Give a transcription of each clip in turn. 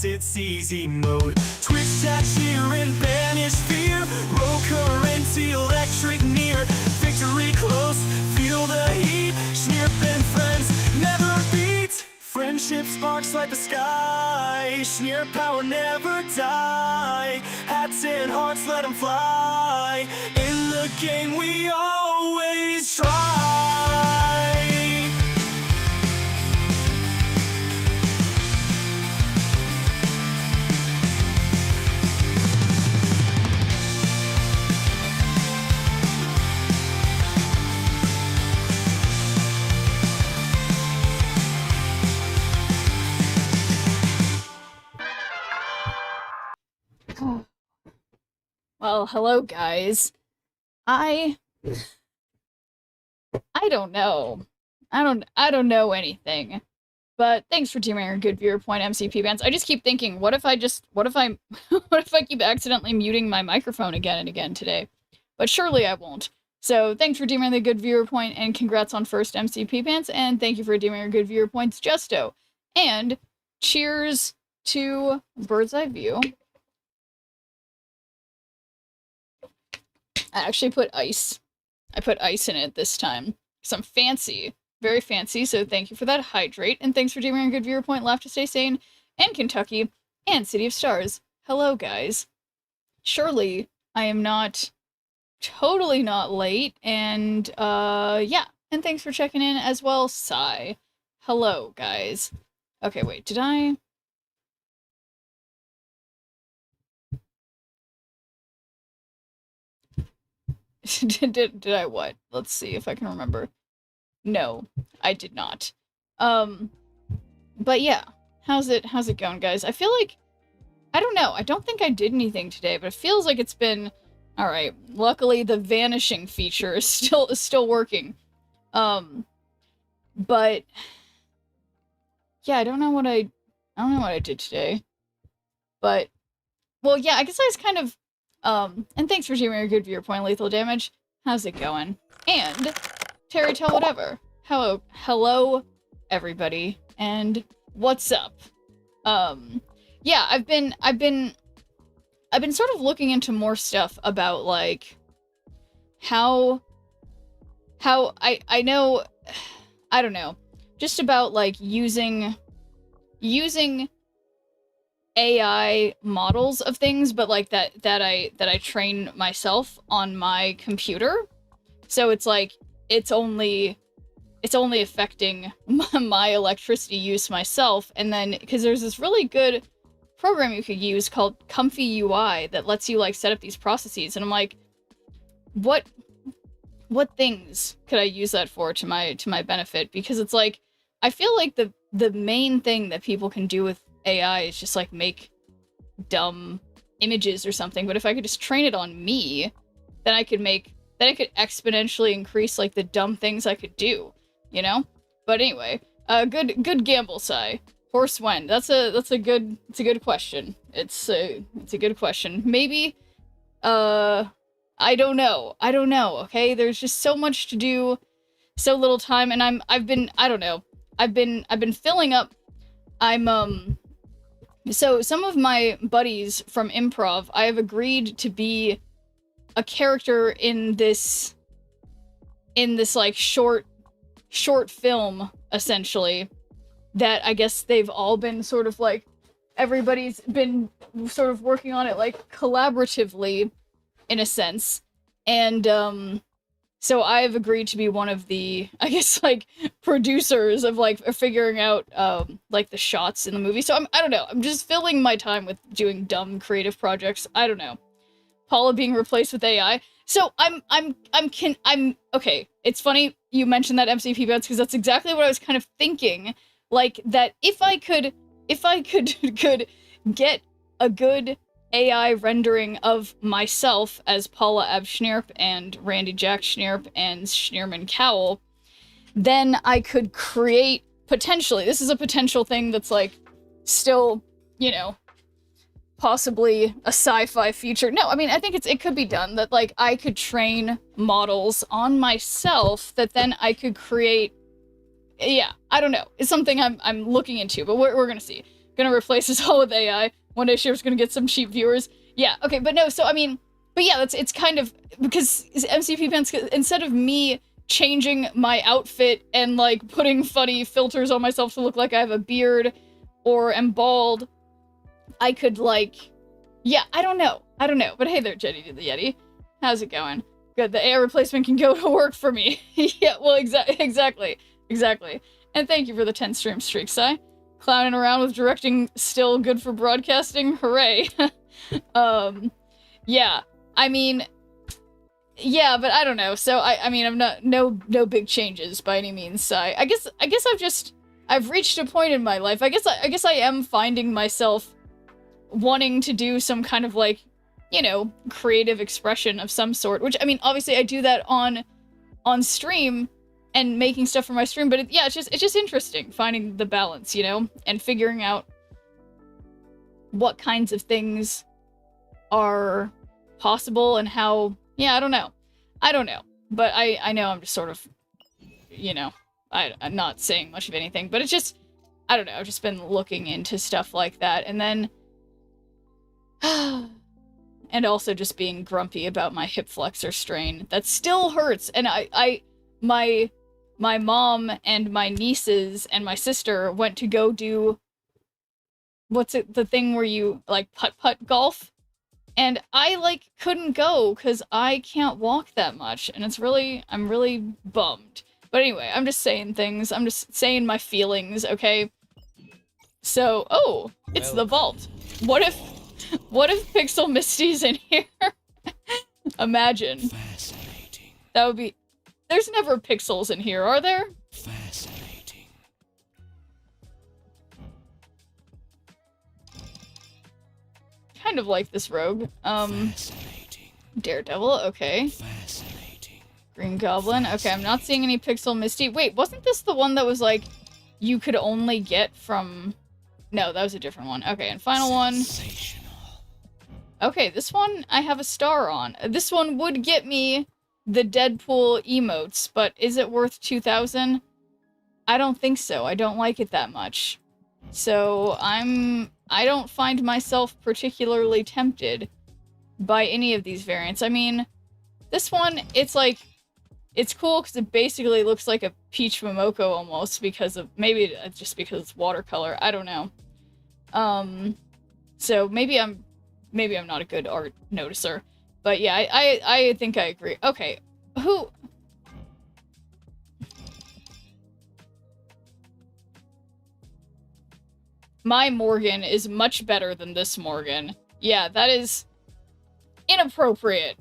it's easy mode. Twitch chat cheer and banish fear. Roll current, see electric near. Victory close, feel the heat. Schnirp and friends never beat. Friendship sparks like the sky. Schnirp power never die. Hats and hearts, let them fly. In the game we always try. Well, hello guys. I don't know. I don't know anything. But thanks for teaming our good viewer point, MCP bands. I just keep thinking, what if I keep accidentally muting my microphone again and again today? But surely I won't. So thanks for teaming the good viewer point, and congrats on first MCP bands, and thank you for teaming our good viewer points, Justo. And cheers to Bird's Eye View. I actually put ice. I put ice in it this time, because I'm fancy. Very fancy, so thank you for that. Hydrate, and thanks for doing a good viewer point. Left to stay sane, and Kentucky, and City of Stars. Hello, guys. Surely I am not totally not late, and, yeah. And thanks for checking in as well, Sai. Hello, guys. Okay, wait, did I... did I what? Let's see if I can remember. No, I did not. But yeah, how's it going, guys? I feel like, I don't know, I don't think I did anything today, but it feels like it's been, alright, luckily the vanishing feature is still working. But, yeah, I don't know what I did today. But, well, yeah, I guess I was kind of, and thanks for sharing a good viewer point, Lethal Damage. How's it going? And Terry Tell Whatever. Hello, everybody, and what's up? Yeah, I've been sort of looking into more stuff about, like, how I know, I don't know, just about, like, using AI models of things, but like that I train myself on my computer. So it's like it's only affecting my electricity use myself, and then because there's this really good program you could use called Comfy UI that lets you like set up these processes, and I'm like, what things could I use that for to my benefit? Because it's like I feel like the main thing that people can do with AI is just like make dumb images or something, but if I could just train it on me, then I could exponentially increase like the dumb things I could do, you know? But anyway, good gamble, Sai. Horse when? That's a good question. It's a good question. Maybe I don't know, okay? There's just so much to do, so little time, and I've been filling up. So some of my buddies from improv, I have agreed to be a character in this like short film, essentially, that I guess they've all been sort of like, everybody's been sort of working on it like collaboratively in a sense. And so I've agreed to be one of the, I guess, like, producers of, like, figuring out, like, the shots in the movie. So I don't know, I'm just filling my time with doing dumb creative projects. I don't know. Paula being replaced with AI. So I'm okay, it's funny you mentioned that MCP bounce, because that's exactly what I was kind of thinking. Like, that if I could get a good AI rendering of myself as Paula Ab Schnirp and Randy Jack Schnirp and Schneerman Cowell, then I could create, potentially, this is a potential thing that's like still, you know, possibly a sci-fi feature. No, I mean, I think it could be done, that like I could train models on myself that then I could create. Yeah, I don't know. It's something I'm looking into, but we're gonna see. gonna replace us all with AI. One day Shiv's gonna get some cheap viewers. Yeah, okay, but no, so I mean, but yeah, it's kind of, because MCP pants, instead of me changing my outfit and like putting funny filters on myself to look like I have a beard or am bald, I could like, yeah, I don't know. But hey there, Jenny the Yeti. How's it going? Good, the AI replacement can go to work for me. Yeah, well, exactly. And thank you for the 10 stream streaks, Sai. Clowning around with directing still good for broadcasting? Hooray. Yeah, I mean, yeah, but I don't know. So I mean, I'm not, no big changes by any means, Sai. I guess I've reached a point in my life. I guess I am finding myself wanting to do some kind of like, you know, creative expression of some sort, which, I mean, obviously I do that on stream and making stuff for my stream, but yeah, it's just interesting finding the balance, you know, and figuring out what kinds of things are possible and how, yeah, I don't know, but I know I'm just sort of, you know, I'm not saying much of anything, but it's just, I don't know, I've just been looking into stuff like that, and then and also just being grumpy about my hip flexor strain. That still hurts, and my mom and my nieces and my sister went to go do, what's it, the thing where you, like, putt-putt golf? And I, like, couldn't go, because I can't walk that much, and it's really, I'm really bummed. But anyway, I'm just saying things, I'm just saying my feelings, okay? So, oh, it's the vault. What if Pixel Misty's in here? Imagine. Fascinating. That would be... There's never pixels in here, are there? Fascinating. Kind of like this rogue. Fascinating. Daredevil, okay. Fascinating. Green Goblin, okay, I'm not seeing any Pixel Misty. Wait, wasn't this the one that was like, you could only get from... No, that was a different one. Okay, and final one. Okay, this one I have a star on. This one would get me the Deadpool emotes, but is it worth 2,000? I don't think so. I don't like it that much. So I don't find myself particularly tempted by any of these variants. I mean, this one, it's like, it's cool because it basically looks like a Peach Momoko almost, because of, maybe just because it's watercolor. I don't know. So maybe I'm not a good art noticer, but yeah, I think I agree. Okay, who? My Morgan is much better than this Morgan. Yeah, that is inappropriate.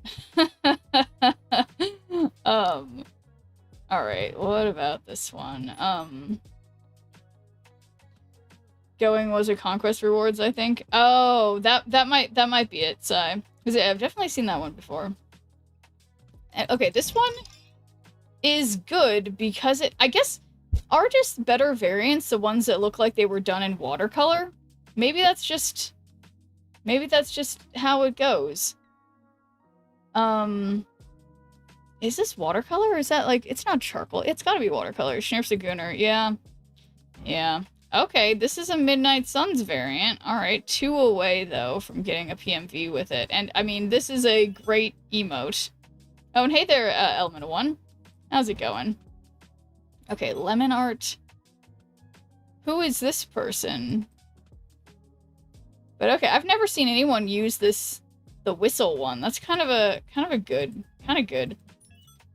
Alright, what about this one? Going was a conquest rewards, I think. Oh, that might be it, so, because I've definitely seen that one before. Okay, this one is good because I guess, are just better variants the ones that look like they were done in watercolor? Maybe that's just how it goes. Is this watercolor or is that like, it's not charcoal, it's gotta be watercolor. Schnurf's a Gooner, yeah. Okay, this is a Midnight Suns variant. Alright, 2 away, though, from getting a PMV with it. And, I mean, this is a great emote. Oh, and hey there, Element 1. How's it going? Okay, Lemon Art. Who is this person? But okay, I've never seen anyone use this, the whistle one. That's kind of good. Alright,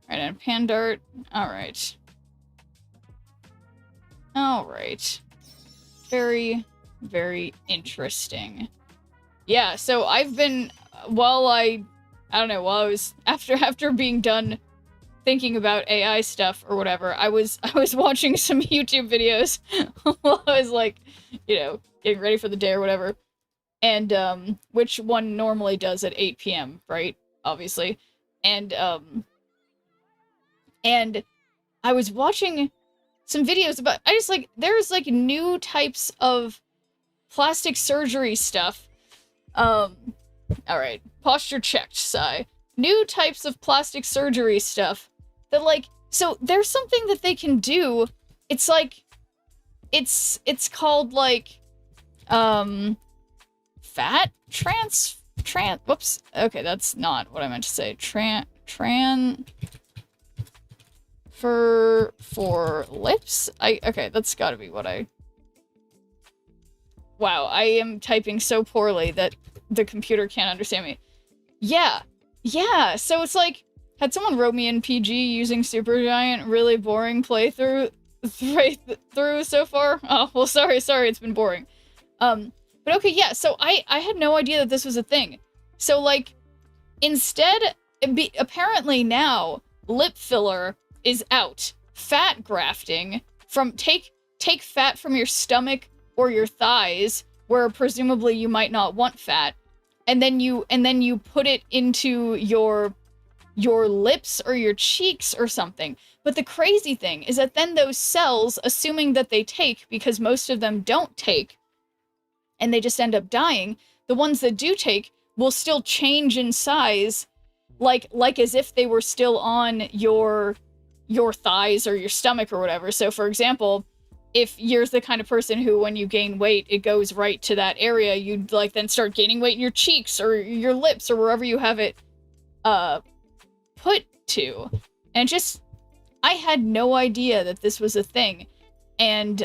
and Pandart. Alright. Alright. Very, very interesting. Yeah, so I've been, while I was, after being done thinking about AI stuff or whatever, I was watching some YouTube videos while I was like, you know, getting ready for the day or whatever. And, which one normally does at 8 p.m., right? Obviously. And I was watching some videos about, there's like new types of plastic surgery stuff. Alright, posture checked, Sai. New types of plastic surgery stuff that like, so there's something that they can do. It's like, it's called like, Fat whoops. Okay, that's not what I meant to say. For lips? Okay, that's gotta be what I... Wow, I am typing so poorly that the computer can't understand me. Yeah, so it's like, had someone wrote me in PG using Supergiant, really boring playthrough through so far? Oh, well, sorry, it's been boring. But okay, yeah, so I had no idea that this was a thing. So, like, instead, apparently now, lip filler is out. Fat grafting, take fat from your stomach or your thighs, where presumably you might not want fat, and then you put it into your lips or your cheeks or something. But the crazy thing is that then those cells, assuming that they take, because most of them don't take, and they just end up dying, the ones that do take will still change in size, like as if they were still on your thighs or your stomach or whatever. So for example, if you're the kind of person who, when you gain weight, it goes right to that area, you'd like then start gaining weight in your cheeks or your lips or wherever you have it put to. And just, I had no idea that this was a thing. And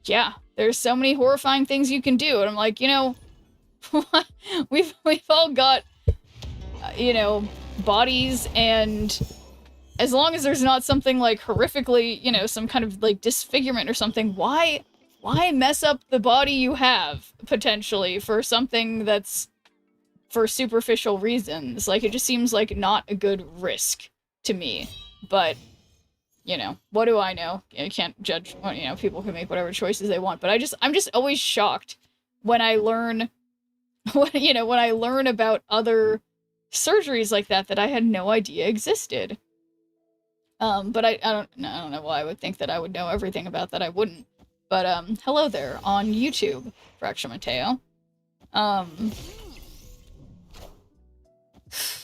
yeah, there's so many horrifying things you can do. And I'm like, you know, we've all got you know, bodies, and as long as there's not something like horrifically, you know, some kind of like disfigurement or something, why mess up the body you have potentially for something that's for superficial reasons? Like, it just seems like not a good risk to me. But you know, what do I know? You can't judge, you know, people can make whatever choices they want, but I'm just always shocked when I learn when I learn about other surgeries like that I had no idea existed. But I don't know why I would think that I would know everything about that. I wouldn't. But hello there on YouTube, Fracture Mateo.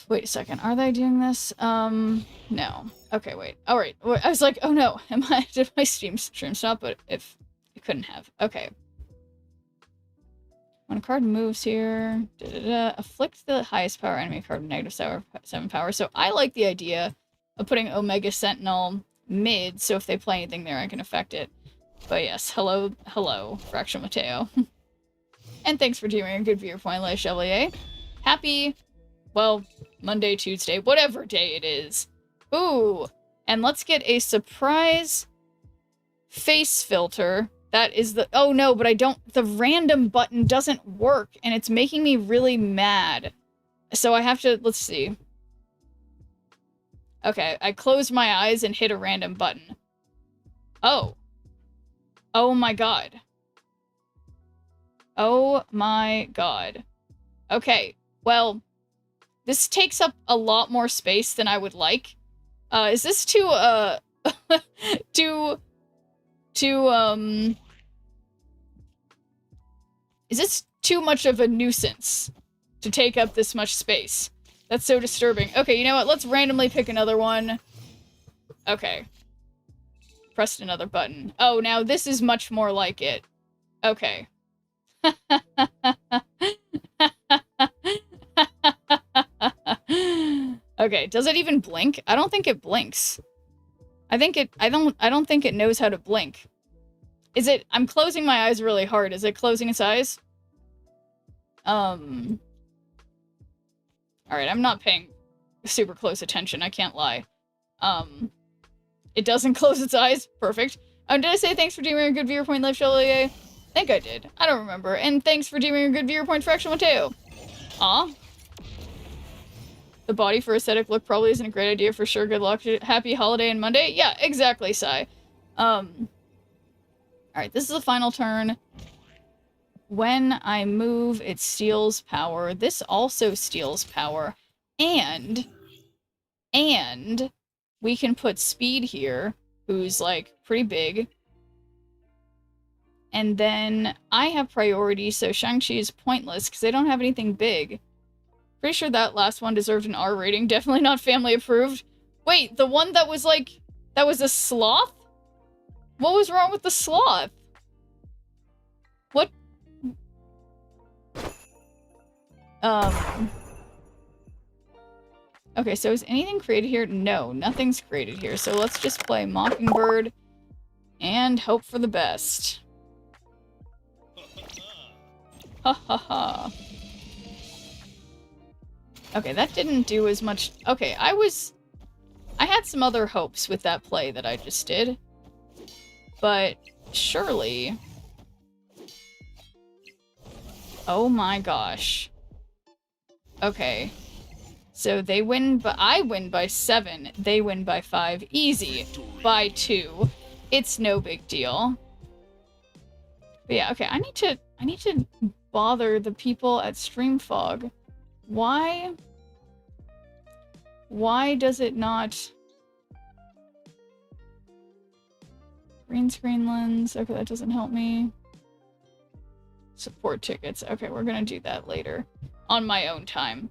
Wait a second, are they doing this? No. Okay, wait. All right. I was like, oh no, did my stream stop? But if it couldn't have. Okay. When a card moves here, afflict the highest power enemy card with -7 power. So I like the idea of putting Omega Sentinel mid, so if they play anything there, I can affect it. But yes, hello, Fracture Mateo. And thanks for doing a good viewpoint, Le Chevalier. Happy, well, Monday, Tuesday, whatever day it is. Ooh, and let's get a surprise face filter. That is the... Oh no, but I don't... The random button doesn't work, and it's making me really mad. So I have to... Let's see. Okay, I closed my eyes and hit a random button. Oh. Oh my god. Oh my god. Okay, well, this takes up a lot more space than I would like. Is this too, is this too much of a nuisance to take up this much space? That's so disturbing. Okay, you know what? Let's randomly pick another one. Okay. Pressed another button. Oh, now this is much more like it. Okay. Okay, does it even blink? I don't think it blinks. I don't think it knows how to blink. Is it... I'm closing my eyes really hard. Is it closing its eyes? Alright, I'm not paying super close attention, I can't lie. It doesn't close its eyes? Perfect. Did I say thanks for doing a good viewer point, Live Chevalier? I think I did. I don't remember. And thanks for doing a good viewer point, Fracture Mateo. Aw. The body for aesthetic look probably isn't a great idea for sure. Good luck. Happy holiday and Monday? Yeah, exactly, Sai. Alright, this is the final turn. When I move, it steals power. This also steals power. And we can put Speed here, who's, like, pretty big. And then I have priority, so Shang-Chi is pointless, because they don't have anything big. Pretty sure that last one deserved an R rating. Definitely not family approved. Wait, the one that was, like, that was a sloth? What was wrong with the sloth? What Okay, so is anything created here? No, nothing's created here. So let's just play Mockingbird and hope for the best. Ha ha ha. Okay, that didn't do as much. Okay, I had some other hopes with that play that I just did. But surely... Oh my gosh. Okay. So they win, but I win by 7. They win by 5. Easy. By 2. It's no big deal. But yeah, okay, I need to bother the people at Streamfog. Why does it not... Green screen lens. Okay, that doesn't help me. Support tickets. Okay, we're gonna do that later. On my own time.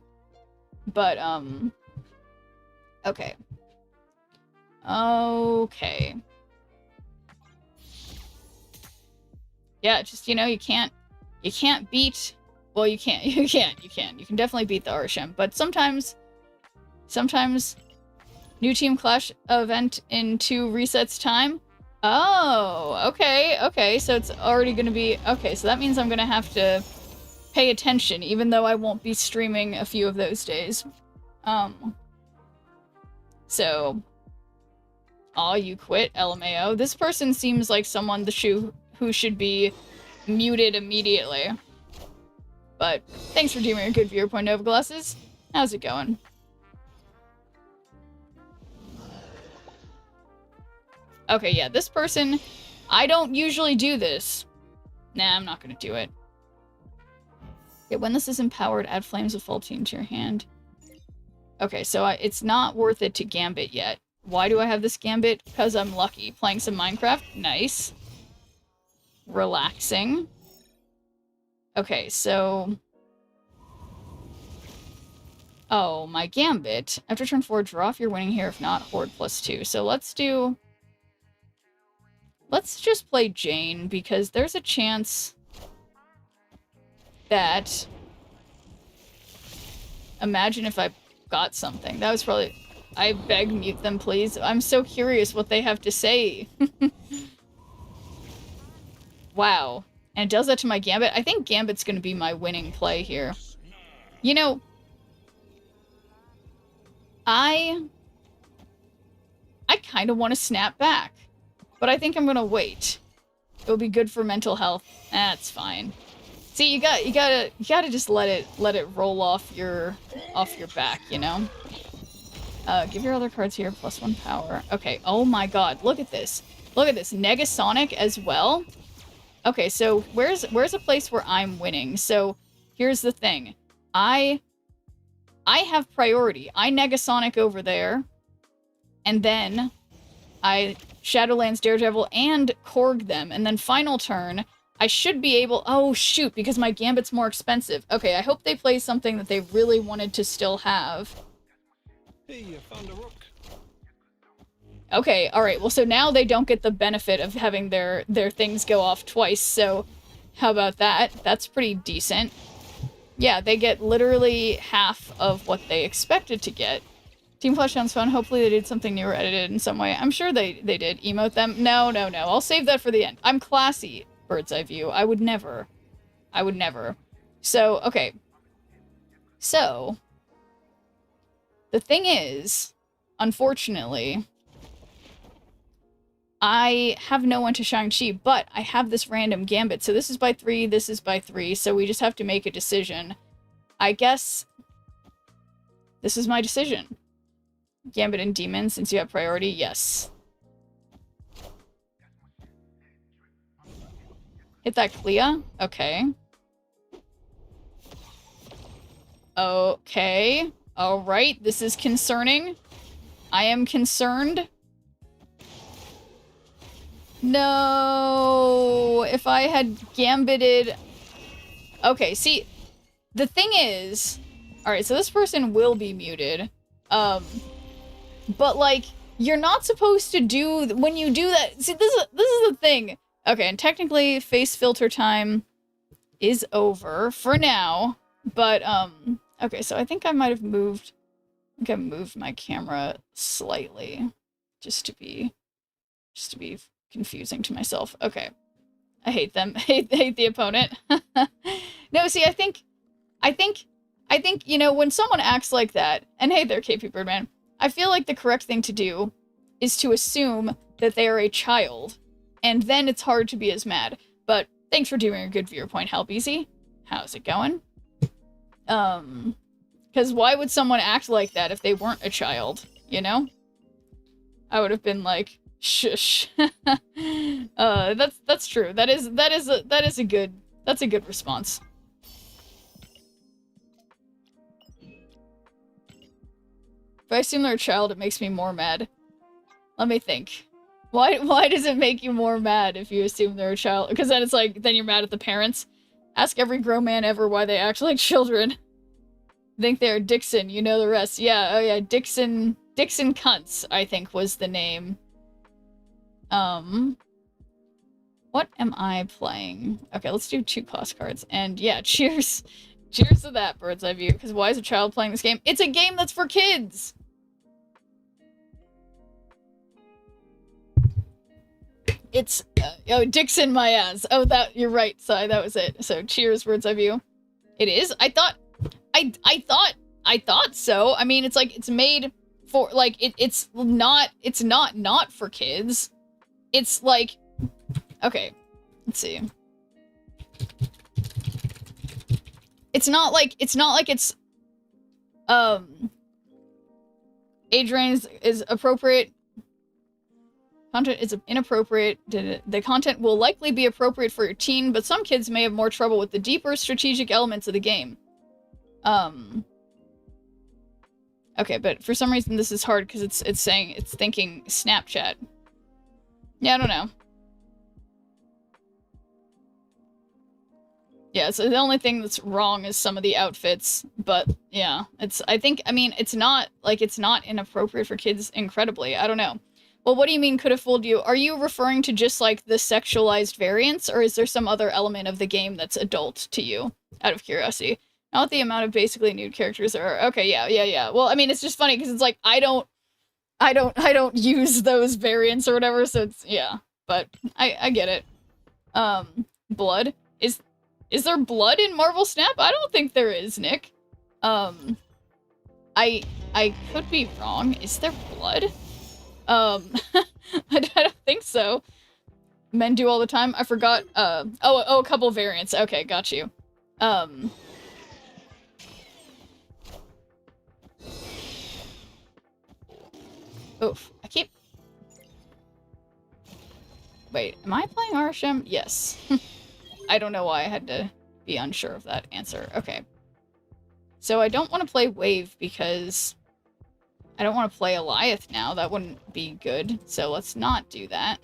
But, okay. Okay. Yeah, just, you know, you can't beat... Well, you can definitely beat the Arshem, but sometimes, new Team Clash event in 2 resets time. Oh, okay, so it's already gonna be... Okay, so that means I'm gonna have to pay attention, even though I won't be streaming a few of those days. So... Aw, you quit, LMAO. This person seems like someone who should be muted immediately. But thanks for doing a good viewer point, Nova Glasses. How's it going? Okay, yeah, this person... I don't usually do this. Nah, I'm not gonna do it. Okay, when this is empowered, add Flames of Full Team to your hand. Okay, so it's not worth it to Gambit yet. Why do I have this Gambit? Because I'm lucky. Playing some Minecraft? Nice. Relaxing. Okay, so... Oh, my Gambit. After turn 4, draw if you're winning here. If not, Horde +2. So let's do... Let's just play Jane, because there's a chance that... Imagine if I got something. That was probably... I beg, mute them, please. I'm so curious what they have to say. Wow. And it does that to my Gambit. I think Gambit's gonna be my winning play here. You know... I kind of want to snap back. But I think I'm gonna wait. It'll be good for mental health. That's fine. See, you gotta just let it roll off your back, you know? Give your other cards here +1 power. Okay, oh my god, look at this. Look at this. Negasonic as well. Okay, so where's a place where I'm winning? So here's the thing. I have priority. I Negasonic over there. And then I Shadowlands Daredevil and Korg them. And then final turn, I should be able... Oh, shoot, because my Gambit's more expensive. Okay, I hope they play something that they really wanted to still have. Hey, you found a rook. Okay, alright, well, so now they don't get the benefit of having their things go off twice, so how about that? That's pretty decent. Yeah, they get literally half of what they expected to get. Team Flash sounds fun. Hopefully they did something new or edited in some way. I'm sure they did. Emote them? No. I'll save that for the end. I'm classy, Bird's Eye View. I would never. So, okay. So, the thing is, unfortunately, I have no one to Shang-Chi, but I have this random Gambit. So this is by 3, this is by 3, so we just have to make a decision. I guess this is my decision. Gambit and Demon, since you have priority, yes. Hit that Clea? Okay. Okay. Alright, this is concerning. I am concerned. No, if I had Gambited... Okay, see, the thing is... Alright, so this person will be muted. But, like, you're not supposed to do... When you do that... See, this is the thing. Okay, and technically, face filter time is over for now. But, okay, so I think I might have moved, I moved my camera slightly, just to be confusing to myself. Okay. I hate them. hate the opponent. No, see, I think, you know, when someone acts like that, and hey there, KP Birdman, I feel like the correct thing to do is to assume that they are a child, and then it's hard to be as mad. But thanks for doing a good viewer point, Halbeezy. How's it going? Because why would someone act like that if they weren't a child, you know? I would have been like, shush. That's true. That's a good response. If I assume they're a child, it makes me more mad. Let me think. Why does it make you more mad if you assume they're a child? Because then it's like, then you're mad at the parents. Ask every grown man ever why they act like children. Think they're Dixon, you know the rest. Yeah, oh yeah, Dixon Cunts, I think was the name. What am I playing? Okay, let's do 2 cost cards. And yeah, cheers. Cheers to that, Bird's Eye View. Because why is a child playing this game? It's a game that's for kids! It's, oh, Dixon my ass. Oh, you're right, Sai, that was it. So, cheers, Bird's Eye View. It is? I thought so. I mean, it's like, it's made for, like, it's not for kids. It's like, okay, let's see. It's not like it's, age range is appropriate. Content is inappropriate. The content will likely be appropriate for your teen, but some kids may have more trouble with the deeper strategic elements of the game. Okay, but for some reason this is hard because it's thinking Snapchat. Yeah, I don't know. Yeah, so the only thing that's wrong is some of the outfits, but yeah, I mean, it's not inappropriate for kids incredibly. I don't know. Well, what do you mean could have fooled you? Are you referring to just like the sexualized variants, or is there some other element of the game that's adult to you? Out of curiosity. Not the amount of basically nude characters there are. Okay, yeah. Well, I mean, it's just funny because it's like I don't use those variants or whatever, so it's, yeah. But I get it. Blood? Is there blood in Marvel Snap? I don't think there is, Nick. I could be wrong. Is there blood? I don't think so. Men do all the time. I forgot, oh, a couple variants. Okay, got you. Oof. Wait, am I playing Arasham? Yes. I don't know why I had to be unsure of that answer. Okay. So I don't want to play Wave because I don't want to play Eliath now. That wouldn't be good. So let's not do that.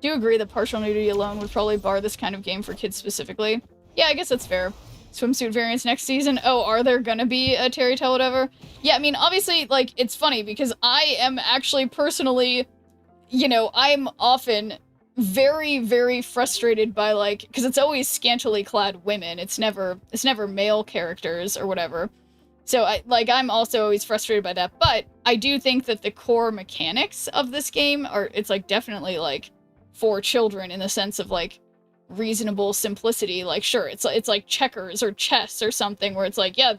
Do agree that partial nudity alone would probably bar this kind of game for kids specifically. Yeah, I guess that's fair. Swimsuit variants next season. Oh, are there gonna be a Terry Tell whatever? Yeah, I mean, obviously, like, it's funny because I am actually personally, you know, I'm often very, very frustrated by, like, because it's always scantily clad women. It's never male characters or whatever. So, I'm also always frustrated by that. But I do think that the core mechanics of this game are, it's, like, definitely, like, for children in the sense of, like, reasonable simplicity. Like, sure, it's like checkers or chess or something where it's like, yeah,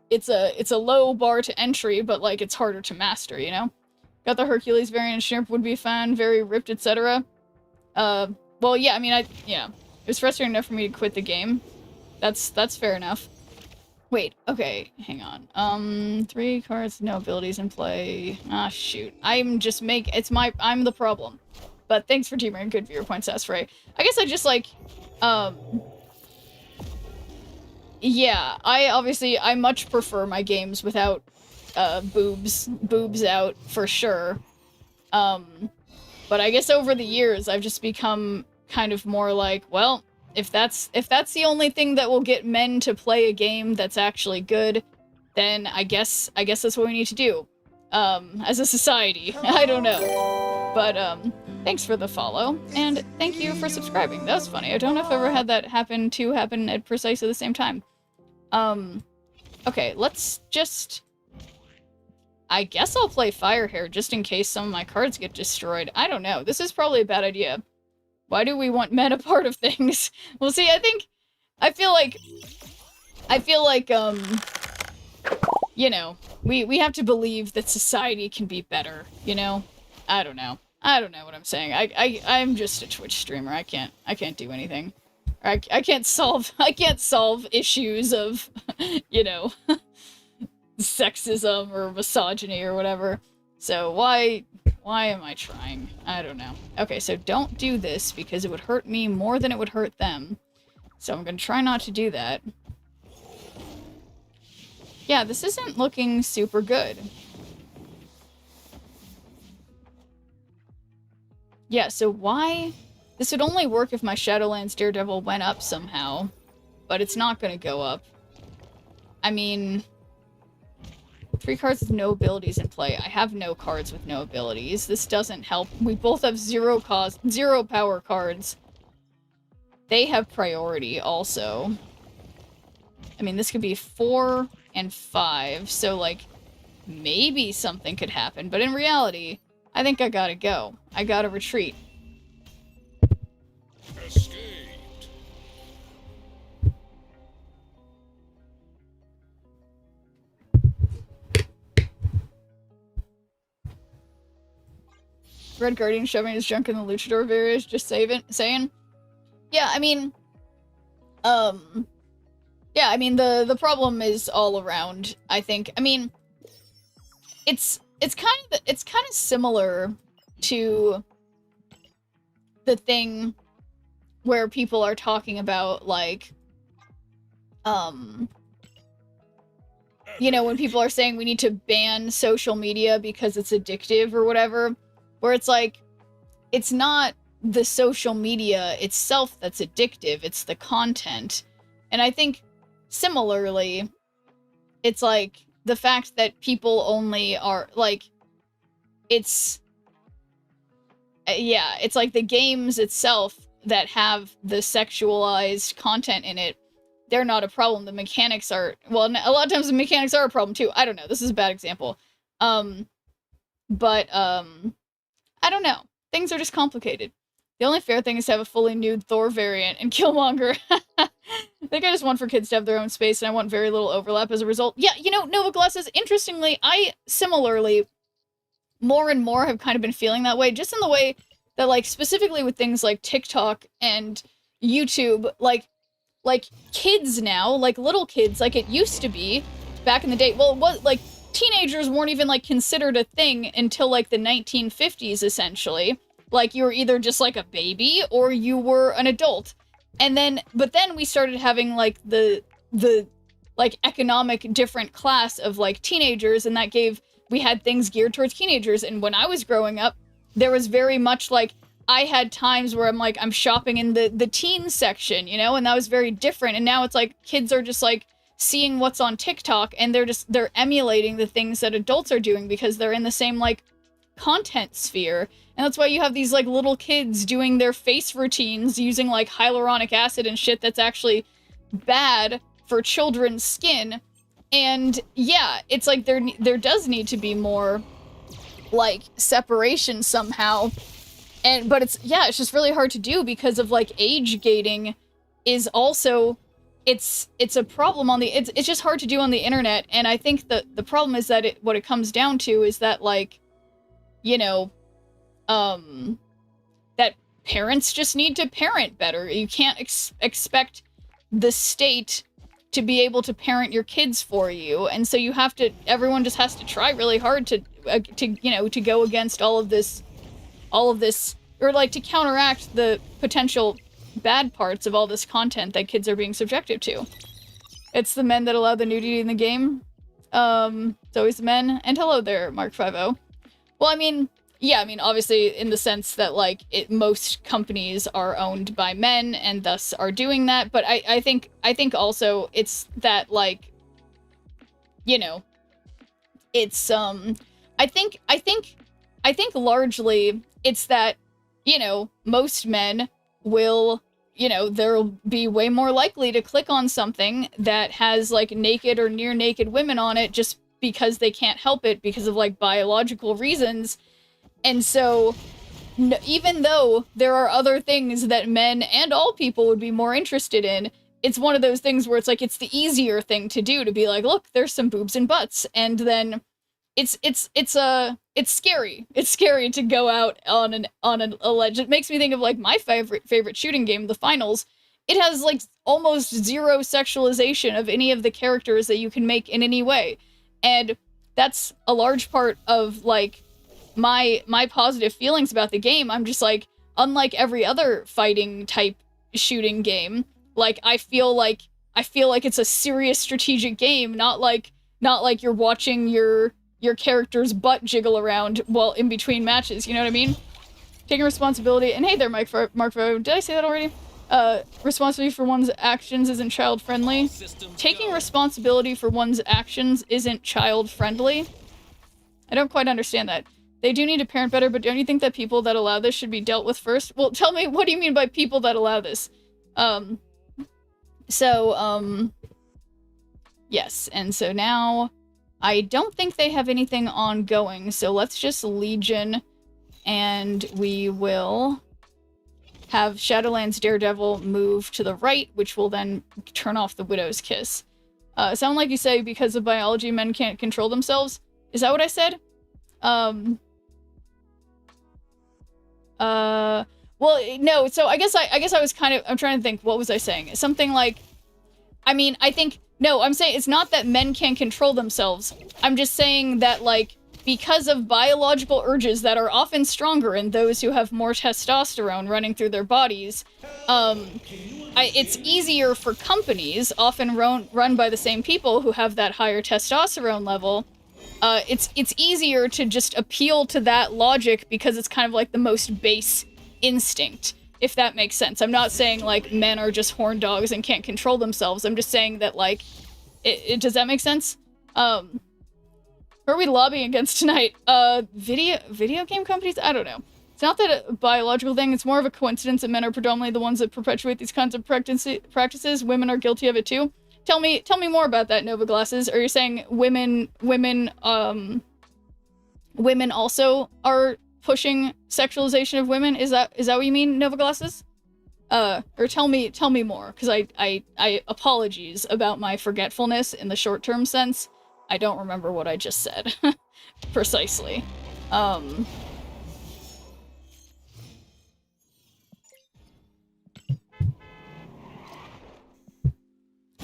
it's a low bar to entry, but, like, it's harder to master, you know? Got the Hercules variant and Shrimp would be fun, very ripped, etc. Well, yeah, I mean, yeah. It was frustrating enough for me to quit the game. That's fair enough. Wait, okay, hang on. 3 cards, no abilities in play. Ah, shoot. I'm the problem. But thanks for teaming good viewer points, Asfrey. I guess I just, like, yeah, I much prefer my games without, boobs out, for sure. But I guess over the years, I've just become kind of more like, well, if that's the only thing that will get men to play a game that's actually good, then I guess that's what we need to do. As a society. I don't know. But, thanks for the follow, and thank you for subscribing. That was funny. I don't know if I've ever had that happen at precisely the same time. Okay, let's just... I guess I'll play Firehair just in case some of my cards get destroyed. I don't know. This is probably a bad idea. Why do we want men a part of things? Well, see, I feel like, you know, we have to believe that society can be better, you know? I don't know. I don't know what I'm saying. I'm just a Twitch streamer. I can't do anything. I can't solve issues of, you know, sexism or misogyny or whatever. So why am I trying? I don't know. Okay, so don't do this because it would hurt me more than it would hurt them. So I'm gonna try not to do that. Yeah, this isn't looking super good. Yeah, so why... This would only work if my Shadowlands Daredevil went up somehow, but it's not gonna go up. I mean... 3 cards with no abilities in play. I have no cards with no abilities. This doesn't help. We both have 0 power cards. They have priority also. I mean, this could be 4 and 5, so, like, maybe something could happen. But in reality, I think I gotta go. I gotta retreat. Escaped. Red Guardian shoving his junk in the luchador areas, just saying. Yeah, I mean, yeah, I mean, the problem is all around, I think. I mean, it's kind of similar to the thing where people are talking about, like, you know, when people are saying we need to ban social media because it's addictive or whatever, where it's like, it's not the social media itself that's addictive, it's the content. And I think, similarly, it's like, the fact that people only are, like, it's... yeah, it's like the games itself that have the sexualized content in it, they're not a problem. The mechanics are... Well, a lot of times the mechanics are a problem, too. I don't know. This is a bad example. I don't know. Things are just complicated. The only fair thing is to have a fully nude Thor variant and Killmonger. I think I just want for kids to have their own space, and I want very little overlap as a result. Yeah, you know, Nova Glasses, interestingly, I similarly, more and more have kind of been feeling that way, just in the way that, like, specifically with things like TikTok and YouTube, like kids now, like, little kids, like it used to be back in the day. Well, it was, like, teenagers weren't even, like, considered a thing until, like, the 1950s, essentially. Like, you were either just, like, a baby, or you were an adult. And then, but then we started having, like, the like, economic different class of, like, teenagers, and that gave, we had things geared towards teenagers. And when I was growing up, there was very much, like, I had times where I'm, like, I'm shopping in the teen section, you know, and that was very different. And now it's, like, kids are just, like, seeing what's on TikTok, and they're emulating the things that adults are doing because they're in the same, like, content sphere. And that's why you have these, like, little kids doing their face routines using, like, hyaluronic acid and shit that's actually bad for children's skin. And yeah, it's like there does need to be more, like, separation somehow. But it's just really hard to do because of, like, age gating is also, it's a problem on the, it's just hard to do on the internet. And I think that the problem is that what it comes down to is that, like, you know, that parents just need to parent better. You can't expect the state to be able to parent your kids for you, and so you have to, everyone just has to try really hard to you know, to go against all of this, or, like, to counteract the potential bad parts of all this content that kids are being subjected to. It's the men that allow the nudity in the game. It's always the men. And hello there, Mark50. Well, I mean, yeah, I mean, obviously, in the sense that, like, most companies are owned by men and thus are doing that, but I think also it's that, like, you know, it's, I think largely it's that, you know, most men will, you know, they'll be way more likely to click on something that has, like, naked or near naked women on it just because they can't help it because of, like, biological reasons. And so, even though there are other things that men and all people would be more interested in, it's one of those things where it's like, it's the easier thing to do, to be like, look, there's some boobs and butts, and then it's scary. It's scary to go out on an alleged. It makes me think of, like, my favorite shooting game, The Finals. It has, like, almost zero sexualization of any of the characters that you can make in any way, and that's a large part of, like, my positive feelings about the game. I'm just like, unlike every other fighting type shooting game, like, I feel like it's a serious strategic game, not like you're watching your character's butt jiggle around while in between matches, you know what I mean? Taking responsibility, and hey there, Mark, did I say that already? Responsibility for one's actions isn't child-friendly. Taking responsibility for one's actions isn't child-friendly? I don't quite understand that. They do need to parent better, but don't you think that people that allow this should be dealt with first? Well, tell me, what do you mean by people that allow this? Yes, and so now, I don't think they have anything ongoing, so let's just Legion, and we will have Shadowlands Daredevil move to the right, which will then turn off the Widow's Kiss. Sound like you say because of biology men can't control themselves? Is that what I said? Well, no, so I guess I was kind of, I'm trying to think, what was I saying? Something like, I mean, I think, no, I'm saying it's not that men can't control themselves. I'm just saying that, like, because of biological urges that are often stronger in those who have more testosterone running through their bodies, it's easier for companies, often run by the same people who have that higher testosterone level. It's easier to just appeal to that logic because it's kind of like the most base instinct, if that makes sense. I'm not saying, like, men are just horn dogs and can't control themselves. I'm just saying that, like, does that make sense? Who are we lobbying against tonight? Video game companies? I don't know. It's not that a biological thing, it's more of a coincidence that men are predominantly the ones that perpetuate these kinds of practices. Women are guilty of it too. Tell me more about that, Nova Glasses. Are you saying women also are pushing sexualization of women? Is that what you mean, Nova Glasses? Or tell me more, because I apologies about my forgetfulness in the short-term sense. I don't remember what I just said precisely.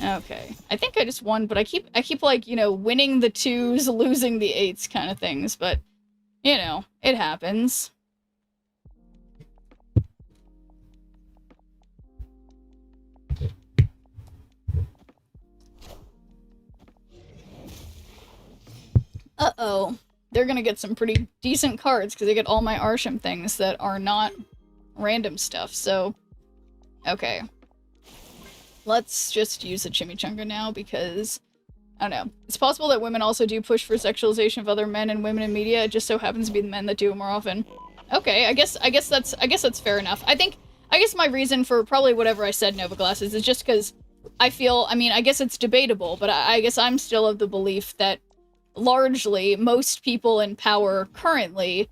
Okay. I think I just won, but I keep like, you know, winning the 2s, losing the 8s kind of things, but, you know, it happens. Uh-oh. They're gonna get some pretty decent cards, because they get all my Arsham things that are not random stuff, so... Okay. Let's just use the Chimichanga now, because... I don't know. It's possible that women also do push for sexualization of other men and women in media. It just so happens to be the men that do it more often. Okay, I guess that's fair enough. I guess my reason for probably whatever I said, Nova Glasses, is just because I feel... I mean, I guess it's debatable, but I guess I'm still of the belief that largely, most people in power currently,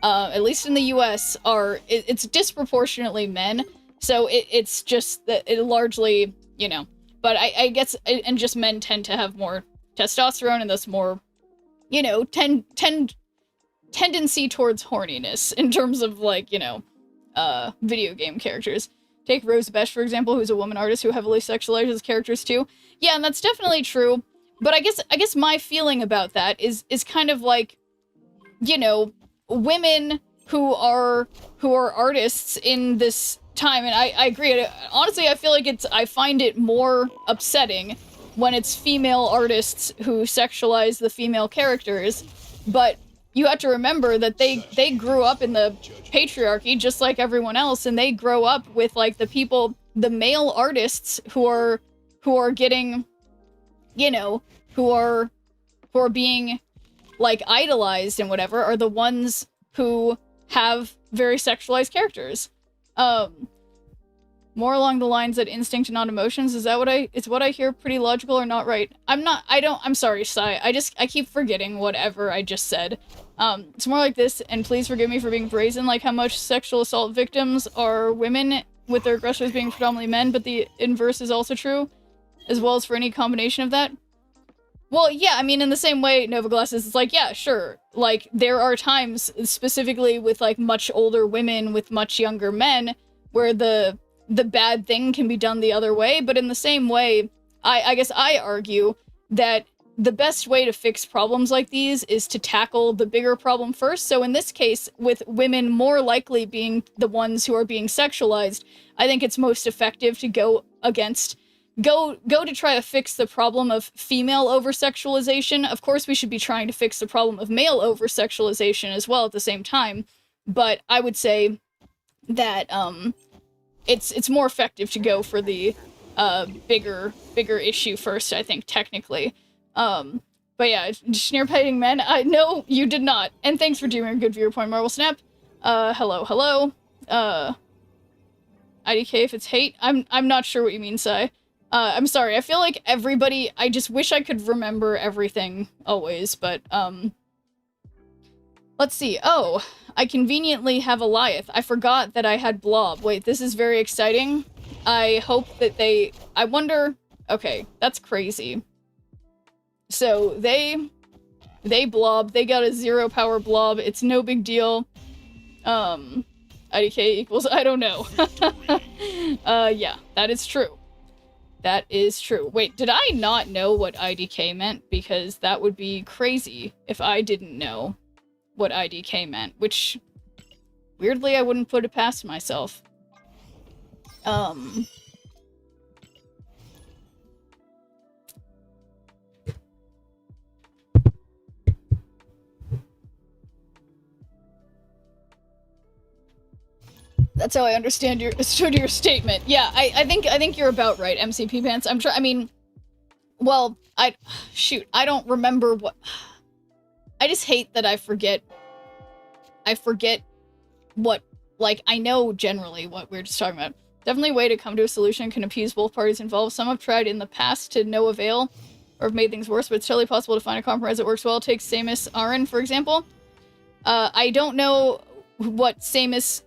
at least in the US, it's disproportionately men, so it's just that it largely, you know, but I guess, and just men tend to have more testosterone, and thus more, you know, tendency towards horniness, in terms of, like, you know, video game characters. Take Rose Besh, for example, who's a woman artist who heavily sexualizes characters too. Yeah, and that's definitely true. But I guess my feeling about that is kind of like, you know, women who are artists in this time, and I agree. Honestly, I feel like I find it more upsetting when it's female artists who sexualize the female characters, but you have to remember that they grew up in the patriarchy just like everyone else, and they grow up with, like, the male artists who are getting, you know, who are being, like, idolized and whatever, are the ones who have very sexualized characters. More along the lines that instinct and not emotions. Is what I hear pretty logical or not right? I'm sorry, Sai. I keep forgetting whatever I just said. It's more like this, and please forgive me for being brazen, like how much sexual assault victims are women, with their aggressors being predominantly men, but the inverse is also true, as well as for any combination of that. Well, yeah, I mean, in the same way, Nova Glasses is like, yeah, sure. Like, there are times, specifically with, like, much older women with much younger men, where the bad thing can be done the other way, but in the same way, I guess I argue that the best way to fix problems like these is to tackle the bigger problem first. So in this case, with women more likely being the ones who are being sexualized, I think it's most effective to go to try to fix the problem of female over-sexualization. Of course, we should be trying to fix the problem of male over-sexualization as well at the same time, but I would say that, it's more effective to go for the, bigger issue first, I think, technically. But yeah, sneer-petting men, no, you did not. And thanks for doing a good viewer point, Marvel Snap. Hello. IDK if it's hate. I'm not sure what you mean, Sai. I'm sorry, I feel like everybody, I just wish I could remember everything always, but, let's see. Oh, I conveniently have Eliath. I forgot that I had Blob. Wait, this is very exciting. I hope that I wonder, okay, that's crazy. So, they blob, they got a 0 power blob, it's no big deal. IDK equals, I don't know. Yeah, that is true. That is true. Wait, did I not know what IDK meant? Because that would be crazy if I didn't know what IDK meant, which, weirdly, I wouldn't put it past myself. That's how I understood your statement. Yeah, I think you're about right, MCP Pants. I'm sure, I mean, well, shoot, I don't remember what, I just hate that I forget what, like, I know generally what we're just talking about. Definitely a way to come to a solution can appease both parties involved. Some have tried in the past to no avail, or have made things worse, but it's totally possible to find a compromise that works well. Take Samus Aran, for example. I don't know what Samus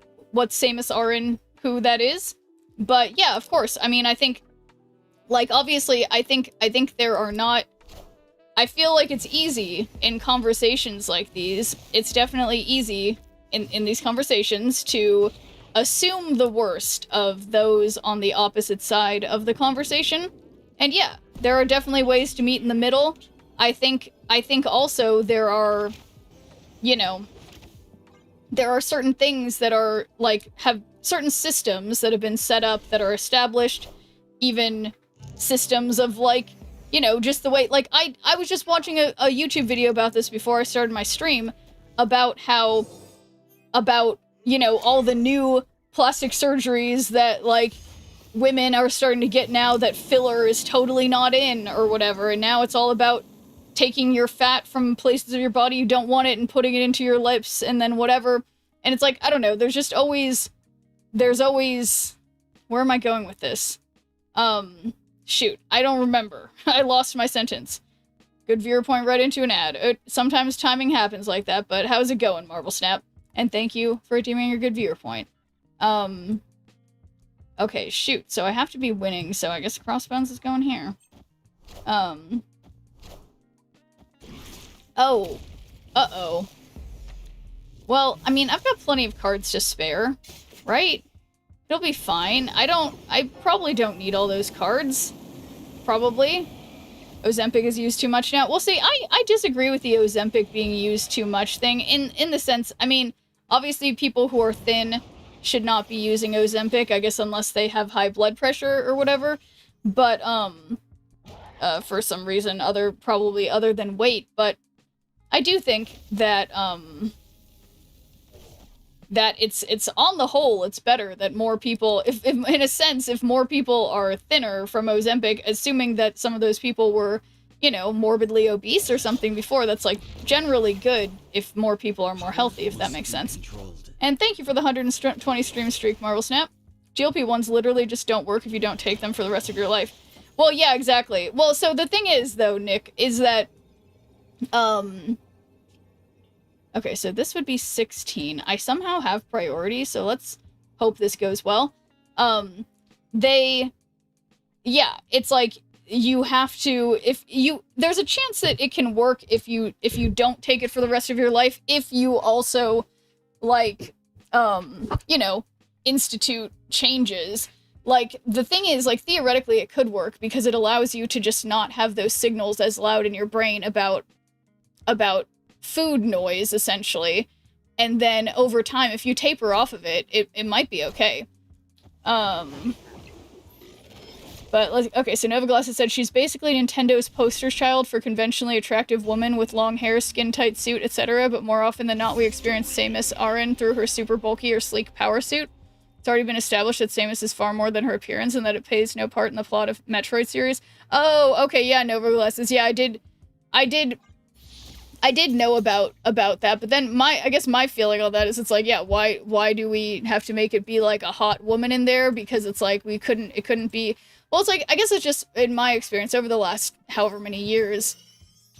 Aran, who that is, but yeah, of course. I mean, I think, like, obviously, I think there are not, I feel like it's easy in conversations like these, it's definitely easy in these conversations to assume the worst of those on the opposite side of the conversation. And yeah, there are definitely ways to meet in the middle. I think also there are, you know, there are certain things that are, like, have certain systems that have been set up that are established, even systems of, like, you know, just the way, like, I was just watching a YouTube video about this before I started my stream, about how, you know, all the new plastic surgeries that, like, women are starting to get now that filler is totally not in, or whatever, and now it's all about taking your fat from places of your body you don't want it and putting it into your lips, and then whatever, and it's like, I don't know, there's always, where am I going with this? Shoot, I don't remember. I lost my sentence. Good viewer point right into an ad. Sometimes timing happens like that, but how's it going, Marvel Snap? And thank you for redeeming your good viewer point. Okay, shoot, so I have to be winning, so I guess Crossbones is going here. Oh. Uh-oh. Well, I mean, I've got plenty of cards to spare, right? It'll be fine. I probably don't need all those cards. Probably. Ozempic is used too much now. Well, see, I disagree with the Ozempic being used too much thing, in the sense, I mean, obviously people who are thin should not be using Ozempic, I guess, unless they have high blood pressure or whatever, but, for some reason, probably other than weight, but I do think that, that it's on the whole, it's better that more people, if in a sense, if more people are thinner from Ozempic, assuming that some of those people were you know, morbidly obese or something before. That's, like, generally good if more people are more healthy, if that makes sense. And thank you for the 120 stream streak, Marvel Snap. GLP-1s literally just don't work if you don't take them for the rest of your life. Well, yeah, exactly. Well, so the thing is, though, Nick, is that, okay, so this would be 16. I somehow have priority, so let's hope this goes well. Yeah, it's like, you have to, there's a chance that it can work if you don't take it for the rest of your life, if you also, like, you know, institute changes. Like, the thing is, like, theoretically it could work because it allows you to just not have those signals as loud in your brain about food noise, essentially. And then over time, if you taper off of it, it might be okay. But, okay, so Nova Glasses said she's basically Nintendo's poster child for conventionally attractive woman with long hair, skin-tight suit, etc., but more often than not we experience Samus Aran through her super bulky or sleek power suit. It's already been established that Samus is far more than her appearance and that it plays no part in the plot of Metroid series. Oh, okay, yeah, Nova Glasses. Yeah, I did know about that, but then I guess my feeling on that is it's like, yeah, why do we have to make it be like a hot woman in there? Because it's like it couldn't be. Well, it's like, I guess it's just, in my experience, over the last however many years,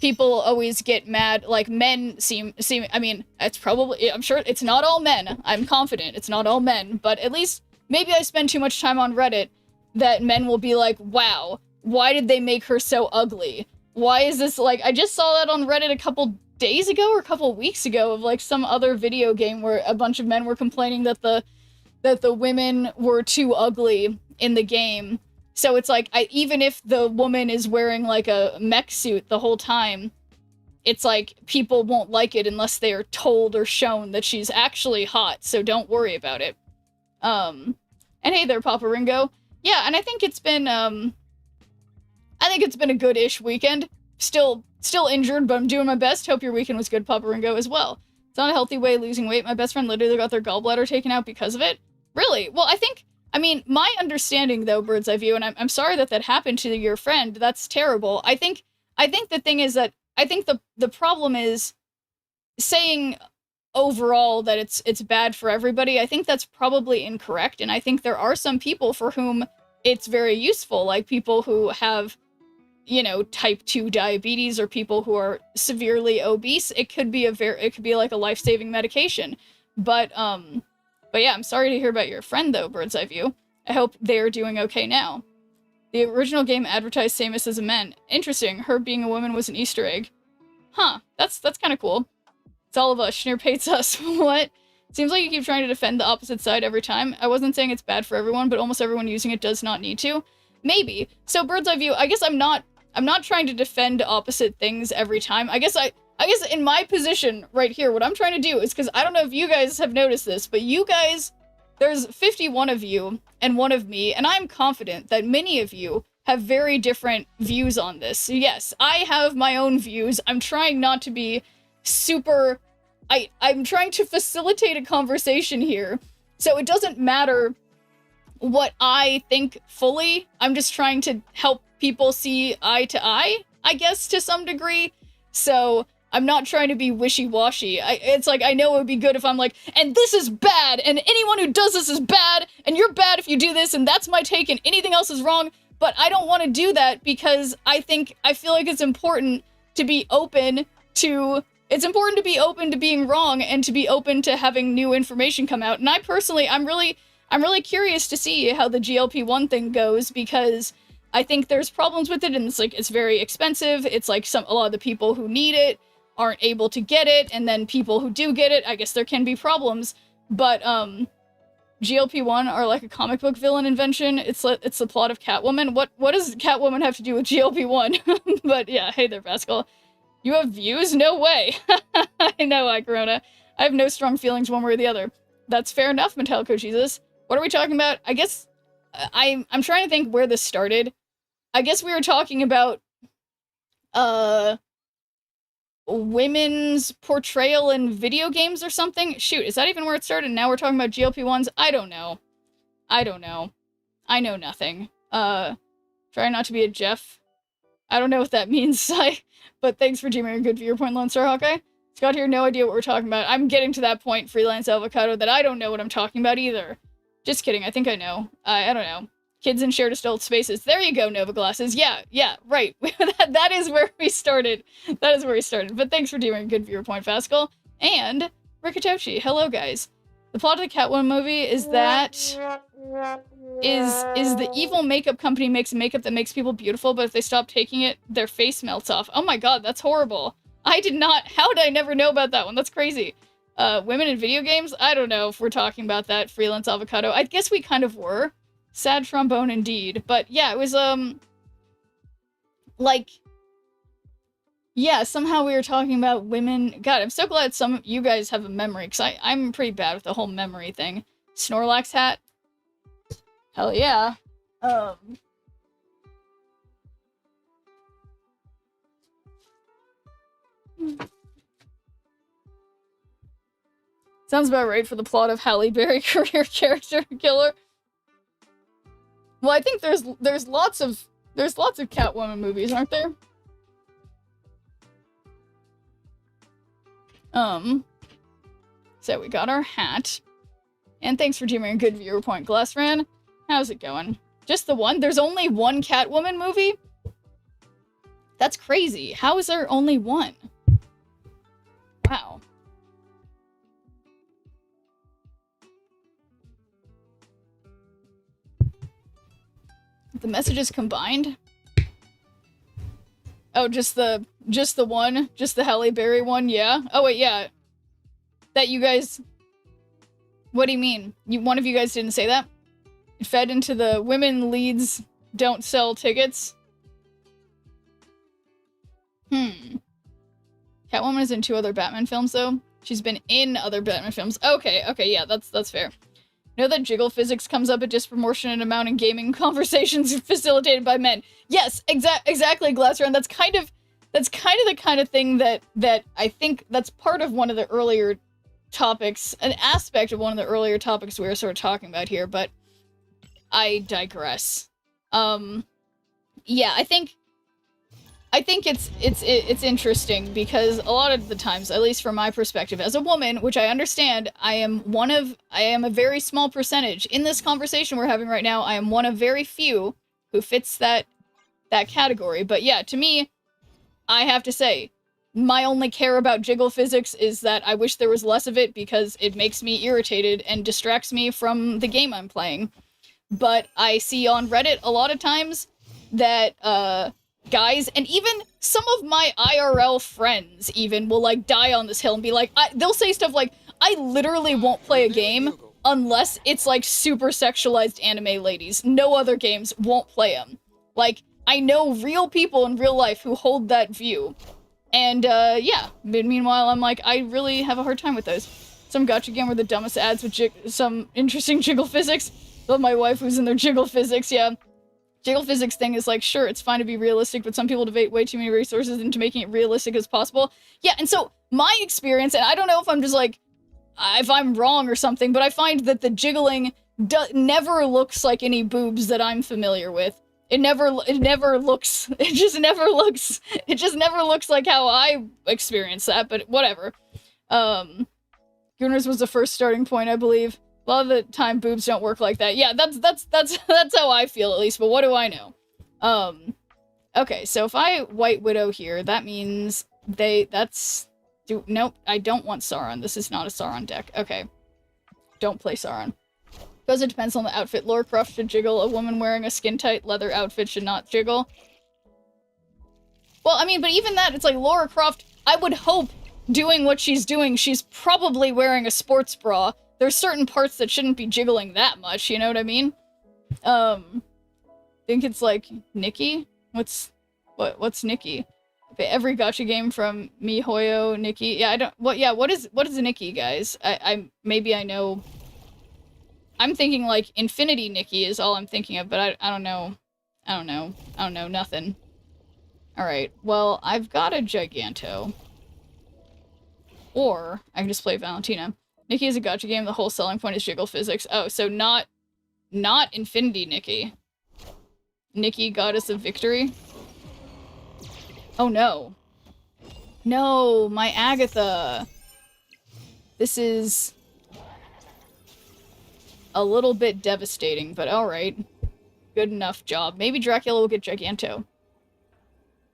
people always get mad, like, men seem, I mean, it's probably, I'm sure it's not all men, I'm confident it's not all men, but at least, maybe I spend too much time on Reddit, that men will be like, wow, why did they make her so ugly? Why is this, like, I just saw that on Reddit a couple days ago, or a couple weeks ago, of, like, some other video game where a bunch of men were complaining that the women were too ugly in the game. So it's like, even if the woman is wearing, like, a mech suit the whole time, it's like, people won't like it unless they are told or shown that she's actually hot, so don't worry about it. And hey there, Papa Ringo. Yeah, and I think it's been, a good-ish weekend. Still injured, but I'm doing my best. Hope your weekend was good, Papa Ringo, as well. It's not a healthy way of losing weight. My best friend literally got their gallbladder taken out because of it. Really? Well, I mean, my understanding, though, Bird's Eye View, and I'm sorry that happened to your friend, that's terrible. I think the thing is that, I think the problem is saying overall that it's bad for everybody. I think that's probably incorrect, and I think there are some people for whom it's very useful, like people who have, you know, type 2 diabetes, or people who are severely obese. It could be like a life-saving medication. But yeah, I'm sorry to hear about your friend, though, Bird's Eye View. I hope they're doing okay now. The original game advertised Samus as a man. Interesting. Her being a woman was an Easter egg. Huh. That's kind of cool. It's all of us. Schneer hates us. What? Seems like you keep trying to defend the opposite side every time. I wasn't saying it's bad for everyone, but almost everyone using it does not need to. Maybe. So, Bird's Eye View, I guess I'm not trying to defend opposite things every time. I guess in my position right here, what I'm trying to do is, because I don't know if you guys have noticed this, but you guys, there's 51 of you and 1 of me, and I'm confident that many of you have very different views on this. So yes, I have my own views. I'm trying not to be super... I'm trying to facilitate a conversation here, so it doesn't matter what I think fully. I'm just trying to help people see eye to eye, I guess, to some degree. So I'm not trying to be wishy-washy. It's like, I know it would be good if I'm like, and this is bad, and anyone who does this is bad, and you're bad if you do this, and that's my take, and anything else is wrong. But I don't want to do that because I feel like it's important to be open to... It's important to be open to being wrong and to be open to having new information come out. And I personally, I'm really curious to see how the GLP-1 thing goes, because I think there's problems with it, and it's like, it's very expensive. It's like a lot of the people who need it aren't able to get it, and then people who do get it, I guess there can be problems. But GLP-1 are like a comic book villain invention. It's the plot of Catwoman. What does Catwoman have to do with GLP-1? But yeah, hey there, Pascal. You have views? No way. I know, Corona. I have no strong feelings one way or the other. That's fair enough, Metallico Jesus. What are we talking about? I guess I'm trying to think where this started. I guess we were talking about women's portrayal in video games or something. Shoot, is that even where it started? Now we're talking about GLP-1s? I don't know. I know nothing. Try not to be a Jeff. I don't know what that means, but thanks for teaming a good viewpoint, Lone Star Hawkeye. Scott here, no idea what we're talking about. I'm getting to that point, Freelance Avocado, that I don't know what I'm talking about either. Just kidding, I think I know. I don't know. Kids in shared adult spaces. There you go, Nova Glasses. Yeah, right. that is where we started. That is where we started. But thanks for doing a good viewer point, Fascal. And Rikitoshi. Hello, guys. The plot of the Catwoman movie is that is the evil makeup company makes makeup that makes people beautiful, but if they stop taking it, their face melts off. Oh my god, that's horrible. I did not. How did I never know about that one? That's crazy. Women in video games? I don't know if we're talking about that. Freelance Avocado. I guess we kind of were. Sad trombone indeed. But yeah, it was, like, yeah, somehow we were talking about women. God, I'm so glad some of you guys have a memory, because I'm pretty bad with the whole memory thing. Snorlax hat? Hell yeah. Sounds about right for the plot of Halle Berry career character killer. Well, I think there's lots of Catwoman movies, aren't there? So we got our hat. And thanks for teaming a good viewer point, Glassran. How's it going? Just the one? There's only one Catwoman movie? That's crazy. How is there only one? Wow. The messages combined? Oh, just the one? Just the Halle Berry one? Yeah? Oh, wait, yeah. That you guys... What do you mean? One of you guys didn't say that? It fed into the women leads don't sell tickets? Catwoman is in 2 other Batman films, though. She's been in other Batman films. Okay, yeah, that's fair. Know that jiggle physics comes up a disproportionate amount in gaming conversations facilitated by men. Yes, exactly, Glassround. That's kind of the kind of thing that I think that's part of one of the earlier topics, an aspect of one of the earlier topics we were sort of talking about here, but I digress. Yeah, I think it's interesting because a lot of the times, at least from my perspective as a woman, which I understand, I am a very small percentage in this conversation we're having right now. I am one of very few who fits that category. But yeah, to me, I have to say, my only care about jiggle physics is that I wish there was less of it because it makes me irritated and distracts me from the game I'm playing. But I see on Reddit a lot of times that, guys, and even some of my IRL friends even will, like, die on this hill and be like, they'll say stuff like, I literally won't play a game unless it's, like, super sexualized anime ladies. No other games won't play them. Like, I know real people in real life who hold that view. And, yeah. Meanwhile, I'm like, I really have a hard time with those. Some gacha game were the dumbest ads with some interesting jiggle physics. Love my wife who's in their jiggle physics, yeah. Jiggle physics thing is like, sure, it's fine to be realistic, but some people devote way too many resources into making it realistic as possible. Yeah, and so, my experience, and I don't know if I'm just like, if I'm wrong or something, but I find that the jiggling never looks like any boobs that I'm familiar with. It just never looks like how I experience that, but whatever. Gooners was the first starting point, I believe. A lot of the time, boobs don't work like that. Yeah, that's how I feel, at least, but what do I know? Okay, so if I White Widow here, that means nope, I don't want Sauron. This is not a Sauron deck. Okay. Don't play Sauron. Because it depends on the outfit. Lara Croft should jiggle. A woman wearing a skin-tight leather outfit should not jiggle. Well, I mean, but even that, it's like Lara Croft, I would hope, doing what she's doing, she's probably wearing a sports bra. There's certain parts that shouldn't be jiggling that much, you know what I mean? Think it's like Nikki? What's Nikki? Every gacha game from MiHoYo, Nikki. Yeah, what is Nikki, guys? Maybe I know. I'm thinking like Infinity Nikki is all I'm thinking of, but I don't know. I don't know nothing. Alright, well, I've got a Giganto. Or I can just play Valentina. Nikki is a gacha game, the whole selling point is jiggle physics. Oh, so not Infinity Nikki. Nikki, Goddess of Victory. Oh no. No, my Agatha. This is a little bit devastating, but alright. Good enough job. Maybe Dracula will get Giganto.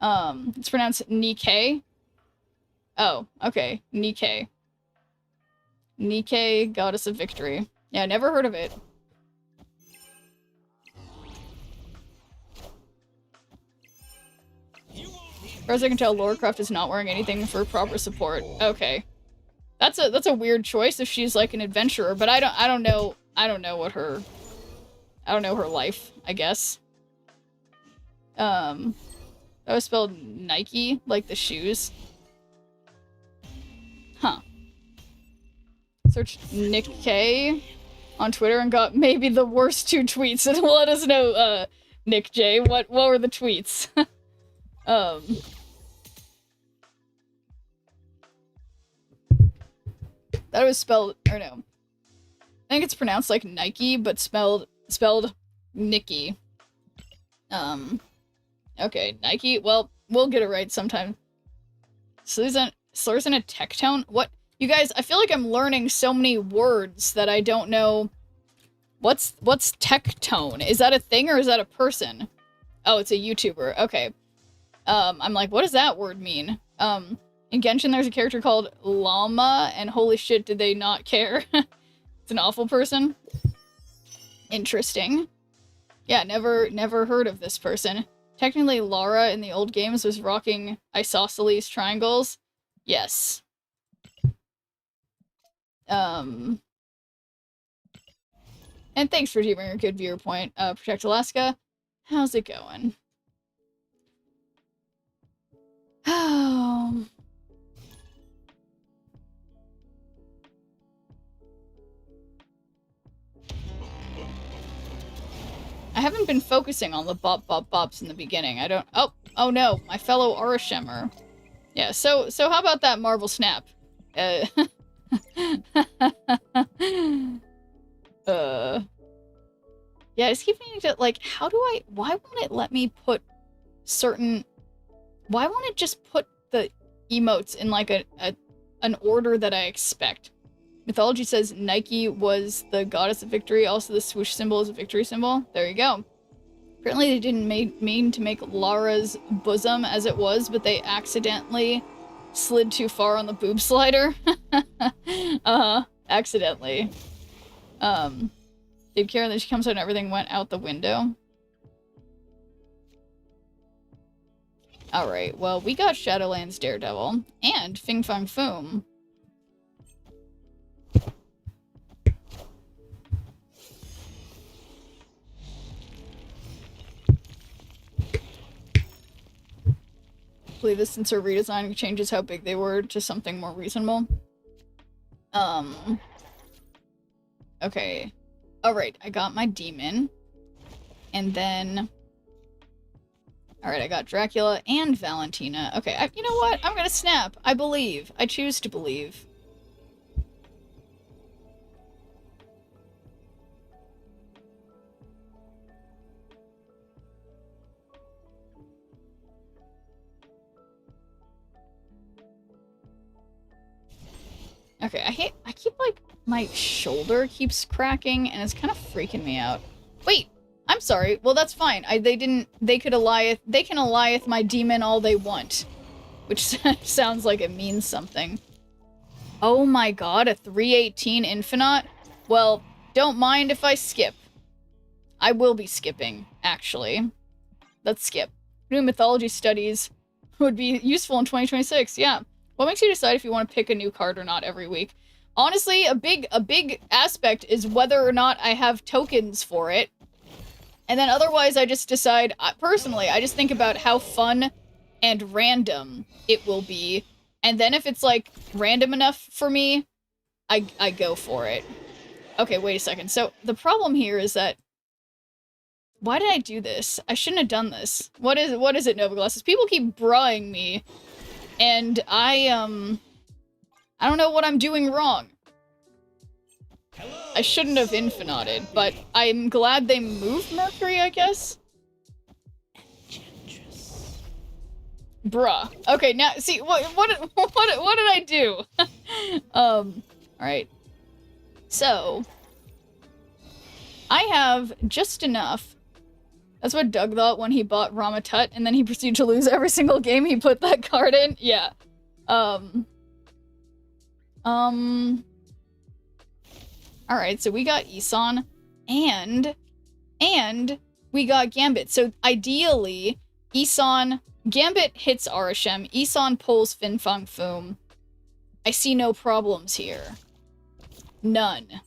It's pronounced Nikkei. Oh, okay. Nikkei. Nikkei, Goddess of Victory. Yeah, never heard of it. As far as I can tell, Lorecraft is not wearing anything for proper support. Okay. That's a weird choice if she's like an adventurer, but I don't know her life, I guess. That was spelled Nike, like the shoes. Huh. Searched Nick K on Twitter and got maybe the worst 2 tweets. And let us know, Nick J, what were the tweets? That was spelled, or no. I think it's pronounced like Nike, but spelled Nikki. Okay, Nike. Well, we'll get it right sometime. Slurs in a tech tone? What? You guys, I feel like I'm learning so many words that I don't know. What's tech tone? Is that a thing or is that a person? Oh, it's a YouTuber. Okay. I'm like, what does that word mean? In Genshin, there's a character called Llama, and holy shit, did they not care? It's an awful person. Interesting. Yeah, never heard of this person. Technically, Lara in the old games was rocking isosceles triangles. Yes. And thanks for keeping a good viewer point. Protect Alaska. How's it going? Oh. I haven't been focusing on the bops in the beginning. I don't- oh no, my fellow Arashemmer. Yeah, so how about that Marvel Snap? Yeah, I just keep needing to, like, why won't it let me put certain, why won't it just put the emotes in, like, an order that I expect? Mythology says Nike was the goddess of victory, also the swoosh symbol is a victory symbol. There you go. Apparently they didn't mean to make Lara's bosom as it was, but they accidentally slid too far on the boob slider. Accidentally. Did Karen, then she comes out and everything went out the window. Alright, well, we got Shadowlands Daredevil, and Fing Fang Foom. I believe this sensor redesign changes how big they were to something more reasonable. Okay. Alright, I got my demon. And then... Alright, I got Dracula and Valentina. Okay, you know what? I'm gonna snap. I believe. I choose to believe. Okay, I keep, like, my shoulder keeps cracking, and it's kind of freaking me out. Wait! I'm sorry. Well, that's fine. They can Alioth my demon all they want. Which sounds like it means something. Oh my god, a 318 Infinite? Well, don't mind if I skip. I will be skipping, actually. Let's skip. New mythology studies would be useful in 2026, yeah. What makes you decide if you want to pick a new card or not every week? Honestly, a big aspect is whether or not I have tokens for it. And then otherwise I just decide, personally, I just think about how fun and random it will be. And then if it's, like, random enough for me, I go for it. Okay, wait a second. So, the problem here is that... Why did I do this? I shouldn't have done this. What is it, Nova Glasses? People keep brawling me. And I don't know what I'm doing wrong. I shouldn't have infinited, but I'm glad they moved Mercury, I guess? Bruh. Okay, now, see, what did I do? Alright. So, I have just enough. That's what Doug thought when he bought Ramatut, and then he proceeded to lose every single game he put that card in. Yeah. Alright, so we got Isan, and we got Gambit. So, ideally, Gambit hits Arishem, Isan pulls Fin Fang Foom. I see no problems here. None.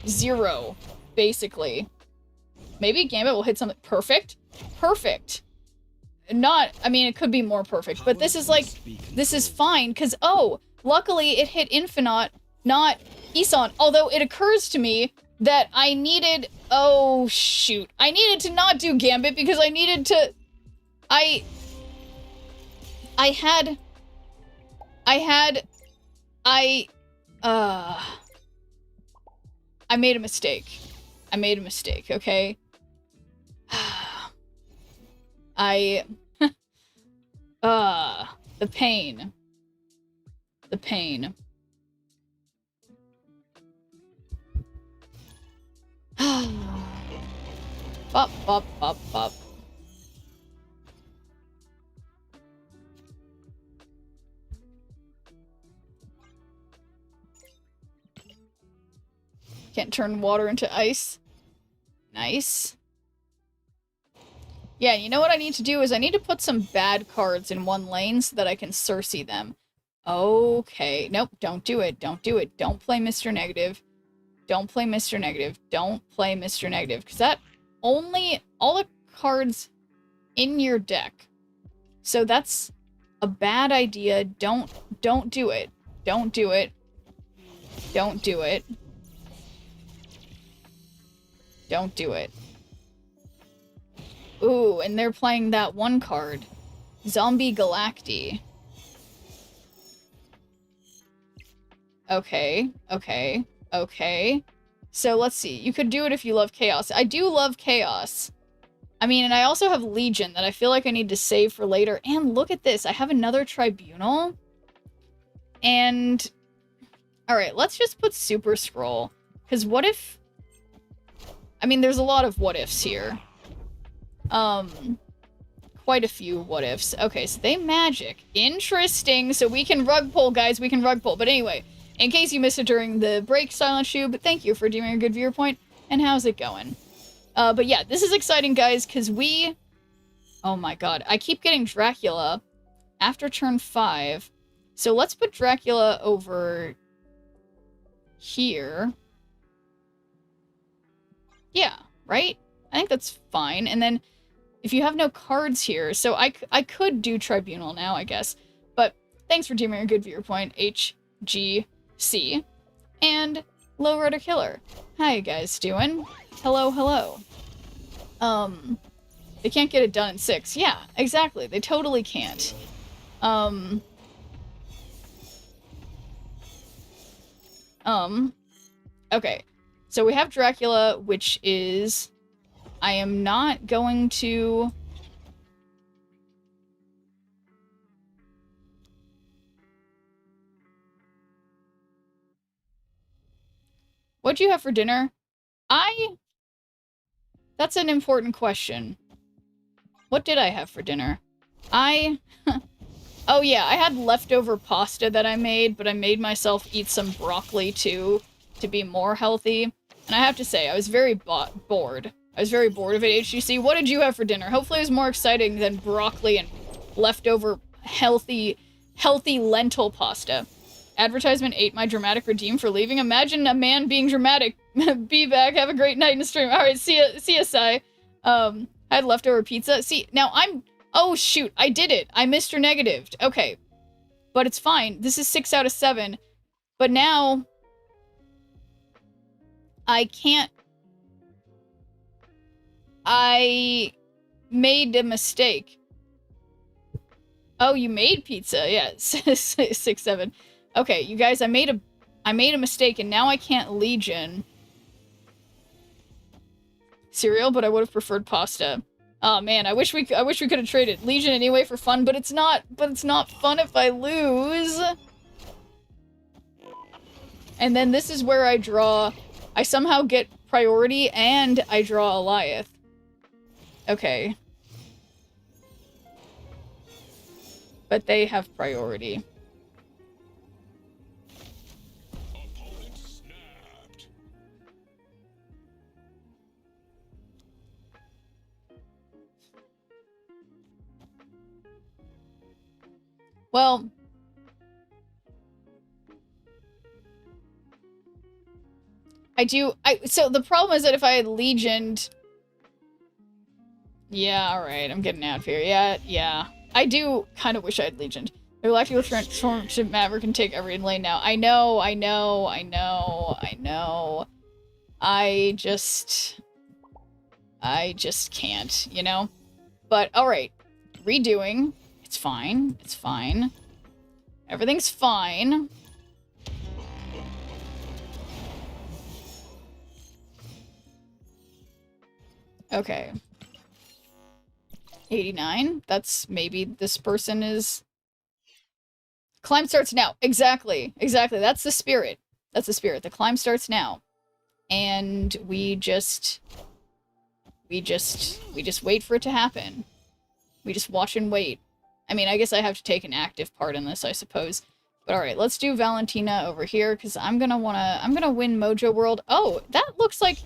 Zero, basically. Maybe Gambit will hit something perfect? Perfect. Not, I mean, it could be more perfect, but this is like, this is fine, because, oh, luckily it hit Infinite, not Isan. Although it occurs to me that I needed, oh, shoot. I needed to not do Gambit because I needed to, I made a mistake. I made a mistake, okay? The pain. The pain. Bop, bop, bop, bop. Can't turn water into ice. Nice. Yeah, you know what I need to do is I need to put some bad cards in one lane so that I can Cersei them. Okay. Nope, don't do it. Don't do it. Don't play Mr. Negative. Don't play Mr. Negative. Don't play Mr. Negative. Because that only... all the cards in your deck. So that's a bad idea. Don't do it. Don't do it. Don't do it. Don't do it. Ooh, and they're playing that one card. Zombie Galacti. Okay, okay, okay. So let's see. You could do it if you love Chaos. I do love Chaos. I mean, and I also have Legion that I feel like I need to save for later. And look at this. I have another Tribunal. And... alright, let's just put Super Scroll. Because what if... I mean, there's a lot of what-ifs here. Quite a few what-ifs. Okay, so they magic. Interesting. So we can rug pull, guys. We can rug pull. But anyway, in case you missed it during the break, Silent Shoe, but thank you for doing a good viewer point. And how's it going? But yeah, this is exciting, guys, because we... oh my god. I keep getting Dracula after turn 5. So let's put Dracula over here. Yeah, right? I think that's fine. And then if you have no cards here, so I could do Tribunal now, I guess. But thanks for doing a good viewer point, HGC. And Low Rider Killer. How you guys doing? Hello, hello. They can't get it done in 6. Yeah, exactly. They totally can't. Okay. So we have Dracula, which is... I am not going to... What'd you have for dinner? That's an important question. What did I have for dinner? Oh yeah, I had leftover pasta that I made, but I made myself eat some broccoli too, to be more healthy. And I have to say, I was very bored. I was very bored of it, HGC. What did you have for dinner? Hopefully it was more exciting than broccoli and leftover healthy lentil pasta. Advertisement ate my dramatic redeem for leaving. Imagine a man being dramatic. Be back. Have a great night in the stream. Alright, see ya, Sai. I had leftover pizza. See, now I'm... oh, shoot. I did it. I Mr. Negatived. Okay. But it's fine. This is 6 out of 7. But now... I can't... I made a mistake. Oh, you made pizza. Yeah, 6, 7. Okay, you guys, I made a mistake, and now I can't Legion cereal, but I would have preferred pasta. Oh man, I wish we could have traded Legion anyway for fun, but it's not fun if I lose. And then this is where I somehow get priority and I draw Goliath. Okay. But they have priority. Opponent snapped. Well, so the problem is that if I had Legioned... Yeah, alright, I'm getting out of here. Yeah. I do kind of wish I had Legioned. The Galactical transform to Maverick can take every lane now. I know. I just can't, you know? But, alright. Redoing. It's fine. It's fine. Everything's fine. Okay. 89. That's maybe this person is... Climb starts now. Exactly. That's the spirit. The climb starts now. And we just wait for it to happen. We just watch and wait. I mean, I guess I have to take an active part in this, I suppose. But alright, let's do Valentina over here, because I'm gonna win Mojo World. Oh, that looks like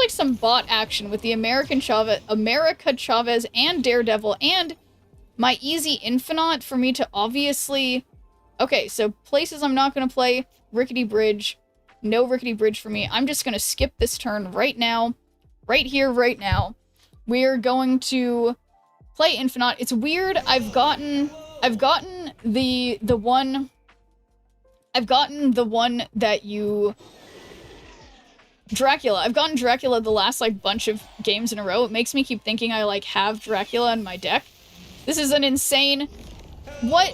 some bot action with the America Chavez and Daredevil and my easy Infinite for me to obviously... Okay, so places I'm not going to play. Rickety Bridge. No Rickety Bridge for me. I'm just going to skip this turn right now. Right here, right now. We're going to play Infinite. It's weird. I've gotten the one that you... Dracula. I've gotten Dracula the last, like, bunch of games in a row. It makes me keep thinking I, like, have Dracula in my deck. This is an insane... What?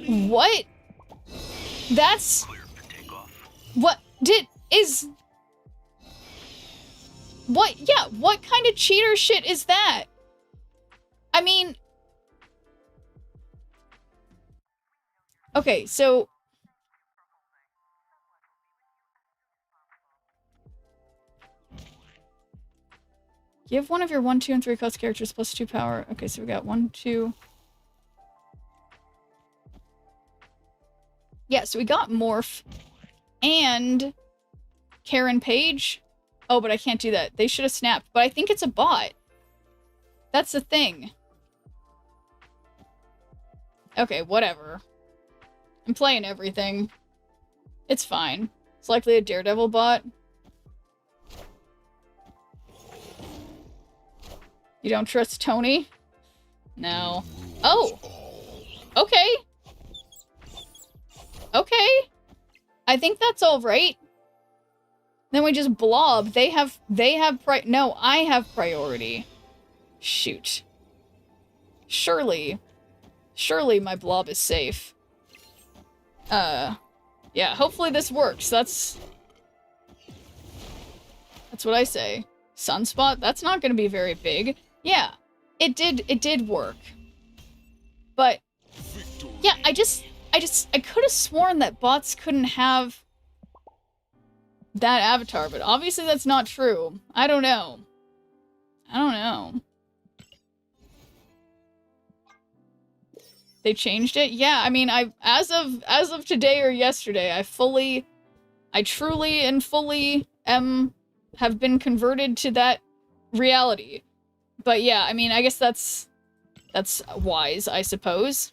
What? That's... What? What? Yeah, what kind of cheater shit is that? I mean... Okay, so... Give one of your 1, 2, and 3 cost characters +2 power. Okay, so we got 1, 2... Yeah, so we got Morph and Karen Page. Oh, but I can't do that. They should have snapped, but I think it's a bot. That's the thing. Okay, whatever. I'm playing everything. It's fine. It's likely a Daredevil bot. You don't trust Tony? No. Oh! Okay! Okay! I think that's alright. Then we just blob. No, I have priority. Shoot. Surely my blob is safe. Yeah, hopefully this works. That's what I say. Sunspot? That's not gonna be very big. Yeah, it did work. But, yeah, I could have sworn that bots couldn't have that avatar, but obviously that's not true. I don't know. They changed it? Yeah, I mean, as of today or yesterday, I truly and fully have been converted to that reality. But yeah, I mean, I guess that's wise, I suppose.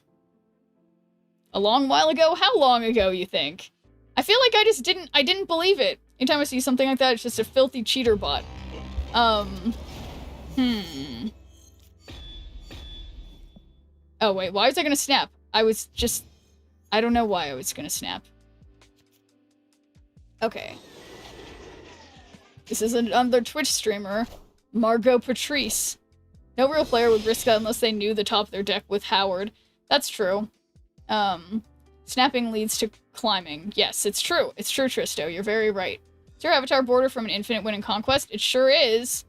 A long while ago? How long ago, you think? I feel like I didn't believe it. Anytime I see something like that, it's just a filthy cheater bot. Oh wait, why was I gonna snap? I don't know why I was gonna snap. Okay. This is another Twitch streamer, Margot Patrice. No real player would risk that unless they knew the top of their deck with Howard. That's true. Snapping leads to climbing. Yes, it's true. It's true, Tristo. You're very right. Is your avatar border from an infinite win in Conquest? It sure is.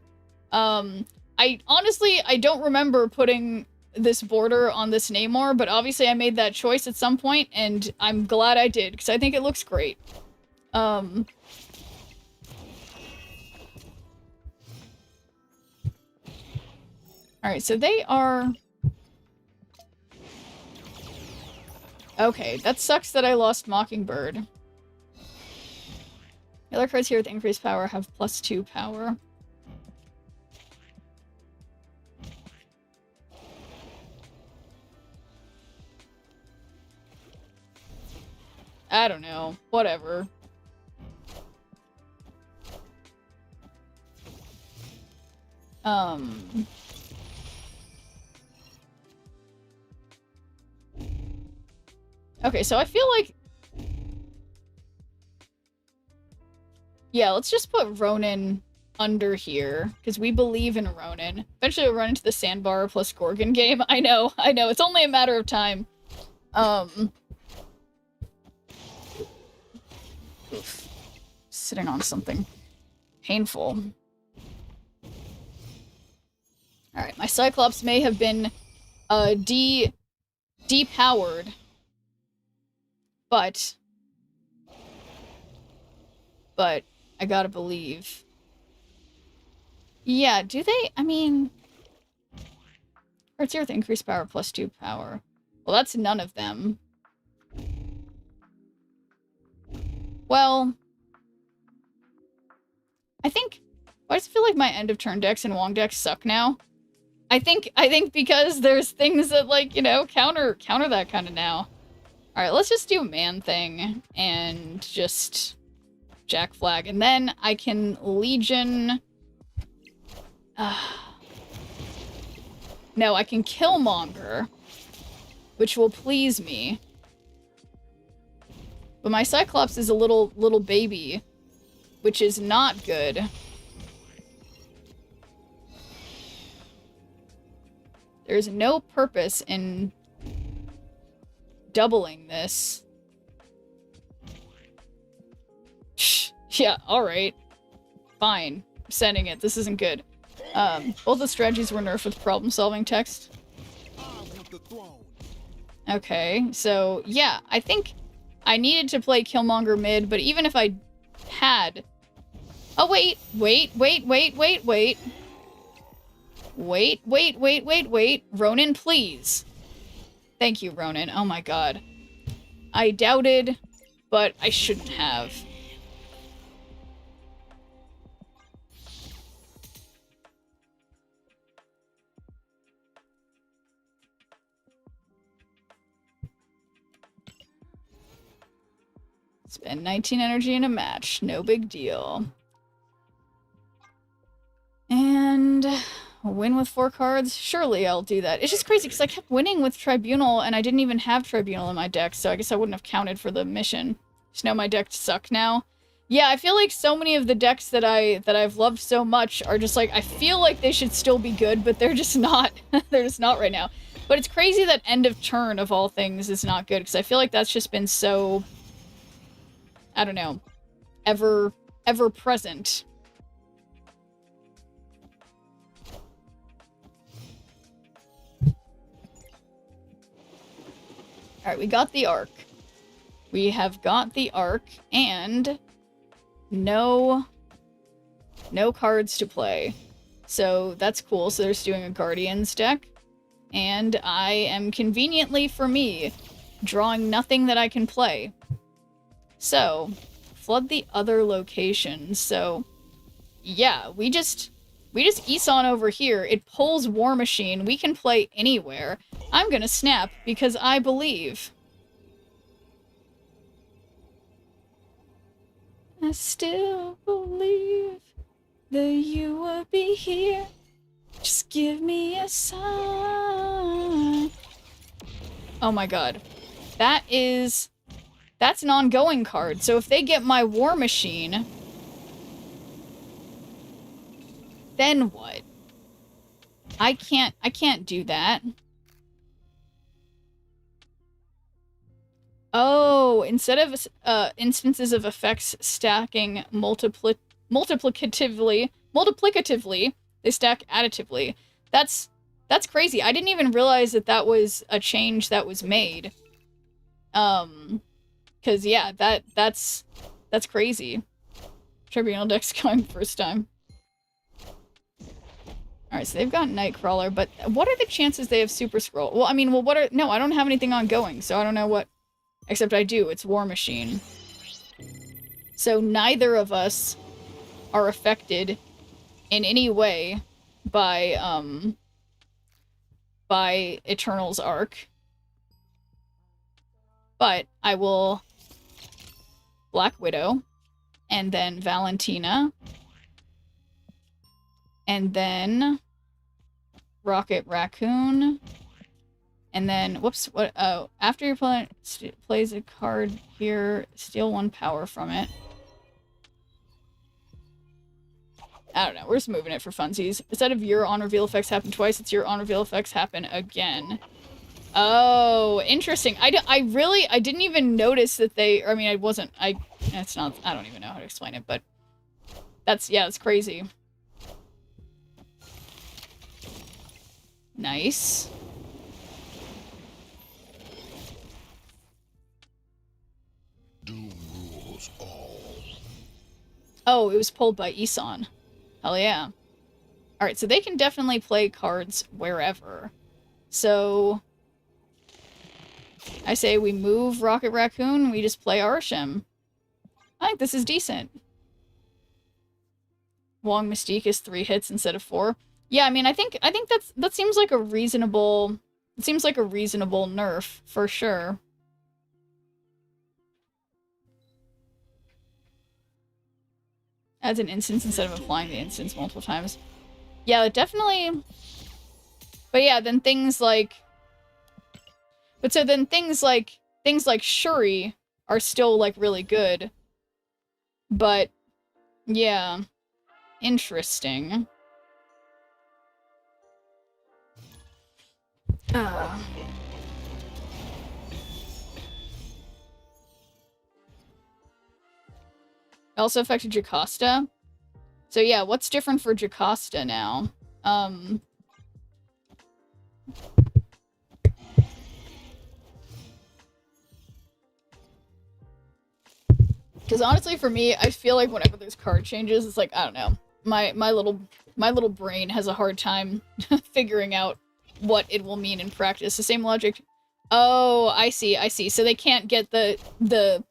I honestly, I don't remember putting this border on this Namor, but obviously I made that choice at some point, and I'm glad I did, because I think it looks great. Alright, so they are... Okay, that sucks that I lost Mockingbird. The other cards here with increased power have +2 power. I don't know. Whatever. Okay, so I feel like... Yeah, let's just put Ronin under here, because we believe in Ronin. Eventually we'll run into the Sandbar plus Gorgon game. I know. It's only a matter of time. Oof. Sitting on something painful. Alright, my Cyclops may have been, depowered. But I gotta believe. Yeah, do they? I mean... Cards here with increased power +2 power. Well, that's none of them. Well... I think... Why does it feel like my end of turn decks and Wong decks suck now? I think because there's things that, like, you know, counter that kind of now. Alright, let's just do Man-Thing and just Jack Flag. And then I can Legion... No, I can Killmonger, which will please me. But my Cyclops is a little baby, which is not good. There's no purpose in doubling this. Yeah, alright. Fine. I'm sending it. This isn't good. Both the strategies were nerfed with problem-solving text. Okay, so, yeah, I think I needed to play Killmonger mid, but even if I had... Oh, wait! Wait. Ronin, please. Thank you, Ronin. Oh my god. I doubted, but I shouldn't have. Spend 19 energy in a match. No big deal. And... win with 4 cards? Surely I'll do that. It's just crazy because I kept winning with Tribunal and I didn't even have Tribunal in my deck, so I guess I wouldn't have counted for the mission. Just know my decks suck now. Yeah, I feel like so many of the decks that I've loved so much are just like, I feel like they should still be good, but they're just not. They're just not right now. But it's crazy that end of turn of all things is not good, because I feel like that's just been so, I don't know, ever present. Alright, we got the Arc. We have got the Arc, and no cards to play. So that's cool. So they're just doing a Guardians deck. And I am conveniently, for me, drawing nothing that I can play. So, flood the other locations. So, yeah, we just Isan over here. It pulls War Machine. We can play anywhere. I'm gonna snap because I believe. I still believe that you will be here. Just give me a sign. Oh my god. That's an ongoing card. So if they get my War Machine, then what? I can't do that. Oh, instead of instances of effects stacking multiplicatively, They stack additively. That's crazy. I didn't even realize that that was a change that was made. Cause yeah, that's crazy. Tribunal deck's going first time. Alright, so they've got Nightcrawler, but what are the chances they have Super Scroll? Well, I mean, well, no, I don't have anything ongoing, so I don't know what, except I do, it's War Machine. So neither of us are affected in any way by Eternal's Arc. But I will Black Widow, and then Valentina, and then Rocket Raccoon, and then, whoops, what, oh, after your opponent plays a card here, steal 1 power from it. I don't know, we're just moving it for funsies. Instead of your on-reveal effects happen twice, it's your on-reveal effects happen again. Oh, interesting. I didn't even notice that they, I mean, it's not, I don't even know how to explain it, but that's, yeah, it's crazy. Nice. Doom rules all. Oh, it was pulled by Isan. Hell yeah. Alright, so they can definitely play cards wherever. So I say we move Rocket Raccoon, we just play Arsham. I think this is decent. Wong Mystique is 3 hits instead of 4. Yeah, I mean, I think that seems like a reasonable, it seems like a reasonable nerf for sure. Adds an instance instead of applying the instance multiple times. Yeah, it definitely. But yeah, then things like. But so then things like Shuri are still like really good. But yeah, interesting. It also affected Jocasta. So yeah, what's different for Jocasta now? Because honestly, for me, I feel like whenever there's card changes, it's like, I don't know. My little brain has a hard time figuring out what it will mean in practice. The same logic. Oh, I see. So they can't get the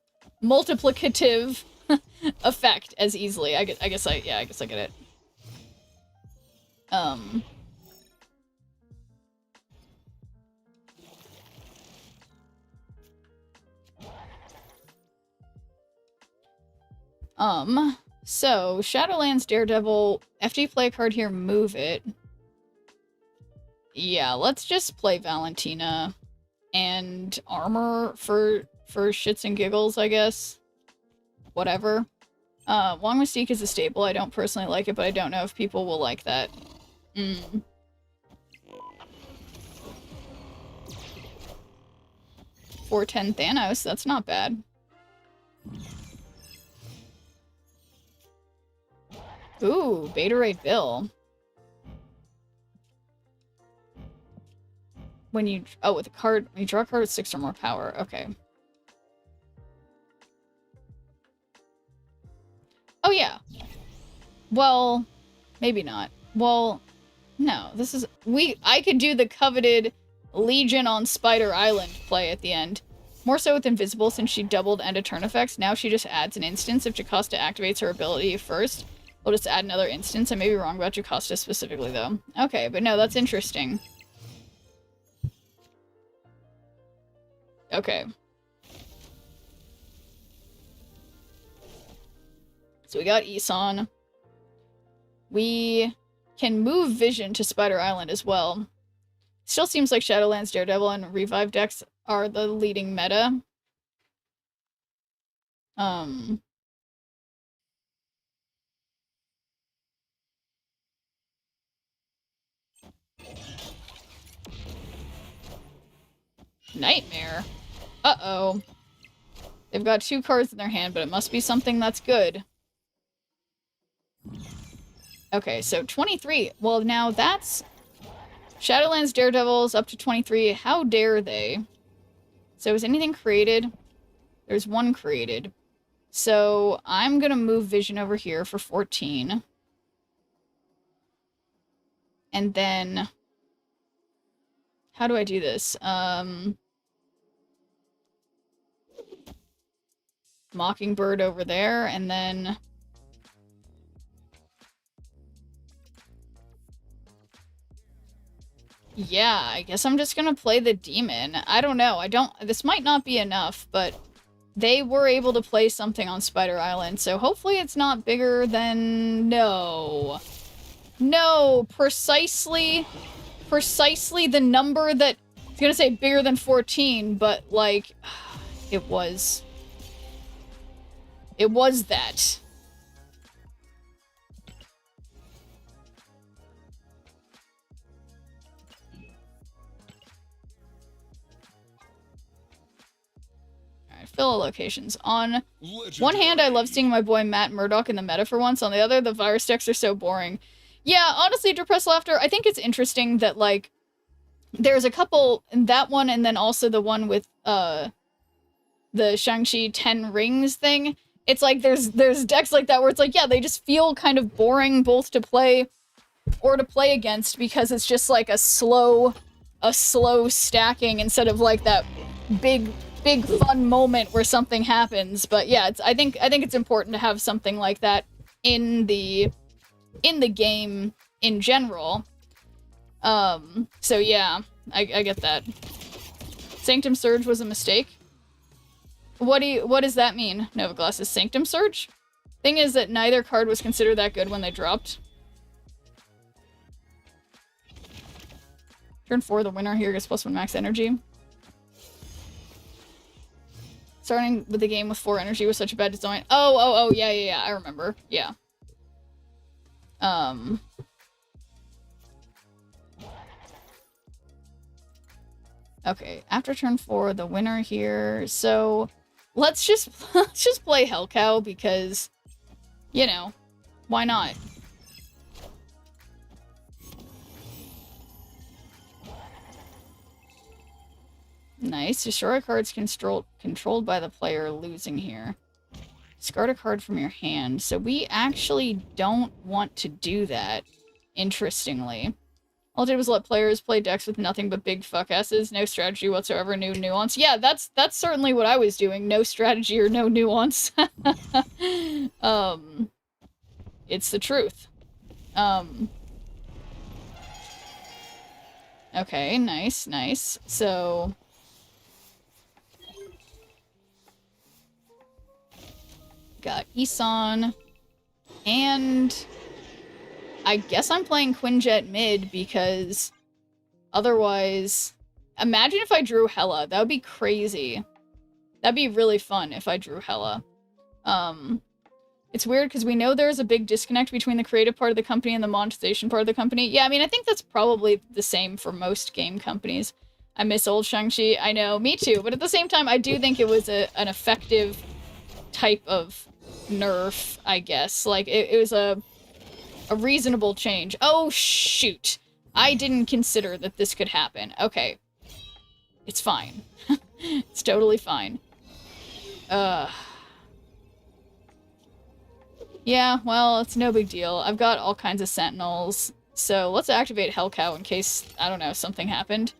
multiplicative effect as easily. I guess I get it. So Shadowlands Daredevil, FD play a card here, move it. Yeah, let's just play Valentina and armor for shits and giggles, I guess. Whatever. Wong Mystique is a staple. I don't personally like it, but I don't know if people will like that. 410 Thanos, that's not bad. Ooh, Beta Ray Bill. When you, oh, with a card, when you draw a card with 6 or more power, okay. Oh yeah. Well, maybe not. Well, no, this is, I could do the coveted Legion on Spider Island play at the end. More so with Invisible since she doubled end of turn effects. Now she just adds an instance if Jocasta activates her ability first. We'll just add another instance. I may be wrong about Jocasta specifically though. Okay, but no, that's interesting. Okay. So we got Isan. We can move Vision to Spider Island as well. Still seems like Shadowlands, Daredevil, and Revive decks are the leading meta. Nightmare. Uh-oh. They've got 2 cards in their hand, but it must be something that's good. Okay, so 23. Well, now that's Shadowlands Daredevils up to 23. How dare they? So is anything created? There's one created. So I'm gonna move Vision over here for 14. And then how do I do this? Mockingbird over there, and then yeah, I guess I'm just gonna play the demon. I don't know. This might not be enough, but they were able to play something on Spider Island, so hopefully it's not bigger than... No. No, precisely the number that... I was gonna say bigger than 14, but, like, it was that. Fill locations. On one hand, I love seeing my boy Matt Murdock in the meta for once. On the other, the virus decks are so boring. Yeah, honestly, Depressed Laughter, I think it's interesting that, like, there's a couple, that one and then also the one with, the Shang-Chi 10 Rings thing. It's like, there's decks like that where it's like, yeah, they just feel kind of boring both to play or to play against because it's just like a slow stacking instead of like that big fun moment where something happens. But yeah, I think it's important to have something like that in the game in general. So yeah, I get that. Sanctum Surge was a mistake. What does that mean? Nova Glass's Sanctum Surge? Thing is that neither card was considered that good when they dropped. Turn 4, the winner here gets +1 max energy. Starting with the game with 4 energy was such a bad design. Oh, yeah, I remember. Yeah. Okay, after turn 4, the winner here. So, let's just play Hell Cow because, you know, why not? Nice. Destroy cards controlled by the player losing here. Discard a card from your hand. So we actually don't want to do that, interestingly. All I did was let players play decks with nothing but big fuck asses, no strategy whatsoever, no nuance. Yeah, that's certainly what I was doing. No strategy or no nuance. It's the truth. Okay, nice. So... got Isan, and I guess I'm playing Quinjet mid because otherwise, imagine if I drew Hela. That would be crazy. That'd be really fun if I drew Hela. It's weird because we know there's a big disconnect between the creative part of the company and the monetization part of the company. Yeah, I mean, I think that's probably the same for most game companies. I miss old Shang-Chi. I know, me too. But at the same time, I do think it was an effective type of nerf, I guess. Like, it was a reasonable change. Oh, shoot. I didn't consider that this could happen. Okay. It's fine. It's totally fine. Yeah, well, it's no big deal. I've got all kinds of sentinels, so let's activate Hell Cow in case, I don't know, something happened.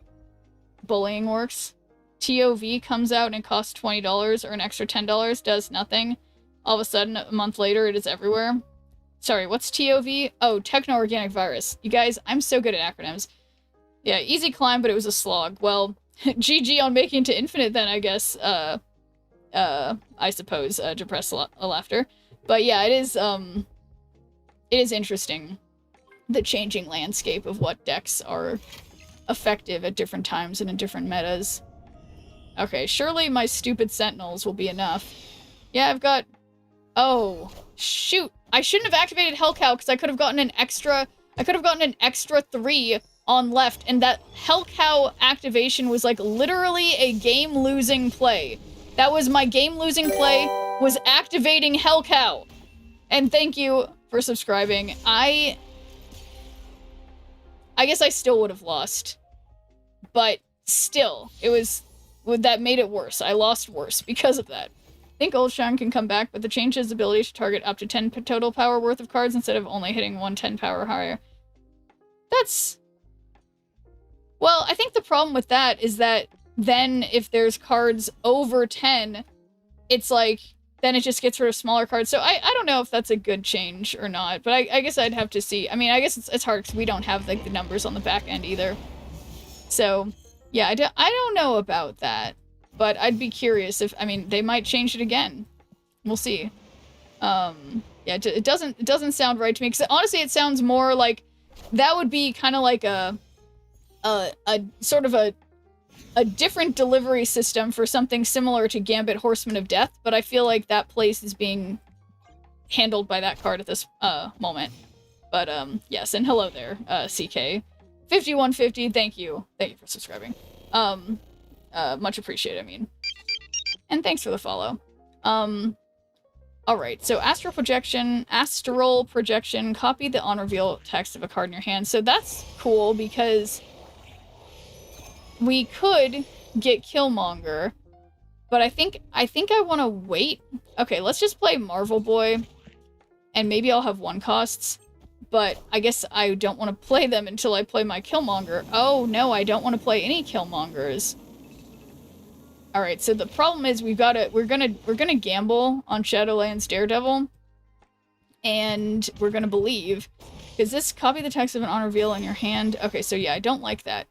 Bullying works. TOV comes out and it costs $20 or an extra $10, does nothing. All of a sudden, a month later, it is everywhere. Sorry, what's TOV? Oh, Techno-Organic Virus. You guys, I'm so good at acronyms. Yeah, easy climb, but it was a slog. Well, GG on making it to infinite then, I guess. I suppose, Depressed Laughter. But yeah, it is interesting, the changing landscape of what decks are effective at different times and in different metas. Okay, surely my stupid sentinels will be enough. Yeah, I've got... Oh, shoot. I shouldn't have activated Hell Cow because I could have gotten an extra... 3 on left, and that Hell Cow activation was, like, literally a game-losing play. That was my game-losing play, was activating Hell Cow. And thank you for subscribing. I I guess I still would have lost. But still, that made it worse. I lost worse because of that. I think Ultron can come back, but the change his ability to target up to 10 total power worth of cards instead of only hitting 110 power higher. That's... Well, I think the problem with that is that then if there's cards over 10, it's like, then it just gets rid of smaller cards. So I don't know if that's a good change or not, but I guess I'd have to see. I mean, I guess it's hard because we don't have like the numbers on the back end either. So, yeah, I don't know about that. But I'd be curious if, I mean, they might change it again. We'll see. Yeah, it doesn't sound right to me. Because honestly, it sounds more like, that would be kind of like a sort of a different delivery system for something similar to Gambit Horseman of Death. But I feel like that place is being handled by that card at this moment. But yes, and hello there, CK. 5150, thank you. Thank you for subscribing. Much appreciated, I mean. And thanks for the follow. Alright, so astral projection, copy the on reveal text of a card in your hand. So that's cool because we could get Killmonger, but I think I want to wait. Okay, let's just play Marvel Boy, and maybe I'll have one costs, but I guess I don't want to play them until I play my Killmonger. Oh no, I don't want to play any Killmongers. Alright, so the problem is we're gonna gamble on Shadowlands Daredevil, and we're gonna believe, because this copy the text of an on reveal in your hand. Okay, so yeah, I don't like that.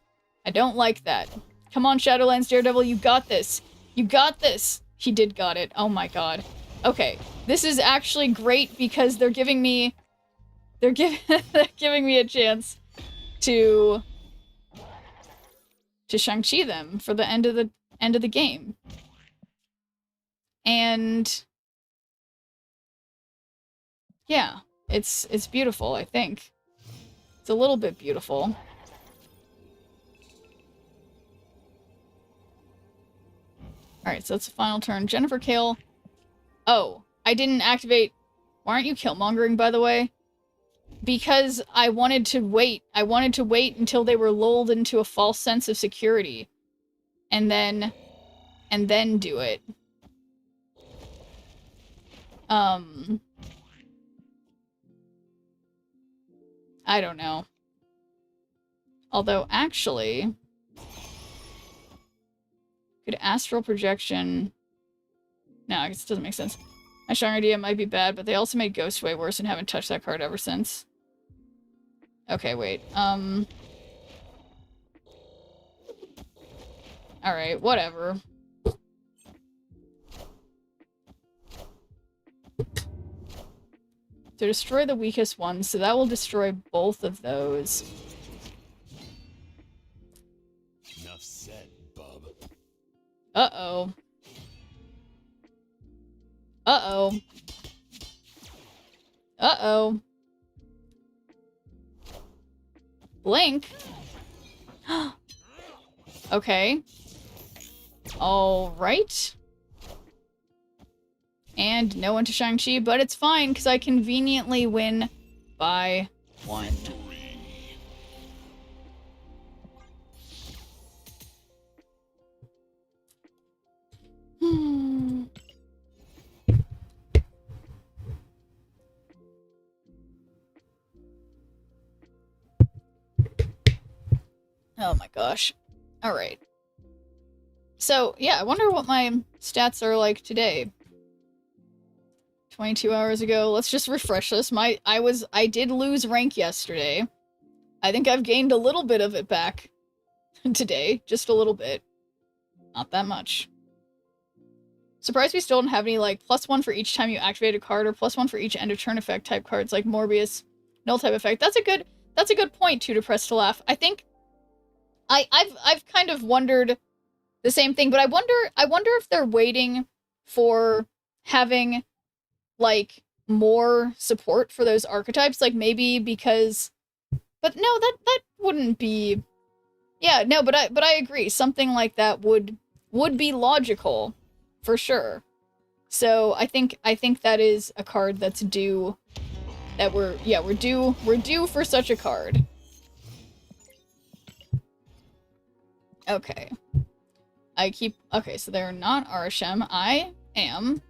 I don't like that. Come on, Shadowlands Daredevil, you got this. You got this. He did got it. Oh my god. Okay, this is actually great because they're giving me a chance to Shang-Chi them for the end of the game. And yeah, it's beautiful, I think. It's a little bit beautiful. Alright, so that's the final turn. Jennifer Kale. Oh, I didn't activate... Why aren't you Killmongering, by the way? Because I wanted to wait. I wanted to wait until they were lulled into a false sense of security. And then do it. I don't know. Although, actually... Could astral projection... No, I guess it doesn't make sense. My strong idea might be bad, but they also made Ghost way worse and haven't touched that card ever since. Okay, wait. Alright, whatever. To destroy the weakest one, so that will destroy both of those. Enough said, bub. Uh-oh. Uh-oh. Uh-oh. Blink? Okay. Alright. And no one to Shang-Chi, but it's fine, because I conveniently win by 1. Oh my gosh. Alright. So, yeah, I wonder what my stats are like today. 22 hours ago. Let's just refresh this. I did lose rank yesterday. I think I've gained a little bit of it back today. Just a little bit. Not that much. Surprised we still don't have any, like, +1 for each time you activate a card, or +1 for each end of turn effect type cards, like Morbius, null type effect. That's a good point, too, to press to laugh. I think I've kind of wondered the same thing, but I wonder if they're waiting for having, like, more support for those archetypes, like, maybe because... But no, that wouldn't be... Yeah, no, but I agree. Something like that would be logical, for sure. So I think that is a card that's due. That we're due for such a card. Okay. Okay, so they're not Arshem. I am.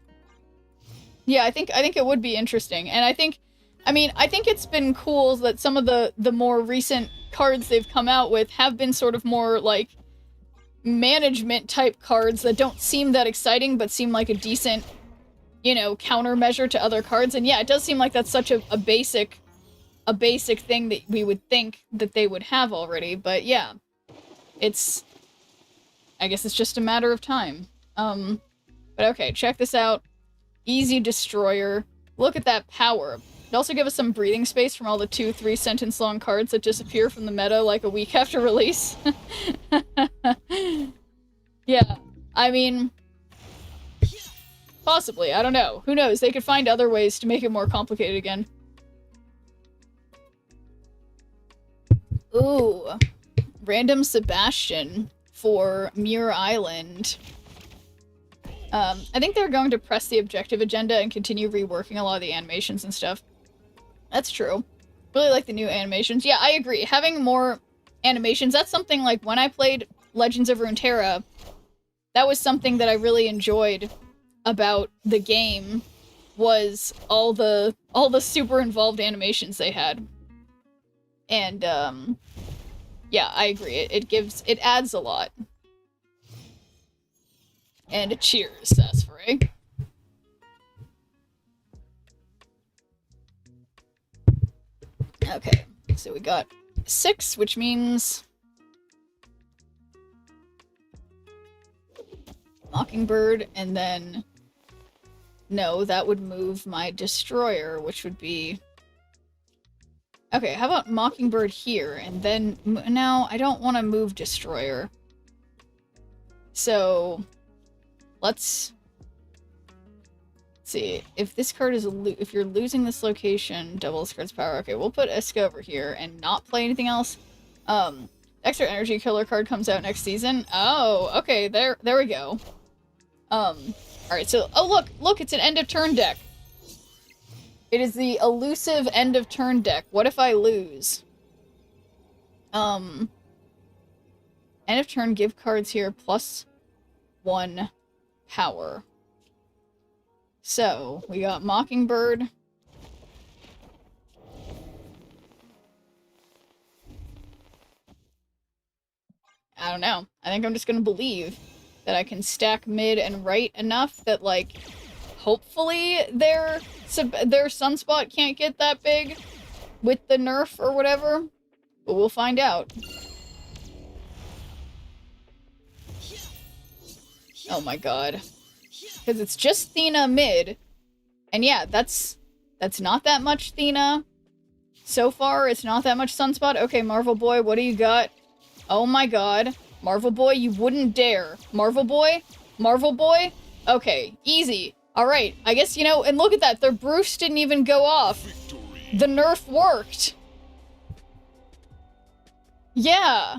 Yeah, I think it would be interesting. And I think it's been cool that some of the more recent cards they've come out with have been sort of more, like, management type cards that don't seem that exciting, but seem like a decent, you know, countermeasure to other cards. And yeah, it does seem like that's such a basic thing that we would think that they would have already. But yeah, I guess it's just a matter of time. But okay, check this out. Easy Destroyer. Look at that power. It also gives us some breathing space from all the 2-3 sentence long cards that disappear from the meta like a week after release. Yeah, I mean, possibly, I don't know. Who knows? They could find other ways to make it more complicated again. Ooh, Random Sebastian for Muir Island. I think they're going to press the objective agenda and continue reworking a lot of the animations and stuff. That's true. Really like the new animations. Yeah, I agree. Having more animations, that's something like when I played Legends of Runeterra, that was something that I really enjoyed about the game, was all the super involved animations they had. And yeah, I agree. It adds a lot. And a cheers, Sasfray. Okay, so we got 6, which means Mockingbird, and then no, that would move my Destroyer, which would be... Okay, how about Mockingbird here, and then... No, I don't want to move Destroyer. So... Let's see. If this card is if you're losing this location, double this card's power. Okay, we'll put Iska over here and not play anything else. Extra energy killer card comes out next season. Oh, okay, there we go. Alright, so look, it's an end of turn deck. It is the elusive end of turn deck. What if I lose? End of turn, give cards here +1 power. So, we got Mockingbird. I don't know. I think I'm just gonna believe that I can stack mid and right enough that, like, hopefully their sunspot can't get that big with the nerf or whatever. But we'll find out. Oh my god. Because it's just Thena mid. And yeah, that's not that much Thena. So far, it's not that much Sunspot. Okay, Marvel Boy, what do you got? Oh my god. Marvel Boy, you wouldn't dare. Marvel Boy? Marvel Boy? Okay, easy. Alright, I guess, you know, and look at that. Their Bruce didn't even go off. Victory. The nerf worked. Yeah.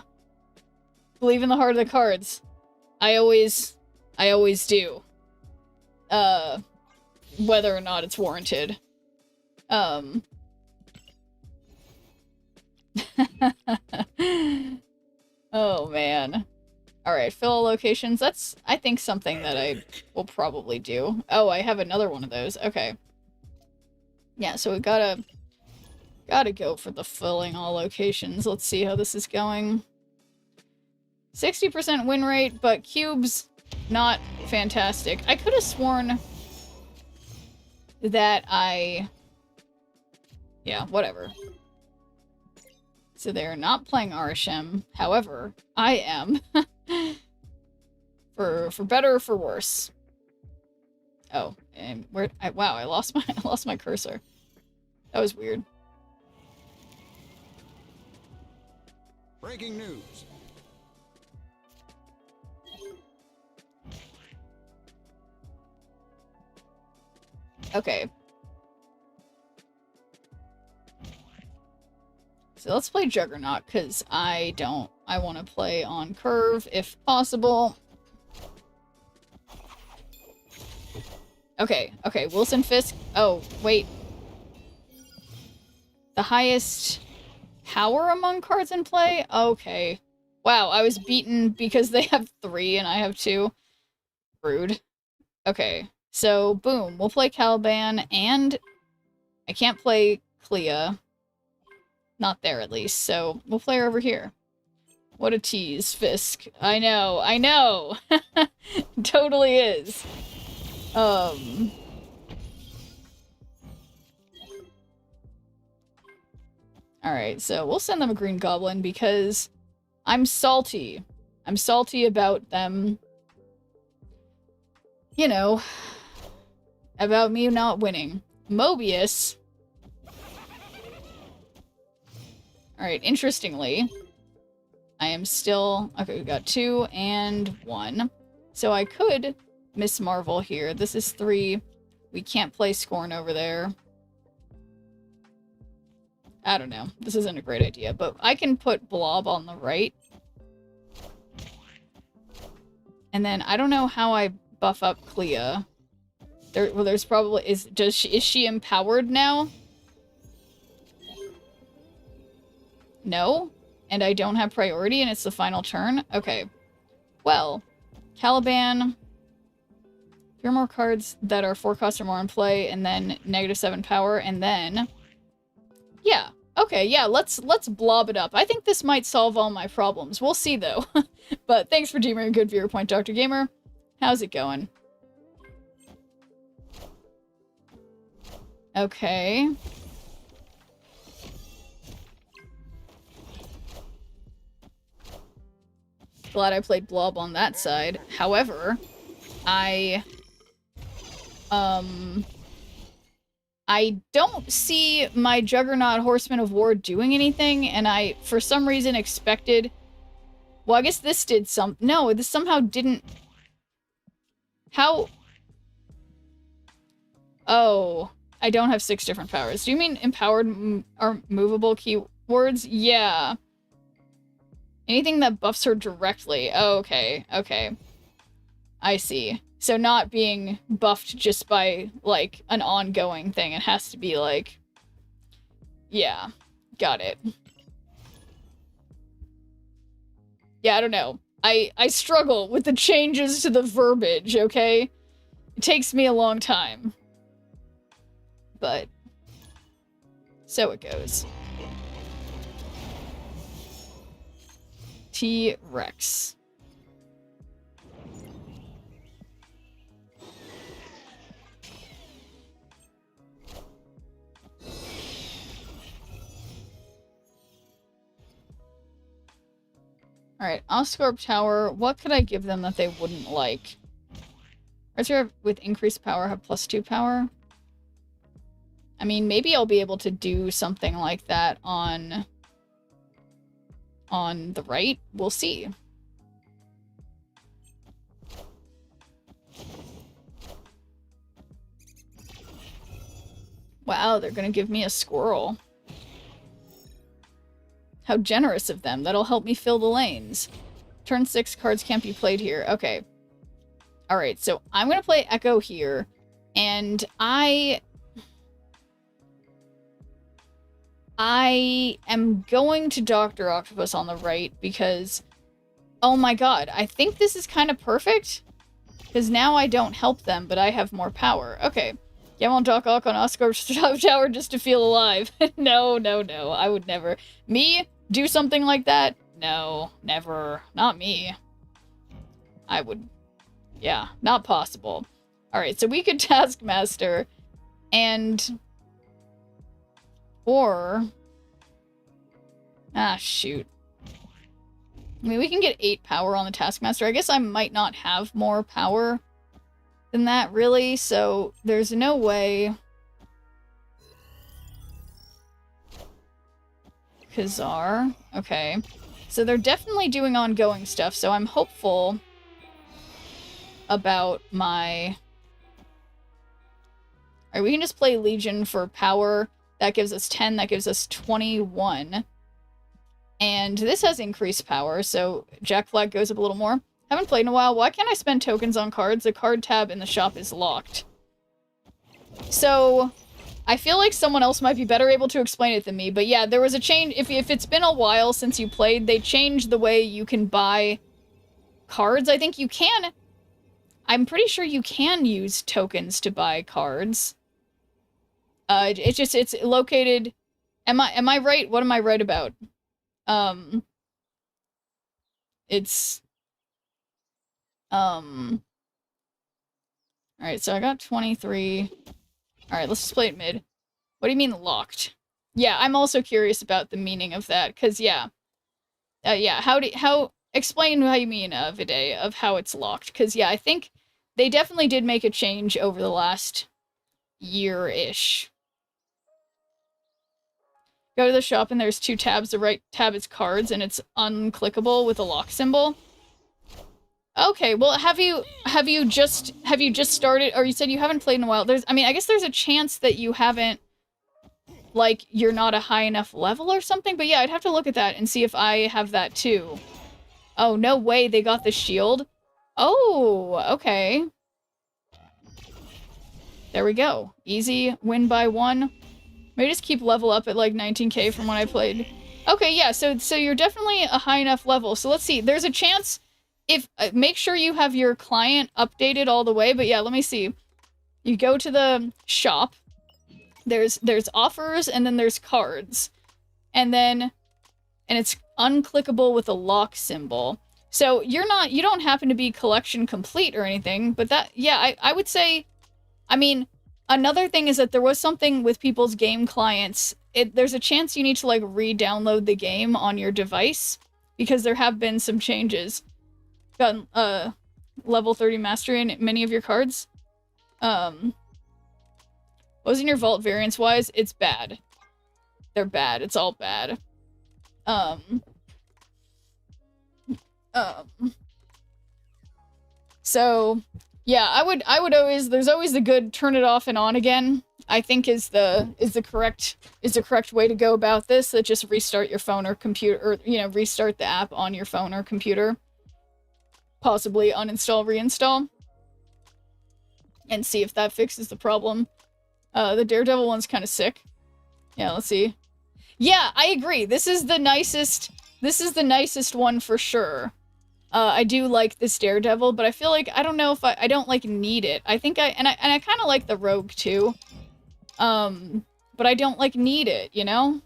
Believe in the heart of the cards. I always do. Whether or not it's warranted. Oh, man. Alright, fill locations. That's, I think, something that I will probably do. Oh, I have another one of those. Okay. Yeah, so we gotta go for the filling all locations. Let's see how this is going. 60% win rate, but cubes, not fantastic. I could have sworn that yeah, whatever. So they're not playing Arishem. However, I am. for better or for worse. Oh, and wow, I lost my cursor. That was weird. Breaking news. Okay. So let's play Juggernaut, because I want to play on curve, if possible. Okay, Wilson Fisk. Oh, wait. The highest power among cards in play? Okay. Wow, I was beaten because they have 3 and I have 2. Rude. Okay, so boom, we'll play Caliban, and I can't play Clea. Not there, at least, so we'll play her over here. What a tease, Fisk. I know, I know! Totally is. Alright, so we'll send them a green goblin because I'm salty. I'm salty about them, you know, about me not winning. Mobius. Alright, interestingly, I am still... Okay, we got 2 and 1. So I could Miss Marvel here. This is 3. We can't play Scorn over there. I don't know. This isn't a great idea, but I can put Blob on the right. And then I don't know how I buff up Clea. There's probably... Is she empowered now? No? And I don't have priority and it's the final turn? Okay. Well, Caliban... 3 more cards that are 4 cost or more in play, and then -7 power, and then... Yeah. Okay, yeah, let's blob it up. I think this might solve all my problems. We'll see, though. But thanks for deeming a good viewer point, Dr. Gamer. How's it going? Okay. Glad I played Blob on that side. However, I don't see my Juggernaut Horseman of War doing anything, and I, for some reason, expected... Well, I guess this did some... No, this somehow didn't... How... Oh, I don't have 6 different powers. Do you mean empowered or movable keywords? Yeah. Anything that buffs her directly. Oh, okay, okay. I see. So not being buffed just by, like, an ongoing thing. It has to be, like... Yeah. Got it. Yeah, I don't know. I struggle with the changes to the verbiage, okay? It takes me a long time. But... So it goes. T-Rex. Alright, Oscorp Tower. What could I give them that they wouldn't like? Archer with increased power have +2 power? I mean, maybe I'll be able to do something like that on the right. We'll see. Wow, they're gonna give me a squirrel. How generous of them. That'll help me fill the lanes. Turn 6 cards can't be played here. Okay. Alright, so I'm gonna play Echo here. And I am going to Dr. Octopus on the right because... Oh my god, I think this is kind of perfect. Because now I don't help them, but I have more power. Okay. Yeah, I want Doc Ock on Oscorp's Tower just to feel alive. No, no, no. I would never. Me? Do something like that? No, never. Not me. I would... Yeah, not possible. Alright, so we could Taskmaster and... Or... Ah, shoot. I mean, we can get 8 power on the Taskmaster. I guess I might not have more power than that, really, so there's no way... Khazar. Okay. So they're definitely doing ongoing stuff, so I'm hopeful about my... Alright, we can just play Legion for power. That gives us 10, that gives us 21. And this has increased power, so Jack Flag goes up a little more. Haven't played in a while. Why can't I spend tokens on cards? The card tab in the shop is locked. So, I feel like someone else might be better able to explain it than me, but yeah, there was a change. If it's been a while since you played, they changed the way you can buy cards. I think you can. I'm pretty sure you can use tokens to buy cards. It's located. Am I right? What am I right about? It's Alright, so I got 23. Alright, let's just play it mid. What do you mean locked? Yeah, I'm also curious about the meaning of that, because yeah. Explain how you mean, Vide, of how it's locked, because yeah, I think they definitely did make a change over the last year-ish. Go to the shop and there's 2 tabs. The right tab is cards and it's unclickable with a lock symbol. Okay, well, have you just started, or you said you haven't played in a while? I guess there's a chance that you haven't, like, you're not a high enough level or something, but yeah, I'd have to look at that and see if I have that too. Oh, no way, they got the shield? Oh, okay. There we go. Easy win by 1. Maybe just keep level up at like 19k from when I played. Okay, yeah, so you're definitely a high enough level. So let's see, there's a chance if make sure you have your client updated all the way, but yeah, let me see. You go to the shop. There's offers and then there's cards. And it's unclickable with a lock symbol. So you don't happen to be collection complete or anything, but that, yeah, I would say, I mean, another thing is that there was something with people's game clients. There's a chance you need to like re-download the game on your device because there have been some changes. Got level 30 mastery in many of your cards. What was in your vault variance wise? It's bad. They're bad. It's all bad. So yeah, I would always, there's always the good turn it off and on again, I think is the correct way to go about this. That just restart your phone or computer, or restart the app on your phone or computer. Possibly uninstall, reinstall. And see if that fixes the problem. The Daredevil one's kind of sick. Yeah, let's see. Yeah, I agree. This is the nicest one for sure. I do like this Daredevil, but I feel like, I don't know if I don't like need it. I think I kind of like the Rogue too. But I don't like need it, you know?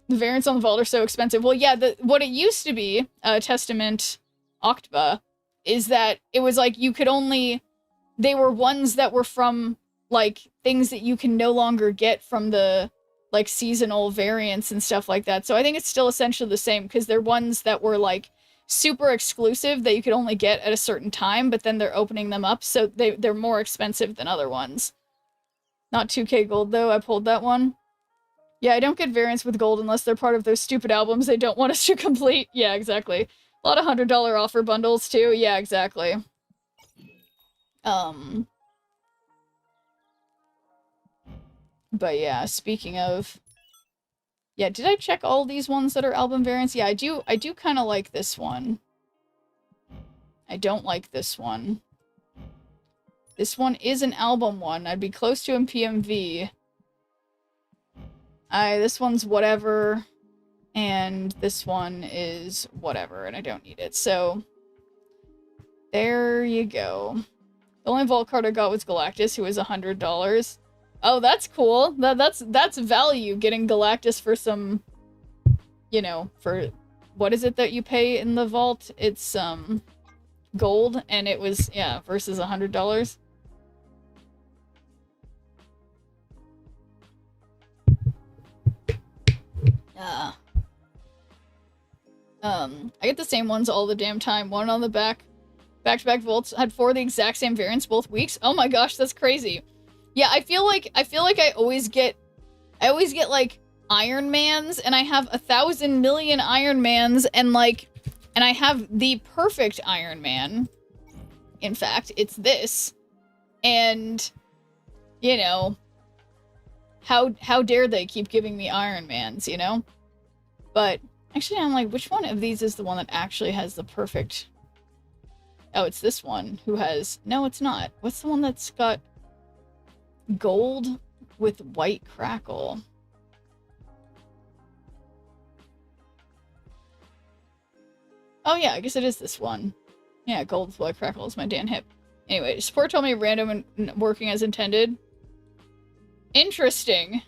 The variants on the vault are so expensive. Well, yeah, what it used to be, Testament Octba, is that it was like you could only, they were ones that were from like things that you can no longer get from the like seasonal variants and stuff like that. So I think it's still essentially the same because they're ones that were like super exclusive that you could only get at a certain time, but then they're opening them up, so they're more expensive than other ones. Not 2k gold though, I pulled that one. Yeah, I don't get variants with gold unless they're part of those stupid albums they don't want us to complete. Yeah, exactly. A lot of $100 offer bundles too. Yeah, exactly. But yeah, speaking of... Yeah, did I check all these ones that are album variants? Yeah, I do kind of like this one. I don't like this one. This one is an album one. I'd be close to in PMV. This one's whatever. And this one is whatever, and I don't need it. So, there you go. The only vault card I got was Galactus, who was $100. Oh, that's cool. That's value, getting Galactus for some, for, what is it that you pay in the vault? It's, gold, and it was, yeah, versus $100. I get the same ones all the damn time. One on the back-to-back vaults had 4 of the exact same variants both weeks. Oh my gosh, that's crazy. Yeah, I feel like I always get like Iron Mans, and I have 1,000 million Iron Mans, and I have the perfect Iron Man. In fact, it's this. And, how dare they keep giving me Iron Mans, But, actually, I'm like, which one of these is the one that actually has the perfect... Oh, it's this one who has... No, it's not. What's the one that's got... Gold with white crackle. Oh yeah, I guess it is this one. Yeah, gold with white crackle is my Dan hip. Anyway, support told me random and working as intended. Interesting.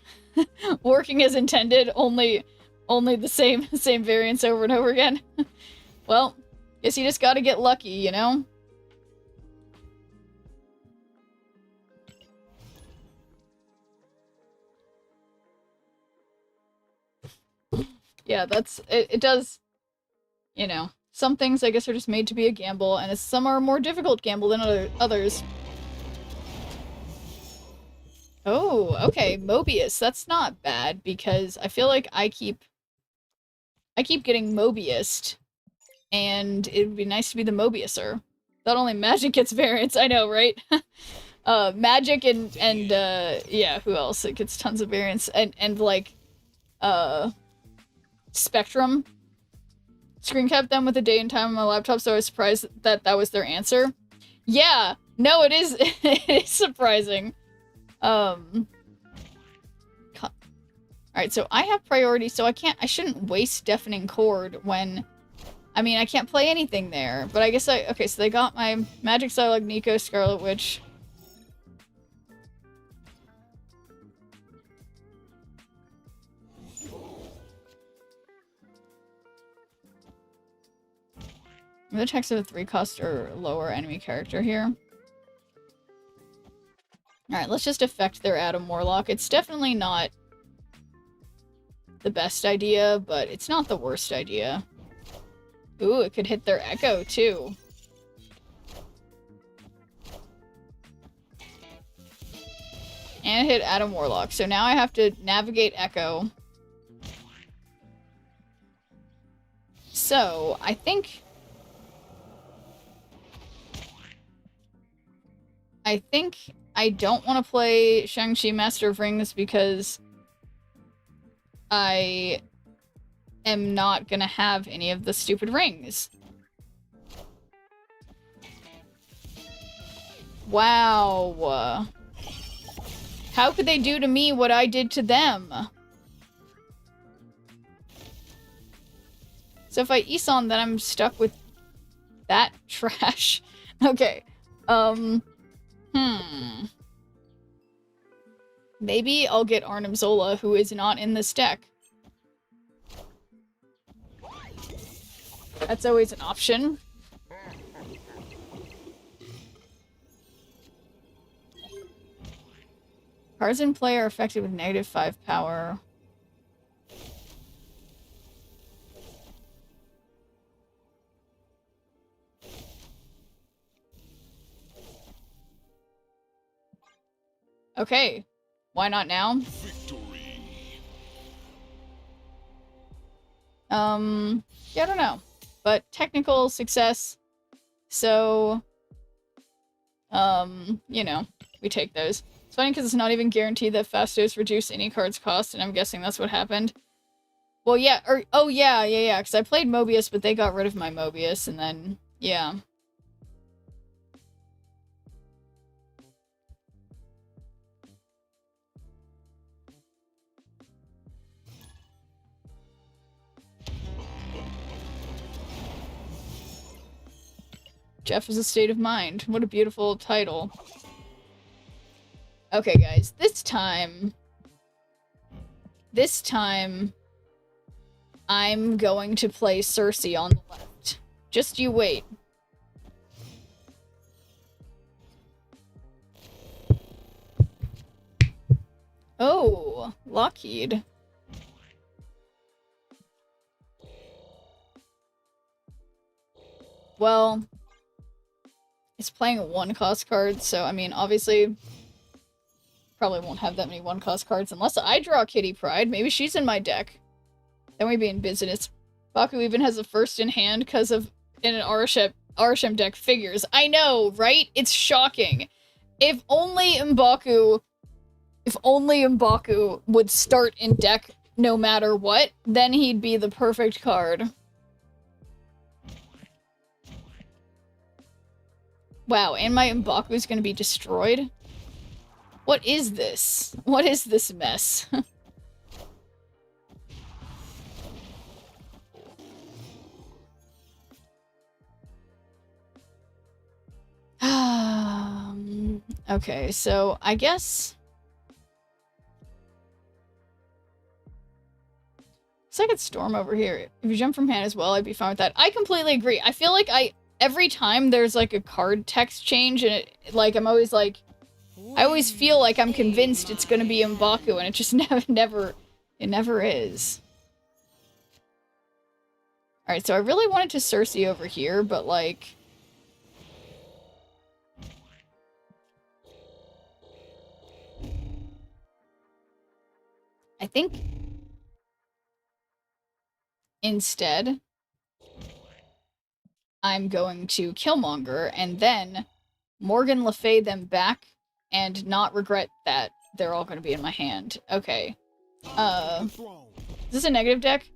Working as intended, only the same variants over and over again. Well, guess you just gotta get lucky, you know? Yeah, that's it does, you know. Some things I guess are just made to be a gamble, and some are a more difficult gamble than others. Oh, okay, Mobius. That's not bad because I feel like I keep getting Mobiused, and it would be nice to be the Mobiuser. Not only Magic gets variants, I know, right? Magic and yeah, who else? It gets tons of variants and like Spectrum. Screen capped them with a day and time on my laptop, so I was surprised that that was their answer. Yeah, no, it is it is surprising. Alright, so I have priority, so I shouldn't waste Deafening Chord when, I mean, I can't play anything there, but I guess okay, so they got my Magic Psylocke, Nico, Scarlet Witch. The text of a 3-cost or lower enemy character here. Alright, let's just affect their Adam Warlock. It's definitely not the best idea, but it's not the worst idea. Ooh, it could hit their Echo, too. And it hit Adam Warlock. So now I have to navigate Echo. So, I think I don't want to play Shang-Chi Master of Rings because I am not gonna have any of the stupid rings. Wow. How could they do to me what I did to them? So if I Isan, then I'm stuck with that trash. Okay. Maybe I'll get Arnim Zola, who is not in this deck. That's always an option. Cards in play are affected with -5 power. Okay, why not now? Victory. Yeah, I don't know. But technical success, so, you know, we take those. It's funny because it's not even guaranteed that Fastos reduce any card's cost, and I'm guessing that's what happened. Well, yeah, or, oh, yeah, because I played Mobius, but they got rid of my Mobius, and then, yeah. Jeff is a state of mind. What a beautiful title. Okay, guys, this time, I'm going to play Cersei on the left. Just you wait. Oh, Lockheed. Well, it's playing a 1-cost card, so, I mean, obviously, probably won't have that many 1-cost cards unless I draw Kitty Pryde. Maybe she's in my deck. Then we'd be in business. Baku even has a first in hand because of in an Arishem deck figures. I know, right? It's shocking. If only M'Baku would start in deck no matter what, then he'd be the perfect card. Wow, and my M'Baku's gonna be destroyed? What is this? What is this mess? Okay, so I guess... I could storm over here. If you jump from hand as well, I'd be fine with that. I completely agree. I feel like every time there's like a card text change and it, like, I'm always like, I always feel like I'm convinced it's gonna be M'Baku and it just never is. Alright, so I really wanted to Cersei over here, but like... I think... Instead, I'm going to Killmonger and then Morgan Le Fay them back and not regret that they're all going to be in my hand. Okay. Is this a negative deck?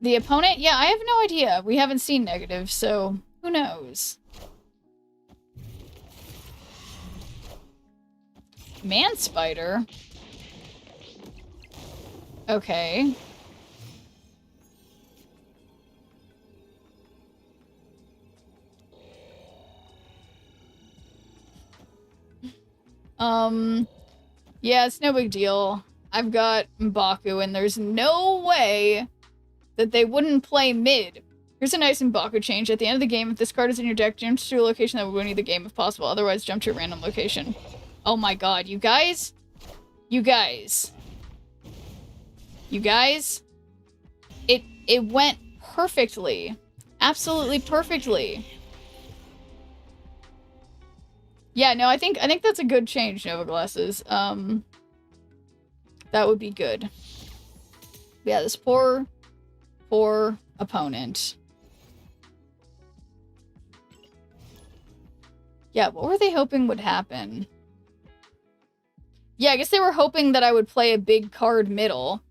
The opponent? Yeah, I have no idea. We haven't seen negative, so who knows? Man Spider? Okay. Yeah, it's no big deal. I've got M'Baku, and there's no way that they wouldn't play mid. Here's a nice M'Baku change. At the end of the game, if this card is in your deck, jump to a location that would win you the game if possible. Otherwise, jump to a random location. Oh my god, you guys? You guys? You guys? It went perfectly. Absolutely perfectly. Yeah, no, I think that's a good change, Nova Glasses. That would be good. Yeah, this poor opponent. Yeah, what were they hoping would happen? Yeah, I guess they were hoping that I would play a big card middle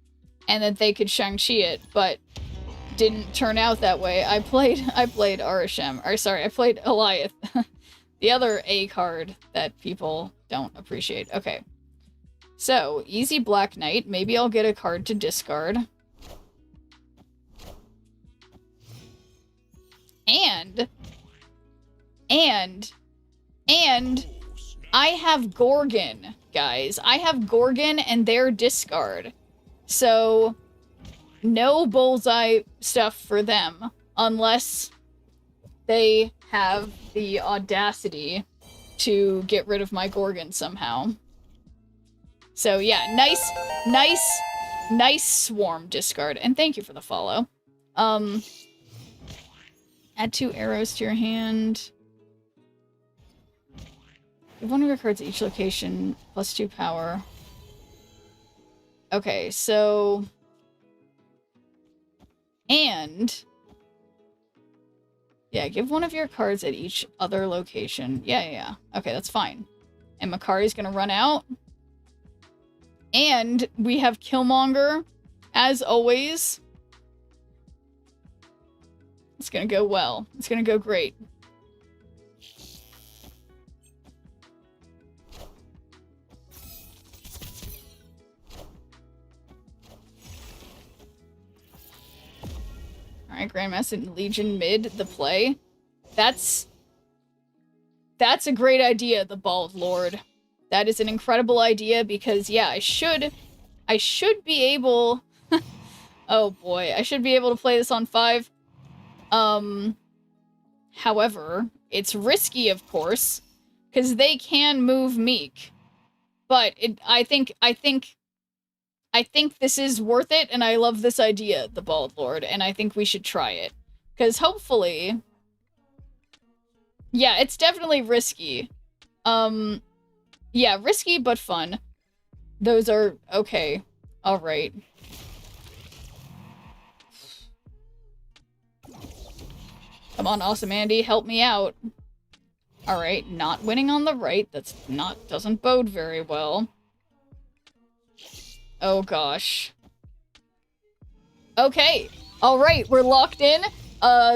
and that they could Shang-Chi it, but didn't turn out that way. I played Arishem. Or sorry, I played Eliath. The other A card that people don't appreciate. Okay. So, easy Black Knight. Maybe I'll get a card to discard. And I have Gorgon, guys. I have Gorgon and their discard. So, no bullseye stuff for them unless they have the audacity to get rid of my Gorgon somehow. So yeah, nice swarm discard. And thank you for the follow. Add 2 arrows to your hand. Give one of your cards at each location, +2 power. Okay, so... And... Yeah, give one of your cards at each other location. Yeah. Okay, that's fine. And Makari's gonna run out. And we have Killmonger, as always. It's gonna go well. It's gonna go great. Alright, Grandmaster and Legion mid, the play. That's a great idea, the Bald Lord. That is an incredible idea because, yeah, I should be able... oh boy, I should be able to play this on 5. However, it's risky, of course, because they can move Meek. But I think this is worth it, and I love this idea, the Bald Lord, and I think we should try it. Because hopefully... Yeah, it's definitely risky. Yeah, risky but fun. Those are... okay. Alright. Come on, Awesome Andy, help me out. Alright, not winning on the right. Doesn't bode very well. Oh gosh. Okay. Alright, we're locked in.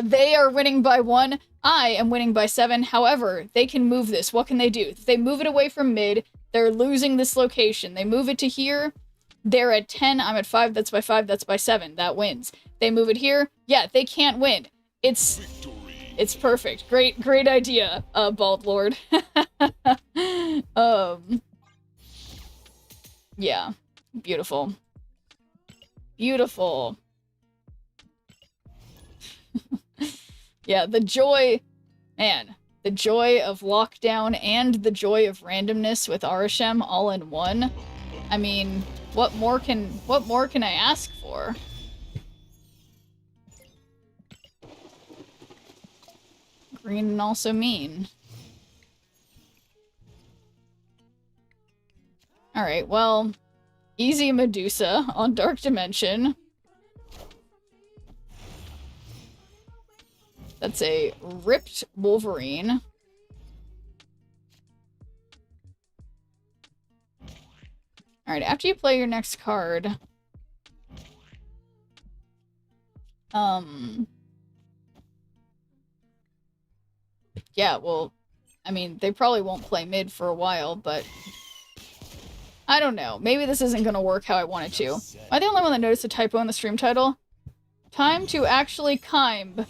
They are winning by 1. I am winning by 7. However, they can move this. What can they do? If they move it away from mid, They're losing this location. They move it to here. They're at 10. I'm at 5. That's by 5. That's by 7. That wins. They move it here. Yeah, they can't win. It's perfect. Great idea, Bald Lord. Yeah. Beautiful. Beautiful. Yeah, the joy, man, the joy of lockdown and the joy of randomness with Arishem all in one. I mean, what more can I ask for? Green and also mean. Alright, well, easy Medusa on Dark Dimension. That's a ripped Wolverine. Alright, after you play your next card... Yeah, well, I mean, they probably won't play mid for a while, but... I don't know. Maybe this isn't gonna work how I want it to. Am I the only one that noticed a typo in the stream title? Time to actually Kimb.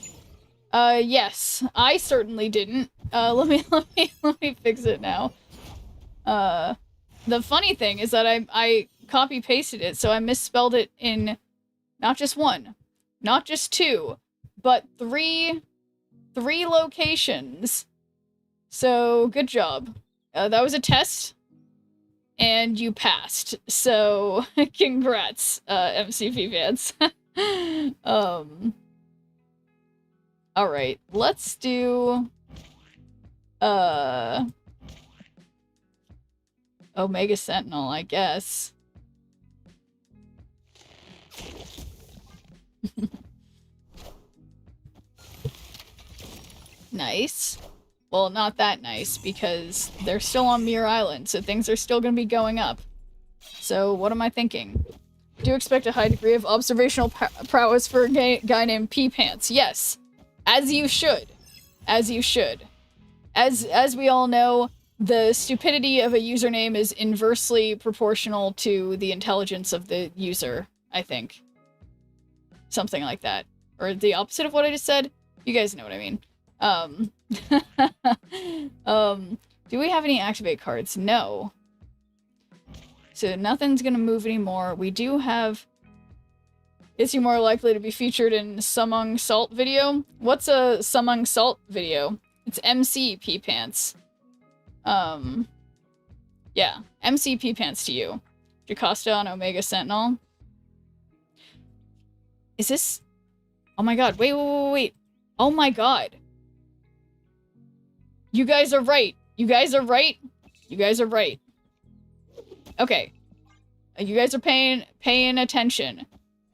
Yes. I certainly didn't. Let me fix it now. The funny thing is that I copy-pasted it, so I misspelled it in not just one, not just two, but three locations. So, good job. That was a test, and you passed. So, congrats, MCP fans. Alright, let's do... Omega Sentinel, I guess. Nice. Well, not that nice, because they're still on Muir Island, so things are still gonna be going up. So, what am I thinking? Do expect a high degree of observational prowess for a guy named P-Pants. Yes. As you should. As you should. As we all know, the stupidity of a username is inversely proportional to the intelligence of the user, I think. Something like that. Or the opposite of what I just said? You guys know what I mean. Do we have any activate cards? No. So nothing's gonna move anymore. We do have... Is he more likely to be featured in Sumung Salt video? What's a Sumung Salt video? It's MC P-Pants. Yeah. MC P-Pants to you. Jocasta on Omega Sentinel. Is this... Oh my god, wait. Oh my god. You guys are right. You guys are right. You guys are right. Okay. You guys are paying attention.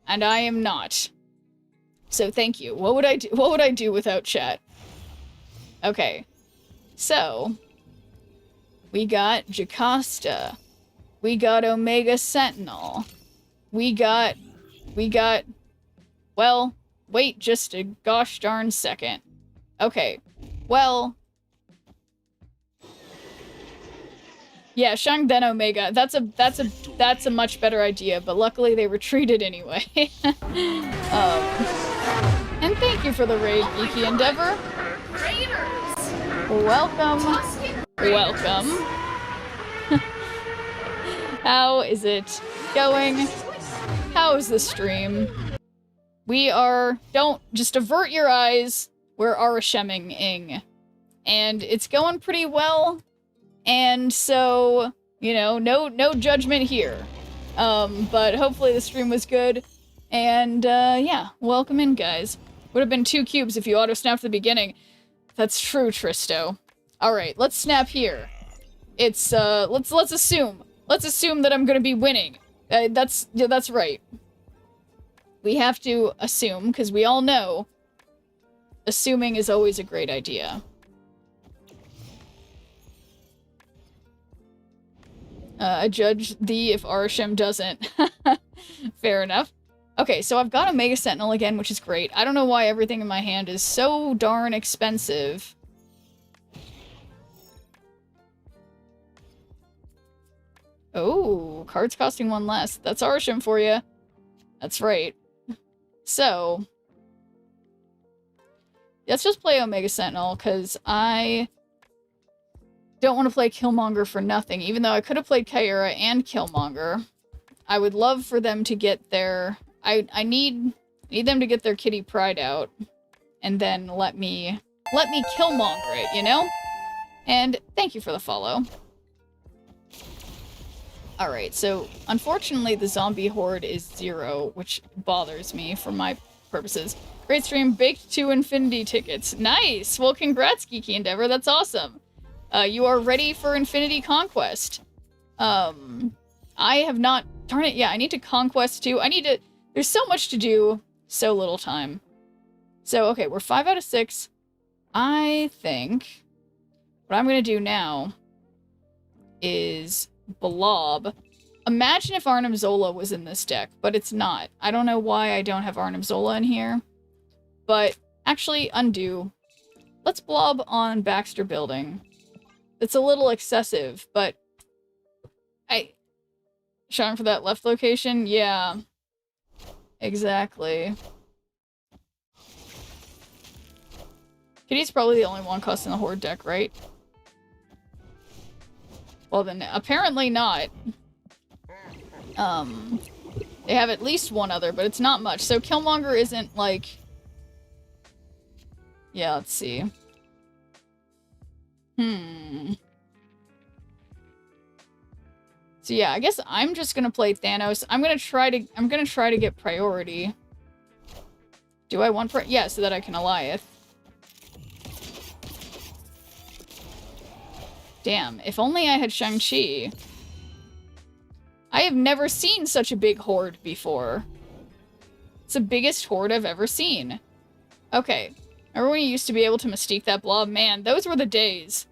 And I am not. So thank you. What would I do without chat? Okay. So we got Jocasta. We got Omega Sentinel. We got well, wait just a gosh darn second. Okay. Well, yeah, Shang then Omega. That's a much better idea, but luckily they retreated anyway. And thank you for the raid, Geeky Endeavor. Welcome. Welcome. How is it going? How is the stream? We are... Don't... Just avert your eyes. We're Arashemming-ing. And it's going pretty well. And so, you know, no judgment here. But hopefully the stream was good. And, yeah. Welcome in, guys. Would have been 2 cubes if you auto-snapped at the beginning. That's true, Tristo. Alright, let's snap here. It's, let's assume. Let's assume that I'm gonna be winning. That's right. We have to assume, because we all know assuming is always a great idea. I judge thee if Arishem doesn't. Fair enough. Okay, so I've got Omega Sentinel again, which is great. I don't know why everything in my hand is so darn expensive. Oh, cards costing 1 less. That's Arsham for you. That's right. So, let's just play Omega Sentinel, because I don't want to play Killmonger for nothing, even though I could have played Kyra and Killmonger. I would love for them to get their... I need them to get their kitty pride out, and then let me Killmonger it, you know? And thank you for the follow. Alright, so unfortunately the zombie horde is 0, which bothers me for my purposes. Great stream, baked 2 Infinity tickets. Nice! Well, congrats, Geeky Endeavor, that's awesome. You are ready for Infinity Conquest. I have not... Darn it, yeah, I need to Conquest too. There's so much to do, so little time. So, okay, we're 5 out of 6. I think what I'm gonna do now is Blob. Imagine if Arnim Zola was in this deck, but it's not. I don't know why I don't have Arnim Zola in here. But, actually, undo. Let's Blob on Baxter Building. It's a little excessive, but... Showing for that left location? Yeah. Exactly. Kitty's probably the only one cost in the Horde deck, right? Well then, apparently not. They have at least one other, but it's not much. So Killmonger isn't like... Yeah, let's see. So yeah, I guess I'm just gonna play Thanos. I'm gonna try to get priority. Do I want yeah, so that I can Alioth. Damn, if only I had Shang-Chi. I have never seen such a big horde before. It's the biggest horde I've ever seen. Okay. Remember when you used to be able to Mystique that blob? Man, those were the days.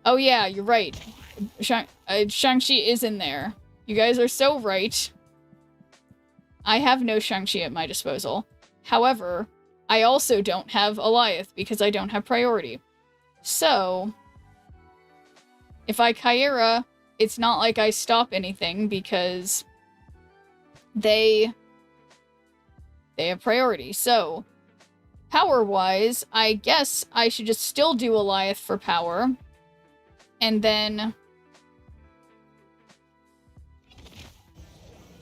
Oh yeah, you're right. Shang-Chi is in there. You guys are so right. I have no Shang-Chi at my disposal. However, I also don't have Alioth because I don't have priority. So, if I Kyra, it's not like I stop anything because they have priority. So, power-wise, I guess I should just still do Alioth for power. And then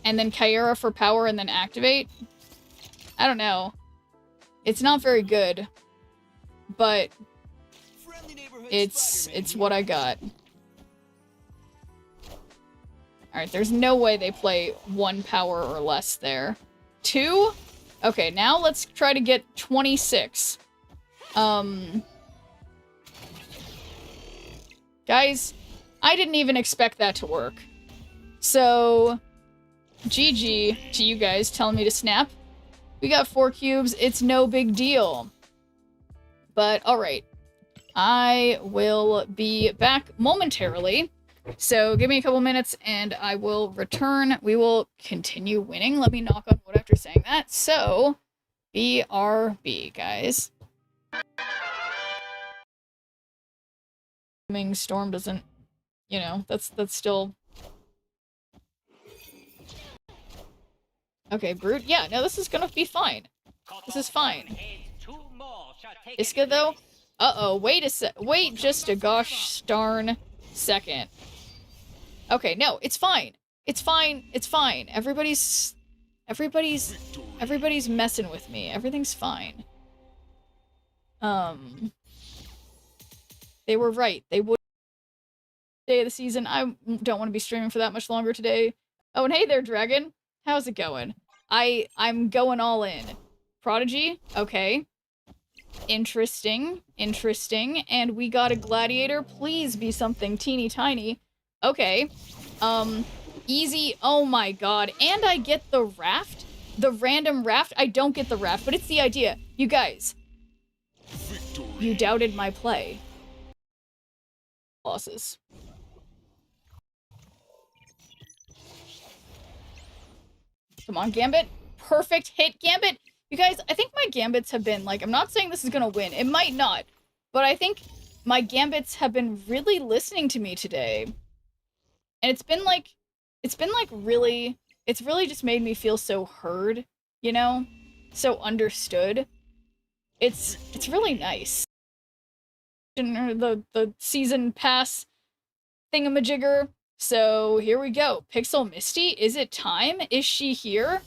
Kyra for power and then activate. I don't know. It's not very good. But it's what I got. Alright, there's no way they play 1 power or less there. 2? Okay, now let's try to get 26. Guys, I didn't even expect that to work. So, GG to you guys telling me to snap. We got 4 cubes. It's no big deal. But, alright. I will be back momentarily. So, give me a couple minutes and I will return. We will continue winning. Let me knock on wood after saying that. So, BRB, guys. Storm doesn't, you know, that's still... Okay, Brute. Yeah, no, this is gonna be fine. This is fine. Iska, though? Uh-oh, wait just a gosh darn second. Okay, no, it's fine. It's fine. It's fine. Everybody's messing with me. Everything's fine. They were right. They would day of the season. I don't want to be streaming for that much longer today. Oh, and hey there, Dragon. How's it going? I'm going all in. Prodigy? Okay. Interesting. Interesting. And we got a gladiator. Please be something teeny tiny. Okay. Easy. Oh my god. And I get the raft? The random raft? I don't get the raft, but it's the idea. You guys. Victory. You doubted my play. Losses. Come on, Gambit. Perfect hit, Gambit. You guys, I think my Gambits have been, like, I'm not saying this is gonna win. It might not. But I think my Gambits have been really listening to me today. And it's been, like, it's been like really, it's really just made me feel so heard, you know? So understood. It's really nice. The season pass thingamajigger. So here we go. Pixel Misty, is it time? Is she here?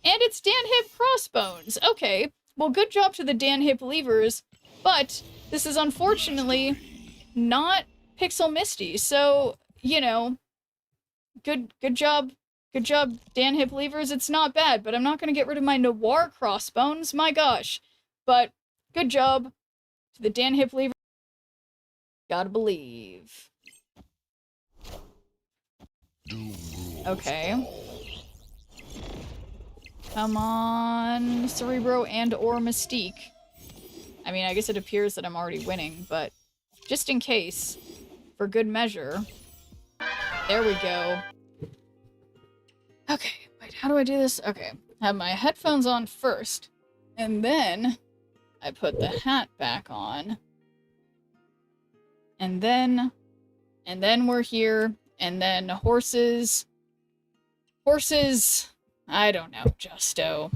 And it's Dan Hip Crossbones. Okay, well, good job to the Dan Hip Leavers, but this is unfortunately not Pixel Misty. So, you know, good job, Dan Hip Leavers. It's not bad, but I'm not gonna get rid of my Noir Crossbones. My gosh, but good job to the Dan Hip Leavers. Gotta believe. Okay. Come on, Cerebro and or Mystique. I mean, I guess it appears that I'm already winning, but just in case, for good measure. There we go. Okay, wait, how do I do this? Okay, have my headphones on first, and then I put the hat back on. And then we're here, and then horses, I don't know, Justo.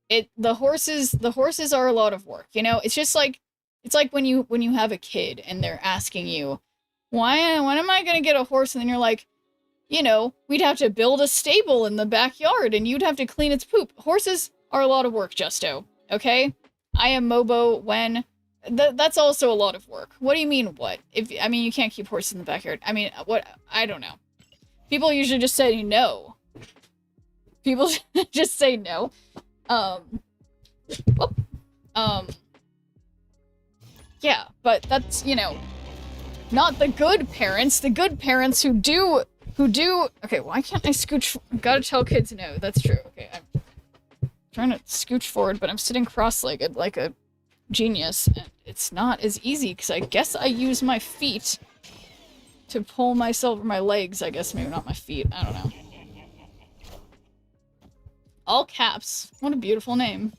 The horses are a lot of work, you know? It's just like, it's like when you have a kid and they're asking you, when am I gonna get a horse? And then you're like, you know, we'd have to build a stable in the backyard and you'd have to clean its poop. Horses are a lot of work, Justo, okay? I am Mobo when... that's also a lot of work. What do you mean, what? I mean, you can't keep horses in the backyard. I mean, what? I don't know. People usually just say no. People just say no. Yeah, but that's, you know, not the good parents. The good parents who do... Okay, why can't I scooch? Gotta tell kids no. That's true. Okay, I'm trying to scooch forward, but I'm sitting cross-legged like a genius, and it's not as easy, because I guess I use my feet to pull myself, or my legs, I guess, maybe not my feet, I don't know. All caps. What a beautiful name.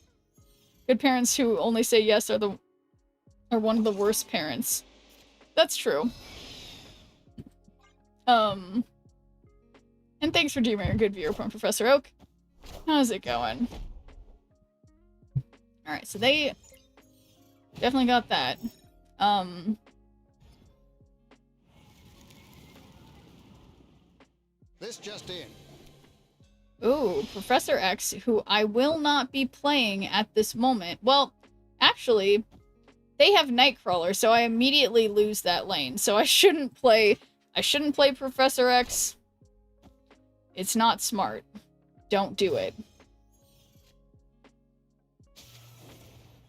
Good parents who only say yes are one of the worst parents. That's true. And thanks for doing a good viewer point, Professor Oak. How's it going? Alright, so they definitely got that. This just in. Ooh, Professor X, who I will not be playing at this moment. Well, actually, they have Nightcrawler, so I immediately lose that lane. So I shouldn't play Professor X. It's not smart. Don't do it.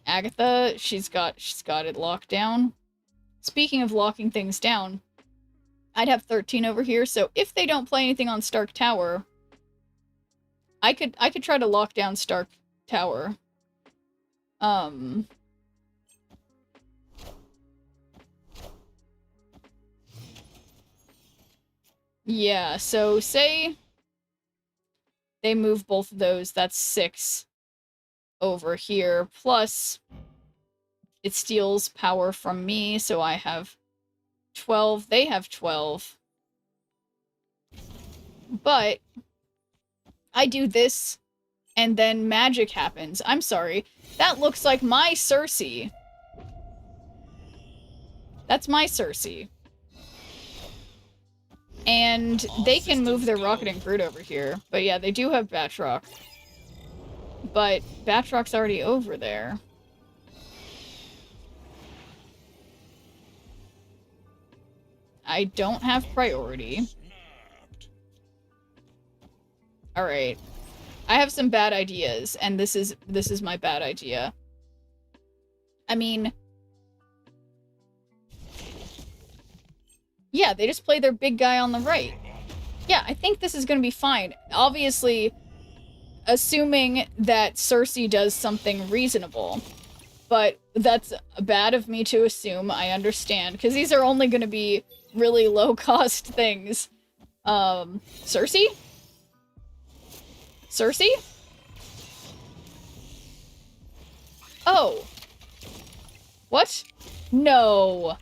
Agatha, she's got it locked down. Speaking of locking things down, I'd have 13 over here, so if they don't play anything on Stark Tower, I could try to lock down Stark Tower. Yeah, so say they move both of those, that's 6 over here, plus it steals power from me, so I have 12, they have 12. But I do this, and then magic happens. I'm sorry, that looks like my Cersei. That's my Cersei. And they can move their Rocketing Brute over here. But yeah, they do have Batroc. But Batroc's already over there. I don't have priority. Alright. I have some bad ideas, and this is my bad idea. I mean... yeah, they just play their big guy on the right. Yeah, I think this is gonna be fine. Obviously, assuming that Cersei does something reasonable. But that's bad of me to assume, I understand. Because these are only gonna be really low-cost things. Cersei? Cersei? Oh. What? No.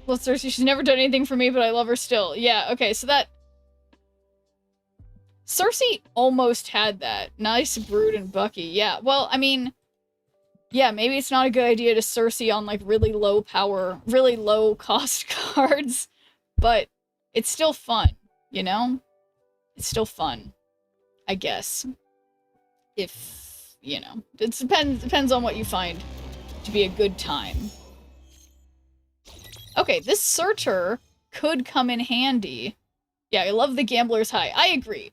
Well, Cersei, she's never done anything for me, but I love her still. Yeah, okay, so that... Cersei almost had that. Nice Brood and Bucky. Yeah, well, I mean... Yeah, maybe it's not a good idea to Cersei on, like, really low power, really low cost cards, but it's still fun, you know? It's still fun, I guess. If, you know, it depends on what you find to be a good time. Okay, this Searcher could come in handy. Yeah, I love the Gambler's High. I agree.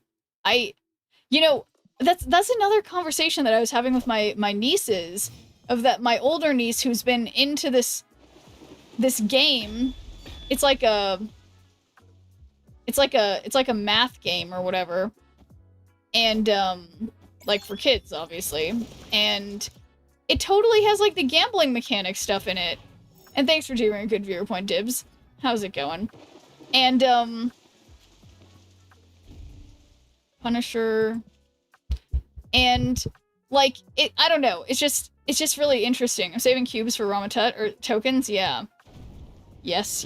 You know, that's another conversation that I was having with my nieces, of that my older niece who's been into this game. It's like a math game or whatever. And like for kids, obviously. And it totally has like the gambling mechanic stuff in it. And thanks for doing a good viewer point, Dibs. How's it going? And Punisher, and like I don't know, it's just really interesting. I'm saving cubes for Ramatut, or tokens. Yeah, yes.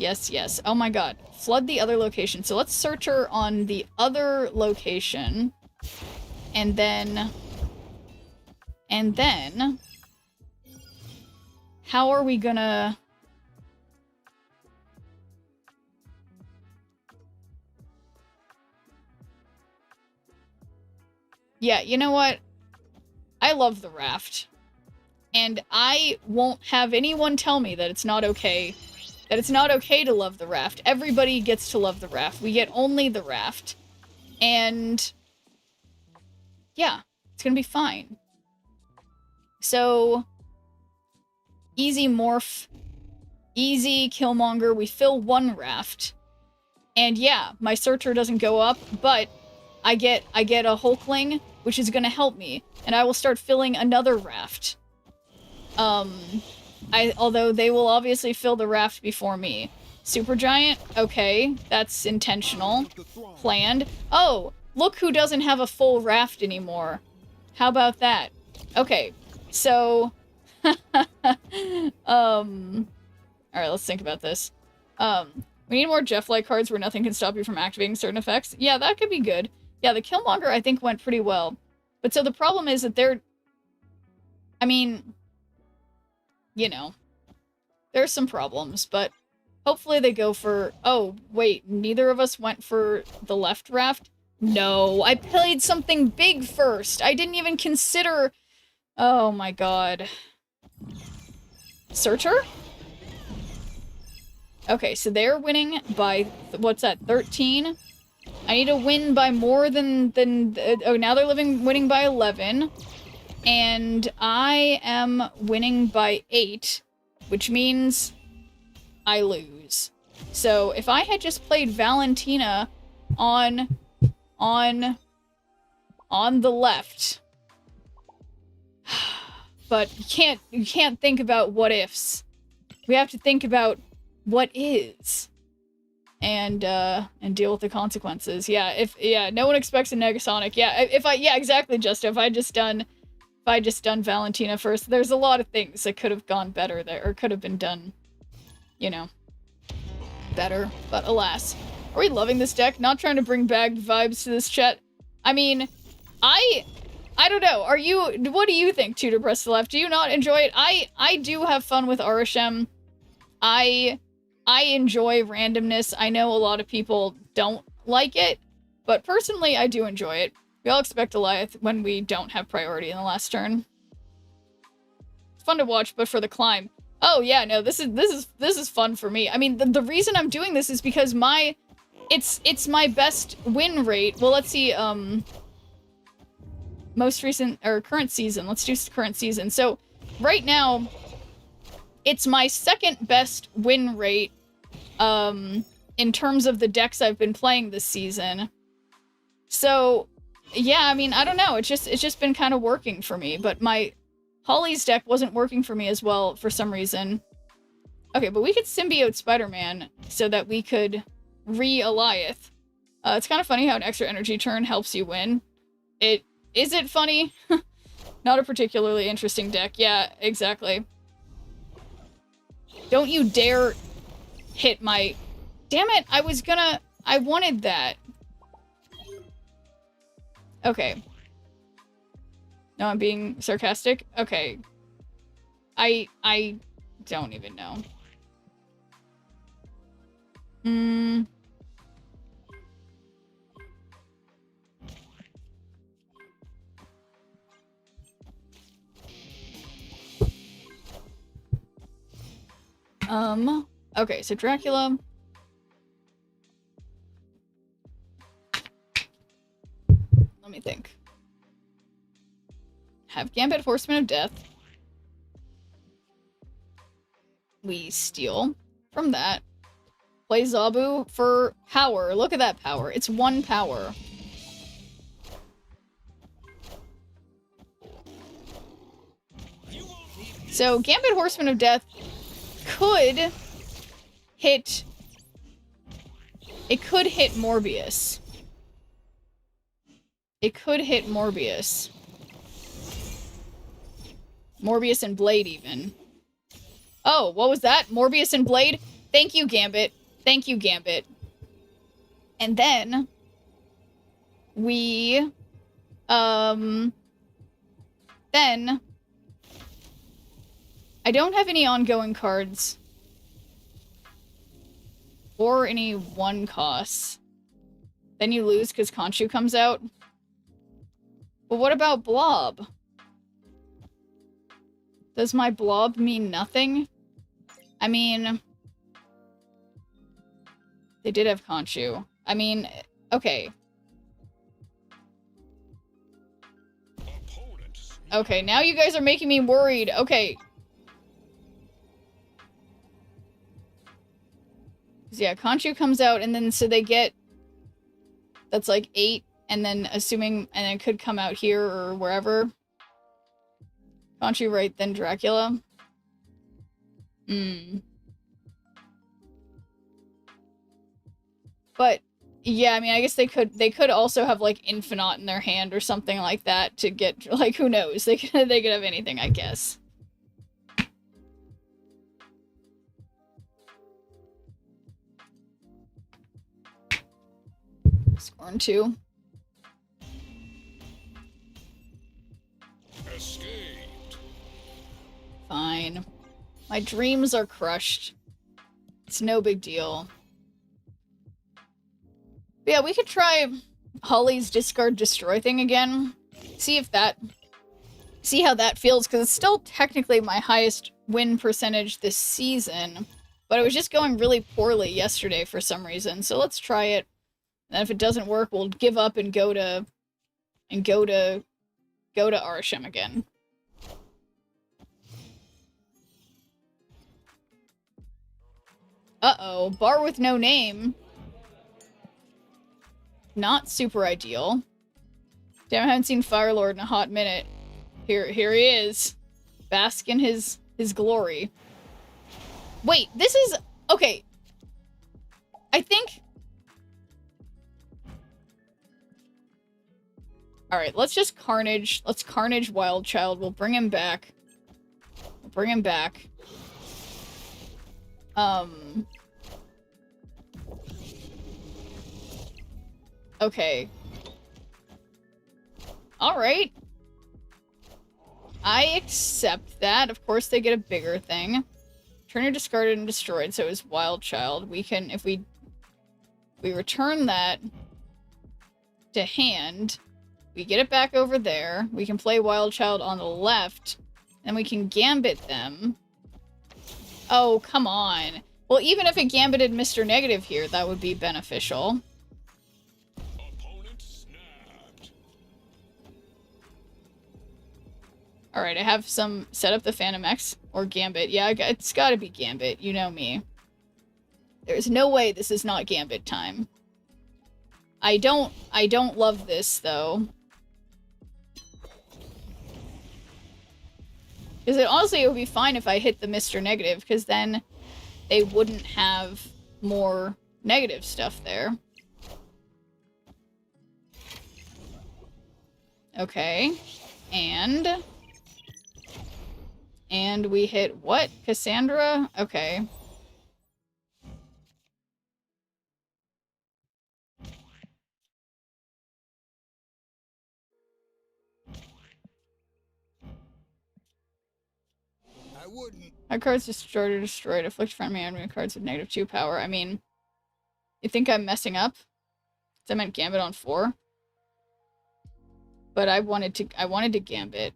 Oh my god, flood the other location. So let's search her on the other location, and then how are we gonna... Yeah, you know what? I love the raft. And I won't have anyone tell me that it's not okay. That it's not okay to love the raft. Everybody gets to love the raft. We get only the raft. And... yeah, it's gonna be fine. So... easy morph. Easy Killmonger. We fill one raft. And yeah, my Searcher doesn't go up, but I get a Hulkling, which is gonna help me, and I will start filling another raft. Although they will obviously fill the raft before me. Supergiant, okay, that's intentional, planned. Oh, look who doesn't have a full raft anymore. How about that? Okay, so, alright, let's think about this. We need more Jeff-like cards where nothing can stop you from activating certain effects. Yeah, that could be good. Yeah, the Killmonger, I think, went pretty well. But so the problem is that they're... I mean... you know. There's some problems, but hopefully they go for... Oh, wait, neither of us went for the left raft? No, I played something big first. I didn't even consider... Oh my god. Searcher? Okay, so they're winning by... what's that, 13? I need to win by more than oh, now they're winning by 11. And I am winning by 8, which means I lose. So if I had just played Valentina on the left. But you can't think about what ifs. We have to think about what is. And deal with the consequences. Yeah, no one expects a Negasonic. Yeah, yeah, exactly, Justo. If I just done Valentina first, there's a lot of things that could have gone better there, or could have been done, you know, better. But alas. Are we loving this deck? Not trying to bring bagged vibes to this chat. I mean, I don't know. What do you think, Tutor Press to Left? Do you not enjoy it? I do have fun with Arishem. I enjoy randomness. I know a lot of people don't like it, but personally, I do enjoy it. We all expect Goliath when we don't have priority in the last turn. It's fun to watch, but for the climb. Oh yeah, no, this is fun for me. I mean, the reason I'm doing this is because it's my best win rate. Well, let's see, most recent, or current season. Let's do current season. So, right now, it's my second best win rate, in terms of the decks I've been playing this season. So, yeah, I mean, I don't know. It's just been kind of working for me, but my Holly's deck wasn't working for me as well for some reason. Okay, but we could symbiote Spider-Man so that we could re-Goliath. It's kind of funny how an extra energy turn helps you win. Is it funny? Not a particularly interesting deck. Yeah, exactly. Don't you dare hit my... Damn it, I wanted that. Okay. No, I'm being sarcastic? Okay. I don't even know. Okay, so Dracula. Let me think. Have Gambit Horseman of Death. We steal from that. Play Zabu for power. Look at that power. It's 1 power. So, Gambit Horseman of Death could hit... It could hit Morbius. It could hit Morbius. Morbius and Blade, even. Oh, what was that? Morbius and Blade? Thank you, Gambit. Thank you, Gambit. And then... we... Then... I don't have any ongoing cards. Or any 1 costs. Then you lose because Khonshu comes out. But what about Blob? Does my Blob mean nothing? I mean... They did have Khonshu. I mean, okay. Okay, now you guys are making me worried. Okay. Yeah, Khonshu comes out, and then so they get... That's like 8, and then assuming... And it could come out here or wherever. Khonshu, right, then Dracula. But, yeah, I mean, I guess they could also have, like, Infinite in their hand or something like that to get... Like, who knows? They could have anything, I guess. Scorn 2. Escaped. Fine. My dreams are crushed. It's no big deal. But yeah, we could try Holly's discard destroy thing again. See if that... See how that feels, because it's still technically my highest win percentage this season. But it was just going really poorly yesterday for some reason, so let's try it. And if it doesn't work, we'll give up and go to Arasham again. Uh-oh, bar with no name. Not super ideal. Damn, I haven't seen Firelord in a hot minute. Here he is. Bask in his glory. Wait, this is... Okay. I think... Alright, let's just Carnage. Let's Carnage Wild Child. We'll bring him back. Okay. Alright. I accept that. Of course they get a bigger thing. Turn your discarded and destroyed, so it's Wild Child. We can, if we return that to hand, we get it back over there. We can play Wild Child on the left, and we can Gambit them. Oh, come on. Well, even if it Gambited Mr. Negative here, that would be beneficial. Opponent snapped. Alright, I have some... Set up the Phantom X or Gambit. Yeah, it's gotta be Gambit. You know me. There's no way this is not Gambit time. I don't love this, though. Because honestly, it would be fine if I hit the Mr. Negative, because then they wouldn't have more negative stuff there. Okay. And And we hit what? Cassandra? Okay. I wouldn't. Our cards destroyed or destroyed. Afflict friendly enemy cards with -2 power. I mean, you think I'm messing up? I meant Gambit on 4. But I wanted to Gambit.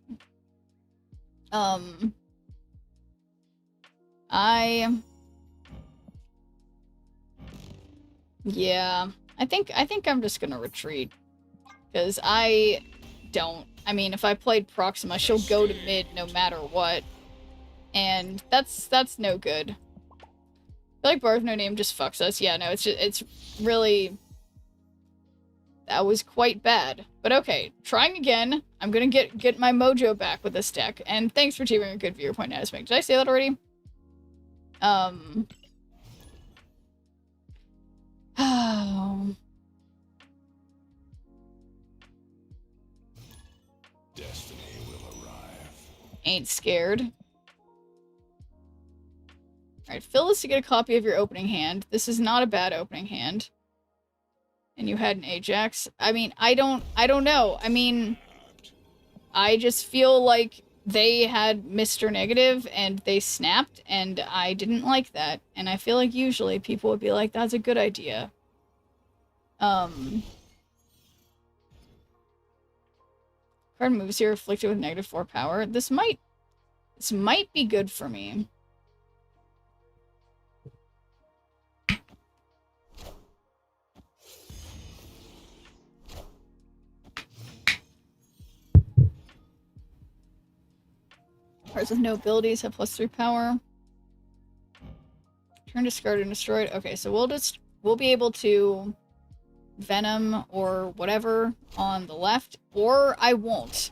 Yeah, I think I'm just gonna retreat. Because I mean, if I played Proxima, she'll go to mid no matter what. And that's no good. I feel like Bar with No Name just fucks us. Yeah, no, it's really... That was quite bad. But okay, trying again. I'm gonna get my mojo back with this deck. And thanks for teaming a good viewer point, Nasmig. Did I say that already? Oh. Destiny will arrive. Ain't scared. Alright, fill this to get a copy of your opening hand. This is not a bad opening hand. And you had an Ajax. I mean, I don't know. I mean, I just feel like they had Mr. Negative and they snapped, and I didn't like that. And I feel like usually people would be like, that's a good idea. Card moves here, afflicted with -4 power. This might be good for me. Cards with no abilities have +3 power. Turn discarded and destroyed. Okay, so we'll be able to Venom or whatever on the left, or I won't.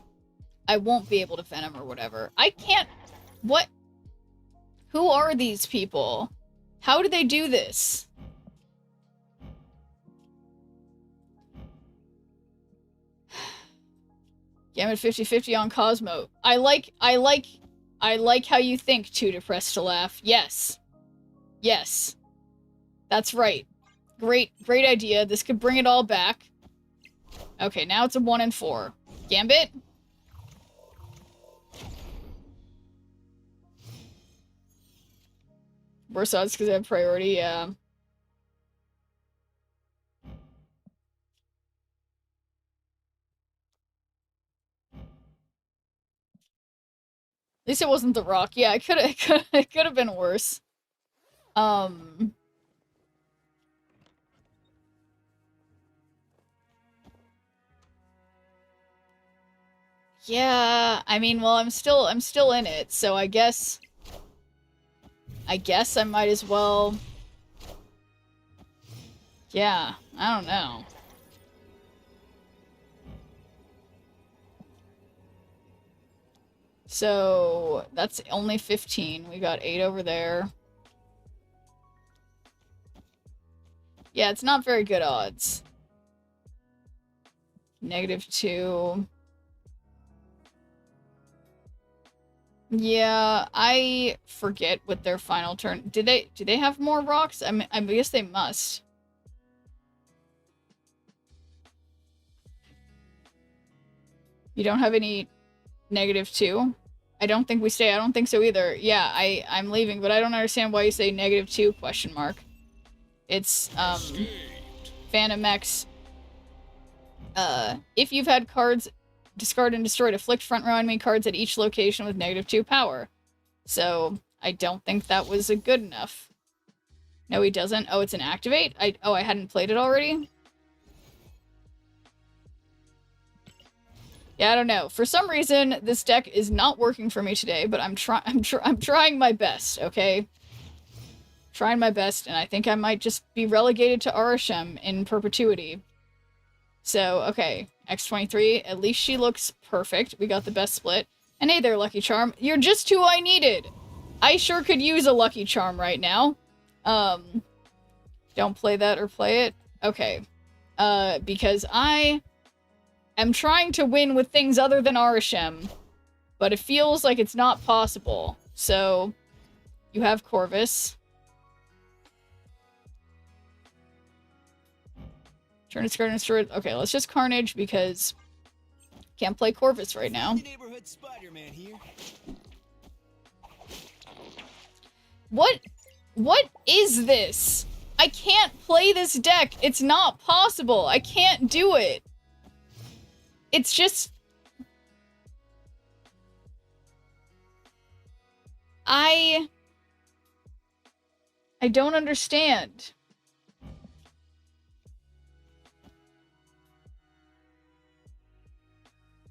I won't be able to Venom or whatever. I can't... What? Who are these people? How do they do this? Gambit 50-50 on Cosmo. I like how you think, Too Depressed to Laugh. Yes. Yes. That's right. Great idea. This could bring it all back. Okay, now it's a 1 and 4. Gambit? Worse odds because I have priority, yeah. At least it wasn't the Rock. Yeah, it could have been worse. Yeah, I mean, well, I'm still in it, so I guess I might as well. Yeah, I don't know. So, that's only 15. We got 8 over there. Yeah, it's not very good odds. -2. Yeah, I forget what their final turn... Do they have more rocks? I mean, I guess they must. You don't have any -2? I don't think we stay. I don't think so either. Yeah, I'm leaving, but I don't understand why you say -2 question mark. It's, Phantom X. If you've had cards discarded and destroyed, afflict front row enemy cards at each location with -2 power. So, I don't think that was a good enough. No, he doesn't. Oh, it's an activate? I hadn't played it already? Yeah, I don't know. For some reason, this deck is not working for me today, but I'm trying my best, okay? Trying my best, and I think I might just be relegated to Arishem in perpetuity. So, okay. X23, at least she looks perfect. We got the best split. And hey there, Lucky Charm. You're just who I needed! I sure could use a Lucky Charm right now. Don't play that or play it. Okay. Because I am trying to win with things other than Arishem. but it feels like it's not possible. So, you have Corvus. Turn its guard and destroy it. Okay, let's just Carnage because can't play Corvus right now. Neighborhood Spider-Man here. What is this? I can't play this deck. It's not possible. I can't do it. It's just... I don't understand.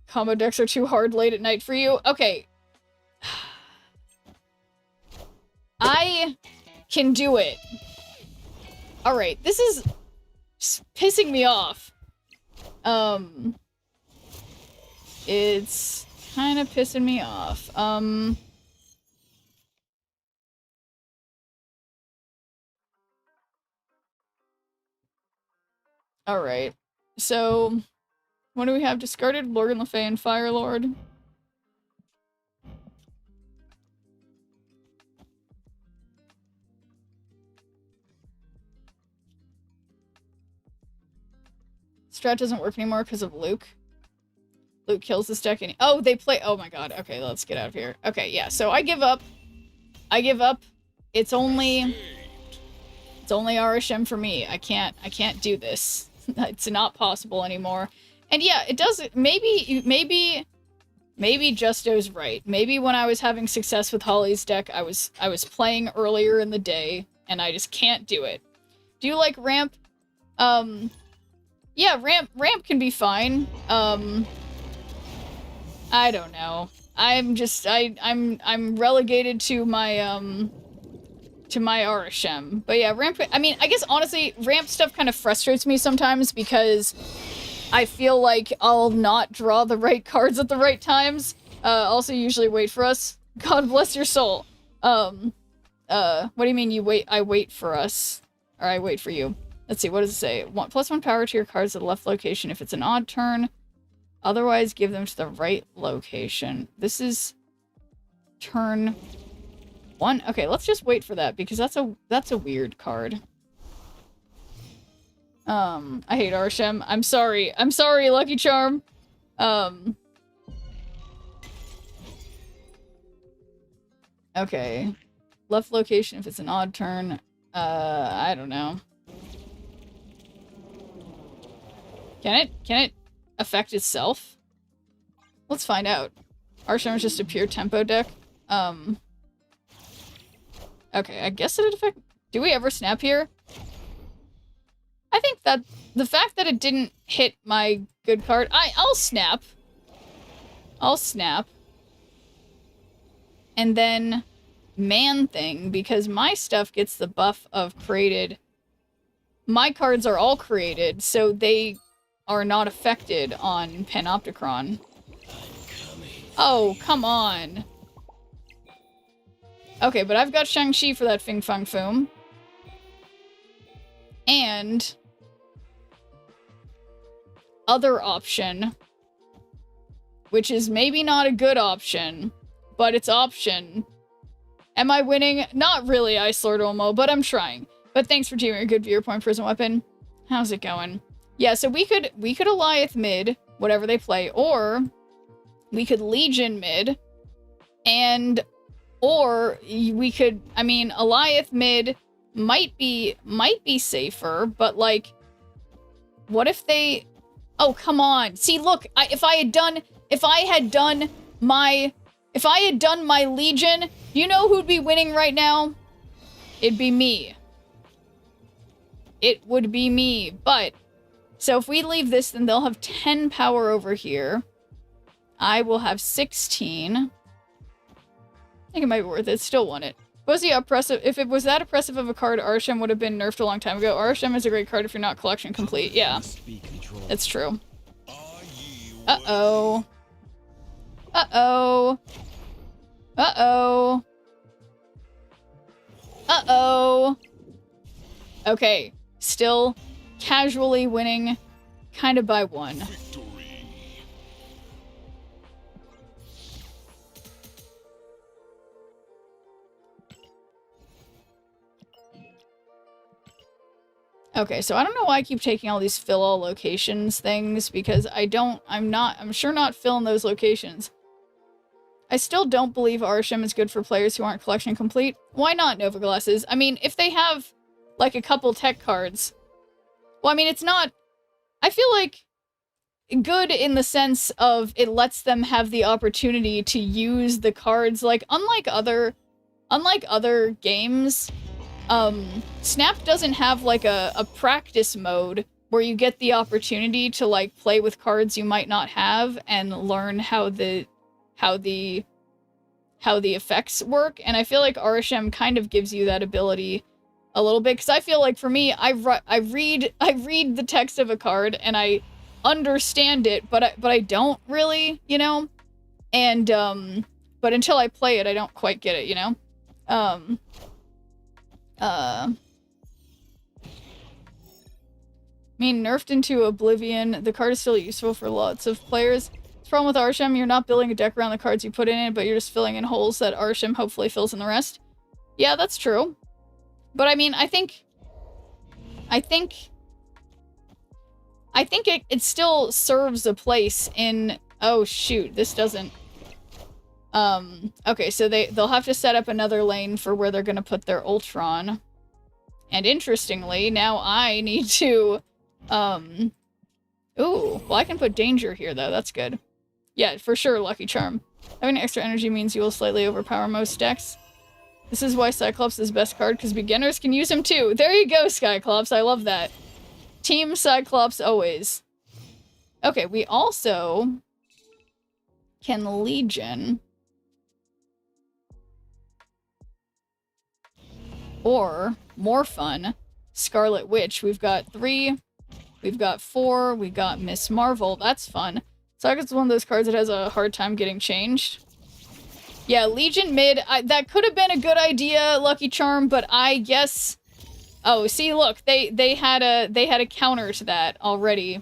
Combo decks are too hard late at night for you? Okay. I can do it. Alright, this is pissing me off. It's kind of pissing me off. Alright. So, what do we have? Discarded Morgan Le Fay and Firelord. Strat doesn't work anymore because of Luke. Luke kills this deck and oh, they play- oh my god. Okay, let's get out of here. Okay, yeah, so I give up. I give up. It's only RSM for me. I can't do this. It's not possible anymore. And yeah, it does- maybe Justo's right. Maybe when I was having success with Holly's deck, I was playing earlier in the day, and I just can't do it. Do you like ramp? Yeah, ramp can be fine. I don't know. I'm relegated to my RSM. But yeah, ramp, I mean, I guess honestly, ramp stuff kind of frustrates me sometimes because I feel like I'll not draw the right cards at the right times. Also usually wait for us. God bless your soul. What do you mean you wait? I wait for us. Or I wait for you. Let's see, what does it say? +1 power to your cards at the left location if it's an odd turn. Otherwise, give them to the right location. This is turn 1. Okay, let's just wait for that because that's a weird card. I hate Arshem. I'm sorry. I'm sorry, Lucky Charm. Okay. Left location if it's an odd turn. I don't know. Can it affect itself? Let's find out. Arshem is just a pure tempo deck. Okay, I guess it'd affect... Do we ever snap here? I think that the fact that it didn't hit my good card... I'll snap. I'll snap. And then Man Thing, because my stuff gets the buff of created... My cards are all created, so they are not affected on Panopticon. Oh, come on. Okay, but I've got Shang-Chi for that Fing Fang Foom. And... other option. Which is maybe not a good option, but it's option. Am I winning? Not really, Ice Lord Olmo, but I'm trying. But thanks for doing a good viewer point prison weapon. How's it going? Yeah, so we could Alioth mid, whatever they play, or we could Legion mid, or we could, I mean, Alioth mid might be safer, but like, what if they, oh, come on. See, look, if I had done my Legion, you know who'd be winning right now? It'd be me. It would be me, but... So if we leave this, then they'll have 10 power over here. I will have 16. I think it might be worth it. Still want it. Was he oppressive? If it was that oppressive of a card, Arshem would have been nerfed a long time ago. Arshem is a great card if you're not collection complete. Yeah. It's true. Uh-oh. Uh-oh. Uh-oh. Uh-oh. Okay. Still casually winning, kind of by 1. Okay, so I don't know why I keep taking all these fill all locations things, because I'm sure not filling those locations. I still don't believe Arsham is good for players who aren't collection complete. Why not, Nova Glasses? I mean, if they have, like, a couple tech cards... Well, I mean, it's not... I feel like good in the sense of it lets them have the opportunity to use the cards, like, unlike other games, Snap doesn't have, like, a practice mode where you get the opportunity to, like, play with cards you might not have and learn how the effects work, and I feel like RSM kind of gives you that ability a little bit, because I feel like for me, I read the text of a card and I understand it, but I don't really, you know, and but until I play it, I don't quite get it, you know. I mean, nerfed into Oblivion, the card is still useful for lots of players. The problem with Arsham, you're not building a deck around the cards you put in it, but you're just filling in holes that Arsham hopefully fills in the rest. Yeah, that's true. But I mean, I think it still serves a place in... Oh, shoot, this doesn't... Okay, so they'll have to set up another lane for where they're gonna put their Ultron. And interestingly, now I need to, Ooh, well, I can put Danger here, though. That's good. Yeah, for sure, Lucky Charm. Having extra energy means you will slightly overpower most decks. This is why Cyclops is best card, because beginners can use him too. There you go, Cyclops. I love that. Team Cyclops always. Okay, we also can Legion. Or, more fun, Scarlet Witch. We've got 3, we've got 4, we got Miss Marvel. That's fun. Saga's one of those cards that has a hard time getting changed. Yeah, Legion mid, that could have been a good idea, Lucky Charm, but I guess... Oh, see, look, they had a counter to that already.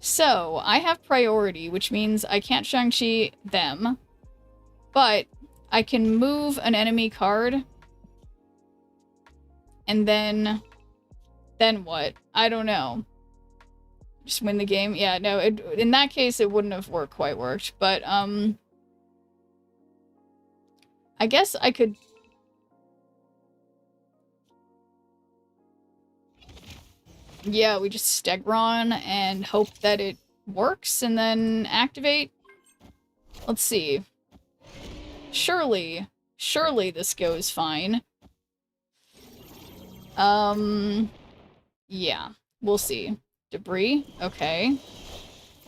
So, I have priority, which means I can't Shang-Chi them. But I can move an enemy card. And then what? I don't know. Just win the game? Yeah, no, in that case it wouldn't have quite worked. But, I guess I could... Yeah, we just Stegron and hope that it works and then activate. Let's see. Surely this goes fine. Yeah, we'll see. Debris, okay.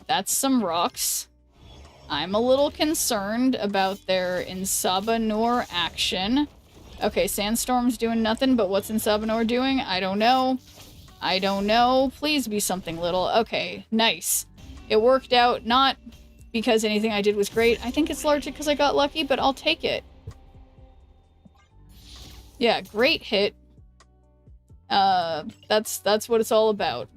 That's some rocks. I'm a little concerned about their Insaba Noor action. Okay, Sandstorm's doing nothing, but what's Insaba Noor doing? I don't know. I don't know. Please be something little. Okay, nice. It worked out, not because anything I did was great. I think it's largely because I got lucky, but I'll take it. Yeah, great hit. That's what it's all about.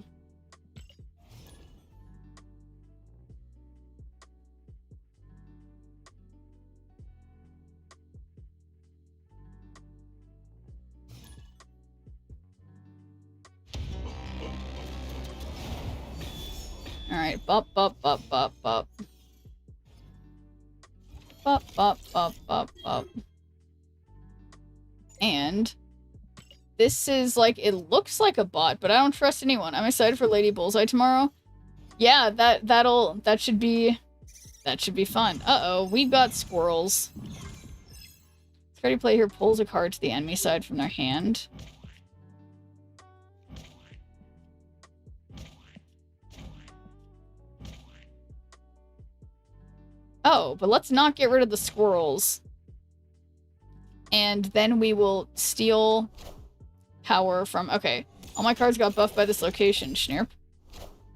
Alright, bop, bop, bop, bop, bop. Bop, bop, bop, bop, bop. And this is like, it looks like a bot, but I don't trust anyone. I'm excited for Lady Bullseye tomorrow. Yeah, that should be fun. Uh-oh, we've got squirrels. Ready play here pulls a card to the enemy side from their hand. Oh, but let's not get rid of the squirrels. And then we will steal power from... Okay, all my cards got buffed by this location, Schnirp.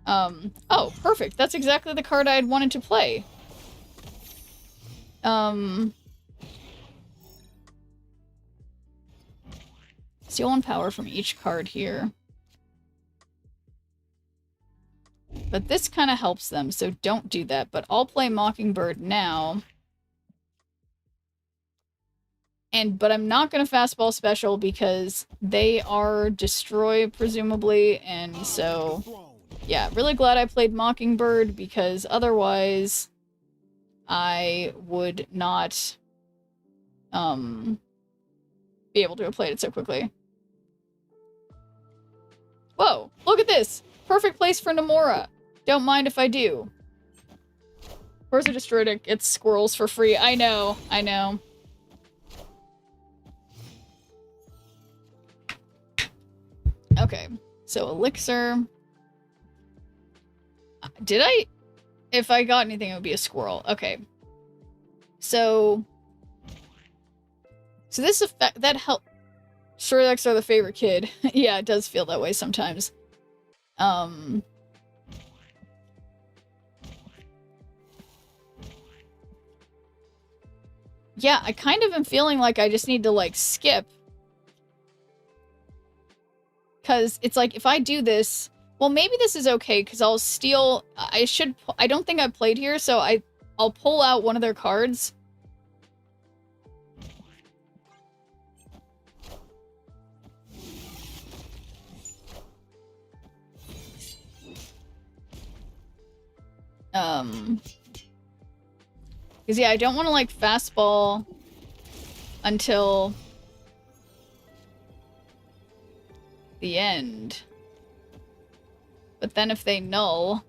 Oh, perfect. That's exactly the card I had wanted to play. Steal 1 power from each card here. But this kind of helps them, so don't do that. But I'll play Mockingbird now. but I'm not gonna fastball special because they are destroy, presumably, and so, yeah, really glad I played Mockingbird, because otherwise I would not, be able to have played it so quickly. Whoa, look at this! Perfect place for Nomura! Don't mind if I do. Where's a destroyed it? It's squirrels for free. I know, I know. Okay, so Elixir. Did I? If I got anything, it would be a squirrel. Okay. So this effect, that help. Shrillex are the favorite kid. Yeah, it does feel that way sometimes. Yeah, I kind of am feeling like I just need to, like, skip. Because it's like, if I do this... Well, maybe this is okay, because I'll steal... I don't think I've played here, so I'll pull out one of their cards. Because, yeah, I don't want to, like, fastball until the end. But then if they null...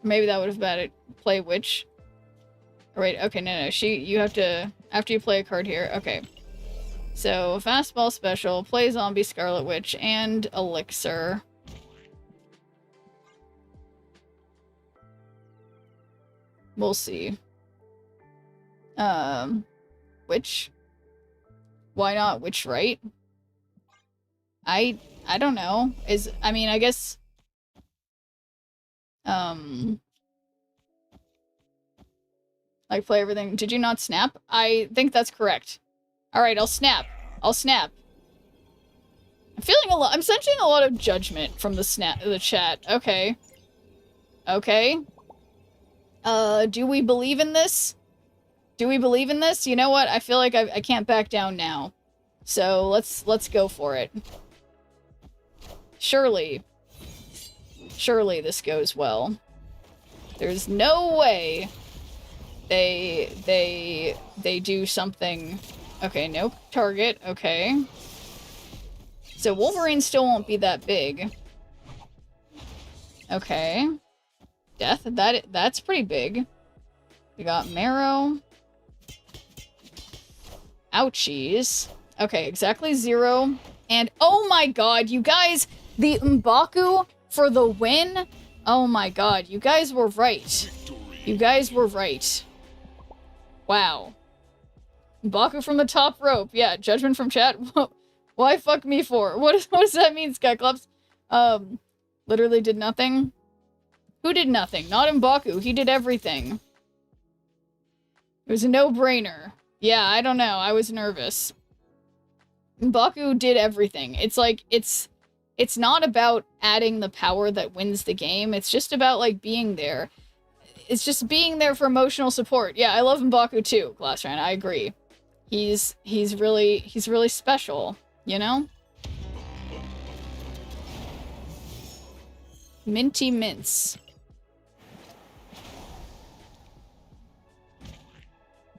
Maybe that would have been it. Play which? Alright, okay, no, you have to... After you play a card here, okay. So, fastball special, play zombie, Scarlet Witch, and Elixir. We'll see. Which? Why not which, right? I don't know. I mean, I guess... Like, play everything. Did you not snap? I think that's correct. Alright, I'll snap. I'll snap. I'm feeling I'm sensing a lot of judgment from the chat. Okay. Okay. Do we believe in this? Do we believe in this? You know what? I feel like I can't back down now. So, let's go for it. Surely this goes well. There's no way they do something. Okay, no target. Okay. So Wolverine still won't be that big. Okay. Death, that's pretty big. We got Marrow. Ouchies. Okay, exactly 0. And oh my god, you guys, the M'Baku for the win? Oh my god, you guys were right. You guys were right. Wow. M'Baku from the top rope. Yeah, judgment from chat. Why fuck me for? What does that mean, Skyclops? Literally did nothing. Who did nothing? Not M'Baku. He did everything. It was a no-brainer. Yeah, I don't know. I was nervous. M'Baku did everything. It's like, it's not about adding the power that wins the game. It's just about, like, being there. It's just being there for emotional support. Yeah, I love M'Baku too, Glassran. I agree. He's really special, you know? Minty Mints.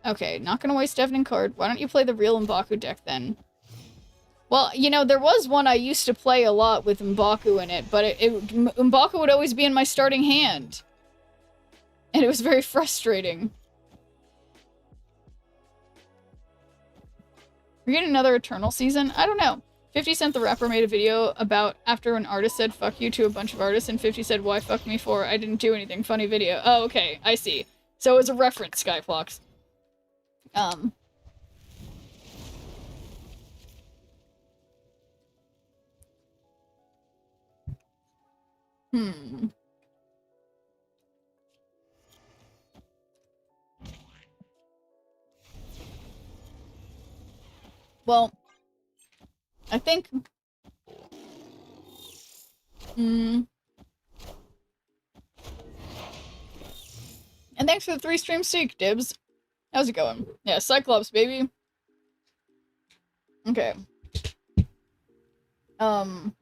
Okay, not gonna waste Deafening Card. Why don't you play the real M'Baku deck then? Well, you know, there was one I used to play a lot with M'Baku in it, but M'Baku would always be in my starting hand. And it was very frustrating. We're getting another Eternal season? I don't know. 50 Cent the Rapper made a video about after an artist said fuck you to a bunch of artists, and 50 said, why fuck me for? I didn't do anything. Funny video. Oh, okay. I see. So it was a reference, Skyflux. Well, I think... And thanks for the 3 stream seek, Dibs. How's it going? Yeah, Cyclops, baby. Okay. Oh,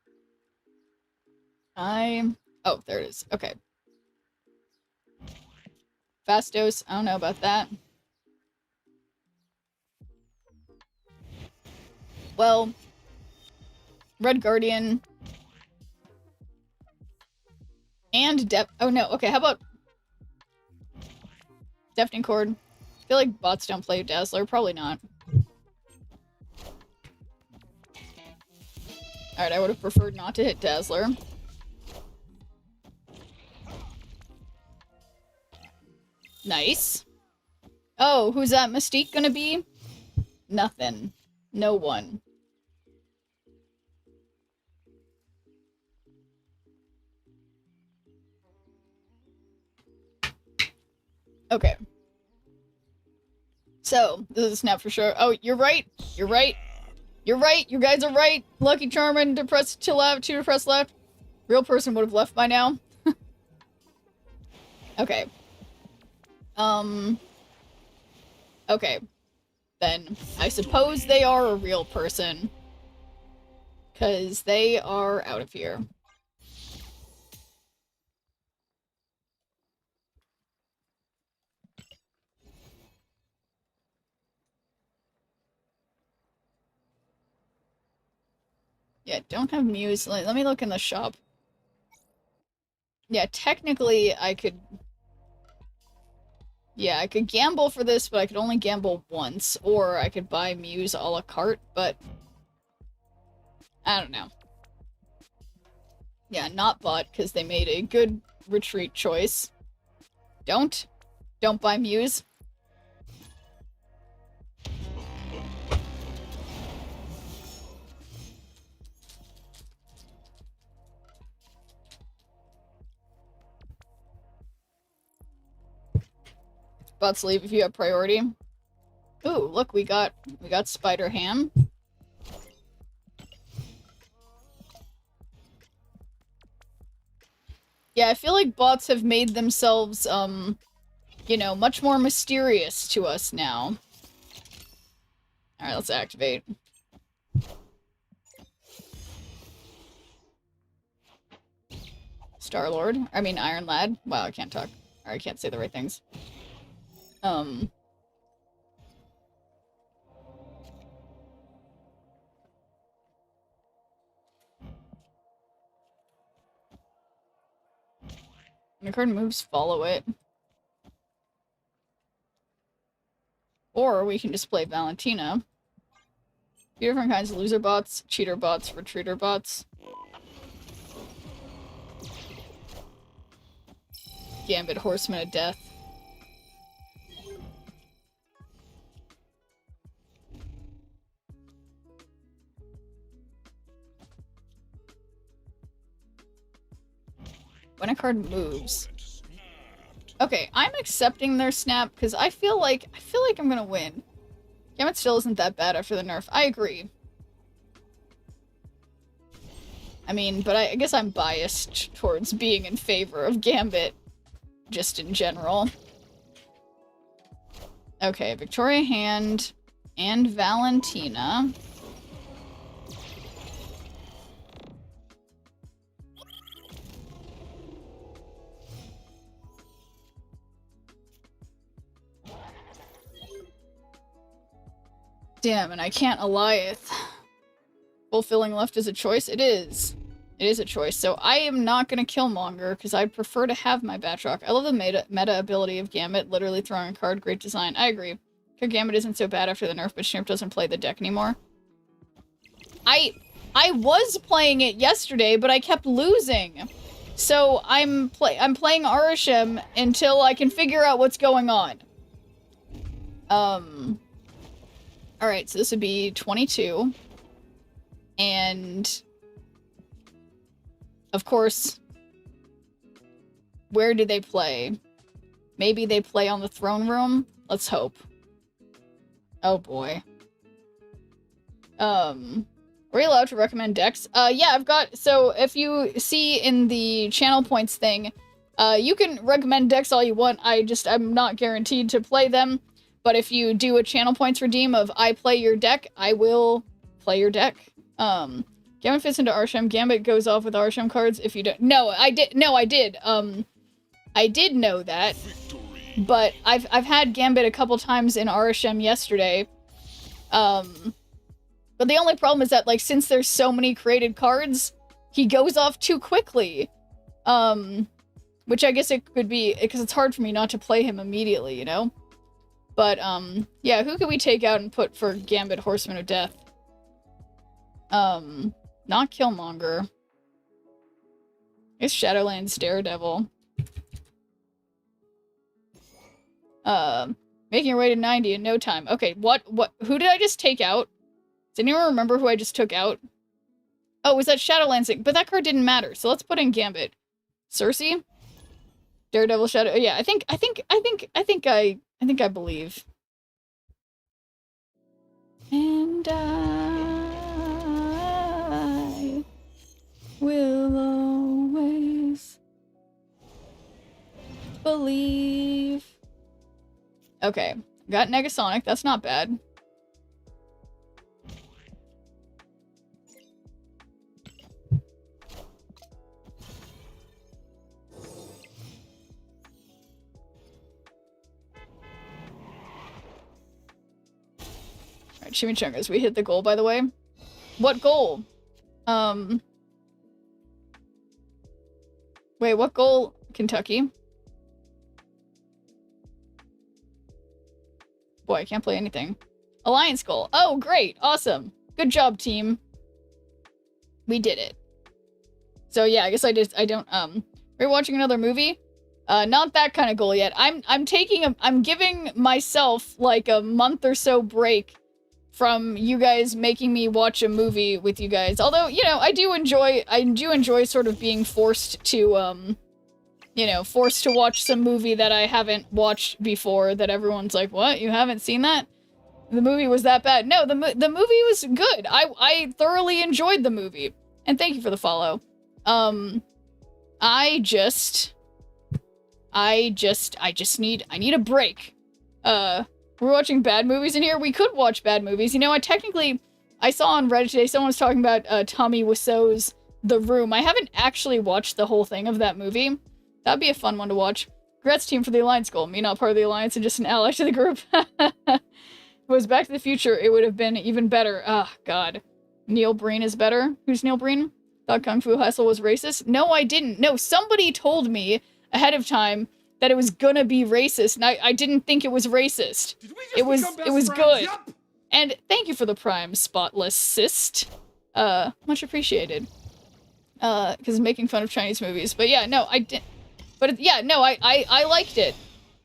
there it is. Okay. Fastos, I don't know about that. Well, Red Guardian and oh no, okay, how about Deafening Chord? I feel like bots don't play Dazzler, probably not. Alright, I would have preferred not to hit Dazzler. Nice. Oh, who's that Mystique gonna be? Nothing. No one. Okay. So, this is a snap for sure. Oh, you're right. You're right. You're right. You guys are right. Lucky Charmin, depressed to left, to depressed left. Real person would have left by now. Okay. Okay. Then, I suppose they are a real person. Because they are out of here. Yeah, don't have Muse. Let me look in the shop. Yeah, technically I could... Yeah, I could gamble for this, but I could only gamble once. Or I could buy Muse a la carte, but... I don't know. Yeah, not bought, because they made a good retreat choice. Don't buy Muse. Bots leave if you have priority. Ooh, look, we got Spider Ham. Yeah, I feel like bots have made themselves, you know, much more mysterious to us now. Alright, let's activate. Star-Lord. I mean, Iron Lad. Wow, I can't talk. Or I can't say the right things. When a card moves, follow it. Or we can just play Valentina. Two different kinds of loser bots, cheater bots, retreater bots. Gambit, Horseman of Death. When a card moves. Okay, I'm accepting their snap because I feel like I'm gonna win. Gambit still isn't that bad after the nerf. I agree. I mean, but I guess I'm biased towards being in favor of Gambit, just in general. Okay, Victoria Hand and Valentina. Damn, and I can't Alioth. Fulfilling left is a choice? It is. It is a choice. So I am not gonna Killmonger, because I'd prefer to have my Batroc. I love the meta ability of Gambit, literally throwing a card, great design. I agree. Gambit isn't so bad after the nerf, but Schnurp doesn't play the deck anymore. I was playing it yesterday, but I kept losing. So I'm playing Arisham until I can figure out what's going on. Alright, so this would be 22. And... of course... where do they play? Maybe they play on the throne room? Let's hope. Oh boy. Were you allowed to recommend decks? Yeah, I've got... so, if you see in the channel points thing, you can recommend decks all you want, I'm not guaranteed to play them. But if you do a channel points redeem of I play your deck, I will play your deck. Gambit fits into Arshem. Gambit goes off with Arshem cards if you don't. No, I did. No, I did. I did know that. But I've had Gambit a couple times in Arshem yesterday. But the only problem is that, like, since there's so many created cards, he goes off too quickly. Which I guess it could be, because it's hard for me not to play him immediately, you know? But, yeah, who could we take out and put for Gambit Horseman of Death? Not Killmonger. It's Shadowlands Daredevil. Making your way to 90 in no time. Okay, who did I just take out? Does anyone remember who I just took out? Oh, was that Shadowlands thing? But that card didn't matter, so let's put in Gambit. Cersei? Daredevil Shadow. Yeah, I think I believe. And I will always believe. Okay, got Negasonic. That's not bad. Alright, Chimichangas. We hit the goal, by the way. What goal? Wait, what goal? Kentucky? Boy, I can't play anything. Alliance goal. Oh, great. Awesome. Good job, team. We did it. So yeah, I guess I don't, we're watching another movie. Not that kind of goal yet. I'm giving myself like a month or so break from you guys making me watch a movie with you guys. Although, you know, I do enjoy sort of being forced to, you know, forced to watch some movie that I haven't watched before that everyone's like, what? You haven't seen that? The movie was that bad. No, the movie was good. I thoroughly enjoyed the movie. And thank you for the follow. I need a break. We're watching bad movies in here. We could watch bad movies. You know, I saw on Reddit today, someone was talking about, Tommy Wiseau's The Room. I haven't actually watched the whole thing of that movie. That'd be a fun one to watch. Congrats, team, for the Alliance goal. Me not part of the Alliance and just an ally to the group. If it was Back to the Future, it would have been even better. Ah, God. Neil Breen is better. Who's Neil Breen? Thought Kung Fu Hustle was racist? No, I didn't. No, somebody told me ahead of time that it was gonna be racist, and I didn't think it was racist. It was good. Yep. And thank you for the Prime, Spotless Cyst. Much appreciated. Because making fun of Chinese movies. But yeah, no, I didn't. But yeah, no, I liked it.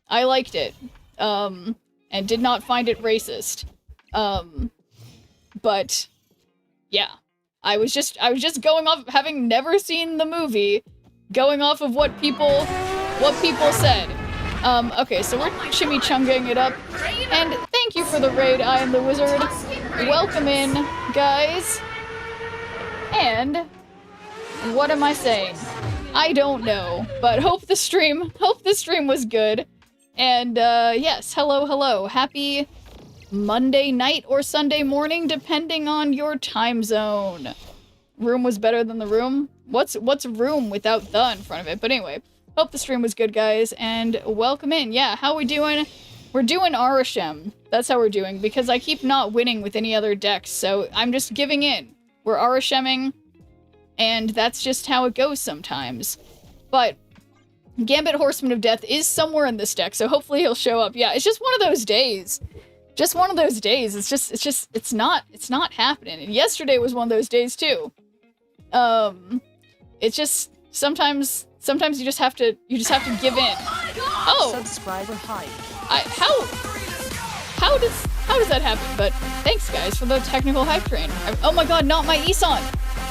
I liked it. And did not find it racist. But yeah. I was just going off, having never seen the movie, going off of what people said. Okay, so we're chimichangaing it up. And thank you for the raid, I am the wizard. Welcome in, guys. And what am I saying? I don't know, but hope the stream was good. And yes, hello. Happy Monday night or Sunday morning, depending on your time zone. Room was better than the room? What's room without the in front of it? But anyway, hope the stream was good, guys, and welcome in. Yeah, how we doing? We're doing Arishem. That's how we're doing, because I keep not winning with any other decks, so I'm just giving in. We're Arishemming, and that's just how it goes sometimes. But Gambit Horseman of Death is somewhere in this deck, so hopefully he'll show up. Yeah, it's just one of those days. Just one of those days. It's not happening. And yesterday was one of those days too. It's just sometimes you just have to give in. Oh, subscriber hype. How does that happen? But thanks, guys, for the technical hype train. Oh my God, not my Isan.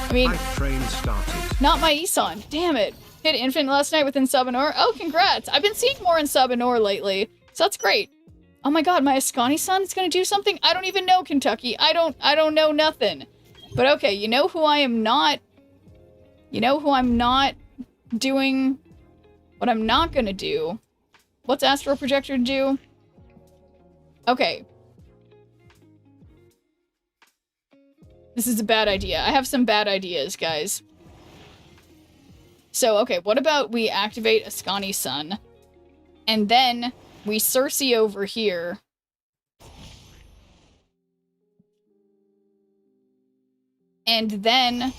I mean, hype train started. Not my Isan. Damn it. Hit Infinite last night with Insabanor. Oh, congrats. I've been seeing more Insabanor lately, so that's great. Oh my God, my Ascani-san is gonna do something? I don't even know, Kentucky. I don't know nothing. But okay, you know who I am not? You know who I'm not doing? What I'm not gonna do? What's Astral Projector do? Okay. This is a bad idea. I have some bad ideas, guys. So, okay, what about we activate Ascani Sun, and then we Cersei over here. And then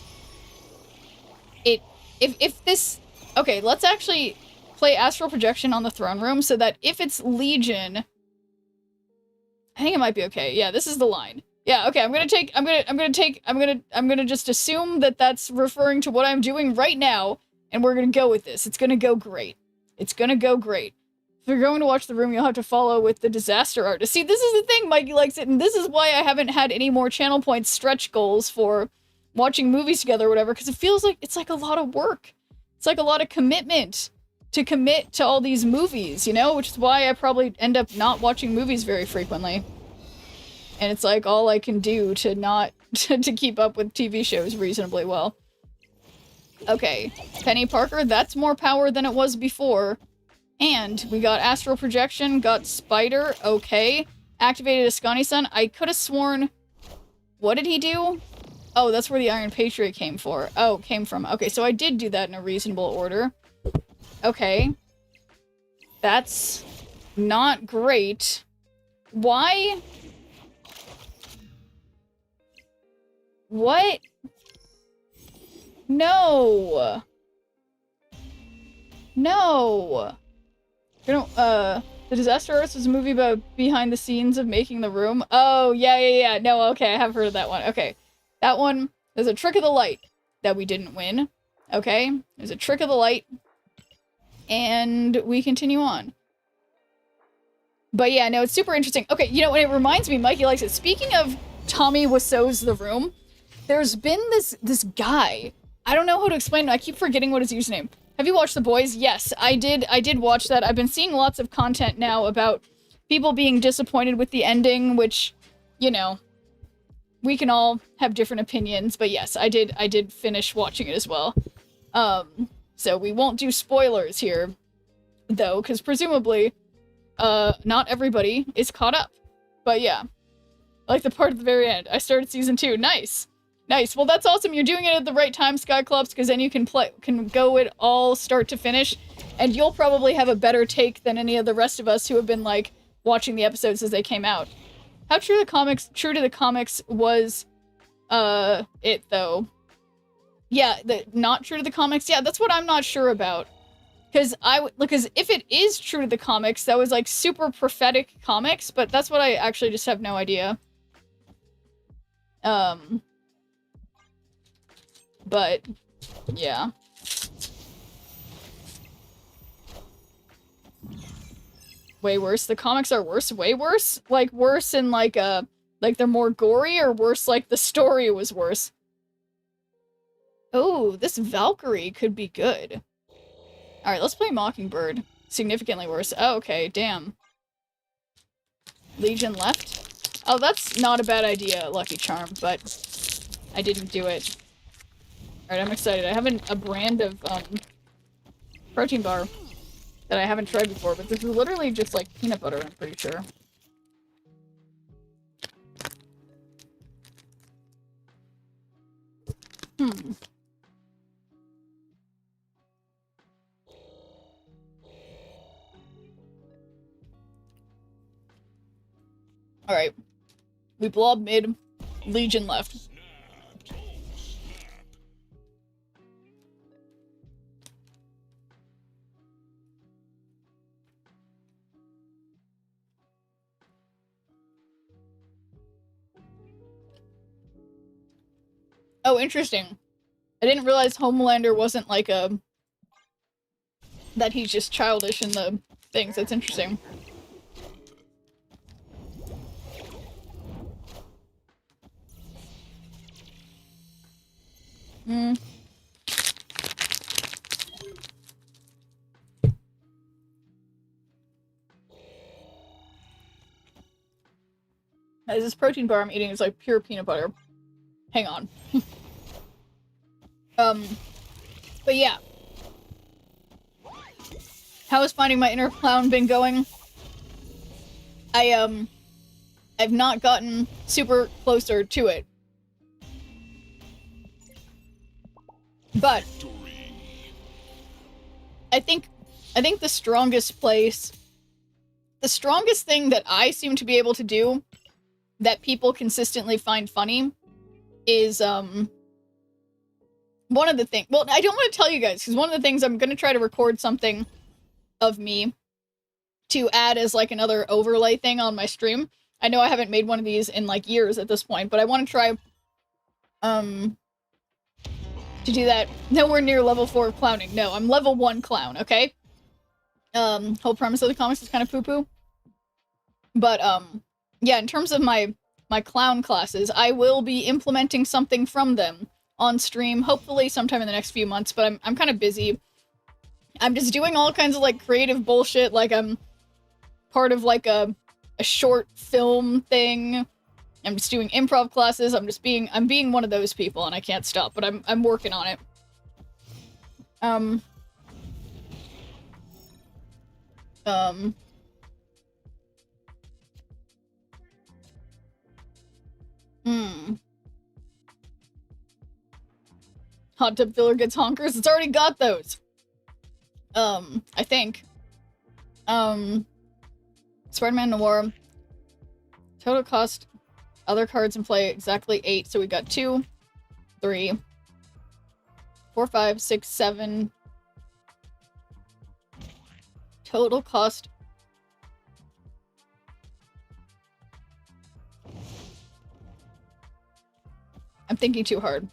if this, okay, let's actually play Astral Projection on the throne room so that if it's Legion, I think it might be okay. Yeah, this is the line. Yeah, okay, I'm gonna just assume that that's referring to what I'm doing right now, and we're gonna go with this. It's gonna go great. It's gonna go great. If you're going to watch the room, you'll have to follow with the disaster artist. See, this is the thing, Mikey likes it, and this is why I haven't had any more channel points stretch goals for watching movies together or whatever, because it feels like it's like a lot of work. It's like a lot of commitment to commit to all these movies, you know? Which is why I probably end up not watching movies very frequently. And it's like all I can do to not to keep up with TV shows reasonably well. Okay, Penny Parker, that's more power than it was before. And we got Astral Projection, got Spider, okay. Activated Ascani Sun. I could have sworn... What did he do? Oh, that's where the Iron Patriot came from. Okay, so I did do that in a reasonable order. Okay. That's not great. Why? What? No. No. You know, The Disaster Artist was a movie about behind the scenes of making the room. Oh, yeah. No, okay, I have heard of that one. Okay. That one, there's a trick of the light that we didn't win. Okay? There's a trick of the light. And we continue on. But yeah, no, it's super interesting. Okay, you know what, it reminds me, Mikey likes it. Speaking of Tommy Wiseau's The Room, there's been this guy. I don't know how to explain it. I keep forgetting what his username. Have you watched The Boys? Yes, I did watch that. I've been seeing lots of content now about people being disappointed with the ending, which, you know, we can all have different opinions, but yes, I did finish watching it as well. So we won't do spoilers here, though, because presumably, not everybody is caught up. But yeah, like the part at the very end. I started season 2. Nice. Nice. Well, that's awesome. You're doing it at the right time, Skyclops, because then you can go it all start to finish, and you'll probably have a better take than any of the rest of us who have been, like, watching the episodes as they came out. How true to the comics was, it, though? Yeah, not true to the comics? Yeah, that's what I'm not sure about. Because if it is true to the comics, that was, like, super prophetic comics, but that's what I actually just have no idea. But, yeah. Way worse. The comics are worse? Way worse? Like, worse in, like, like, they're more gory, or worse, like, the story was worse? Oh, this Valkyrie could be good. Alright, let's play Mockingbird. Significantly worse. Oh, okay, damn. Legion left? Oh, that's not a bad idea, Lucky Charm, but I didn't do it. Alright, I'm excited. I have a brand of, protein bar that I haven't tried before, but this is literally just, like, peanut butter, I'm pretty sure. Alright. We blob mid, Legion left. Oh, interesting. I didn't realize Homelander wasn't like a... that he's just childish in the things. That's interesting. This protein bar I'm eating is like pure peanut butter. Hang on. But yeah. How has Finding My Inner Clown been going? I've not gotten super closer to it. But I think the strongest place, the strongest thing that I seem to be able to do that people consistently find funny is, one of the things, well, I don't want to tell you guys, because one of the things, I'm going to try to record something of me to add as, like, another overlay thing on my stream. I know I haven't made one of these in, like, years at this point, but I want to try, to do that. Nowhere near level 4 of clowning. No, I'm level 1 clown, okay? Whole premise of the comics is kind of poo-poo. But, yeah, in terms of my clown classes, I will be implementing something from them on stream, hopefully sometime in the next few months, but I'm kind of busy. I'm just doing all kinds of, like, creative bullshit, like, I'm part of, like, a short film thing. I'm just doing improv classes. I'm being one of those people, and I can't stop, but I'm working on it. Hot tub filler gets honkers. It's already got those. I think. Spider-Man Noir. Total cost other cards in play exactly 8, so we got 2, 3, 4, 5, 6, 7. Total cost. I'm thinking too hard.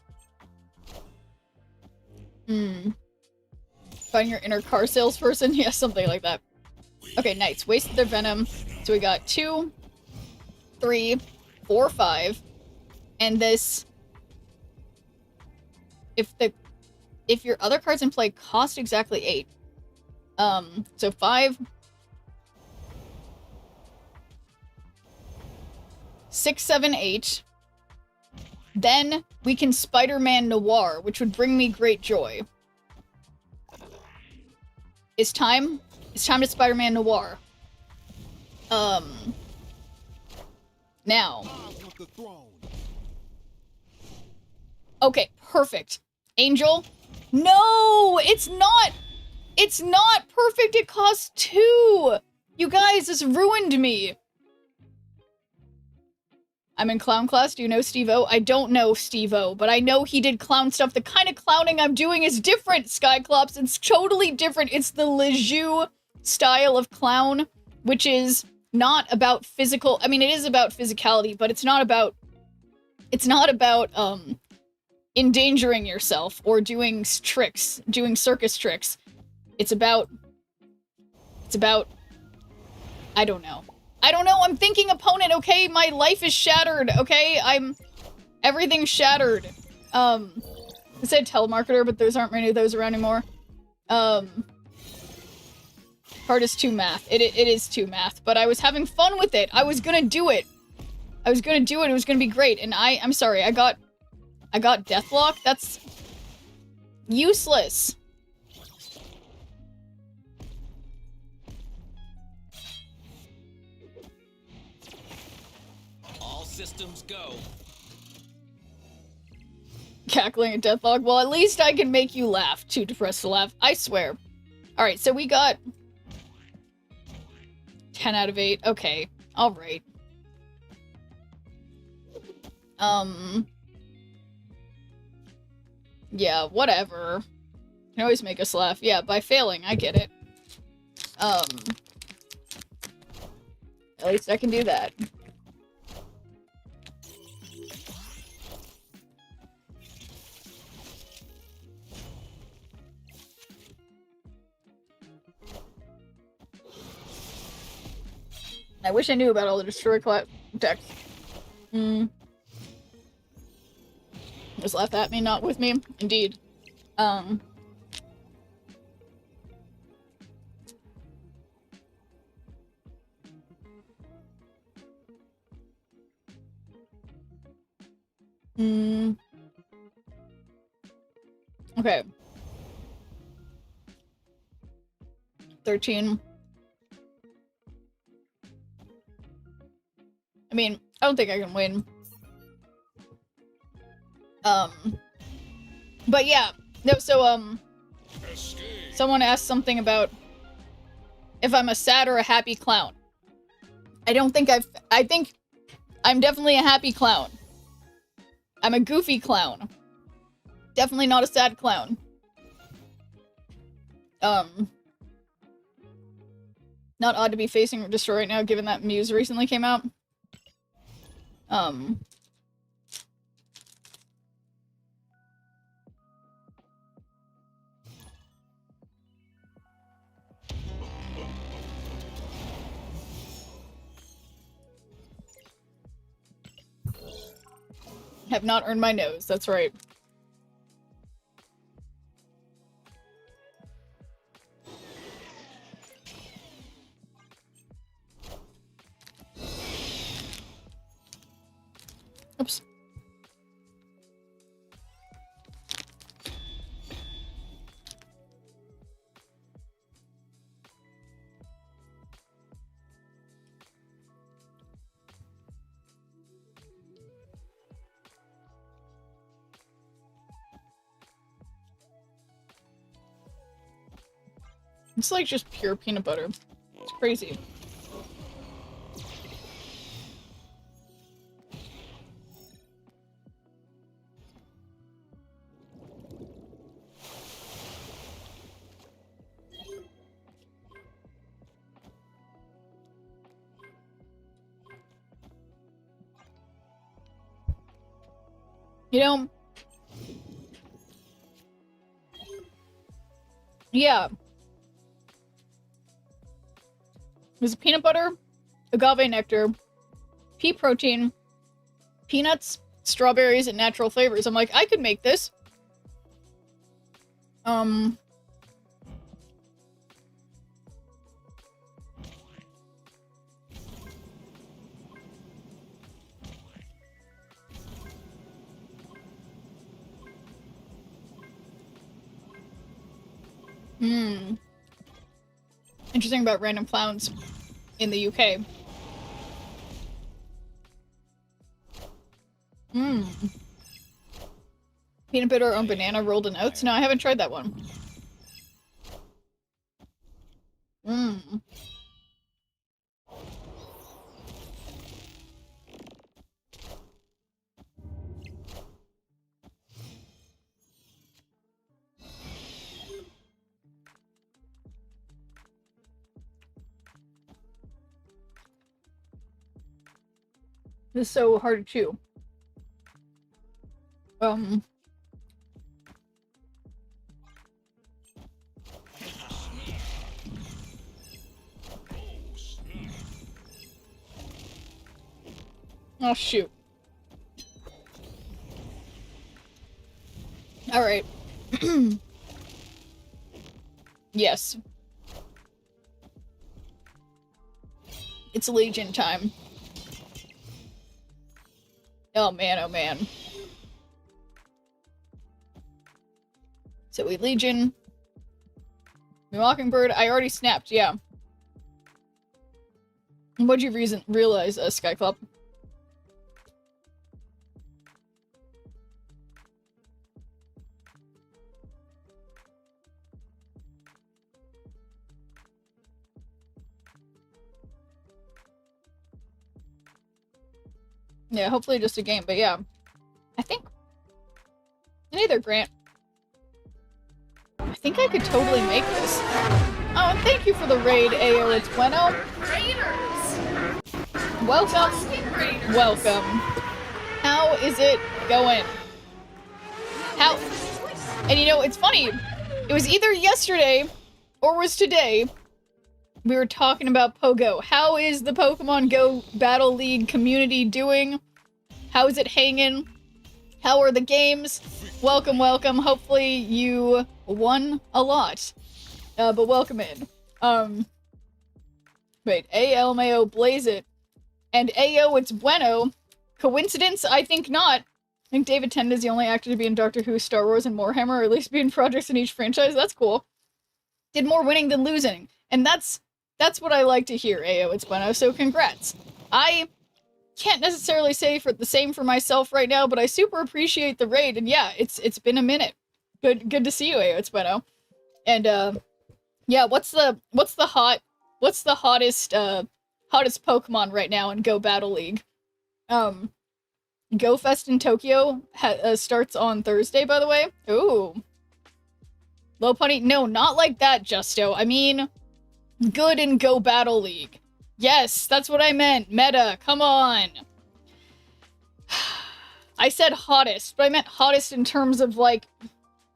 Find your inner car salesperson? Yeah, something like that. Okay, nice. Wasted their venom. So we got 2, 3, 4, 5. And this... If your other cards in play cost exactly 8. So 5... 6, 7, 8. Then we can Spider-Man Noir, which would bring me great joy. It's time. It's time to Spider-Man Noir. Now. Okay, perfect. Angel? No! It's not! It's not perfect! It costs 2! You guys, this ruined me! I'm in clown class. Do you know Steve-O? I don't know Steve-O, but I know he did clown stuff. The kind of clowning I'm doing is different, Skyclops. It's totally different. It's the Lejeune style of clown, which is not about physical... I mean, it is about physicality, but it's not about... It's not about, endangering yourself or doing tricks, doing circus tricks. It's about... I don't know. I'm thinking opponent, okay? My life is shattered, okay? Everything's shattered. I said telemarketer, but there's aren't many of those around anymore. Hardest 2 math. It is 2 math, but I was having fun with it. I was gonna do it. It was gonna be great, and I'm sorry, I got Deathlock? That's useless. Systems go. Cackling at Deathlock. Well, at least I can make you laugh. Too depressed to laugh. I swear. Alright, so we got 10 out of 8. Okay. Alright. Yeah, whatever. You can always make us laugh. Yeah, by failing, I get it. At least I can do that. I wish I knew about all the destroy decks. Just laugh at me, not with me. Indeed. Okay. 13. I mean, I don't think I can win. But yeah. No, so, someone asked something about if I'm a sad or a happy clown. I think I'm definitely a happy clown. I'm a goofy clown. Definitely not a sad clown. Not odd to be facing Destroy right now, given that Muse recently came out. Have not earned my nose, that's right. Oops. It's like just pure peanut butter. It's crazy. You know, yeah. There's peanut butter, agave nectar, pea protein, peanuts, strawberries, and natural flavors. I'm like, I could make this. Interesting about random clowns in the UK. Peanut butter on banana rolled in oats? No, I haven't tried that one. This is so hard to chew. Oh, shoot. Alright. Yes. It's Legion time. Oh man, oh man. So we Legion. Mockingbird, I already snapped, yeah. What'd you realize, Skyclub? Yeah, hopefully just a game, but yeah. I think... Neither, Grant. I think I could totally make this. Oh, and thank you for the raid, Ayo, it's bueno. Raiders. Welcome. Welcome. How is it going? How... And you know, it's funny. It was either yesterday or was today. We were talking about Pogo. How is the Pokemon Go Battle League community doing? How is it hanging? How are the games? Welcome, welcome. Hopefully you won a lot. But welcome in. Wait, ALMAO Blaze It. And Ayo, it's bueno. Coincidence? I think not. I think David Tennant is the only actor to be in Doctor Who, Star Wars, and Warhammer, or at least be in projects in each franchise. That's cool. Did more winning than losing. And that's what I like to hear, Ayo, it's bueno, so congrats. I can't necessarily say for the same for myself right now, but I super appreciate the raid, and yeah, it's been a minute. Good to see you, Ayo. It's Bueno. And yeah, what's the hottest Pokemon right now in Go Battle League? Go Fest in Tokyo starts on Thursday, by the way. Ooh. Low Punny? No, not like that, Justo. I mean, good in Go Battle League. Yes, that's what I meant. Meta, come on. I said hottest, but I meant hottest in terms of, like,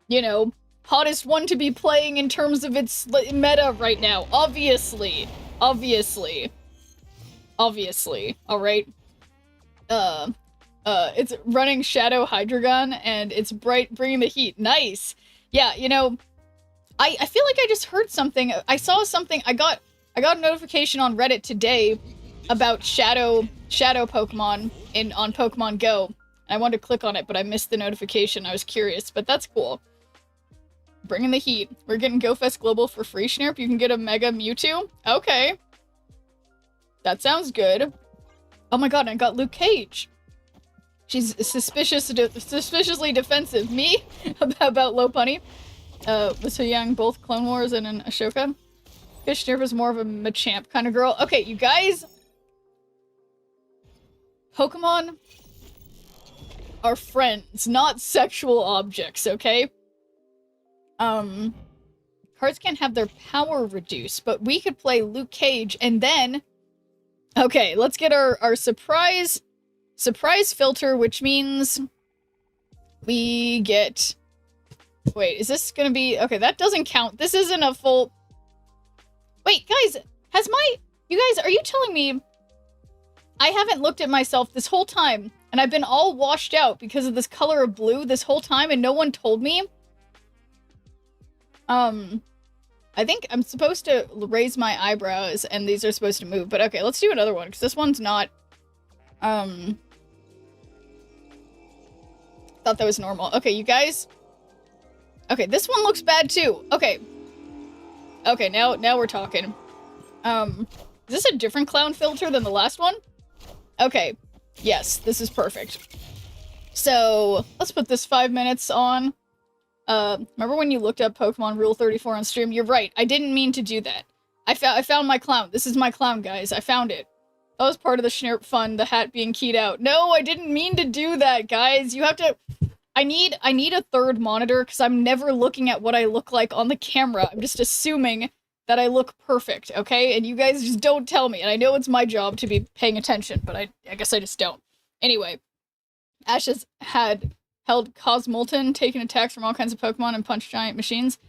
you know, hottest one to be playing in terms of its meta right now. Obviously. Obviously. Alright? It's running Shadow Hydreigon, and it's bringing the heat. Nice! Yeah, you know, I feel like I just heard something. I saw something. I got a notification on Reddit today about Shadow Pokemon on Pokemon Go. I wanted to click on it, but I missed the notification. I was curious, but that's cool. Bringing the heat. We're getting GoFest Global for free, Schnurp. You can get a Mega Mewtwo? Okay. That sounds good. Oh my god, and I got Luke Cage. She's suspiciously defensive. Me? about Low Punny. Was so young, both Clone Wars and an Ashoka. Fish Schnurp is more of a Machamp kind of girl. Okay, you guys. Pokemon are friends, not sexual objects, okay? Cards can't have their power reduced, but we could play Luke Cage and then... Okay, let's get our surprise filter, which means we get... Wait, is this gonna be... Okay, that doesn't count. This isn't a full... Wait, guys, you guys, are you telling me I haven't looked at myself this whole time, and I've been all washed out because of this color of blue this whole time, and no one told me? I think I'm supposed to raise my eyebrows, and these are supposed to move, but okay, let's do another one, because this one's not, thought that was normal. Okay, you guys, okay, this one looks bad too. Okay, now we're talking. Is this a different clown filter than the last one? Okay, yes, this is perfect. So, let's put this 5 minutes on. Remember when you looked up Pokemon Rule 34 on stream? You're right, I didn't mean to do that. I found my clown. This is my clown, guys. I found it. That was part of the Schnurp fun, the hat being keyed out. No, I didn't mean to do that, guys. You have to... I need a third monitor, because I'm never looking at what I look like on the camera. I'm just assuming that I look perfect, okay? And you guys just don't tell me. And I know it's my job to be paying attention, but I guess I just don't. Anyway, Ash has held Cosmolten, taken attacks from all kinds of Pokemon and punched giant machines.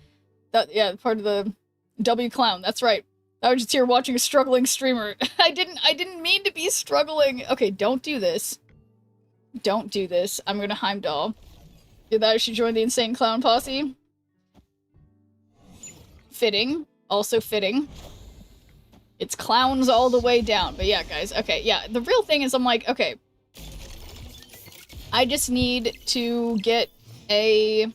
Yeah, part of the W Clown, that's right. I was just here watching a struggling streamer. I didn't mean to be struggling. Okay, don't do this. Don't do this. I'm gonna Heimdall. Did that I should join the Insane Clown Posse? Fitting. Also fitting. It's clowns all the way down. But yeah, guys, okay, yeah. The real thing is I'm like, okay. I just need to get I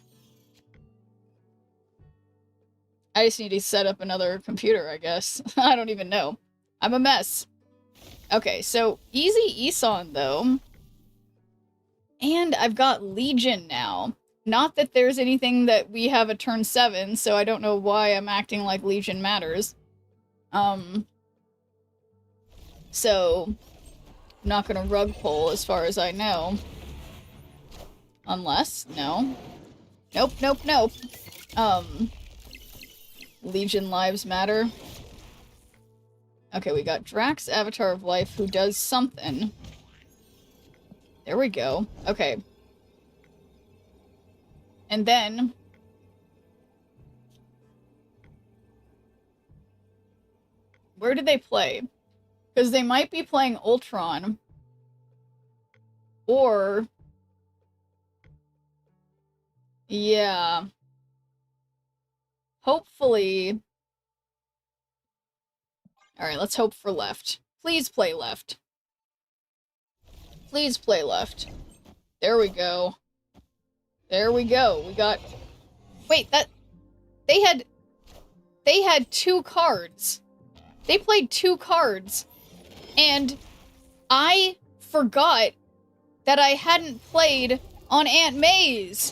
just need to set up another computer, I guess. I don't even know. I'm a mess. Okay, so easy Eson, though. And I've got Legion now. Not that there's anything that we have a turn 7, so I don't know why I'm acting like Legion matters. So, I'm not gonna rug pull as far as I know. Unless, no. Nope. Legion lives matter. Okay, we got Drax, Avatar of Life, who does something. There we go. Okay. And then... where did they play? Because they might be playing Ultron. Or... yeah. Hopefully... Alright, let's hope for left. Please play left. Please play left. There we go. There we go. We got... wait, that... They had 2 cards. They played 2 cards. And I forgot that I hadn't played on Aunt May's.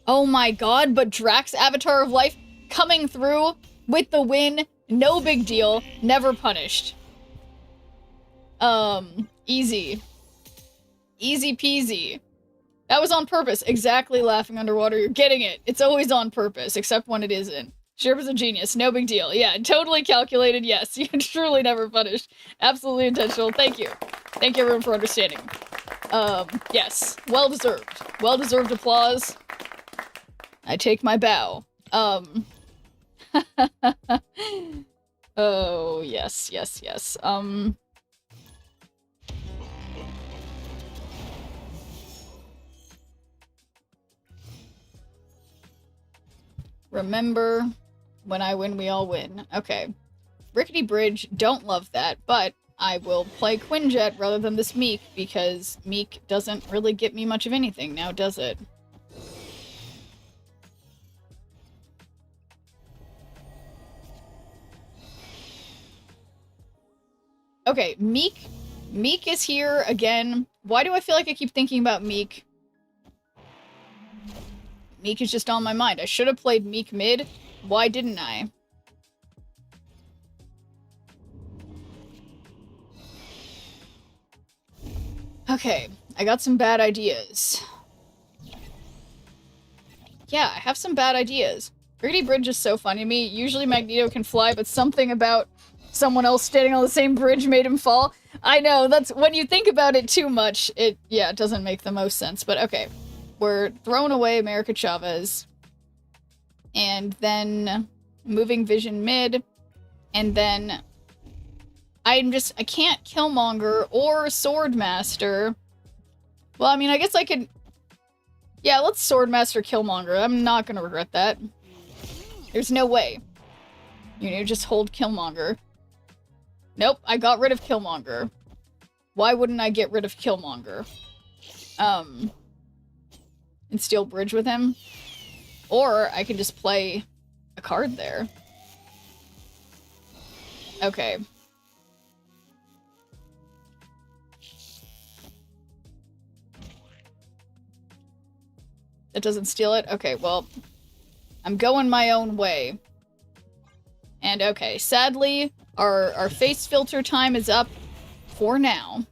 Oh my god, but Drax Avatar of Life coming through with the win, no big deal, never punished. Easy. Easy peasy. That was on purpose. Exactly, laughing underwater. You're getting it. It's always on purpose, except when it isn't. Sherpa's a genius. No big deal. Yeah, totally calculated. Yes, you're truly never punished. Absolutely intentional. Thank you. Thank you, everyone, for understanding. Yes. Well deserved. Well deserved applause. I take my bow. Oh, yes, yes, yes. Remember, when I win, we all win. Okay. Rickety Bridge, don't love that, but I will play Quinjet rather than this Meek, because Meek doesn't really get me much of anything now, does it? Okay, Meek. Meek is here again. Why do I feel like I keep thinking about Meek? Meek is just on my mind. I should have played Meek mid. Why didn't I? Okay, I got some bad ideas. Yeah, I have some bad ideas. Rickety Bridge is so funny to me. Usually Magneto can fly, but something about someone else standing on the same bridge made him fall. I know, that's when you think about it too much, it doesn't make the most sense, but okay. We're throwing away America Chavez. And then moving Vision mid. And then I can't Killmonger or Swordmaster. Well, I mean, I guess I could... Yeah, let's Swordmaster Killmonger. I'm not gonna regret that. There's no way. You know, just hold Killmonger. Nope, I got rid of Killmonger. Why wouldn't I get rid of Killmonger? And steal bridge with him. Or I can just play a card there. Okay. That doesn't steal it? Okay, well, I'm going my own way. And okay, sadly, our face filter time is up for now.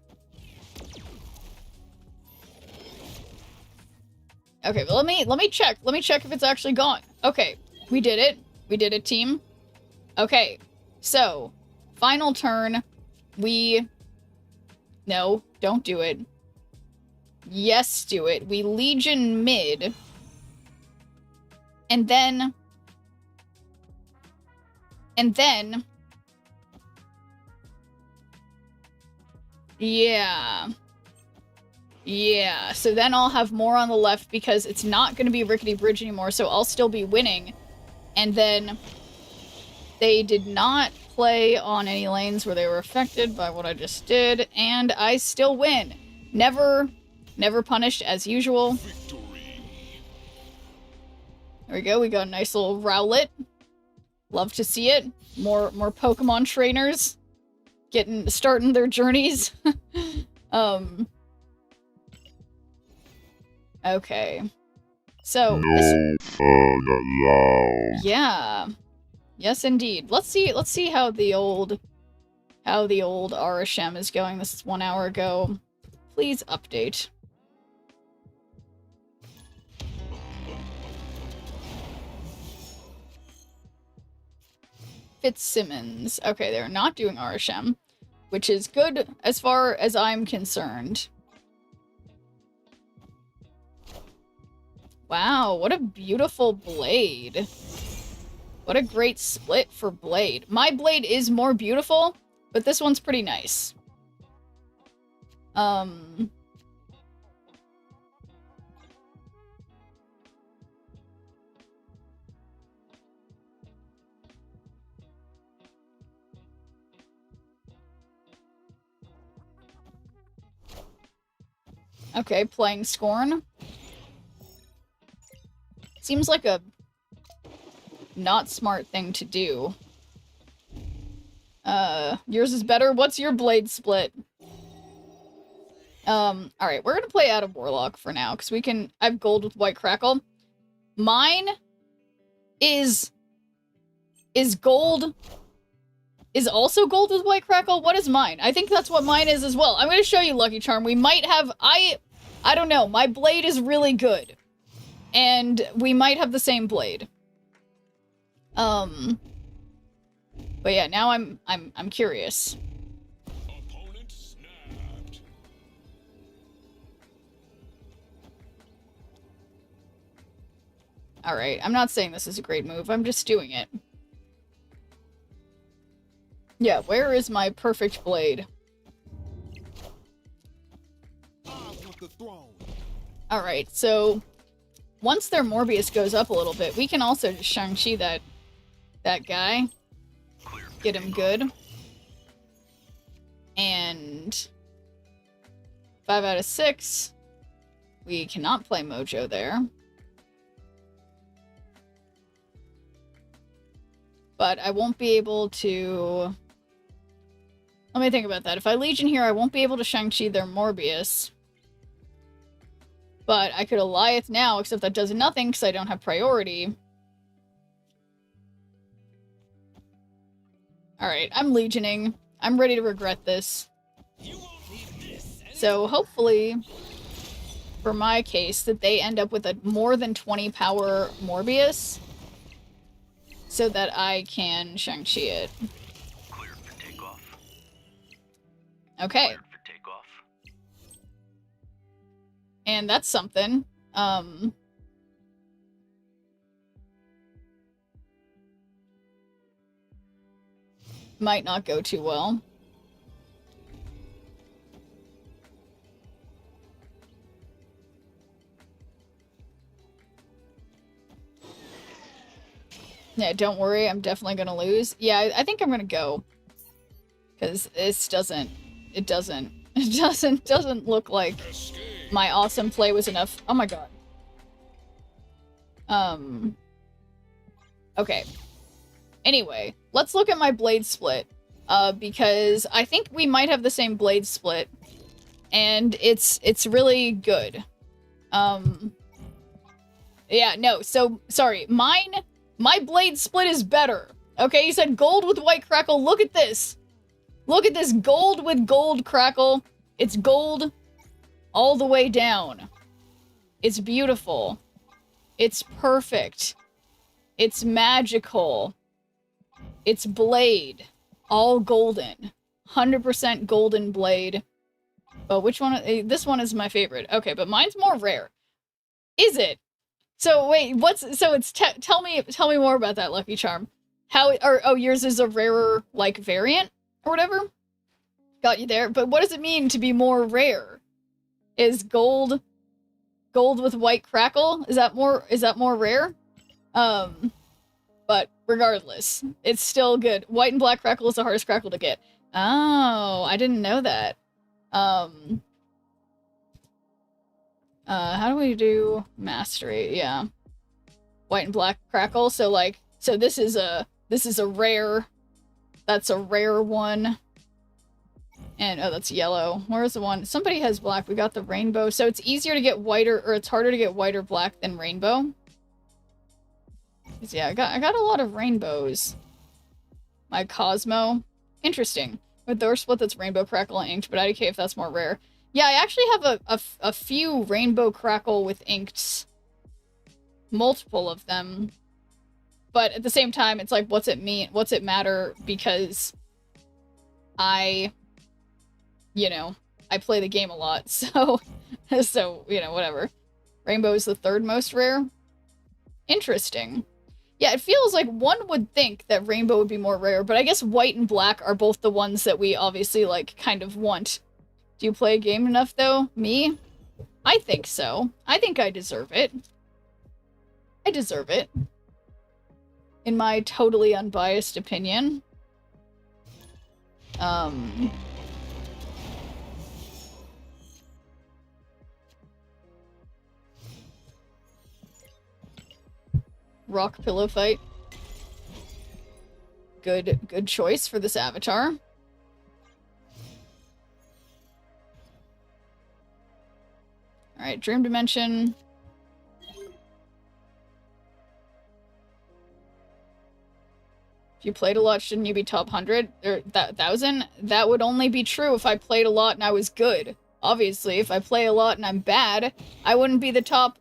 Okay, but let me check. Let me check if it's actually gone. Okay, we did it. We did it, team. Okay, so final turn. No, don't do it. Yes, do it. We Legion mid. And then... Yeah. Yeah, so then I'll have more on the left because it's not going to be Rickety Bridge anymore, so I'll still be winning. And then they did not play on any lanes where they were affected by what I just did, and I still win. Never punished as usual. Victory. There we go, we got a nice little Rowlet. Love to see it. More Pokemon trainers starting their journeys. Okay. So No fun allowed. yeah. Yes indeed. Let's see how the old RSM is going. This is 1 hour ago. Please update. Fitzsimmons. Okay, they're not doing RSM, which is good as far as I'm concerned. Wow, what a beautiful blade. What a great split for blade. My blade is more beautiful, but this one's pretty nice. Okay, playing Scorn. Seems like a not smart thing to do. Yours is better? What's your blade split? Alright, we're gonna play out of Warlock for now, because we can... I have gold with White Crackle. Mine is gold... Is also gold with White Crackle? What is mine? I think that's what mine is as well. I'm gonna show you, Lucky Charm. We might have... I don't know. My blade is really good. And we might have the same blade. But yeah, now I'm curious. Opponent snapped. Alright, I'm not saying this is a great move. I'm just doing it. Yeah, where is my perfect blade? Alright, so once their Morbius goes up a little bit, we can also just Shang-Chi that guy. Get him good. And 5 out of 6. We cannot play Mojo there. But I won't be able to... Let me think about that. If I Legion here, I won't be able to Shang-Chi their Morbius. But I could Alliance now, except that does nothing because I don't have priority. Alright, I'm Legioning. I'm ready to regret this. So hopefully, for my case, that they end up with a more than 20 power Morbius. So that I can Shang-Chi it. Cleared for takeoff. Okay. Cleared for takeoff. And that's something. Might not go too well. Yeah, don't worry, I'm definitely gonna lose. Yeah, I think I'm gonna go. Because this doesn't look like my awesome play was enough. Oh my god. Okay. Anyway, let's look at my blade split. Because I think we might have the same blade split. And it's really good. Yeah, no, so, sorry, my blade split is better. Okay, you said gold with White Crackle. Look at this. Look at this gold with gold Crackle. It's gold all the way down. It's beautiful. It's perfect. It's magical. It's blade. All golden. 100% golden blade. But which one? This one is my favorite. Okay, but mine's more rare. Is it? So wait, tell me more about that, Lucky Charm. Oh, yours is a rarer, like, variant or whatever? Got you there. But what does it mean to be more rare? Is gold with White Crackle? Is that more rare? But regardless, it's still good. White and Black Crackle is the hardest Crackle to get. Oh, I didn't know that. How do we do mastery? Yeah. White and Black Crackle. So this is a rare. That's a rare one. And, oh, that's yellow. Where's the one? Somebody has black. We got the rainbow. So it's easier to get whiter, or it's harder to get white or black than rainbow. Yeah, I got a lot of rainbows. My Cosmo. Interesting. With door split, that's rainbow crackle and inked, but IDK if that's more rare. Yeah, I actually have a few rainbow crackle with inked. Multiple of them. But at the same time, it's like, what's it mean? What's it matter? Because I play the game a lot, so, whatever. Rainbow is the third most rare. Interesting. Yeah, it feels like one would think that rainbow would be more rare, but I guess white and black are both the ones that we obviously, like, kind of want. Do you play a game enough, though? Me? I think so. I think I deserve it. I deserve it. In my totally unbiased opinion. Rock pillow fight. Good choice for this avatar. Alright, Dream Dimension. If you played a lot, shouldn't you be top 100? Or 1,000? That would only be true if I played a lot and I was good. Obviously, if I play a lot and I'm bad, I wouldn't be the top.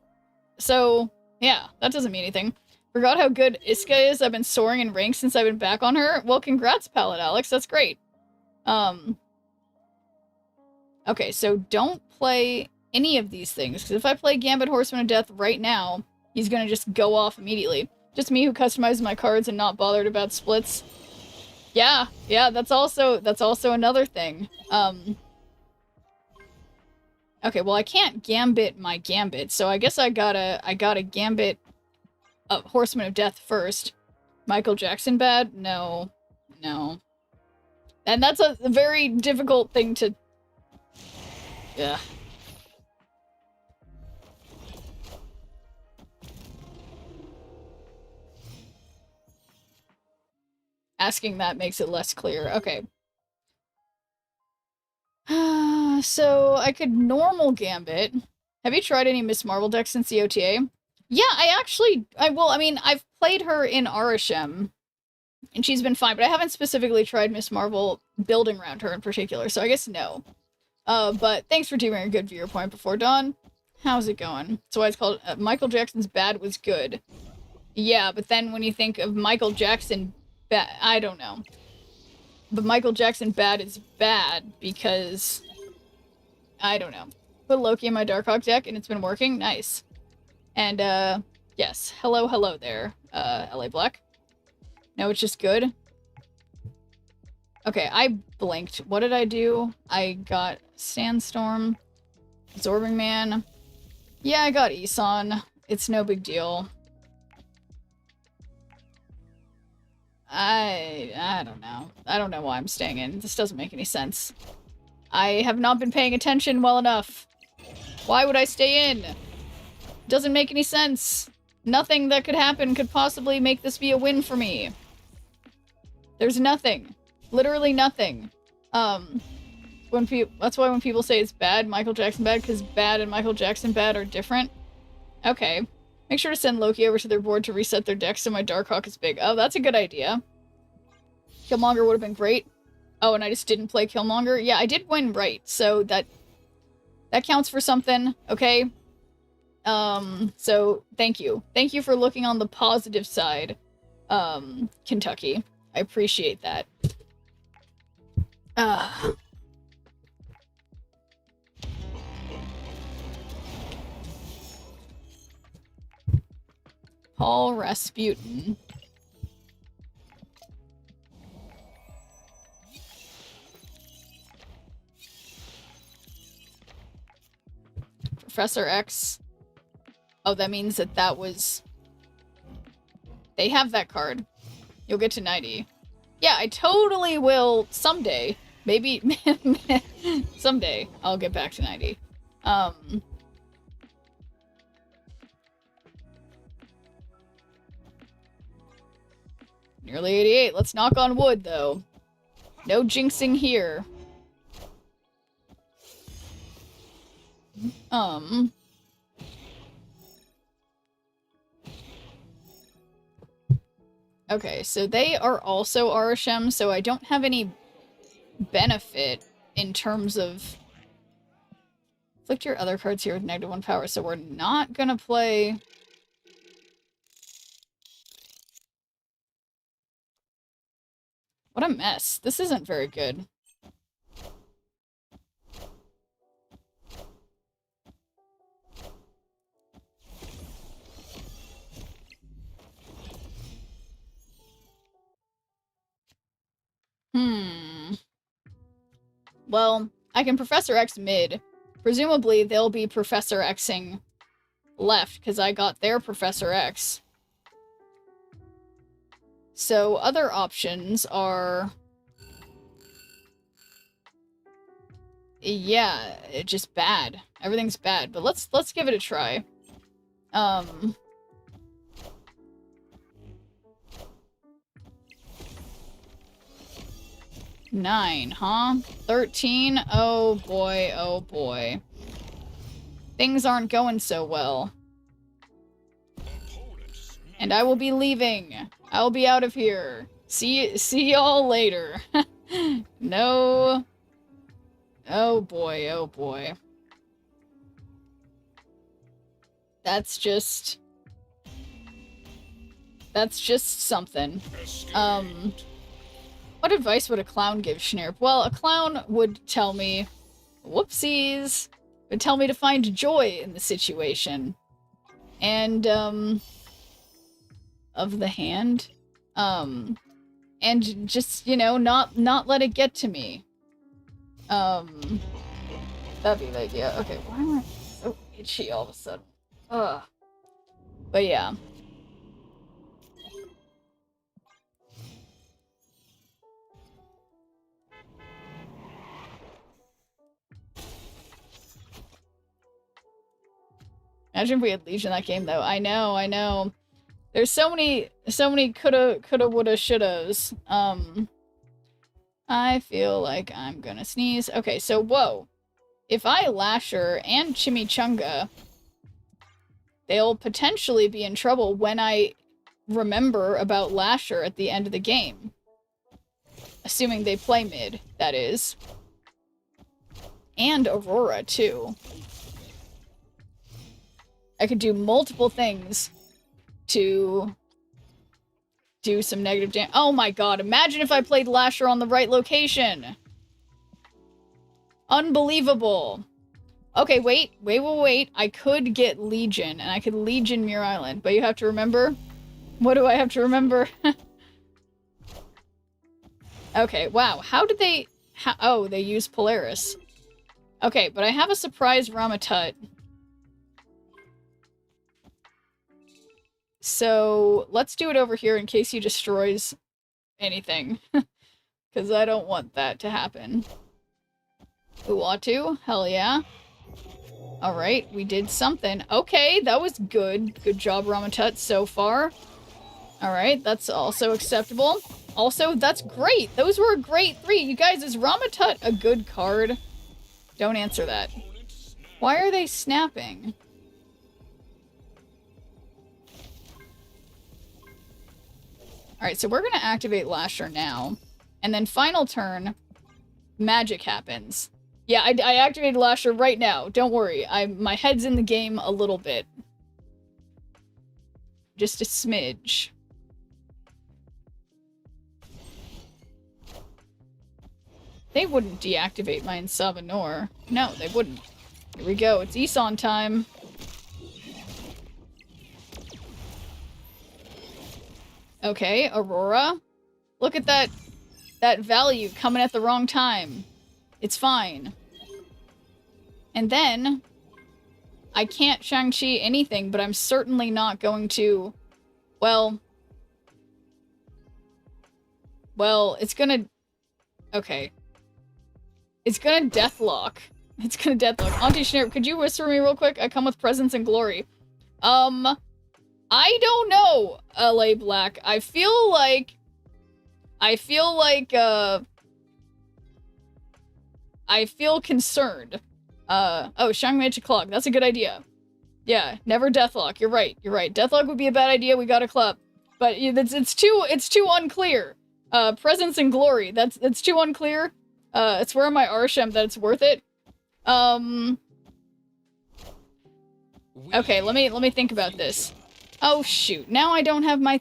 So, yeah, that doesn't mean anything. Forgot how good Iska is. I've been soaring in ranks since I've been back on her. Well, congrats, Palette Alex. That's great. Okay, so don't play any of these things, because if I play Gambit Horseman of Death right now, he's gonna just go off immediately. Just me who customizes my cards and not bothered about splits. Yeah, that's also another thing. Okay, well I can't Gambit my Gambit, so I guess I gotta Gambit Horseman of Death first. Michael Jackson bad? No. And that's a very difficult thing to... Yeah. Asking that makes it less clear. Okay. So I could normal Gambit. Have you tried any Miss Marvel decks since the OTA? Yeah, I mean, I've played her in Arishem, and she's been fine, but I haven't specifically tried Miss Marvel building around her in particular, so I guess no. But thanks for doing a good viewer point before dawn. How's it going? So why it's called Michael Jackson's bad was good. Yeah, but then when you think of Michael Jackson bad, I don't know. But Michael Jackson bad is bad because, I don't know. Put Loki in my Darkhawk deck and it's been working. Nice. And, yes. Hello there, LA Black. No, it's just good. Okay, I blinked. What did I do? I got Sandstorm, Absorbing Man. Yeah, I got Isan. It's no big deal. I don't know. I don't know why I'm staying in. This doesn't make any sense. I have not been paying attention well enough. Why would I stay in? Doesn't make any sense. Nothing that could happen could possibly make this be a win for me. There's nothing. Literally nothing. That's why when people say it's bad, Michael Jackson bad, because bad and Michael Jackson bad are different. Okay. Make sure to send Loki over to their board to reset their deck so my Darkhawk is big. Oh, that's a good idea. Killmonger would have been great. Oh, and I just didn't play Killmonger? Yeah, I did win right, so that counts for something, okay? So, thank you. Thank you for looking on the positive side, Kentucky. I appreciate that. Paul Rasputin. Professor X. Oh, that means that was... They have that card. You'll get to 90. Yeah, I totally will someday. Maybe... someday I'll get back to 90. Nearly 88. Let's knock on wood, though. No jinxing here. Okay, so they are also Arishem, so I don't have any benefit in terms of... Afflict your other cards here with -1 power, so we're not gonna play... What a mess. This isn't very good. Well, I can Professor X mid. Presumably, they'll be Professor Xing left, because I got their Professor X. So, other options are... Yeah, it's just bad. Everything's bad, but let's give it a try. 9, huh? 13? Oh boy, oh boy. things aren't going so well. Opponent snapped. And I will be leaving. I'll be out of here. See y'all later. No. Oh boy, oh boy. That's just something. Escaped. What advice would a clown give Schneerp? Well, a clown would tell me, whoopsies, would tell me to find joy in the situation. And, of the hand. And just, you know, not let it get to me. That'd be the idea. Okay, why am I so itchy all of a sudden? Ugh. But yeah. Imagine if we had Legion that game, though. I know. There's so many coulda, woulda, shouldas. I feel like I'm gonna sneeze. Okay, so whoa. If I Lasher and Chimichunga, they'll potentially be in trouble when I remember about Lasher at the end of the game. Assuming they play mid, that is. And Aurora, too. I could do multiple things to do some negative damage. Oh my god, imagine if I played Lasher on the right location! Unbelievable! Okay, wait. I could get Legion, and I could Legion Muir Island, but you have to remember... What do I have to remember? Okay, wow, how did they... Oh, they used Polaris. Okay, but I have a surprise Ramatut. So, let's do it over here in case he destroys anything. Because I don't want that to happen. Uatu? Hell yeah. Alright, we did something. Okay, that was good. Good job, Ramatut, so far. Alright, that's also acceptable. Also, that's great! Those were a great 3! You guys, is Ramatut a good card? Don't answer that. Why are they snapping? Alright, so we're gonna activate Lasher now. And then final turn, magic happens. Yeah, I activated Lasher right now. Don't worry. My head's in the game a little bit. Just a smidge. They wouldn't deactivate my Insavanor. No, they wouldn't. Here we go. It's Isan time. Okay, Aurora. Look at that value coming at the wrong time. It's fine. And then I can't Shang-Chi anything, but I'm certainly not going to... Well, it's gonna... Okay. It's gonna Deathlock. It's gonna Deathlock. Auntie Schneer, could you whisper me real quick? I come with presence and glory. I don't know, LA Black. I feel like, I feel concerned. Oh, Shang Magic Clock. That's a good idea. Yeah, never Deathlock. You're right. Deathlock would be a bad idea. We gotta club. But it's too unclear. Presence and glory. That's too unclear. It's where my Arshem that it's worth it. Okay, let me think about this. Oh shoot, now I don't have my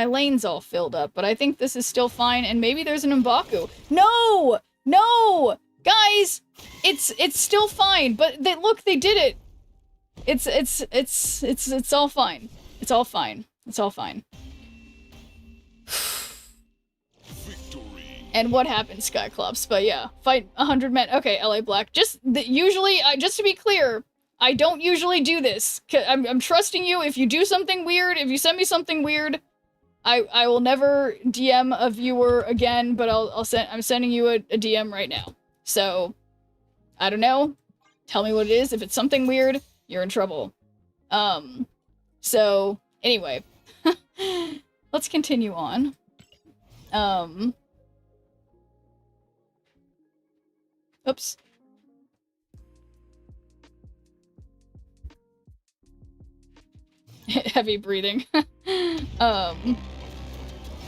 lanes all filled up, but I think this is still fine, and maybe there's an M'Baku. No! No! Guys! It's still fine, but look, they did it! It's all fine. It's all fine. It's all fine. Victory. And what happened, Skyclops? But yeah, fight 100 men. Okay, LA Black. Usually, just to be clear, I don't usually do this. I'm trusting you. If you do something weird, if you send me something weird, I will never DM a viewer again, but I'm sending you a DM right now. So, I don't know. Tell me what it is. If it's something weird, you're in trouble. So, anyway. Let's continue on. Oops. Heavy breathing. But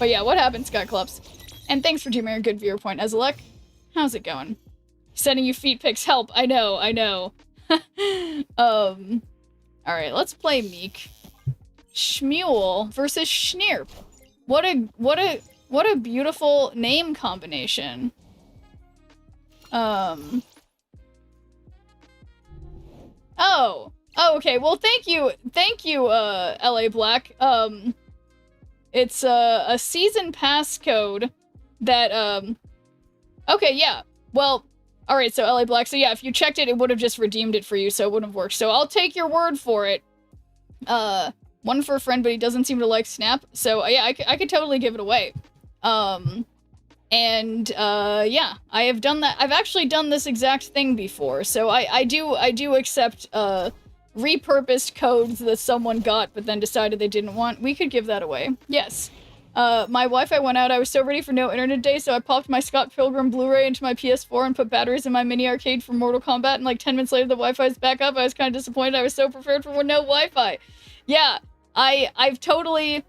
yeah, what happened, Scott Clubs? And thanks for doing a good viewer point, Ezalek. How's it going? Sending you feet pics, help. I know. Alright, let's play Meek. Shmuel versus Schnirp. What a beautiful name combination. Oh, okay. Well, thank you, LA Black. It's a season pass code that okay, yeah. Well, all right. So LA Black. So yeah, if you checked it, it would have just redeemed it for you, so it wouldn't have worked. So I'll take your word for it. One for a friend, but he doesn't seem to like Snap. So yeah, I could totally give it away. Yeah, I have done that. I've actually done this exact thing before, so I do accept repurposed codes that someone got but then decided they didn't want. We could give that away. Yes. My Wi-Fi went out. I was so ready for no internet day, so I popped my Scott Pilgrim Blu-ray into my PS4 and put batteries in my mini arcade for Mortal Kombat, and like 10 minutes later the Wi-Fi's back up. I was kind of disappointed. I was so prepared for no Wi-Fi. Yeah, I totally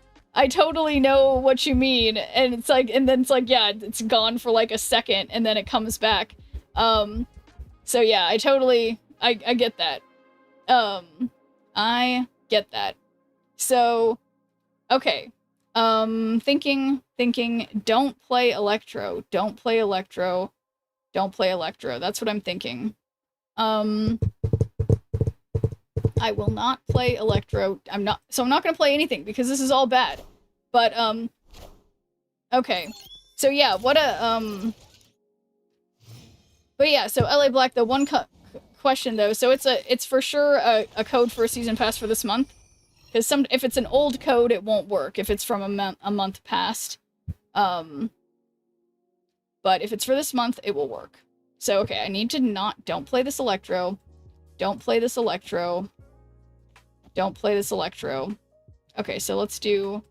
know what you mean, and it's like, and then it's like, yeah, it's gone for like a second, and then it comes back. So yeah, I get that. I get that. So, okay. Thinking, don't play Electro. Don't play Electro. That's what I'm thinking. I will not play Electro. I'm not gonna play anything because this is all bad. But, okay. So yeah, but yeah, so LA Black, the one question though, so it's for sure a code for a season pass for this month. Because if it's an old code, it won't work if it's from a month past. But if it's for this month, it will work. So, okay, I need to don't play this Electro. Don't play this Electro. Don't play this Electro. Okay, so let's do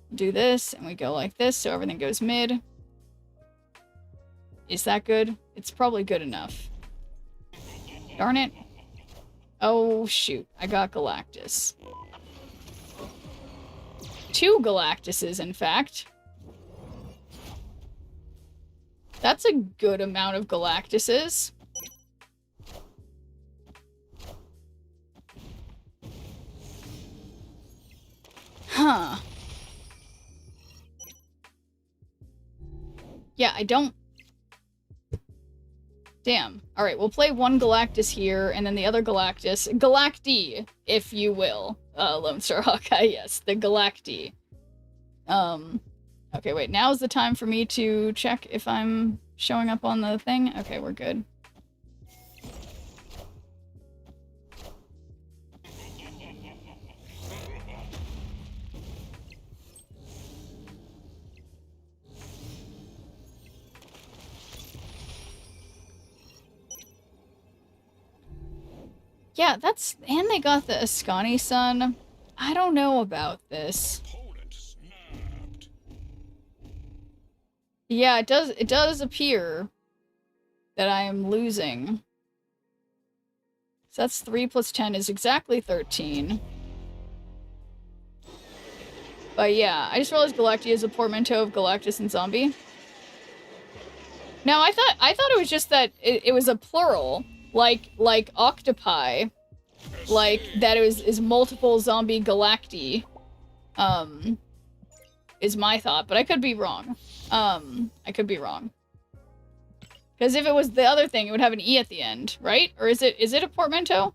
this, and we go like this, so everything goes mid. Is that good? It's probably good enough. Darn it. Oh, shoot. I got Galactus. 2 Galactuses, in fact. That's a good amount of Galactuses. Huh. Yeah, I don't... Damn. Alright, we'll play one Galactus here, and then the other Galactus... Galacti, if you will. Lone Star Hawkeye, yes. The Galacti. Okay, wait. Now's the time for me to check if I'm showing up on the thing. Okay, we're good. Yeah, that's... And they got the Ascani Sun. I don't know about this. Opponent snapped. Yeah, it does appear that I am losing. So that's 3 plus 10 is exactly 13. But yeah, I just realized Galacti is a portmanteau of Galactus and Zombie. No, I thought it was just that it was a plural. Like octopi, like that is multiple zombie galacti, is my thought, but I could be wrong. I could be wrong. Because if it was the other thing, it would have an E at the end, right? Or is it a portmanteau?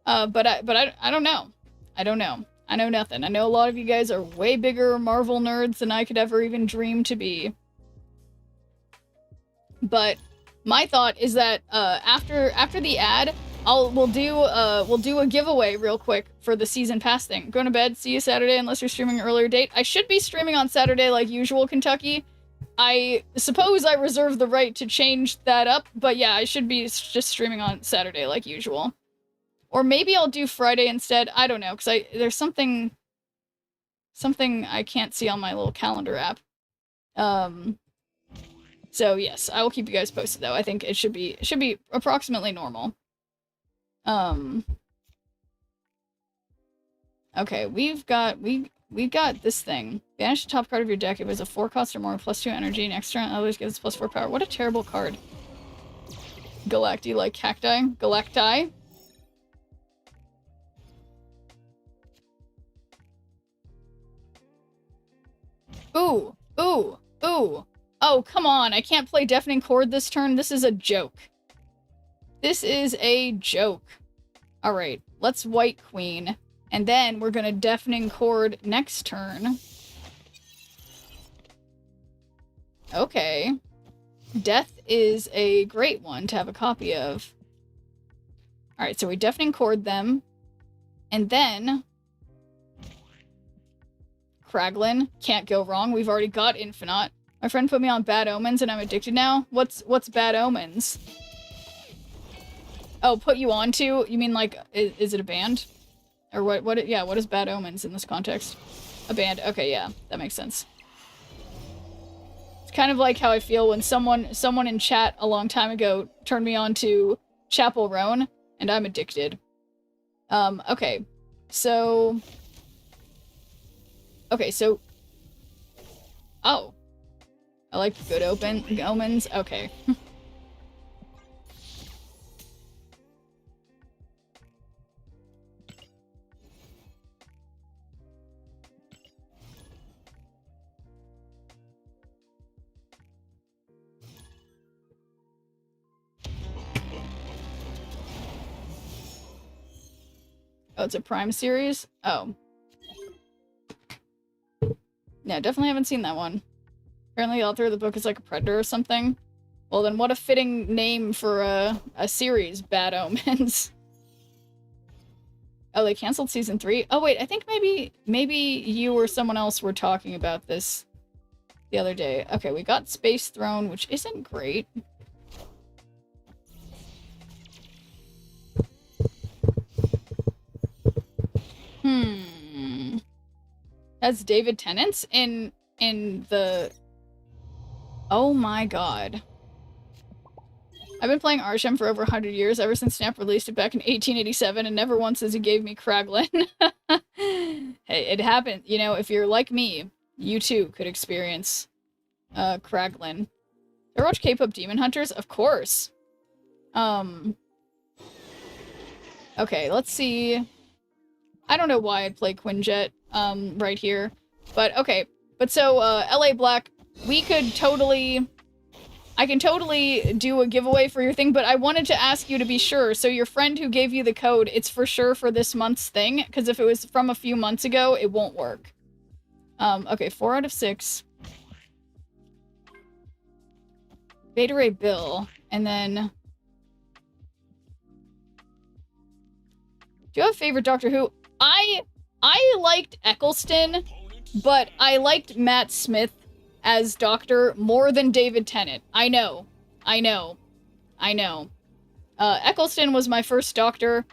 But I don't know. I don't know. I know nothing. I know a lot of you guys are way bigger Marvel nerds than I could ever even dream to be. But my thought is that after the ad, we'll do a giveaway real quick for the season pass thing. I'm going to bed. See you Saturday unless you're streaming an earlier date. I should be streaming on Saturday like usual, Kentucky. I suppose I reserve the right to change that up, but yeah, I should be just streaming on Saturday like usual. Or maybe I'll do Friday instead. I don't know, because there's something I can't see on my little calendar app. So yes, I will keep you guys posted though. I think it should be approximately normal. Okay, we've got this thing. Banish the top card of your deck. If it was a 4 cost or more, +2 energy. Next turn, others gives +4 power. What a terrible card. Galacti like cacti. Galacti. Ooh, ooh, ooh. Oh, come on. I can't play Deafening Chord this turn. This is a joke. This is a joke. Alright, let's White Queen. And then we're gonna Deafening Chord next turn. Okay. Death is a great one to have a copy of. Alright, so we Deafening Chord them. And then... Kraglin. Can't go wrong. We've already got Infinite. My friend put me on Bad Omens and I'm addicted now. What's Bad Omens? Oh, put you on to? You mean like, is it a band? Or what, yeah, what is Bad Omens in this context? A band. Okay, yeah, that makes sense. It's kind of like how I feel when someone in chat a long time ago turned me on to Chapel Roan, and I'm addicted. Okay. So... Okay, so... Oh. I like good omens. Okay. Oh, it's a Prime series? Oh. Yeah, definitely haven't seen that one. Apparently the author of the book is like a predator or something. Well then what a fitting name for a series, Bad Omens. Oh, they canceled season 3? Oh wait, I think maybe you or someone else were talking about this the other day. Okay, we got Space Throne, which isn't great. Has David Tennant's in the... Oh my god. I've been playing Arsham for over 100 years, ever since Snap released it back in 1887, and never once has he gave me Kraglin. Hey, it happened. You know, if you're like me, you too could experience Kraglin. Ever watch K-pop Demon Hunters? Of course. Okay, let's see. I don't know why I'd play Quinjet right here. But okay. But so LA Black, we could totally... I can totally do a giveaway for your thing, but I wanted to ask you to be sure. So your friend who gave you the code, it's for sure for this month's thing, because if it was from a few months ago, it won't work. Okay, 4 out of 6. Beta Ray Bill, and then... Do you have a favorite Doctor Who? I liked Eccleston, but I liked Matt Smith as Doctor more than David Tennant. I know. Eccleston was my first Doctor,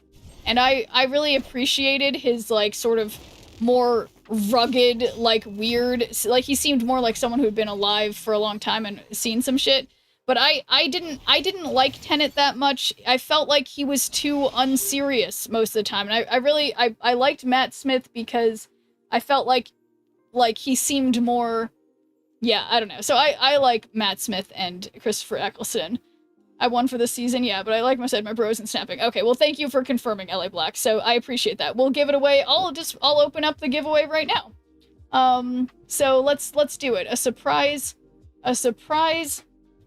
and I really appreciated his, like, sort of more rugged, like, weird... Like, he seemed more like someone who'd been alive for a long time and seen some shit. But I didn't like Tennant that much. I felt like he was too unserious most of the time. And I liked Matt Smith because I felt like he seemed more... Yeah, I don't know. So I like Matt Smith and Christopher Eccleston. I won for this season, yeah, but I like my bros and snapping. Okay, well, thank you for confirming, LA Black. So I appreciate that. We'll give it away. I'll open up the giveaway right now. So let's do it. A surprise. What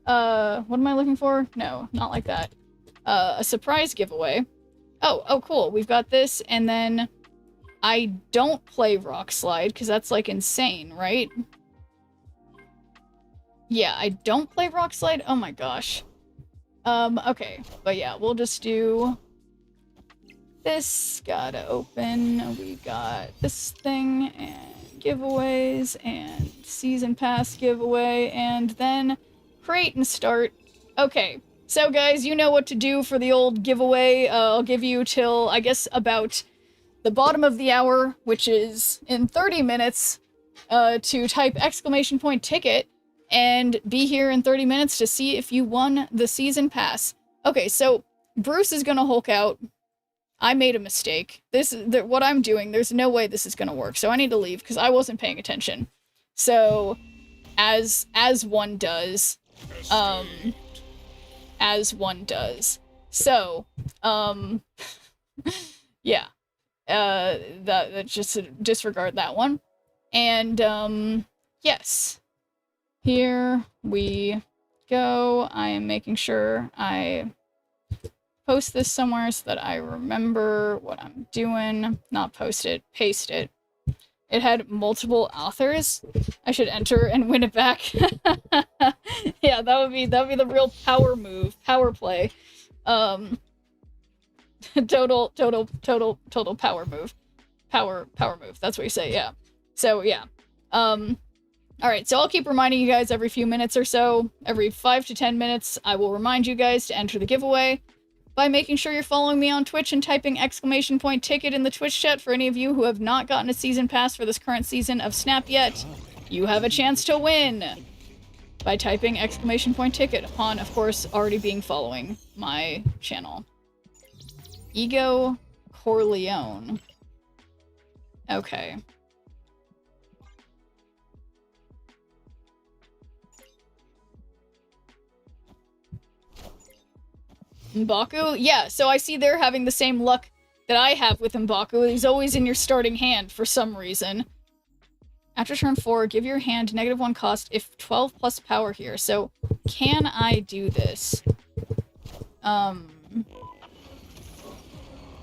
am I looking for? No, not like that. A surprise giveaway. Oh, cool. We've got this, and then I don't play Rock Slide because that's like insane, right? Yeah, I don't play Rock Slide. Oh my gosh. Okay. But yeah, we'll just do this. Gotta open. We got this thing and giveaways and season pass giveaway and then create and start. Okay. So guys, you know what to do for the old giveaway. I'll give you till, I guess, about the bottom of the hour, which is in 30 minutes, to type !ticket. And be here in 30 minutes to see if you won the season pass. Okay, so Bruce is gonna Hulk out. I made a mistake. What I'm doing, there's no way this is gonna work, so I need to leave, because I wasn't paying attention. So, as one does, as one does. So, yeah. That just disregard that one. And, yes. Here we go. I am making sure I post this somewhere so that I remember what I'm doing. Not post it, paste it. It had multiple authors. I should enter and win it back. Yeah, that would be the real power move, power play. Total power move. Power move. That's what you say, yeah. So, yeah. Alright, so I'll keep reminding you guys every few minutes or so. Every 5 to 10 minutes, I will remind you guys to enter the giveaway by making sure you're following me on Twitch and typing !ticket in the Twitch chat. For any of you who have not gotten a season pass for this current season of Snap yet, you have a chance to win by typing !ticket upon, of course, already being following my channel. Ego Corleone. Okay. M'Baku? Yeah, so I see they're having the same luck that I have with M'Baku. He's always in your starting hand for some reason. After turn 4, give your hand -1 cost if 12 plus power here. So, can I do this?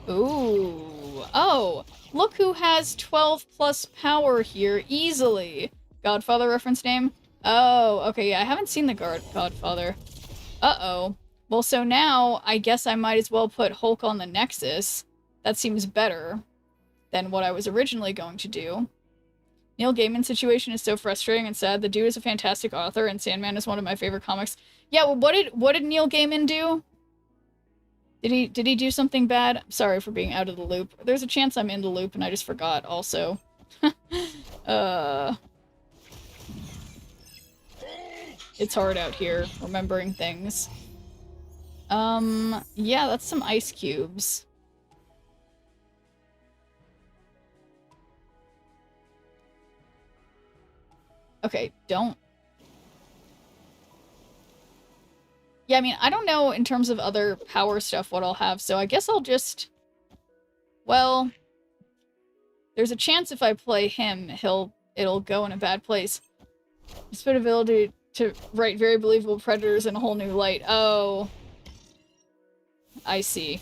Ooh. Oh, look who has 12 plus power here easily. Godfather reference name? Oh, okay, yeah, I haven't seen the Godfather. Uh-oh. Well, so now, I guess I might as well put Hulk on the Nexus. That seems better than what I was originally going to do. Neil Gaiman's situation is so frustrating and sad. The dude is a fantastic author, and Sandman is one of my favorite comics. Yeah, well, what did Neil Gaiman do? Did he do something bad? I'm sorry for being out of the loop. There's a chance I'm in the loop, and I just forgot, also. It's hard out here, remembering things. Yeah, that's some ice cubes. Okay, don't. Yeah, I mean, I don't know in terms of other power stuff what I'll have, so I guess I'll just... Well... There's a chance if I play him, it'll go in a bad place. His ability to write very believable predators in a whole new light. Oh... I see.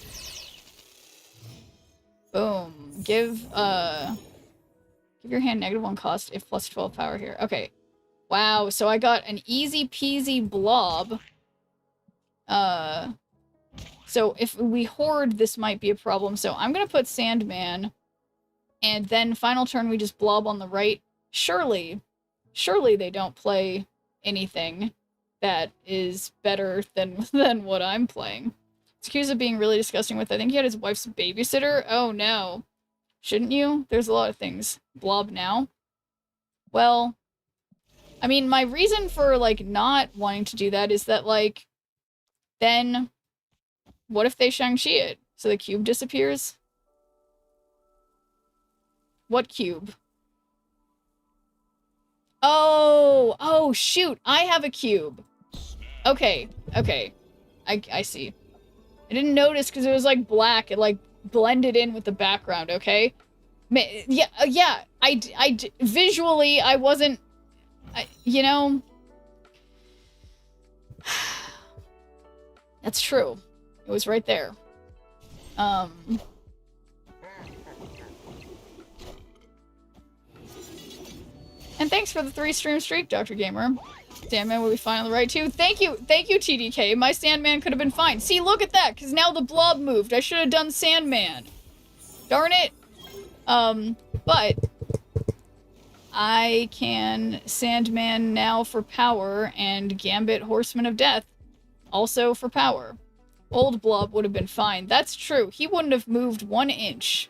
Boom. Give your hand -1 cost if plus 12 power here. Okay. Wow, so I got an easy peasy blob. So if we hoard, this might be a problem. So I'm gonna put Sandman, and then final turn we just blob on the right. Surely they don't play anything that is better than what I'm playing. It's accused of being really disgusting with, I think he had his wife's babysitter? Oh no. Shouldn't you? There's a lot of things. Blob now? Well, I mean, my reason for, like, not wanting to do that is that, like, then, what if they Shang-Chi it? So the cube disappears? What cube? Oh, shoot, I have a cube. Okay. I see. I didn't notice because it was, like, black. It, like, blended in with the background, okay? Yeah, visually, I wasn't... you know... That's true. It was right there. And thanks for the 3-stream streak, Dr. Gamer. Sandman will be fine on the right too. Thank you, TDK. My Sandman could have been fine. See, look at that, because now the blob moved. I should have done Sandman. Darn it. But I can Sandman now for power, and Gambit Horseman of Death also for power. Old blob would have been fine. That's true. He wouldn't have moved 1 inch.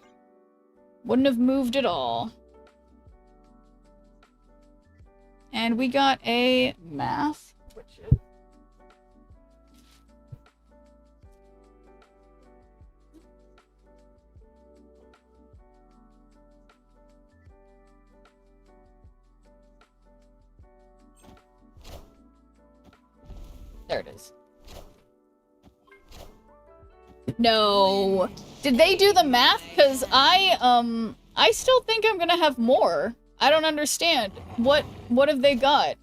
Wouldn't have moved at all. And we got a math. There it is. No. Did they do the math? Because I still think I'm gonna have more. I don't understand. What have they got?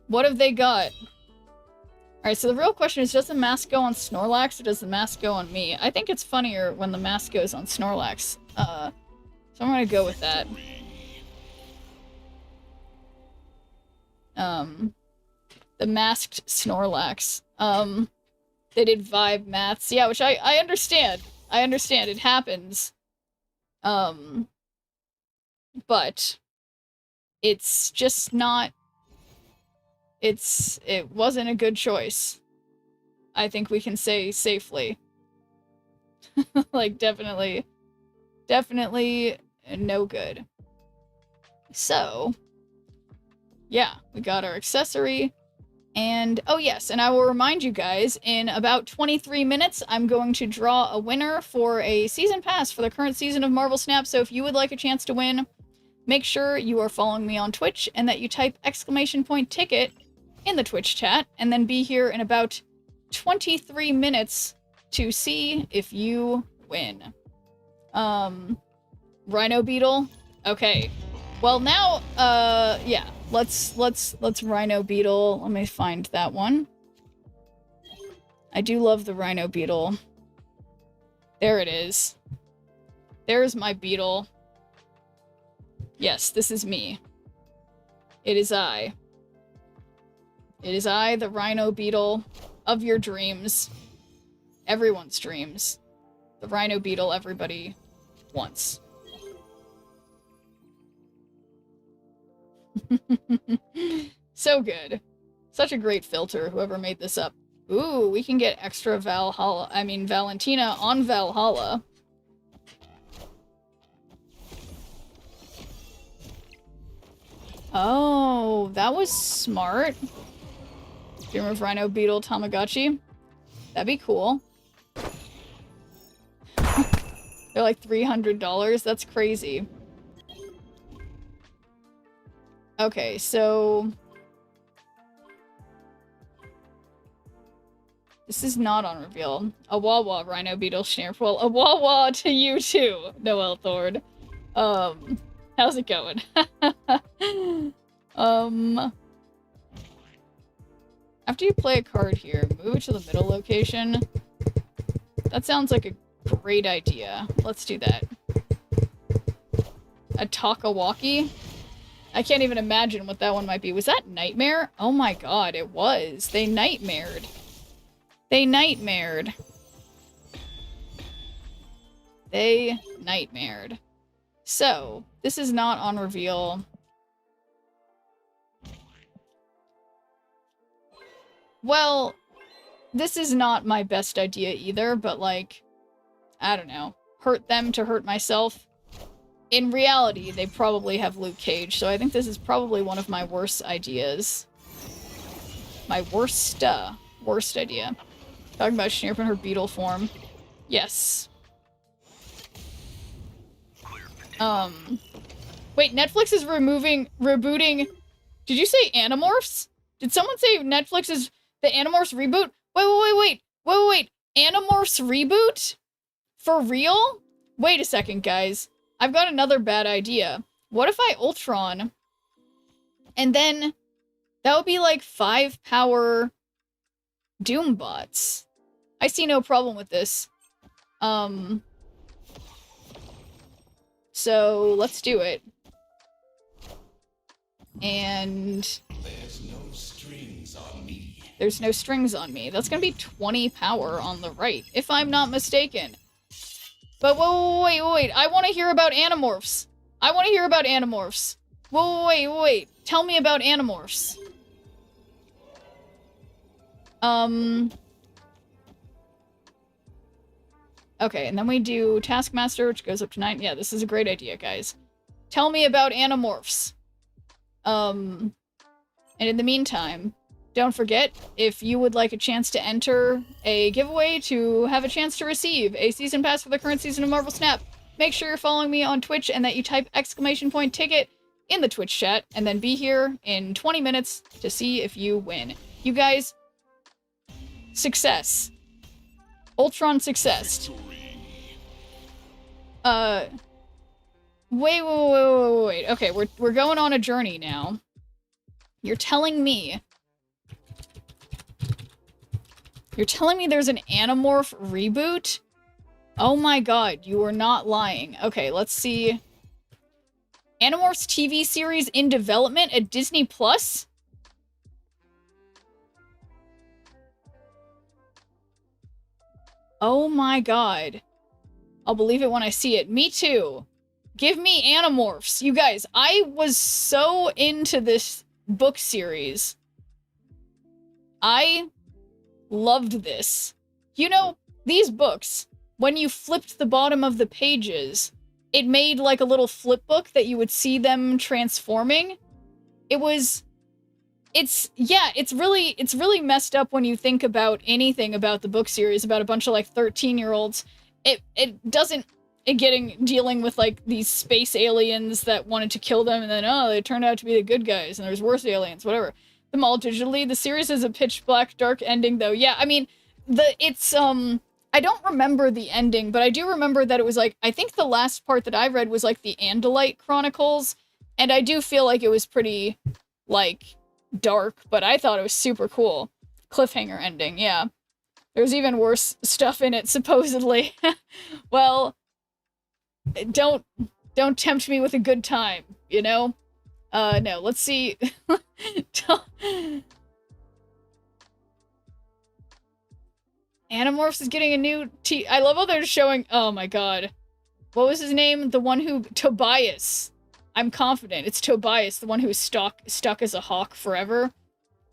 What have they got? Alright, so the real question is, does the mask go on Snorlax or does the mask go on me? I think it's funnier when the mask goes on Snorlax. So I'm gonna go with that. The masked Snorlax. They did vibe maths. Yeah, which I understand. I understand. It happens. But it's just not... It wasn't a good choice. I think we can say safely. Like, definitely no good. So, yeah, we got our accessory. And, oh yes, and I will remind you guys, in about 23 minutes, I'm going to draw a winner for a season pass for the current season of Marvel Snap, so if you would like a chance to win, make sure you are following me on Twitch, and that you type !ticket in the Twitch chat, and then be here in about 23 minutes to see if you win. Rhino Beetle? Okay. Well, now, yeah. Let's Rhino Beetle. Let me find that one. I do love the Rhino Beetle. There it is. There's my beetle. Yes, this is me. It is I. It is I, the Rhino Beetle of your dreams. Everyone's dreams. The Rhino Beetle everybody wants. So good. Such a great filter, whoever made this up. Ooh, we can get extra Valentina on Valhalla. Oh, that was smart. Dream of Rhino Beetle Tamagotchi. That'd be cool. They're like $300. That's crazy. Okay, so... This is not on reveal. A Wawa Rhino Beetle Schneerpool. A Wawa to you too, Noel Thord. How's it going? After you play a card here, move it to the middle location. That sounds like a great idea. Let's do that. A Takawaki? I can't even imagine what that one might be. Was that Nightmare? Oh my god, it was. They nightmared. They nightmared. They nightmared. So, this is not on reveal. Well, this is not my best idea either, but like, I don't know. Hurt them to hurt myself. In reality, they probably have Luke Cage, so I think this is probably one of my worst ideas. My worst idea. Talking about Schneerp in her beetle form. Yes. Wait, Netflix is rebooting... Did you say Animorphs? Did someone say Netflix is the Animorphs reboot? Wait. Animorphs reboot? For real? Wait a second, guys. I've got another bad idea. What if I Ultron, and then that would be like 5 power Doombots. I see no problem with this. So let's do it. And There's no strings on me. there's no strings on me. That's gonna be 20 power on the right, if I'm not mistaken. But wait. I want to hear about Animorphs. Wait. Tell me about Animorphs. Okay, and then we do Taskmaster, which goes up to 9. Yeah, this is a great idea, guys. Tell me about Animorphs. And in the meantime, don't forget, if you would like a chance to enter a giveaway to have a chance to receive a season pass for the current season of Marvel Snap, make sure you're following me on Twitch and that you type !ticket in the Twitch chat, and then be here in 20 minutes to see if you win. You guys Success. Ultron success. Wait. Okay, we're going on a journey now. You're telling me there's an Animorph reboot? Oh my god, you are not lying. Okay, let's see. Animorphs TV series in development at Disney Plus? Oh my god. I'll believe it when I see it. Me too. Give me Animorphs. You guys, I was so into this book series. I loved this. You know, these books, when you flipped the bottom of the pages, it made like a little flip book that you would see them transforming. It's really messed up when you think about anything about the book series about a bunch of like 13-year-olds. Dealing with like these space aliens that wanted to kill them and then they turned out to be the good guys and there's worse aliens, whatever. Them all digitally. The series has a pitch black dark ending though. Yeah, I mean, I don't remember the ending, but I do remember that it was like, I think the last part that I read was like the Andalite Chronicles, and I do feel like it was pretty, like, dark, but I thought it was super cool. Cliffhanger ending, yeah. There's even worse stuff in it, supposedly. Well, don't tempt me with a good time, you know? No, let's see. Animorphs is getting a new I love how they're showing. Oh my god. What was his name? The one who. Tobias. I'm confident. It's Tobias, the one who was stuck as a hawk forever.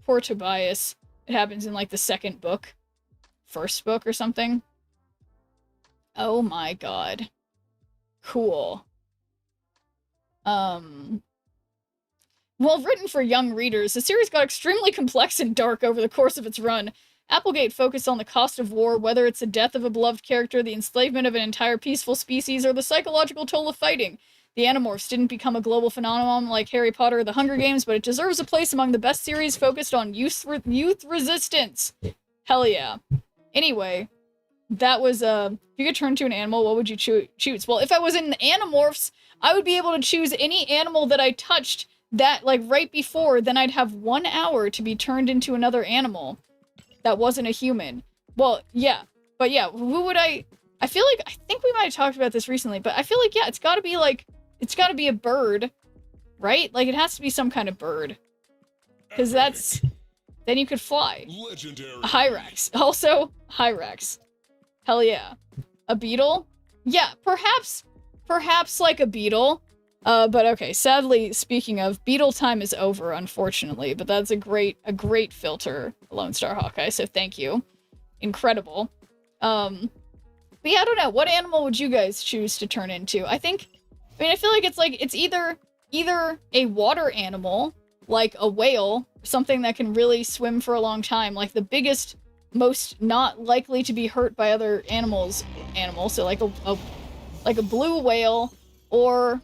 Poor Tobias. It happens in like the second book. First book or something. Oh my god. Cool. Well, written for young readers, the series got extremely complex and dark over the course of its run. Applegate focused on the cost of war, whether it's the death of a beloved character, the enslavement of an entire peaceful species, or the psychological toll of fighting. The Animorphs didn't become a global phenomenon like Harry Potter or the Hunger Games, but it deserves a place among the best series focused on youth resistance. Hell yeah. Anyway, that was, if you could turn to an animal, what would you choose? Well, if I was in the Animorphs, I would be able to choose any animal that I touched that, like, right before, then I'd have 1 hour to be turned into another animal that wasn't a human. Well, yeah. But yeah, who would I feel like, I think we might have talked about this recently, but I feel like, yeah, it's gotta be a bird, right? Like, it has to be some kind of bird. Because then you could fly. Legendary. A Hyrax. Also, Hyrax. Hell yeah. A beetle? Yeah, perhaps like a beetle. But okay, sadly, speaking of, beetle time is over, unfortunately, but that's a great filter, Lone Star Hawkeye, so thank you. Incredible. But yeah, I don't know, what animal would you guys choose to turn into? I feel like it's either a water animal, like a whale, something that can really swim for a long time, like the biggest, most not likely to be hurt by other animals, so like a blue whale, or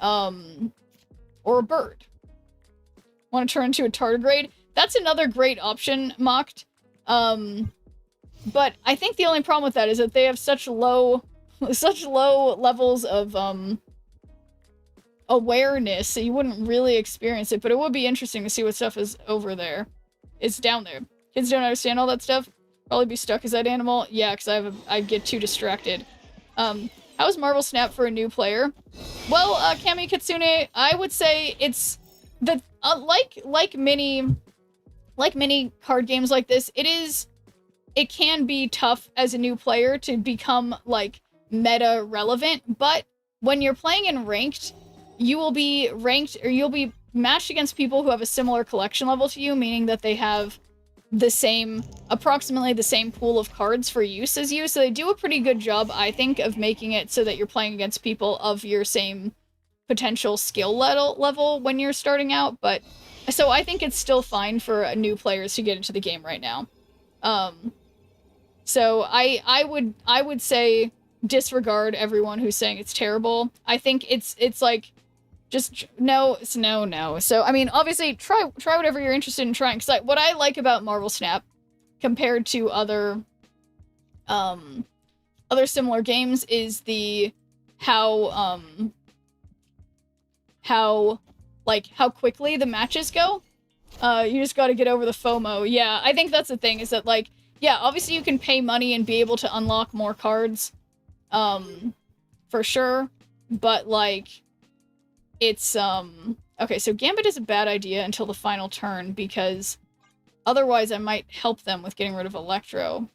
a bird. Want to turn into a tardigrade? That's another great option, Mocked. But I think the only problem with that is that they have such low levels of, awareness that you wouldn't really experience it, but it would be interesting to see what stuff is over there. It's down there. Kids don't understand all that stuff. Probably be stuck as that animal. Yeah, because I get too distracted. How's Marvel Snap for a new player? Well, Kami Kitsune, I would say it's the like many card games like this. It can be tough as a new player to become like meta relevant, but when you're playing in ranked, you will be ranked, or you'll be matched against people who have a similar collection level to you, meaning that they have approximately the same pool of cards for use as you, so they do a pretty good job, I think, of making it so that you're playing against people of your same potential skill level when you're starting out, but so I think it's still fine for new players to get into the game right now. So I would say disregard everyone who's saying it's terrible. I think it's like, just no. So I mean, obviously try whatever you're interested in trying, because what I like about Marvel Snap compared to other similar games is the how quickly the matches go. You just gotta get over the FOMO. Yeah, I think that's the thing, is that, like, yeah, obviously you can pay money and be able to unlock more cards, for sure, but, like, it's, okay, so Gambit is a bad idea until the final turn, because otherwise I might help them with getting rid of Electro.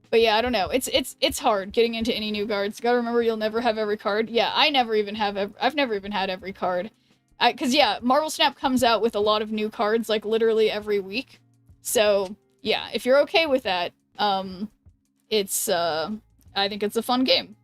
But yeah, I don't know. It's hard getting into any new cards. Gotta remember, you'll never have every card. Yeah, I've never even had every card. Cause yeah, Marvel Snap comes out with a lot of new cards, like, literally every week. So, yeah, if you're okay with that, it's, I think it's a fun game.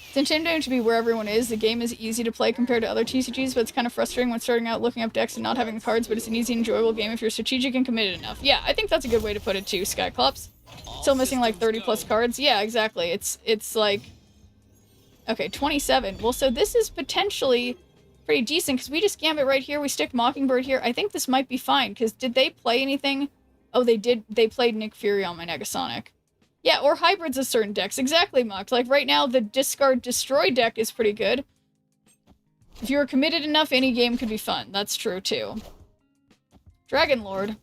It's intimidating to be where everyone is. The game is easy to play compared to other TCGs, but it's kind of frustrating when starting out looking up decks and not having the cards, but it's an easy, enjoyable game if you're strategic and committed enough. Yeah, I think that's a good way to put it too, Skyclops. Still missing like 30 plus cards. Yeah, exactly. It's like... Okay, 27. Well, so this is potentially pretty decent, because we just Gambit right here, we stick Mockingbird here. I think this might be fine, because did they play anything? Oh, they did. They played Nick Fury on my Negasonic. Yeah, or hybrids of certain decks. Exactly, Mocked. Like, right now, the Discard Destroy deck is pretty good. If you were committed enough, any game could be fun. That's true, too. Dragon Lord.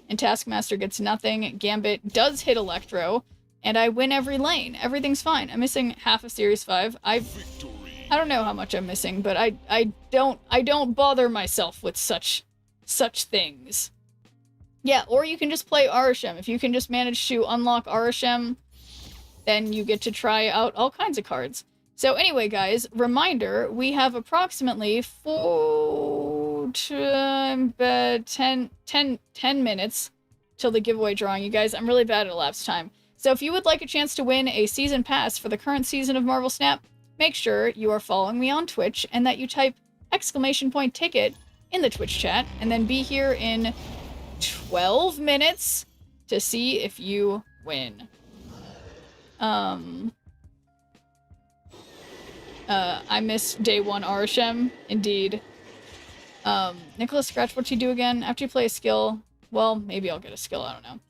And Taskmaster gets nothing. Gambit does hit Electro, and I win every lane. Everything's fine. I'm missing half of Series 5. I don't know how much I'm missing, but I don't bother myself with such things. Yeah, or you can just play Arishem. If you can just manage to unlock Arishem, then you get to try out all kinds of cards. So anyway, guys, reminder, we have approximately 10 minutes till the giveaway drawing. You guys, I'm really bad at elapsed time. So if you would like a chance to win a season pass for the current season of Marvel Snap, make sure you are following me on Twitch and that you type !ticket in the Twitch chat, and then be here in 12 minutes to see if you win. I miss day one Arishem, indeed. Nicholas Scratch, what you do again? After you play a skill, well, maybe I'll get a skill, I don't know.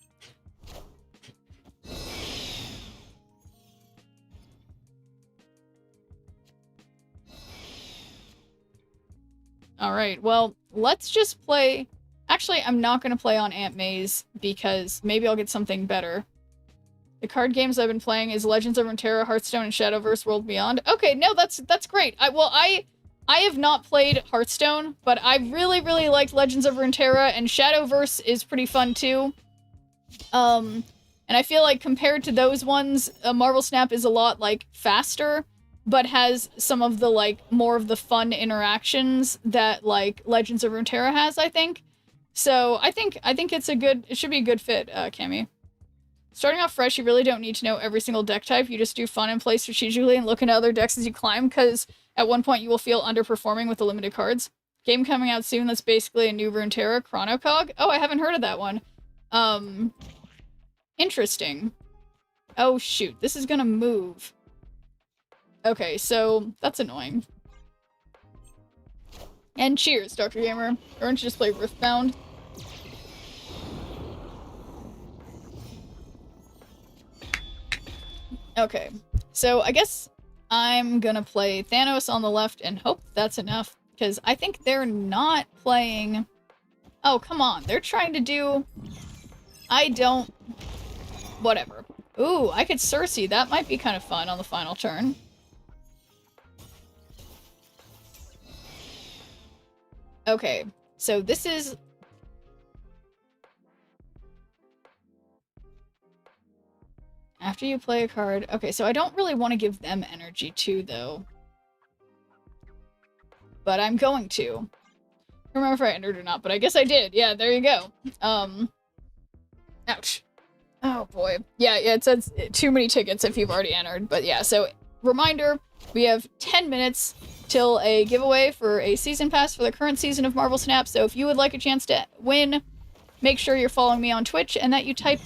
Alright, well, let's just play... Actually, I'm not going to play on Aunt May's, because maybe I'll get something better. The card games I've been playing is Legends of Runeterra, Hearthstone, and Shadowverse World Beyond. Okay, no, that's great. I have not played Hearthstone, but I really, really liked Legends of Runeterra, and Shadowverse is pretty fun too. And I feel like compared to those ones, Marvel Snap is a lot, like, faster, but has some of the, like, more of the fun interactions that, like, Legends of Runeterra has, I think. So, I think it should be a good fit, Cammy. Starting off fresh, you really don't need to know every single deck type. You just do fun and play strategically and look into other decks as you climb, because at one point you will feel underperforming with the limited cards. Game coming out soon that's basically a new Runeterra, Chronocog. Oh, I haven't heard of that one. Interesting. Oh, shoot. This is gonna move. Okay, so that's annoying. And cheers, Dr. Gamer. Or don't you just play Riftbound? Okay, so I guess I'm gonna play Thanos on the left and hope that's enough, because I think they're not playing... Oh, come on, they're trying to do... I don't... Whatever. Ooh, I could Cersei, that might be kind of fun on the final turn. Okay, so this is... After you play a card... Okay, so I don't really want to give them energy too, though. But I'm going to. I don't remember if I entered or not, but I guess I did. Yeah, there you go. Ouch. Oh, boy. Yeah, it says too many tickets if you've already entered. But yeah, so reminder, we have 10 minutes till a giveaway for a season pass for the current season of Marvel Snap. So if you would like a chance to win, make sure you're following me on Twitch and that you type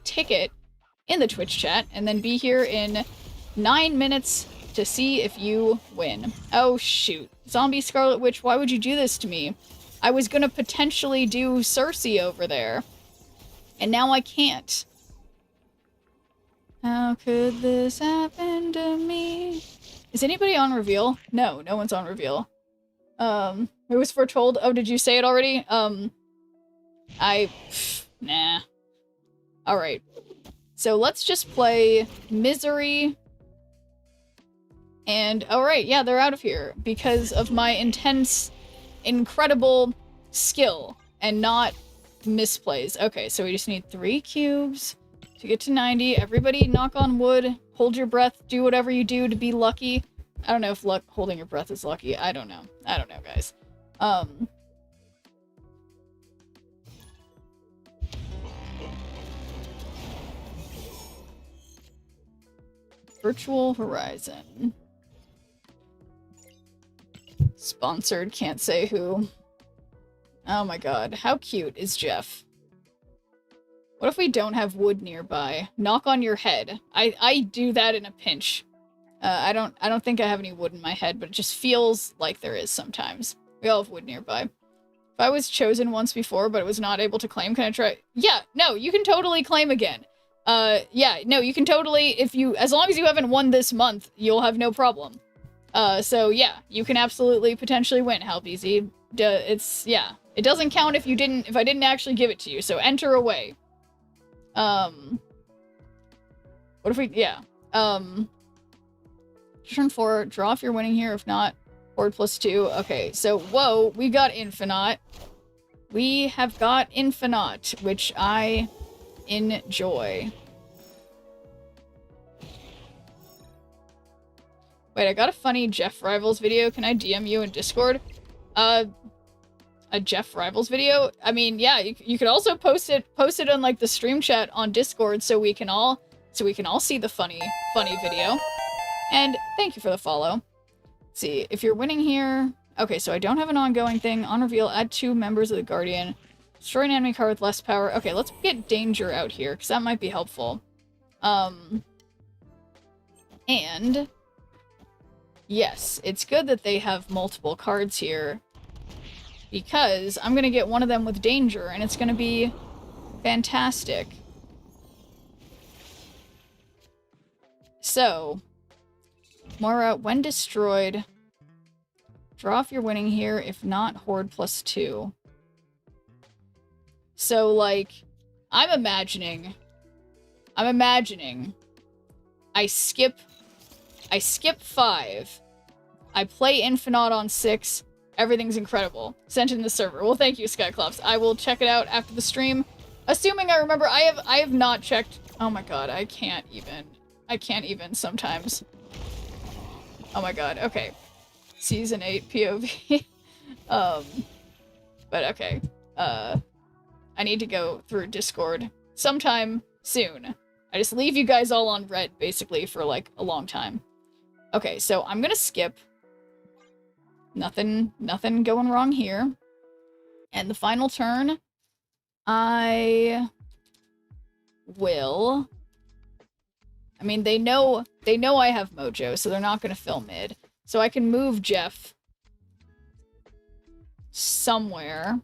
!ticket in the Twitch chat, and then be here in 9 minutes to see if you win. Oh, shoot. Zombie Scarlet Witch, why would you do this to me? I was gonna potentially do Cersei over there. And now I can't. How could this happen to me? Is anybody on reveal? No, no one's on reveal. It was foretold. Oh, did you say it already? Nah. Alright. So let's just play Misery. And, alright, yeah, they're out of here. Because of my intense, incredible skill. And not misplays. Okay, so we just need 3 cubes to get to 90. Everybody knock on wood. Hold your breath. Do whatever you do to be lucky. I don't know if holding your breath is lucky. I don't know. I don't know, guys. Virtual Horizon. Sponsored, can't say who. Oh my god, how cute is Jeff? What if we don't have wood nearby? Knock on your head. I do that in a pinch. I don't think I have any wood in my head, but it just feels like there is sometimes. We all have wood nearby. If I was chosen once before, but was not able to claim, can I try? Yeah, no, you can totally claim again. Yeah, no, you can totally, as long as you haven't won this month, you'll have no problem. So yeah, you can absolutely potentially win, Halbeezy. Yeah. It doesn't count if I didn't actually give it to you, so enter away. What if we, yeah. Turn 4, draw if you're winning here, if not, board +2. Okay, so, whoa, we got Infinite. We have got Infinite, which I enjoy. Wait, I got a funny Jeff Rivals video. Can I DM you in Discord? A Jeff Rivals video? I mean, yeah, you could also post it on like the stream chat on Discord so we can all see the funny video. And thank you for the follow. Let's see, if you're winning here. Okay, so I don't have an ongoing thing. On reveal, add 2 members of the Guardian. Destroy an enemy card with less power. Okay, let's get Danger out here, because that might be helpful. And yes, it's good that they have multiple cards here, because I'm gonna get one of them with Danger, and it's gonna be fantastic. So, Mora, when destroyed, draw if you're winning here, if not, Horde +2. So, like, I'm imagining, I skip 5, I play Infinite on 6, everything's incredible. Sent in the server. Well, thank you, Skyclops. I will check it out after the stream. Assuming I remember, I have not checked. Oh my god, I can't even sometimes. Oh my god, okay. Season 8 POV. But okay. I need to go through Discord sometime soon. I just leave you guys all on red, basically, for, like, a long time. Okay, so I'm gonna skip. Nothing going wrong here. And the final turn, I will... I mean, they know I have Mojo, so they're not gonna fill mid. So I can move Jeff somewhere.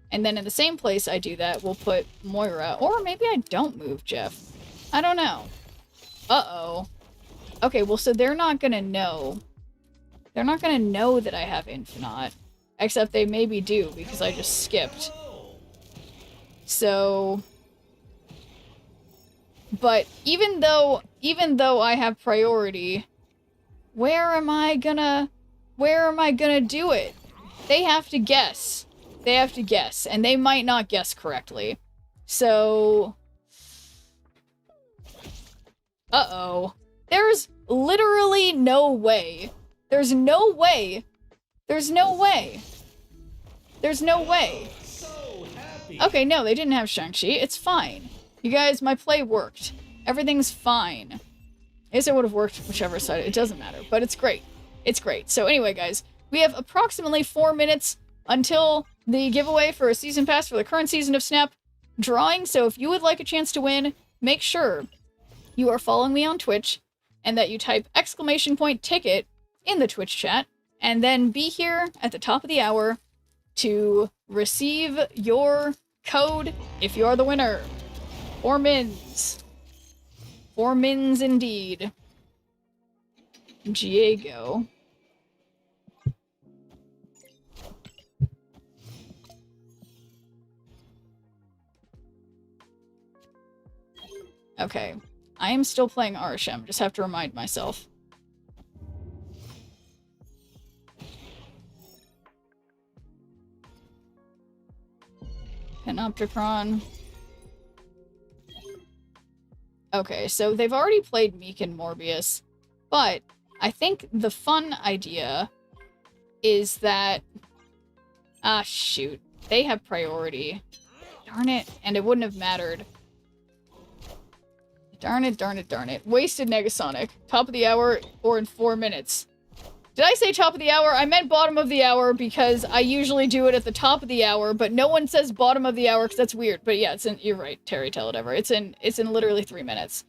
And then in the same place I do that, we'll put Moira. Or maybe I don't move Jeff. I don't know. Uh-oh. Okay, well, so they're not gonna know. They're not gonna know that I have Infinite. Except they maybe do, because I just skipped. So... But even though I have priority, where am I gonna do it? They have to guess. They have to guess, and they might not guess correctly. So... Uh-oh. There's literally no way. There's no way. There's no way. There's no way. Okay, no, they didn't have Shang-Chi. It's fine. You guys, my play worked. Everything's fine. I guess it would have worked whichever side. It doesn't matter, but it's great. It's great. So anyway, guys, we have approximately 4 minutes until the giveaway for a season pass for the current season of Snap drawing. So if you would like a chance to win, make sure you are following me on Twitch and that you type !ticket in the Twitch chat, and then be here at the top of the hour to receive your code if you're the winner. 4 mins. 4 mins indeed. Diego. Okay. I am still playing Arishem, just have to remind myself. Panopticron. Okay, so they've already played Meek and Morbius, but I think the fun idea is that... Ah, shoot. They have priority. Darn it. And it wouldn't have mattered. Darn it, darn it, darn it. Wasted Negasonic. Top of the hour or in 4 minutes. Did I say top of the hour? I meant bottom of the hour because I usually do it at the top of the hour, but no one says bottom of the hour because that's weird. But yeah, it's in, you're right, Terry, tell it ever. It's in literally 3 minutes.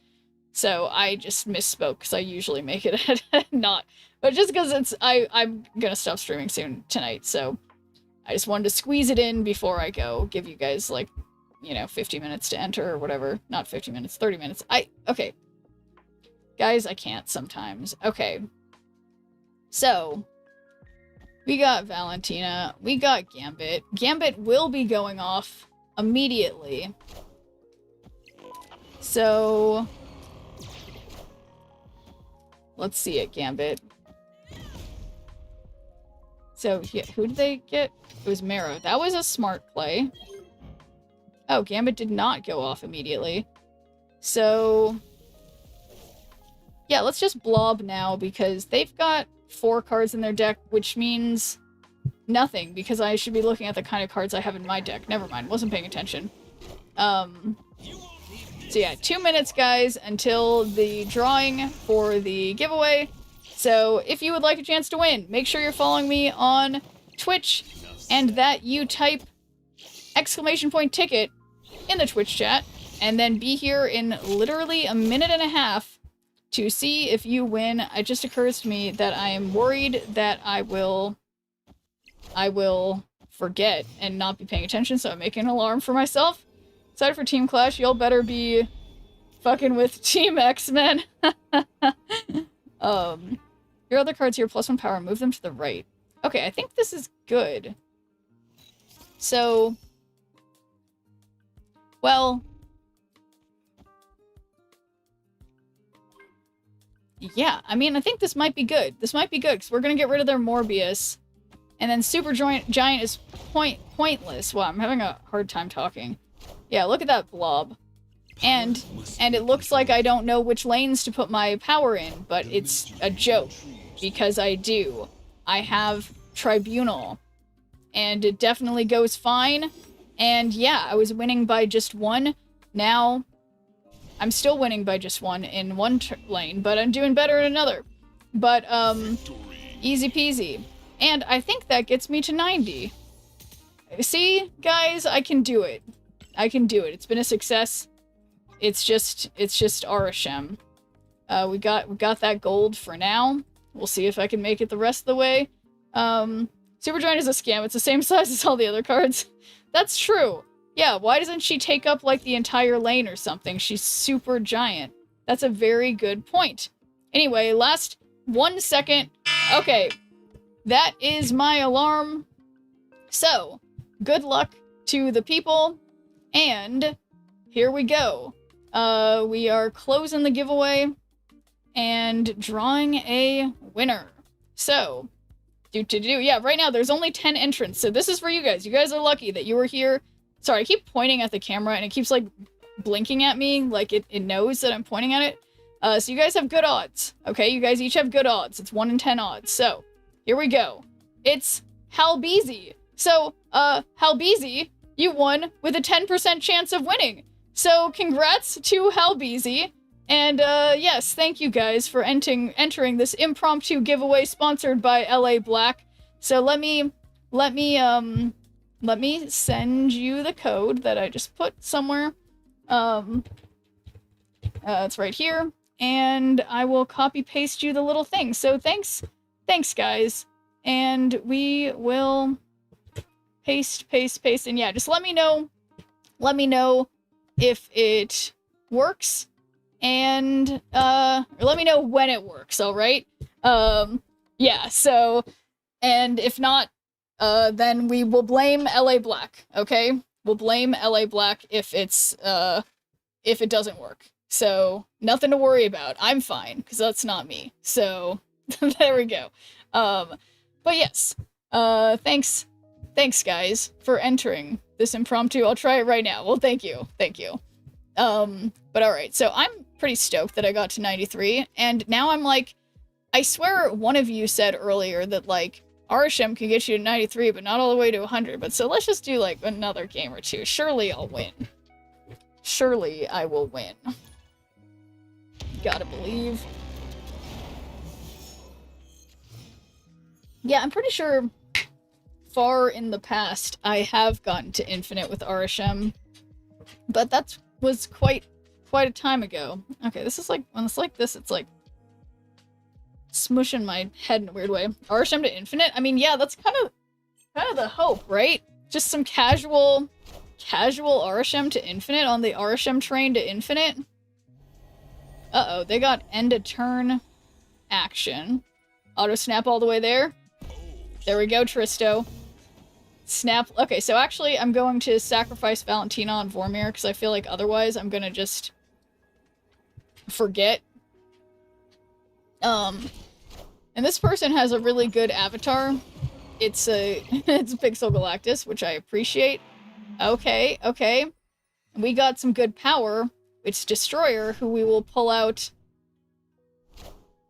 So I just misspoke because I usually make it at not. But just because I'm gonna stop streaming soon tonight, so I just wanted to squeeze it in before I go. Give you guys, like, you know, 50 minutes to enter or whatever. Not 50 minutes, 30 minutes. Okay. Guys, I can't sometimes. Okay. So, we got Valentina, we got Gambit. Gambit will be going off immediately. So, let's see it, Gambit. So, yeah, who did they get? It was Marrow. That was a smart play. Oh, Gambit did not go off immediately. So, yeah, let's just blob now because they've got 4 cards in their deck, which means nothing because I should be looking at the kind of cards I have in my deck. Never mind, wasn't paying attention. So yeah, 2 minutes, guys, until the drawing for the giveaway. So if you would like a chance to win, make sure you're following me on Twitch and that you type !ticket in the Twitch chat and then be here in literally a minute and a half to see if you win. It just occurs to me that I am worried that I will forget and not be paying attention, so I'm making an alarm for myself. Excited for Team Clash. Y'all better be fucking with Team X-Men. Your other cards here, +1 power, move them to the right. Okay, I think this is good. So, well, yeah, I mean, I think this might be good. This might be good, because we're going to get rid of their Morbius. And then Super Giant is pointless. Wow, I'm having a hard time talking. Yeah, look at that blob. And it looks like I don't know which lanes to put my power in, but it's a joke. Because I do. I have Tribunal. And it definitely goes fine. And yeah, I was winning by just 1. Now, I'm still winning by just 1 in one lane, but I'm doing better in another. But, easy peasy. And I think that gets me to 90. See, guys, I can do it. I can do it. It's been a success. It's just Arishem. We got that gold for now. We'll see if I can make it the rest of the way. Supergiant is a scam. It's the same size as all the other cards. That's true. Yeah, why doesn't she take up, like, the entire lane or something? She's super giant. That's a very good point. Anyway, last 1 second. Okay, that is my alarm. So, good luck to the people, and here we go. We are closing the giveaway and drawing a winner. So, yeah, right now there's only 10 entrants, so this is for you guys. You guys are lucky that you were here. Sorry, I keep pointing at the camera and it keeps, like, blinking at me, like it knows that I'm pointing at it. So you guys have good odds, okay? You guys each have good odds. It's 1 in 10 odds. So, here we go. It's Halbeezy. So, Halbeezy, you won with a 10% chance of winning. So, congrats to Halbeezy. And, yes, thank you guys for entering this impromptu giveaway sponsored by LA Black. So let me send you the code that I just put somewhere. It's right here. and I will copy paste you the little thing. So thanks guys. And we will paste, and yeah, just let me know if it works, and or let me know when it works, all right? Yeah, so, and if not, then we will blame LA Black, okay? We'll blame LA Black if it's, if it doesn't work. So, nothing to worry about. I'm fine, because that's not me. So, there we go. But yes, thanks guys for entering this impromptu. I'll try it right now. Well, thank you. But alright, so I'm pretty stoked that I got to 93, and now I'm like, I swear one of you said earlier that, like, RSM can get you to 93, but not all the way to 100, but so let's just do, like, another game or two. Surely I'll win. Surely I will win. Gotta believe. Yeah, I'm pretty sure far in the past I have gotten to Infinite with RSM, but that was quite a time ago. Okay, this is like, when it's like this, it's like smushing my head in a weird way. RSM to Infinite? I mean, yeah, that's kind of the hope, right? Just some casual RSM to Infinite on the RSM train to Infinite. Uh-oh, they got end of turn action. Auto snap all the way there. There we go, Tristo. Snap. Okay, so actually I'm going to sacrifice Valentina on Vormir, because I feel like otherwise I'm gonna just forget. And this person has a really good avatar. It's it's Pixel Galactus, which I appreciate. Okay. We got some good power. It's Destroyer, who we will pull out.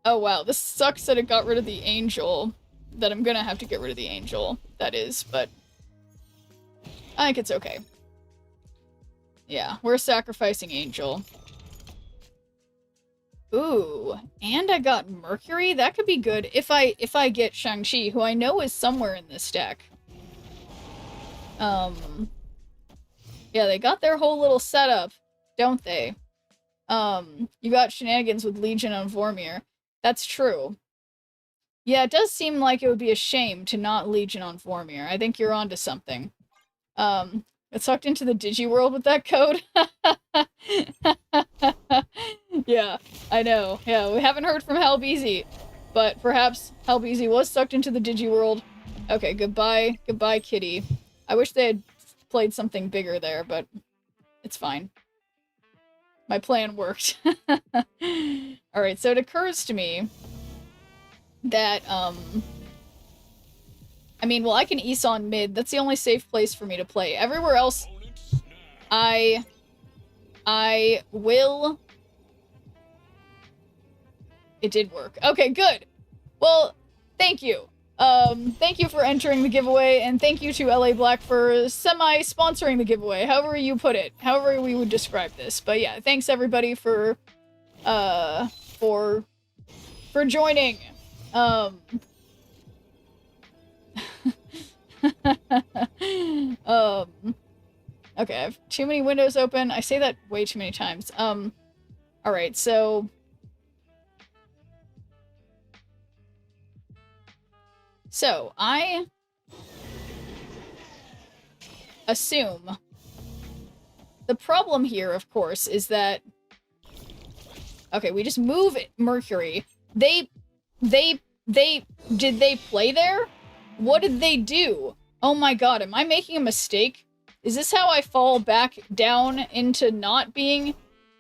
Oh wow, this sucks that it got rid of the Angel. That I'm gonna have to get rid of the Angel, that is, but I think it's okay. Yeah, we're sacrificing Angel. Ooh, and I got Mercury? That could be good if I get Shang-Chi, who I know is somewhere in this deck. Yeah, they got their whole little setup, don't they? You got shenanigans with Legion on Vormir. That's true. Yeah, it does seem like it would be a shame to not Legion on Vormir. I think you're onto something. It sucked into the Digiworld with that code. Yeah, I know. Yeah, we haven't heard from Halbeezy, but perhaps Halbeezy was sucked into the Digiworld. Okay, goodbye, kitty. I wish they had played something bigger there, but it's fine. My plan worked. Alright, so it occurs to me that, I mean, well, I can Isan mid. That's the only safe place for me to play. Everywhere else, I will... It did work. Okay, good. Well, thank you. Thank you for entering the giveaway, and thank you to LA Black for semi-sponsoring the giveaway, however you put it, however we would describe this. But yeah, thanks everybody for joining. Okay, I have too many windows open. I say that way too many times. Alright, so... So, I assume the problem here, of course, is that... Okay, we just move Mercury. Did they play there? What did they do? Oh my god, am I making a mistake? Is this how I fall back down into not being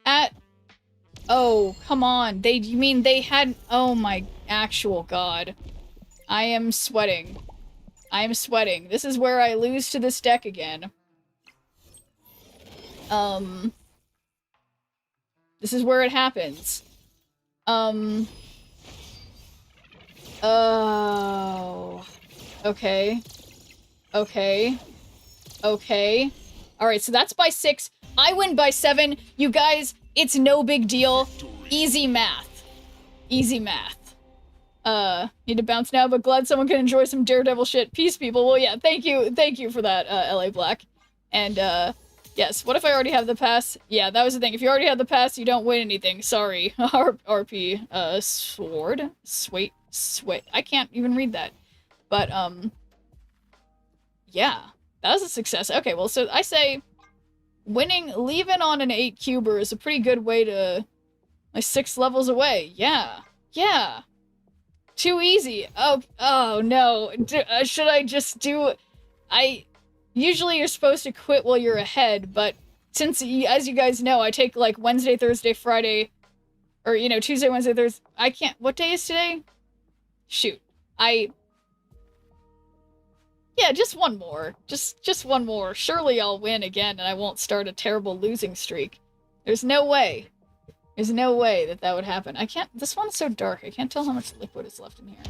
at... Oh, come on. You mean they had... Oh my actual god. I am sweating. I am sweating. This is where I lose to this deck again. This is where it happens. Oh. Okay. Alright, so that's by 6. I win by 7. You guys, it's no big deal. Easy math. Easy math. Need to bounce now, but glad someone can enjoy some Daredevil shit. Peace, people. Well, yeah, thank you for that, LA Black. And, yeah, Yes, what if I already have the pass? Yeah, that was the thing. If you already have the pass, you don't win anything. Sorry. RP. Sword? Sway. I can't even read that. But, yeah. That was a success. Okay, well, so I say leaving on an 8 cuber is a pretty good way to, like, 6 levels away. Yeah. Yeah. Too easy. Oh no. Should I just do... Usually you're supposed to quit while you're ahead, but since, as you guys know, I take, like, Wednesday, Thursday, Friday, or, you know, Tuesday, Wednesday, Thursday... I can't... What day is today? Shoot. Yeah, just one more. Just one more. Surely I'll win again and I won't start a terrible losing streak. There's no way. There's no way that that would happen. I can't... This one's so dark. I can't tell how much liquid is left in here.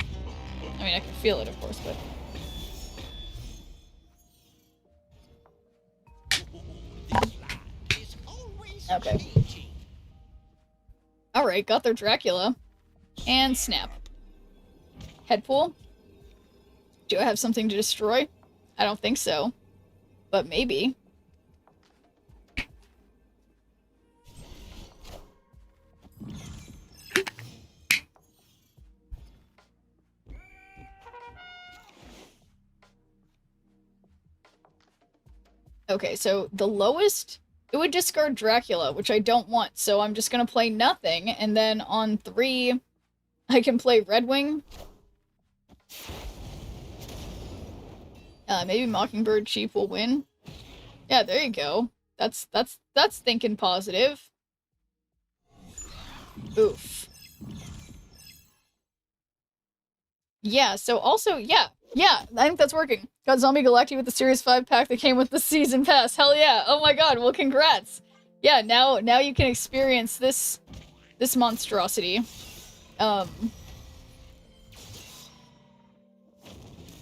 I mean, I can feel it, of course, but... Okay. Alright, got their Dracula. And snap. Headpool. Do I have something to destroy? I don't think so. But maybe. Okay, so the lowest... It would discard Dracula, which I don't want, so I'm just gonna play nothing, and then on 3, I can play Red Wing. Maybe Mockingbird Chief will win. Yeah, there you go. That's thinking positive. Oof. Yeah, so also, yeah, I think that's working. Got Zombie Galacti with the Series 5 pack that came with the Season Pass. Hell yeah. Oh my god, well congrats. Yeah, now you can experience this monstrosity.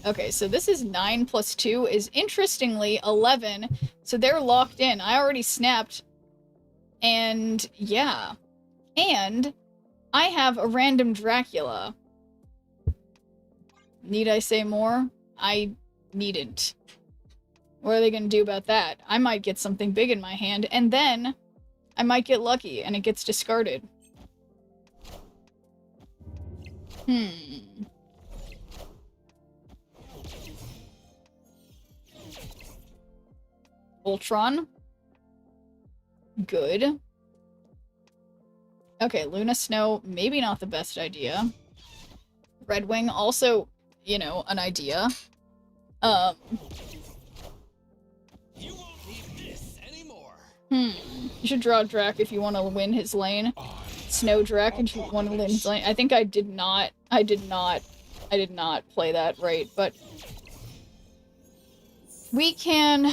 Okay, so this is 9 plus 2 is interestingly 11. So they're locked in. I already snapped. And yeah. And I have a random Dracula. Need I say more? I needn't. What are they gonna do about that? I might get something big in my hand, and then I might get lucky, and it gets discarded. Ultron. Good. Okay, Luna Snow, maybe not the best idea. Red Wing, also, you know, an idea. You won't need this anymore. You should draw Drac if you want to win his lane. Snow Drac if you want to win his lane. I think I did not play that right, but we can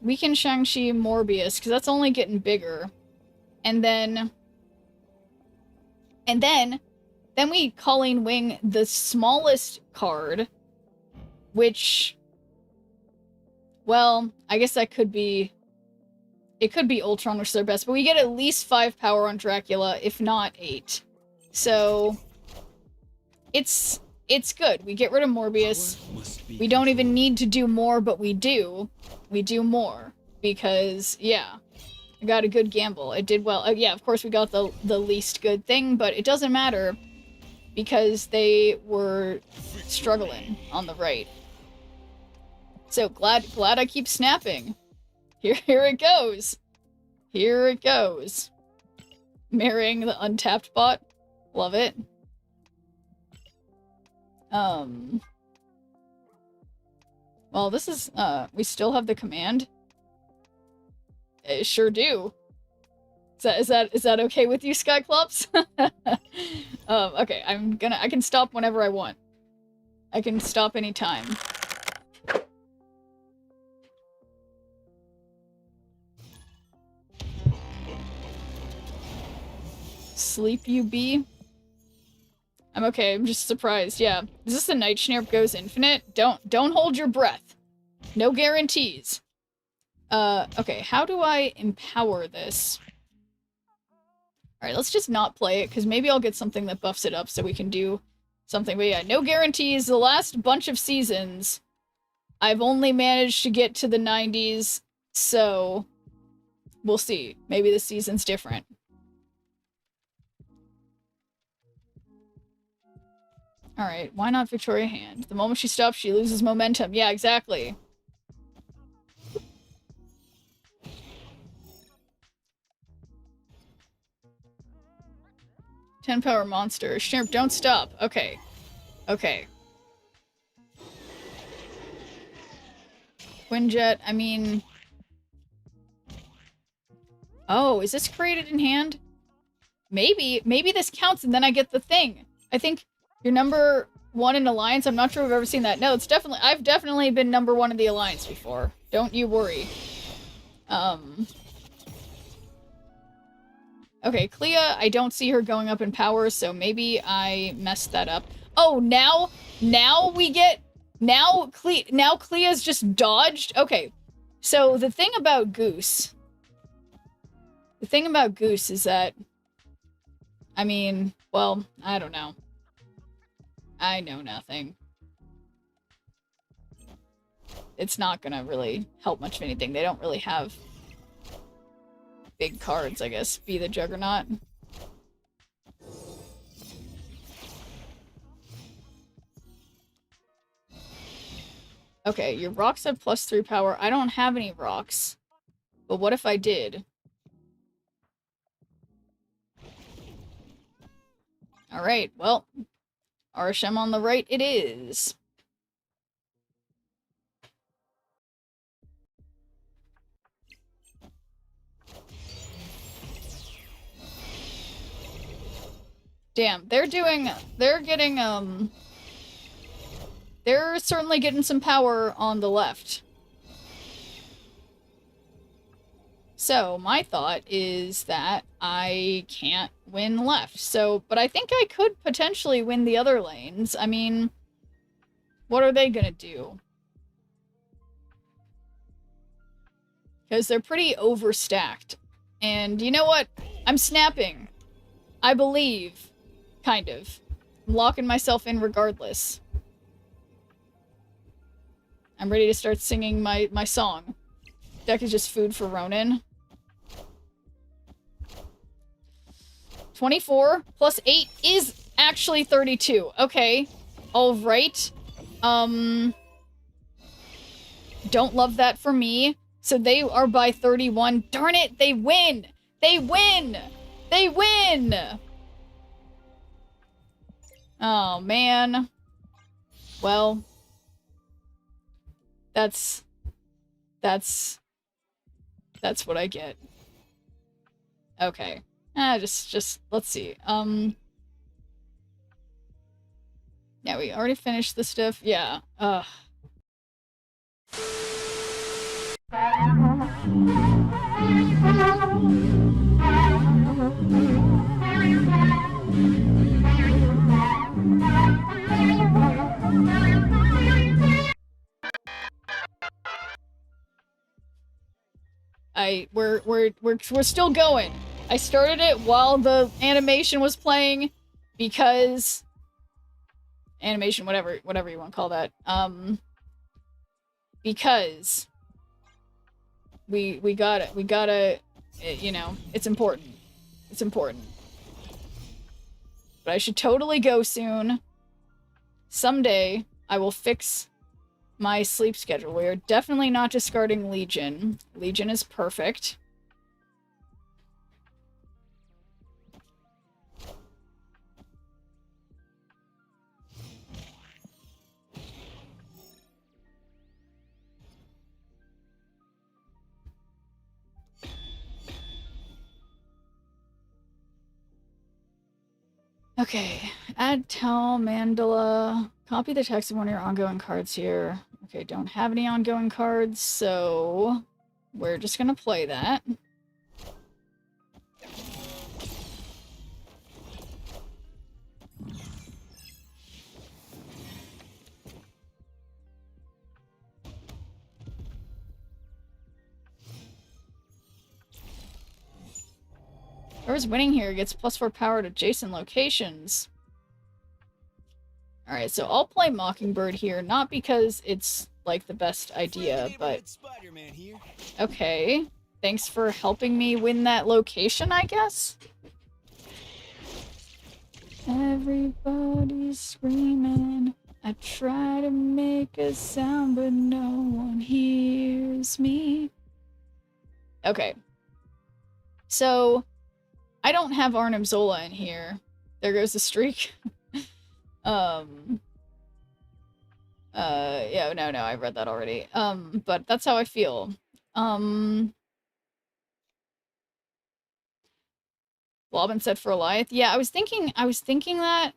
Shang-Chi Morbius, because that's only getting bigger. And then we Colleen Wing the smallest card, which, well, I guess that could be, it could be Ultron, which is their best, but we get at least 5 power on Dracula, if not 8. So, it's good. We get rid of Morbius. We don't even need to do more, but we do. We do more. Because, yeah. I got a good gamble. It did well. Yeah, of course we got the least good thing, but it doesn't matter. Because they were struggling on the right. So, glad I keep snapping. Here it goes. Here it goes. Marrying the untapped bot. Love it. Well, this is, we still have the command. Sure do. Is that okay with you, Skyclops? Okay, I can stop whenever I want. I can stop anytime. Sleep you be? I'm okay, I'm just surprised, yeah. Is this the Night Schneerp goes infinite? Don't hold your breath. No guarantees. Okay, how do I empower this? Alright, let's just not play it, because maybe I'll get something that buffs it up so we can do something. But yeah, no guarantees. The last bunch of seasons, I've only managed to get to the 90s So, we'll see. Maybe this season's different. Alright, why not Victoria Hand? The moment she stops, she loses momentum. Yeah, exactly. Power monster. Shrimp, don't stop. Okay. Okay. Quinjet, I mean... Oh, is this created in hand? Maybe. Maybe this counts and then I get the thing. I think you're number 1 in Alliance. I'm not sure I've ever seen that. No, it's definitely... I've definitely been number 1 in the Alliance before. Don't you worry. Okay, Clea, I don't see her going up in power, so maybe I messed that up. Oh, now we get... Now Clea's just dodged? Okay, so the thing about Goose... The thing about Goose is that... I mean, well, I don't know. I know nothing. It's not gonna really help much of anything. They don't really have big cards, I guess. Be the Juggernaut. Okay, your rocks have +3 power. I don't have any rocks. But what if I did? Alright, well, RSM on the right it is. Damn, they're certainly getting some power on the left. So, my thought is that I can't win left. So, but I think I could potentially win the other lanes. I mean, what are they gonna do? Because they're pretty overstacked. And you know what? I'm snapping. I believe. Kind of. I'm locking myself in regardless. I'm ready to start singing my song. Deck is just food for Ronin. 24 plus 8 is actually 32. Okay. Alright. Don't love that for me. So they are by 31. Darn it! They win! They win! They win! Oh, man. Well. That's what I get. Okay. Just, let's see. Yeah, we already finished the stuff. Yeah. We're still going. I started it while the animation was playing because animation, whatever you want to call that. Because we gotta, you know, it's important. It's important. But I should totally go soon. Someday I will fix my sleep schedule. We are definitely not discarding Legion. Legion is perfect. Okay, add Tell Mandala. Copy the text of one of your ongoing cards here. Okay, don't have any ongoing cards, so we're just gonna play that. Whoever's winning here gets +4 power to adjacent locations. Alright, so I'll play Mockingbird here, not because it's like the best idea, but Spider-Man here. okay. Thanks for helping me win that location, I guess? Everybody's screaming. I try to make a sound, but no one hears me. Okay. So, I don't have Arnim Zola in here. There goes the streak. Yeah, no, I read that already. But that's how I feel. Blobbin said for Goliath. Yeah, I was thinking that,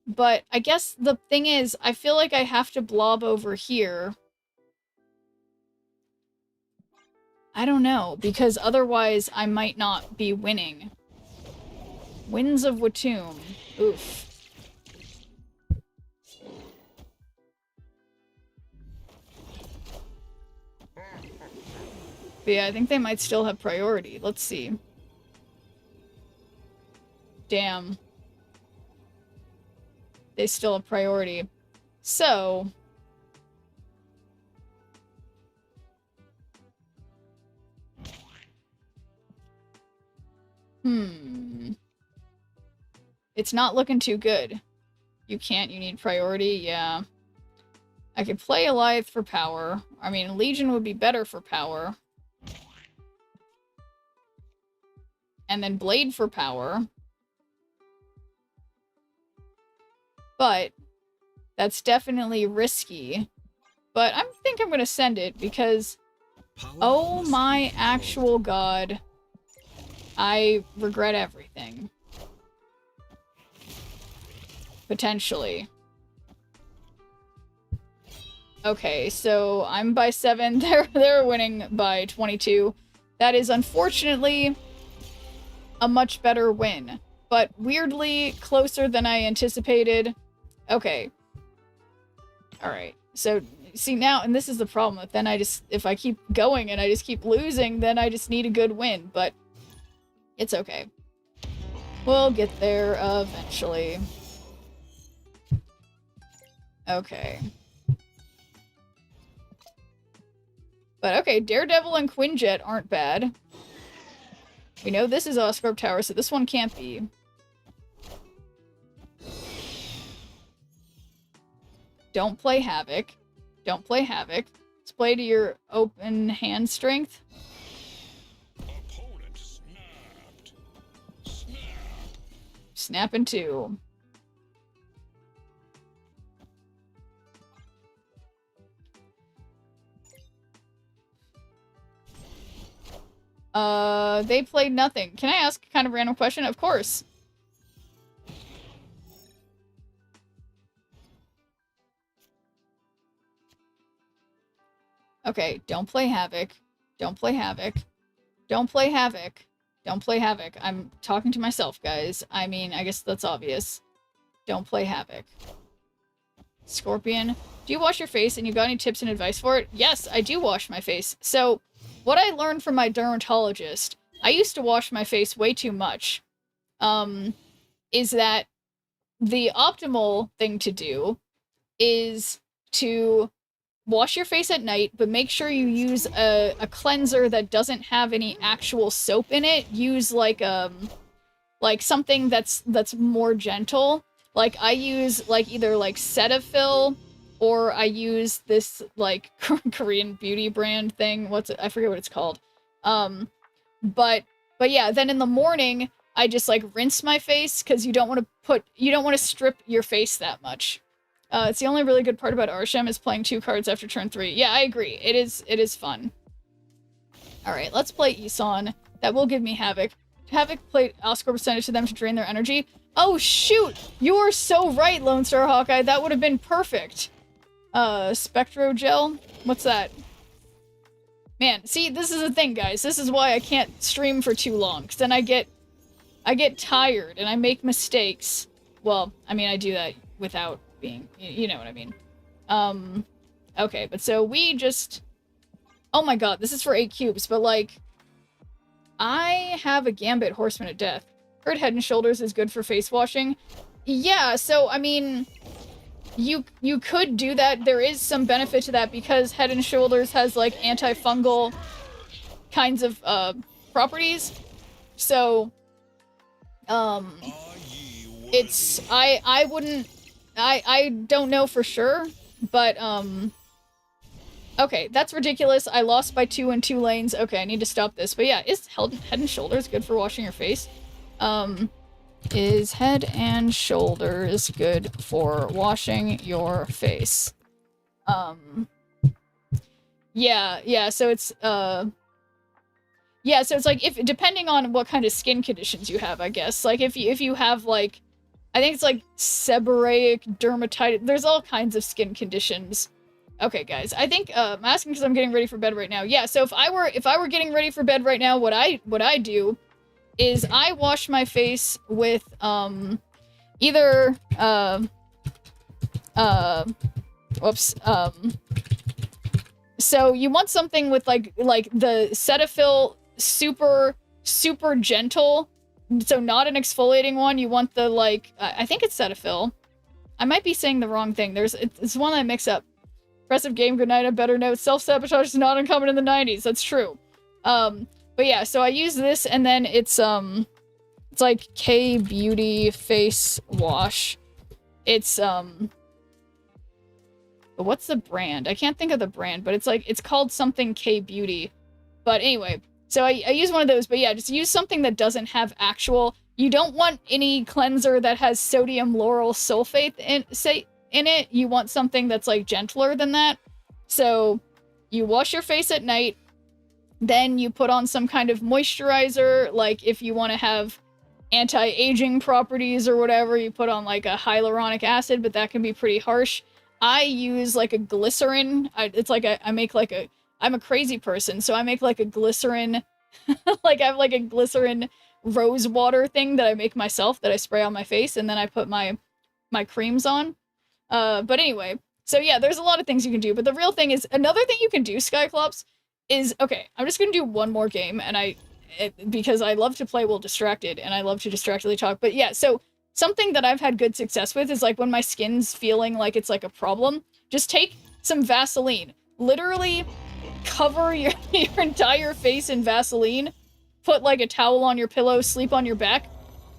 but I guess the thing is, I feel like I have to blob over here. I don't know, because otherwise I might not be winning. Winds of Watoomb. Oof. But yeah, I think they might still have priority. Let's see. Damn. They still have priority. So... It's not looking too good. You can't, you need priority, yeah. I could play Goliath for power. I mean, Legion would be better for power. And then Blade for power. But that's definitely risky. But I think I'm gonna send it because, oh my actual god, I regret everything. Potentially. Okay, so I'm by 7. They're winning by 22. That is unfortunately a much better win, but weirdly closer than I anticipated. Okay. Alright. So, see now, and this is the problem. Then if I keep going and I just keep losing, then I just need a good win, but it's okay. We'll get there eventually. Okay. But okay, Daredevil and Quinjet aren't bad. We know this is Oscorp Tower, so this one can't be. Don't play Havoc. Don't play Havoc. Let's play to your open hand strength. Opponent snapped. Snap. Snapping 2. They played nothing. Can I ask a kind of random question? Of course. Okay, don't play Havoc. Don't play Havoc. Don't play Havoc. Don't play Havoc. I'm talking to myself, guys. I mean, I guess that's obvious. Don't play Havoc. Scorpion. Do you wash your face and you got any tips and advice for it? Yes, I do wash my face. So, what I learned from my dermatologist, I used to wash my face way too much, is that the optimal thing to do is to wash your face at night, but make sure you use a cleanser that doesn't have any actual soap in it. Use like something that's more gentle. Like I use like either like Cetaphil, or I use this like Korean beauty brand thing. I forget what it's called. But yeah, then in the morning I just like rinse my face because you don't want to strip your face that much. It's the only really good part about Arshem is playing 2 cards after turn 3. Yeah, I agree. It is fun. Alright, let's play Isan. That will give me Havoc. Havoc played Oscorp percentage to them to drain their energy. Oh shoot! You are so right, Lone Star Hawkeye. That would have been perfect. Spectro Gel? What's that? Man, see, this is the thing, guys. This is why I can't stream for too long. Because then I get tired and I make mistakes. Well, I mean, I do that without being, you know what I mean. Okay, but so we just... Oh my god, this is for 8 cubes, but like... I have a Gambit Horseman of Death. Heard Head and Shoulders is good for face washing. Yeah, so, I mean... you could do that. There is some benefit to that because Head and Shoulders has like antifungal kinds of properties. So it's I wouldn't I don't know for sure, but okay, that's ridiculous. I lost by 2 in 2 lanes. Okay, I need to stop this. But yeah, is Head and Shoulders good for washing your face? Is Head and Shoulders good for washing your face? Yeah, so it's yeah, so it's like if depending on what kind of skin conditions you have, I guess. Like if you have like I think it's like seborrheic dermatitis. There's all kinds of skin conditions. Okay, guys. I think I'm asking because I'm getting ready for bed right now. Yeah, so if I were getting ready for bed right now, what I do is I wash my face with either whoops, so you want something with like the Cetaphil super gentle, so not an exfoliating one. You want the like I think it's Cetaphil. I might be saying the wrong thing. It's one I mix up. Impressive game, good night, a better note. Self-sabotage is not uncommon in the 90s. That's true. But yeah, so I use this and then it's like K Beauty face wash. It's what's the brand? I can't think of the brand, but it's called something K Beauty. But anyway, so I use one of those, but yeah, just use something that doesn't have actual. You don't want any cleanser that has sodium lauryl sulfate in it. You want something that's like gentler than that. So you wash your face at night, then you put on some kind of moisturizer, like if you want to have anti-aging properties or whatever, you put on like a hyaluronic acid, but that can be pretty harsh. I use like a glycerin. I'm a crazy person, so I make like a glycerin, like I have like a glycerin rose water thing that I make myself that I spray on my face, and then I put my creams on. But anyway, so yeah, there's a lot of things you can do, but the real thing is, another thing you can do, Skyclops, is, okay, I'm just gonna do one more game, and because I love to play while distracted, and I love to distractedly talk, but yeah, so something that I've had good success with is like when my skin's feeling like it's like a problem, just take some Vaseline. Literally cover your entire face in Vaseline, put like a towel on your pillow, sleep on your back,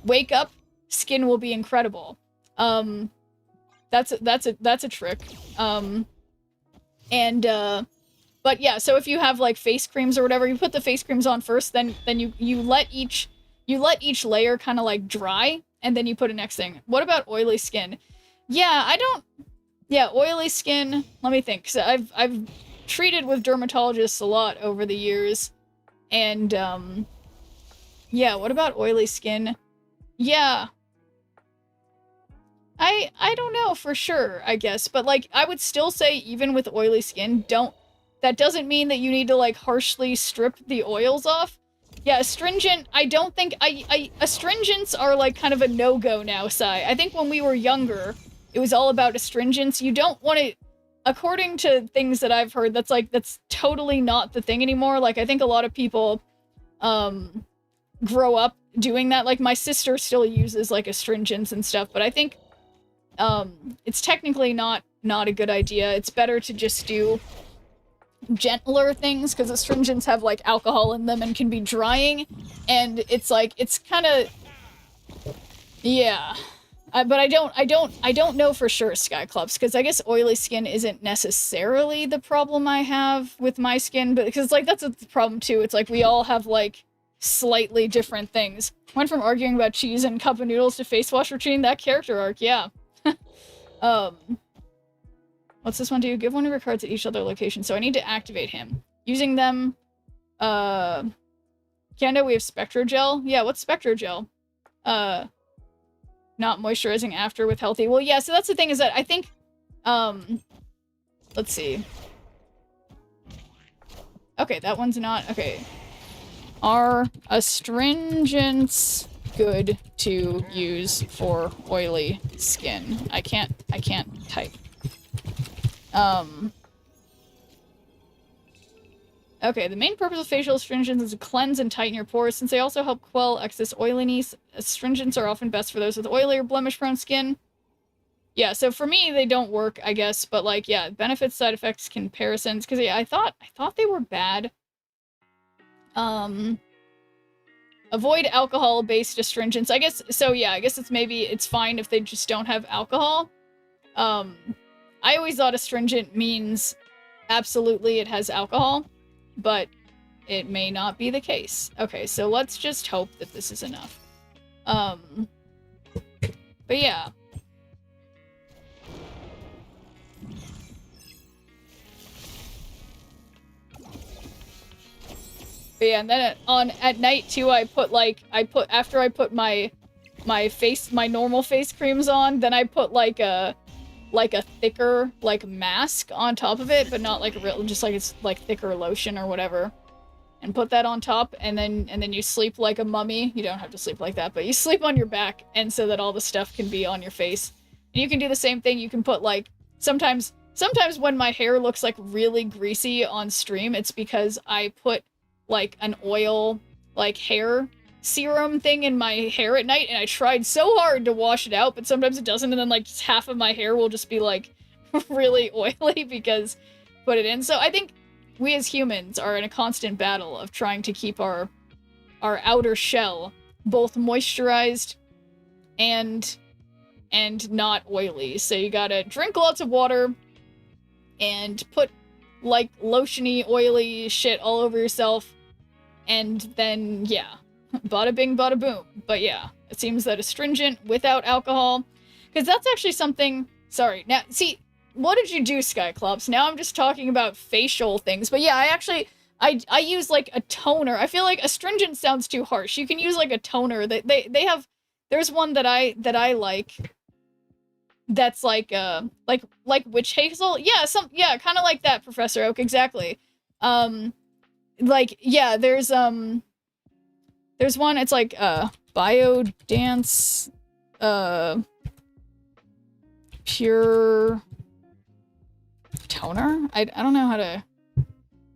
wake up, skin will be incredible. That's a trick. But yeah, so if you have like face creams or whatever, you put the face creams on first, then you let each layer kind of like dry, and then you put a next thing. What about oily skin? Yeah, oily skin, let me think. So I've treated with dermatologists a lot over the years, and yeah, what about oily skin? Yeah, I don't know for sure, I guess, but like I would still say even with oily skin, that doesn't mean that you need to like harshly strip the oils off. Yeah, astringent, I don't think astringents are like kind of a no-go now, Sai. I think when we were younger, it was all about astringents. You don't want to, according to things that I've heard, that's totally not the thing anymore. Like I think a lot of people grow up doing that. Like my sister still uses like astringents and stuff, but I think it's technically not a good idea. It's better to just do gentler things, because astringents have like alcohol in them and can be drying, and it's like it's kind of, yeah. But I don't know for sure, Skyclops, because I guess oily skin isn't necessarily the problem I have with my skin, but because like that's a problem too. It's like we all have like slightly different things. Went from arguing about cheese and cup of noodles to face wash routine. That character arc, yeah. What's this one do? Give one of your cards at each other location. So I need to activate him. Using them, Kendo, we have Spectrogel. Yeah, what's Spectrogel? Not moisturizing after with healthy. Well, yeah, so that's the thing, is that I think, let's see. Okay, that one's not, okay. Are astringents good to use for oily skin? I can't type. Okay, the main purpose of facial astringents is to cleanse and tighten your pores. Since they also help quell excess oiliness, astringents are often best for those with oily or blemish-prone skin. Yeah, so for me, they don't work, I guess, but like, yeah, benefits, side effects, comparisons, because yeah, I thought they were bad. Avoid alcohol-based astringents. I guess, so yeah, I guess it's fine if they just don't have alcohol. I always thought astringent means absolutely it has alcohol, but it may not be the case. Okay, so let's just hope that this is enough. But yeah. But yeah, and then at night too, after I put my normal face creams on, then I put like a thicker like mask on top of it, but not like a real, just like it's like thicker lotion or whatever. And put that on top, and then you sleep like a mummy. You don't have to sleep like that, but you sleep on your back, and so that all the stuff can be on your face. And you can do the same thing. You can put like sometimes when my hair looks like really greasy on stream, it's because I put like an oil like hair serum thing in my hair at night, and I tried so hard to wash it out, but sometimes it doesn't, and then like just half of my hair will just be like really oily because put it in. So I think we as humans are in a constant battle of trying to keep our outer shell both moisturized and not oily. So you gotta drink lots of water and put like lotiony, oily shit all over yourself, and then yeah, bada bing, bada boom. But yeah, it seems that astringent without alcohol, because that's actually something. Sorry, now see, what did you do, Skyclops? Now I'm just talking about facial things. But yeah, I use like a toner. I feel like astringent sounds too harsh. You can use like a toner. They have. There's one that I like. That's like witch hazel. Yeah, kind of like that, Professor Oak. Exactly. Like yeah, there's one. It's like Biodance, pure toner. I don't know how to.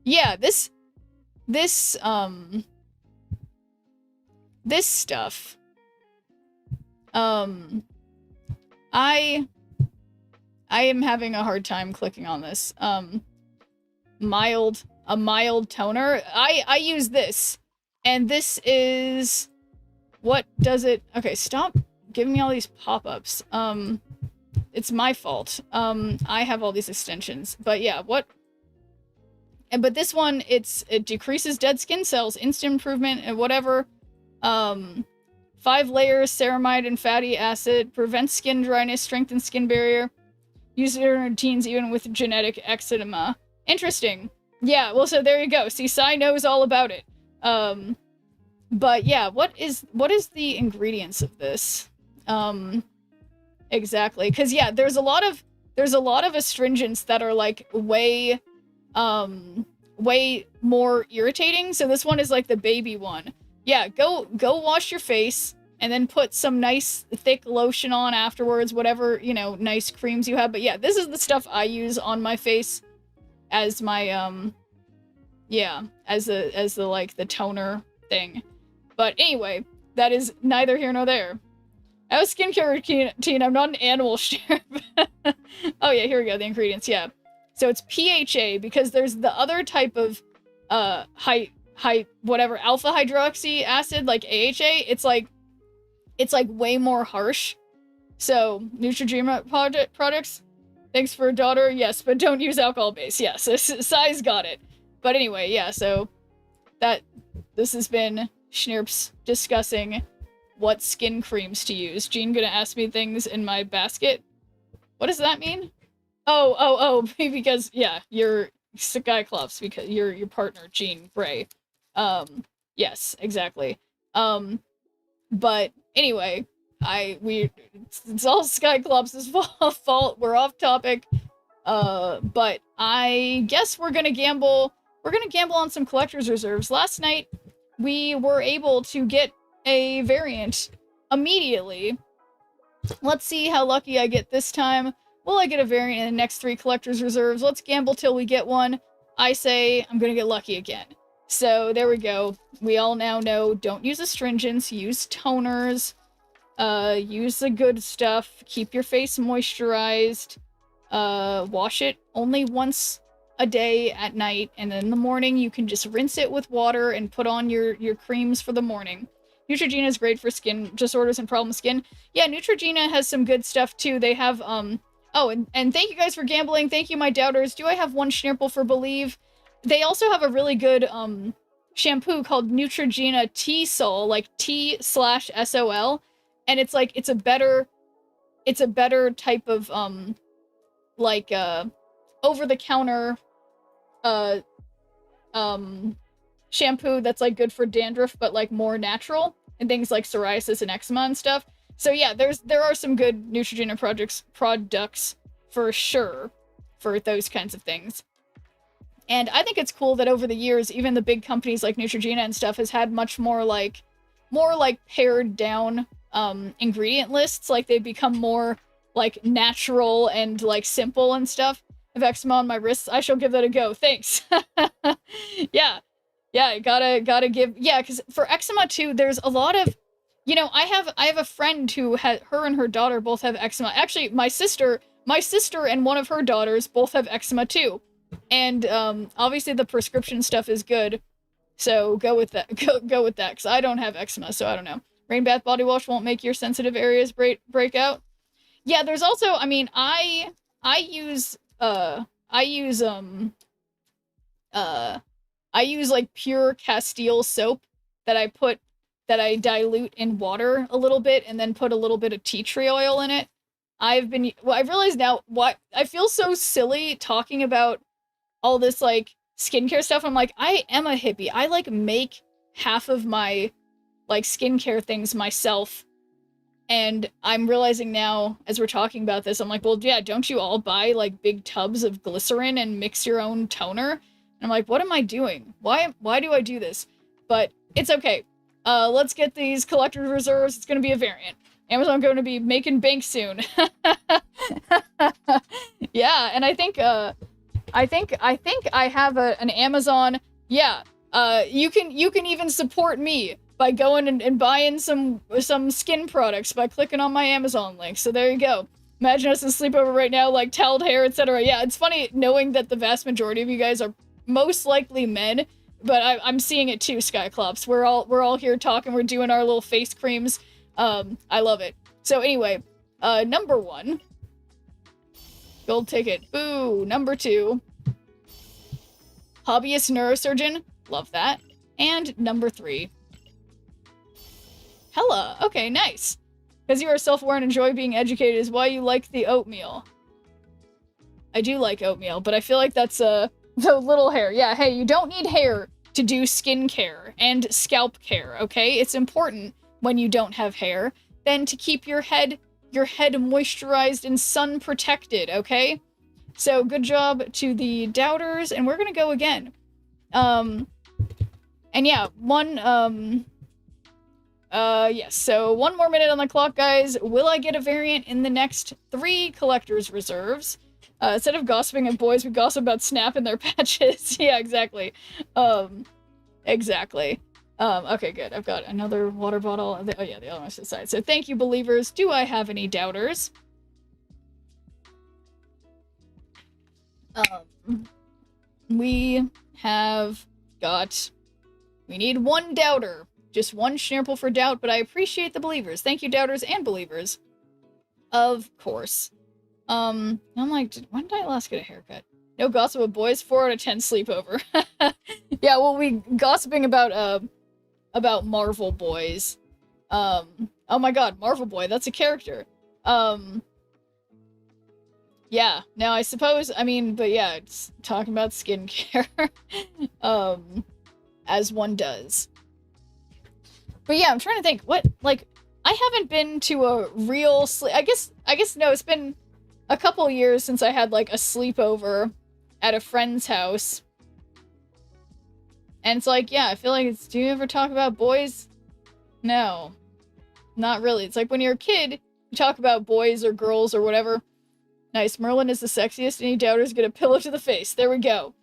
Yeah, this stuff. I am having a hard time clicking on this. A mild toner. I use this, and this is, what does it? Okay, stop giving me all these pop-ups. It's my fault. I have all these extensions, but yeah, but this one, it decreases dead skin cells, instant improvement, and whatever. 5 layers, ceramide and fatty acid, prevents skin dryness, strengthens skin barrier. Use it in routines even with genetic eczema. Interesting. Yeah, well, so there you go. See, Sai knows all about it. But yeah, what is the ingredients of this? Exactly. Because yeah, there's a lot of astringents that are like way more irritating. So this one is like the baby one. Yeah, go wash your face and then put some nice thick lotion on afterwards, whatever, you know, nice creams you have. But yeah, this is the stuff I use on my face as my as the like the toner thing. But anyway, that is neither here nor there. I have a skincare routine. I'm not an animal sheriff. Oh yeah, here we go. The ingredients. Yeah. So it's PHA because there's the other type of whatever alpha hydroxy acid like AHA. It's like way more harsh. So Neutrogena products. Thanks for a daughter. Yes, but don't use alcohol base. Yes, Sai's got it. But anyway, yeah. So this has been Schnirps discussing what skin creams to use. Jean gonna ask me things in my basket. What does that mean? Oh, because yeah, you're Skyclops because you're your partner, Jean Bray. Yes, exactly. But anyway, it's all Skyclops' fault. We're off topic. But I guess we're gonna gamble on some collector's reserves. Last night, we were able to get a variant immediately. Let's see how lucky I get this time. Will I get a variant in the next 3 collector's reserves? Let's gamble till we get one. I say I'm gonna get lucky again. So there we go. We all now know, don't use astringents, use toners. Use the good stuff. Keep your face moisturized. Wash it only once a day at night, and then in the morning you can just rinse it with water and put on your creams for the morning. Neutrogena is great for skin disorders and problem skin. Yeah, Neutrogena has some good stuff too. They have oh, and thank you guys for gambling. Thank you, my doubters. Do I have one Schnirple for Believe? They also have a really good shampoo called Neutrogena T-Sol, like T/SOL, and it's like it's a better type of like over-the-counter shampoo that's like good for dandruff but like more natural and things like psoriasis and eczema and stuff. So yeah, there are some good Neutrogena products for sure for those kinds of things. And I think it's cool that over the years, even the big companies like Neutrogena and stuff has had much more like pared down ingredient lists. Like they've become more like natural and like simple and stuff. I have eczema on my wrists. I shall give that a go. Thanks. Yeah, gotta give. Yeah, because for eczema too, there's a lot of, you know, I have a friend who had, her and her daughter both have eczema. Actually, my sister and one of her daughters both have eczema too. And obviously the prescription stuff is good, so go with that. Go with that, because I don't have eczema, so I don't know. Rain bath body wash won't make your sensitive areas break out. Yeah, there's also, I mean, I use like pure Castile soap that I dilute in water a little bit and then put a little bit of tea tree oil in it. I've realized now what I feel so silly talking about all this like skincare stuff. I'm like, I am a hippie. I like make half of my like skincare things myself. And I'm realizing now, as we're talking about this, I'm like, well, yeah, don't you all buy like big tubs of glycerin and mix your own toner? And I'm like, what am I doing? Why do I do this? But it's okay. Let's get these collector's reserves. It's gonna be a variant. Amazon going to be making bank soon. Yeah, and I think I have an Amazon. Yeah, you can even support me by going and buying some skin products by clicking on my Amazon link. So there you go. Imagine us in sleepover right now, like toweled hair, etc. Yeah, it's funny knowing that the vast majority of you guys are most likely men, but I'm seeing it too, Skyclops. We're all here talking. We're doing our little face creams. I love it. So anyway, number 1. Gold ticket. Boo. Number 2. Hobbyist neurosurgeon. Love that. And number 3. Hella. Okay, nice. Because you are self-aware and enjoy being educated is why you like the oatmeal. I do like oatmeal, but I feel like that's the little hair. Yeah, hey, you don't need hair to do skincare and scalp care, okay? It's important when you don't have hair then to keep your head moisturized and sun protected, okay? So good job to the doubters, and we're gonna go again. And yeah, yes, so 1 more minute on the clock, guys. Will I get a variant in the next 3 collector's reserves? Instead of gossiping at boys, we gossip about Snap and their patches. Yeah, exactly. Exactly. Okay, good. I've got another water bottle. Oh yeah, the other one's to the side. So thank you, believers. Do I have any doubters? We need 1 doubter. Just 1 Schnirple for doubt, but I appreciate the believers. Thank you, doubters and believers. Of course. I'm like, when did I last get a haircut? No gossip with boys, 4 out of 10 sleepover. Yeah, well, we gossiping about Marvel boys. Oh my god, Marvel boy, that's a character. Yeah, now I suppose, I mean, but yeah, it's talking about skincare. As one does. But yeah, I'm trying to think, what, like, I haven't been to a real I guess no, it's been a couple years since I had, like, a sleepover at a friend's house. And it's like, yeah, I feel like do you ever talk about boys? No. Not really. It's like when you're a kid, you talk about boys or girls or whatever. Nice. Merlin is the sexiest. Any doubters get a pillow to the face. There we go.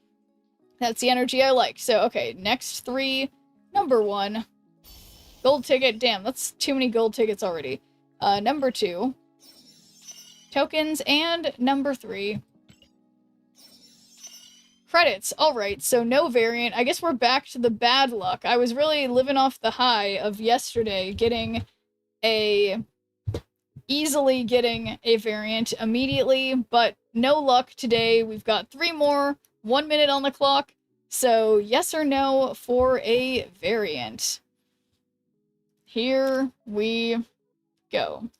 That's the energy I like. So, okay, next 3. Number 1. Gold ticket. Damn, that's too many gold tickets already. Number 2, tokens, and number 3, credits. Alright, so no variant. I guess we're back to the bad luck. I was really living off the high of yesterday, easily getting a variant immediately, but no luck today. We've got 3 more, 1 minute on the clock, so yes or no for a variant. Here we go.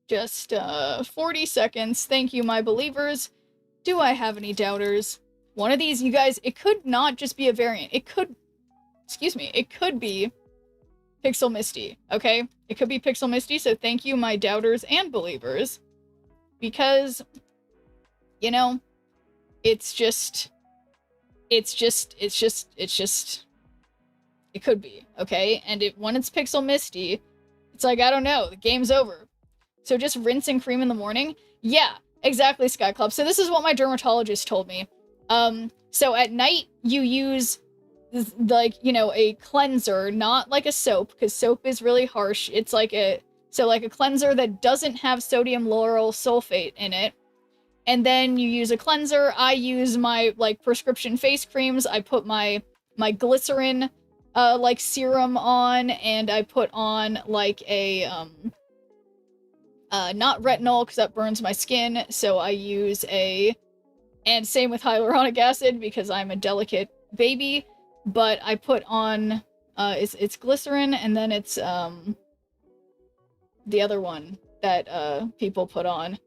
Just 40 seconds. Thank you, my believers. Do I have any doubters? One of these, you guys, it could not just be a variant. It could, excuse me, it could be Pixel Misty, okay? It could be Pixel Misty, so thank you, my doubters and believers. Because, you know, it could be, okay? And when it's Pixel Misty, it's like, I don't know, the game's over. So just rinse and cream in the morning? Yeah, exactly, Sky Club. So this is what my dermatologist told me. So at night, you use, like, you know, a cleanser, not like a soap, because soap is really harsh. It's like a cleanser that doesn't have sodium lauryl sulfate in it. And then you use a cleanser. I use my, like, prescription face creams. I put my glycerin, like, serum on, and I put on, like, a, not retinol, because that burns my skin, so I use and same with hyaluronic acid, because I'm a delicate baby, but I put on, it's glycerin, and then it's, the other one that, people put on,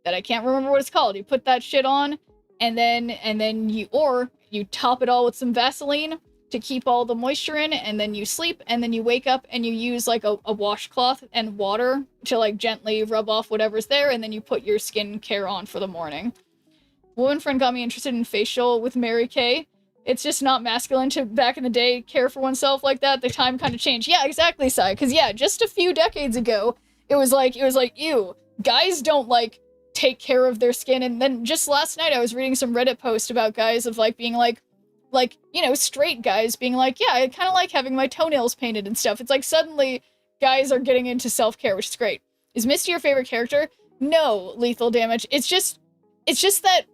that I can't remember what it's called. You put that shit on, and then you top it all with some Vaseline to keep all the moisture in, and then you sleep, and then you wake up, and you use, like, a washcloth and water to, like, gently rub off whatever's there, and then you put your skincare on for the morning. Woman friend got me interested in facial with Mary Kay. It's just not masculine to, back in the day, care for oneself like that. The time kind of changed. Yeah, exactly, Sai. Because, yeah, just a few decades ago, it was like, ew, guys don't, like, take care of their skin. And then just last night, I was reading some Reddit post about guys of, like, being like, you know, straight guys being like, yeah, I kind of like having my toenails painted and stuff. It's like, suddenly, guys are getting into self-care, which is great. Is Misty your favorite character? No, Lethal Damage. It's just that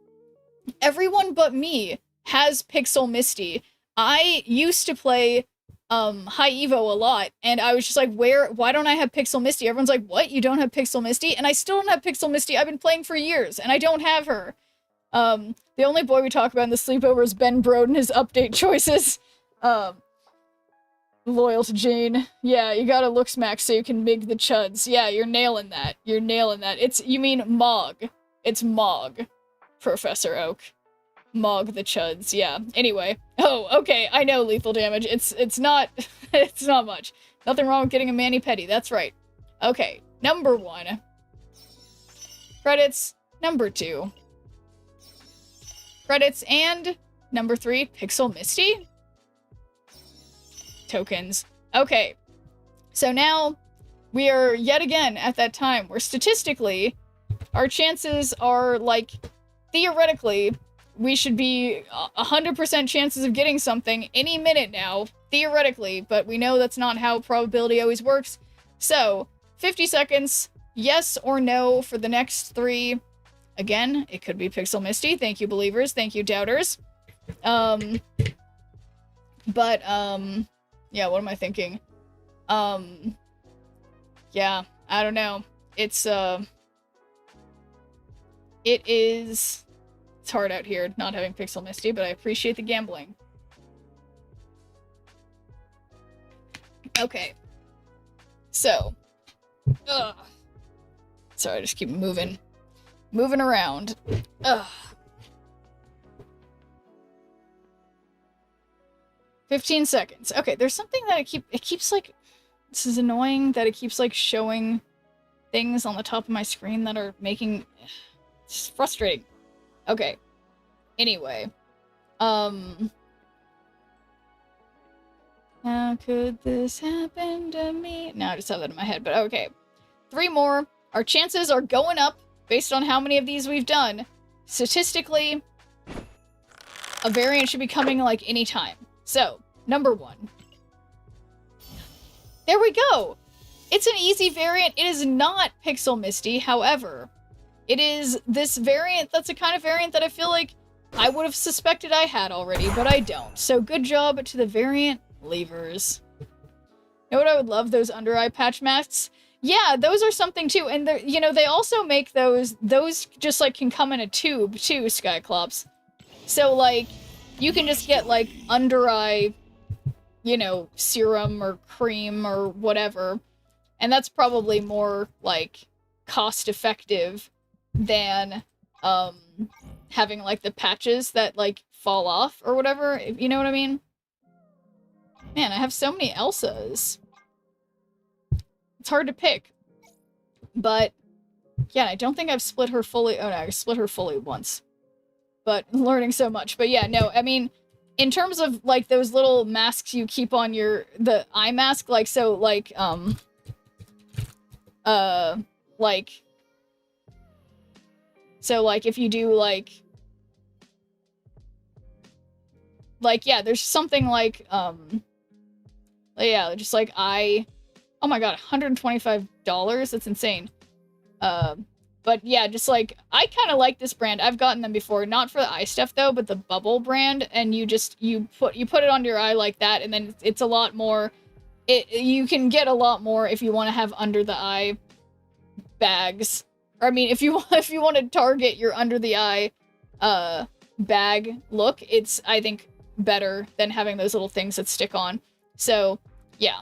everyone but me has Pixel Misty. I used to play High Evo a lot, and I was just like, why don't I have Pixel Misty? Everyone's like, what? You don't have Pixel Misty? And I still don't have Pixel Misty. I've been playing for years, and I don't have her. The only boy we talk about in the sleepover is Ben Brode and his update choices. Loyal to Jane. Yeah, you gotta look smack so you can mig the chuds. Yeah, you're nailing that. You're nailing that. You mean Mog. It's Mog, Professor Oak. Mog the chuds, yeah. Anyway. Oh, okay, I know, Lethal Damage. It's not it's not much. Nothing wrong with getting a mani-pedi, that's right. Okay, number 1. Credits, number 2. Credits, and number 3, Pixel Misty? Tokens. Okay, so now we are yet again at that time where statistically, our chances are, like, theoretically, we should be 100% chances of getting something any minute now, theoretically, but we know that's not how probability always works. So, 50 seconds, yes or no for the next 3. Again, it could be Pixel Misty. Thank you, believers. Thank you, doubters. Yeah, what am I thinking? Yeah, I don't know. It's hard out here not having Pixel Misty, but I appreciate the gambling. Okay. So. Sorry, I just keep moving around. 15 seconds. Okay, there's something that it keeps like, this is annoying that it keeps like showing things on the top of my screen that are making, it's frustrating. Okay. Anyway. How could this happen to me? No, I just have that in my head, but okay. 3 more. Our chances are going up based on how many of these we've done. Statistically, a variant should be coming like any time. So, number 1. There we go! It's an easy variant. It is not Pixel Misty, however. It is this variant that's a kind of variant that I feel like I would have suspected I had already, but I don't. So good job to the variant leavers. You know what I would love? Those under-eye patch masks. Yeah, those are something too. And, you know, they also make those just, like, can come in a tube too, Skyclops. So, like, you can just get, like, under-eye, you know, serum or cream or whatever. And that's probably more, like, cost-effective than, having, like, the patches that, like, fall off or whatever, you know what I mean? Man, I have so many Elsas. It's hard to pick. But, yeah, I don't think I've split her fully. Oh, no, I split her fully once. But learning so much. But, yeah, no, I mean, in terms of, like, those little masks you keep on the eye mask, like, so, like, so, like, if you do, like, yeah, there's something like, yeah, just, like, oh my god, $125? That's insane. But, yeah, just, like, I kind of like this brand. I've gotten them before, not for the eye stuff, though, but the Bubble brand, and you put it onto your eye like that, and then it's a lot more, you can get a lot more if you want to have under-the-eye bags. Or, I mean, if you want to target your under-the-eye, bag look, it's, I think, better than having those little things that stick on. So, yeah.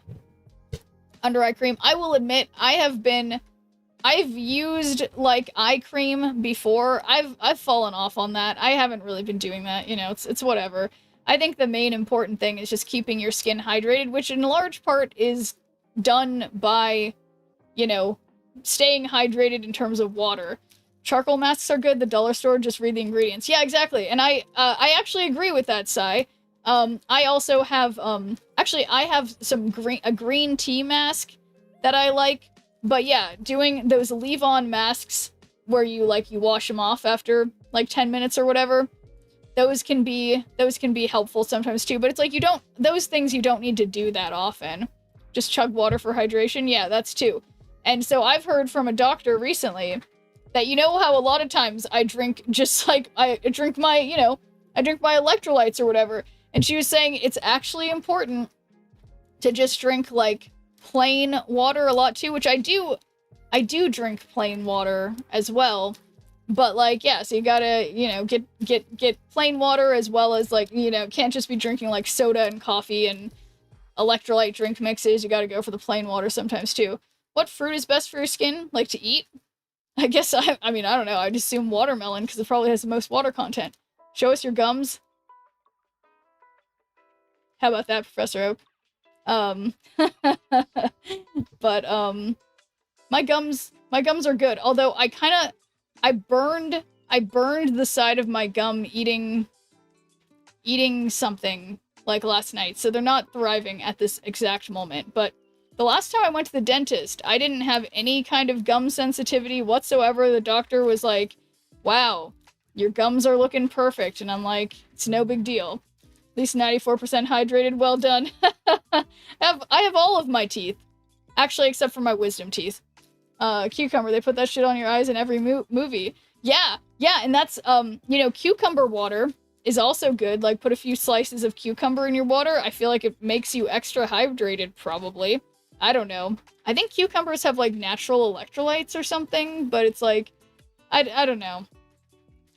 Under-eye cream. I will admit, I've used, like, eye cream before. I've fallen off on that. I haven't really been doing that, you know, it's whatever. I think the main important thing is just keeping your skin hydrated, which in large part is done by, you know, staying hydrated in terms of water. Charcoal masks are good, the dollar store, just read the ingredients. Yeah, exactly. And I actually agree with that, Sai. I also have, actually, I have a green tea mask that I like. But yeah, doing those leave-on masks where you wash them off after, like, 10 minutes or whatever, those can be helpful sometimes too. But it's like, those things you don't need to do that often. Just chug water for hydration, yeah, that's too. And so I've heard from a doctor recently that, you know how a lot of times I drink just, like, I drink my electrolytes or whatever, and she was saying it's actually important to just drink, like, plain water a lot too, which I do drink plain water as well, but, like, yeah, so you gotta, you know, get plain water as well as, like, you know, can't just be drinking, like, soda and coffee and electrolyte drink mixes. You gotta go for the plain water sometimes too. What fruit is best for your skin, like, to eat? I guess I mean, I don't know, I'd assume watermelon, because it probably has the most water content. Show us your gums. How about that, Professor Oak? But, my gums are good, although I burned the side of my gum eating something, like, last night, so they're not thriving at this exact moment, but the last time I went to the dentist, I didn't have any kind of gum sensitivity whatsoever. The doctor was like, wow, your gums are looking perfect, and I'm like, it's no big deal. At least 94% hydrated, well done. I have all of my teeth. Actually, except for my wisdom teeth. Cucumber, they put that shit on your eyes in every movie. Yeah, and that's, you know, cucumber water is also good. Like, put a few slices of cucumber in your water. I feel like it makes you extra hydrated, probably. I don't know. I think cucumbers have, like, natural electrolytes or something, but it's like, I don't know.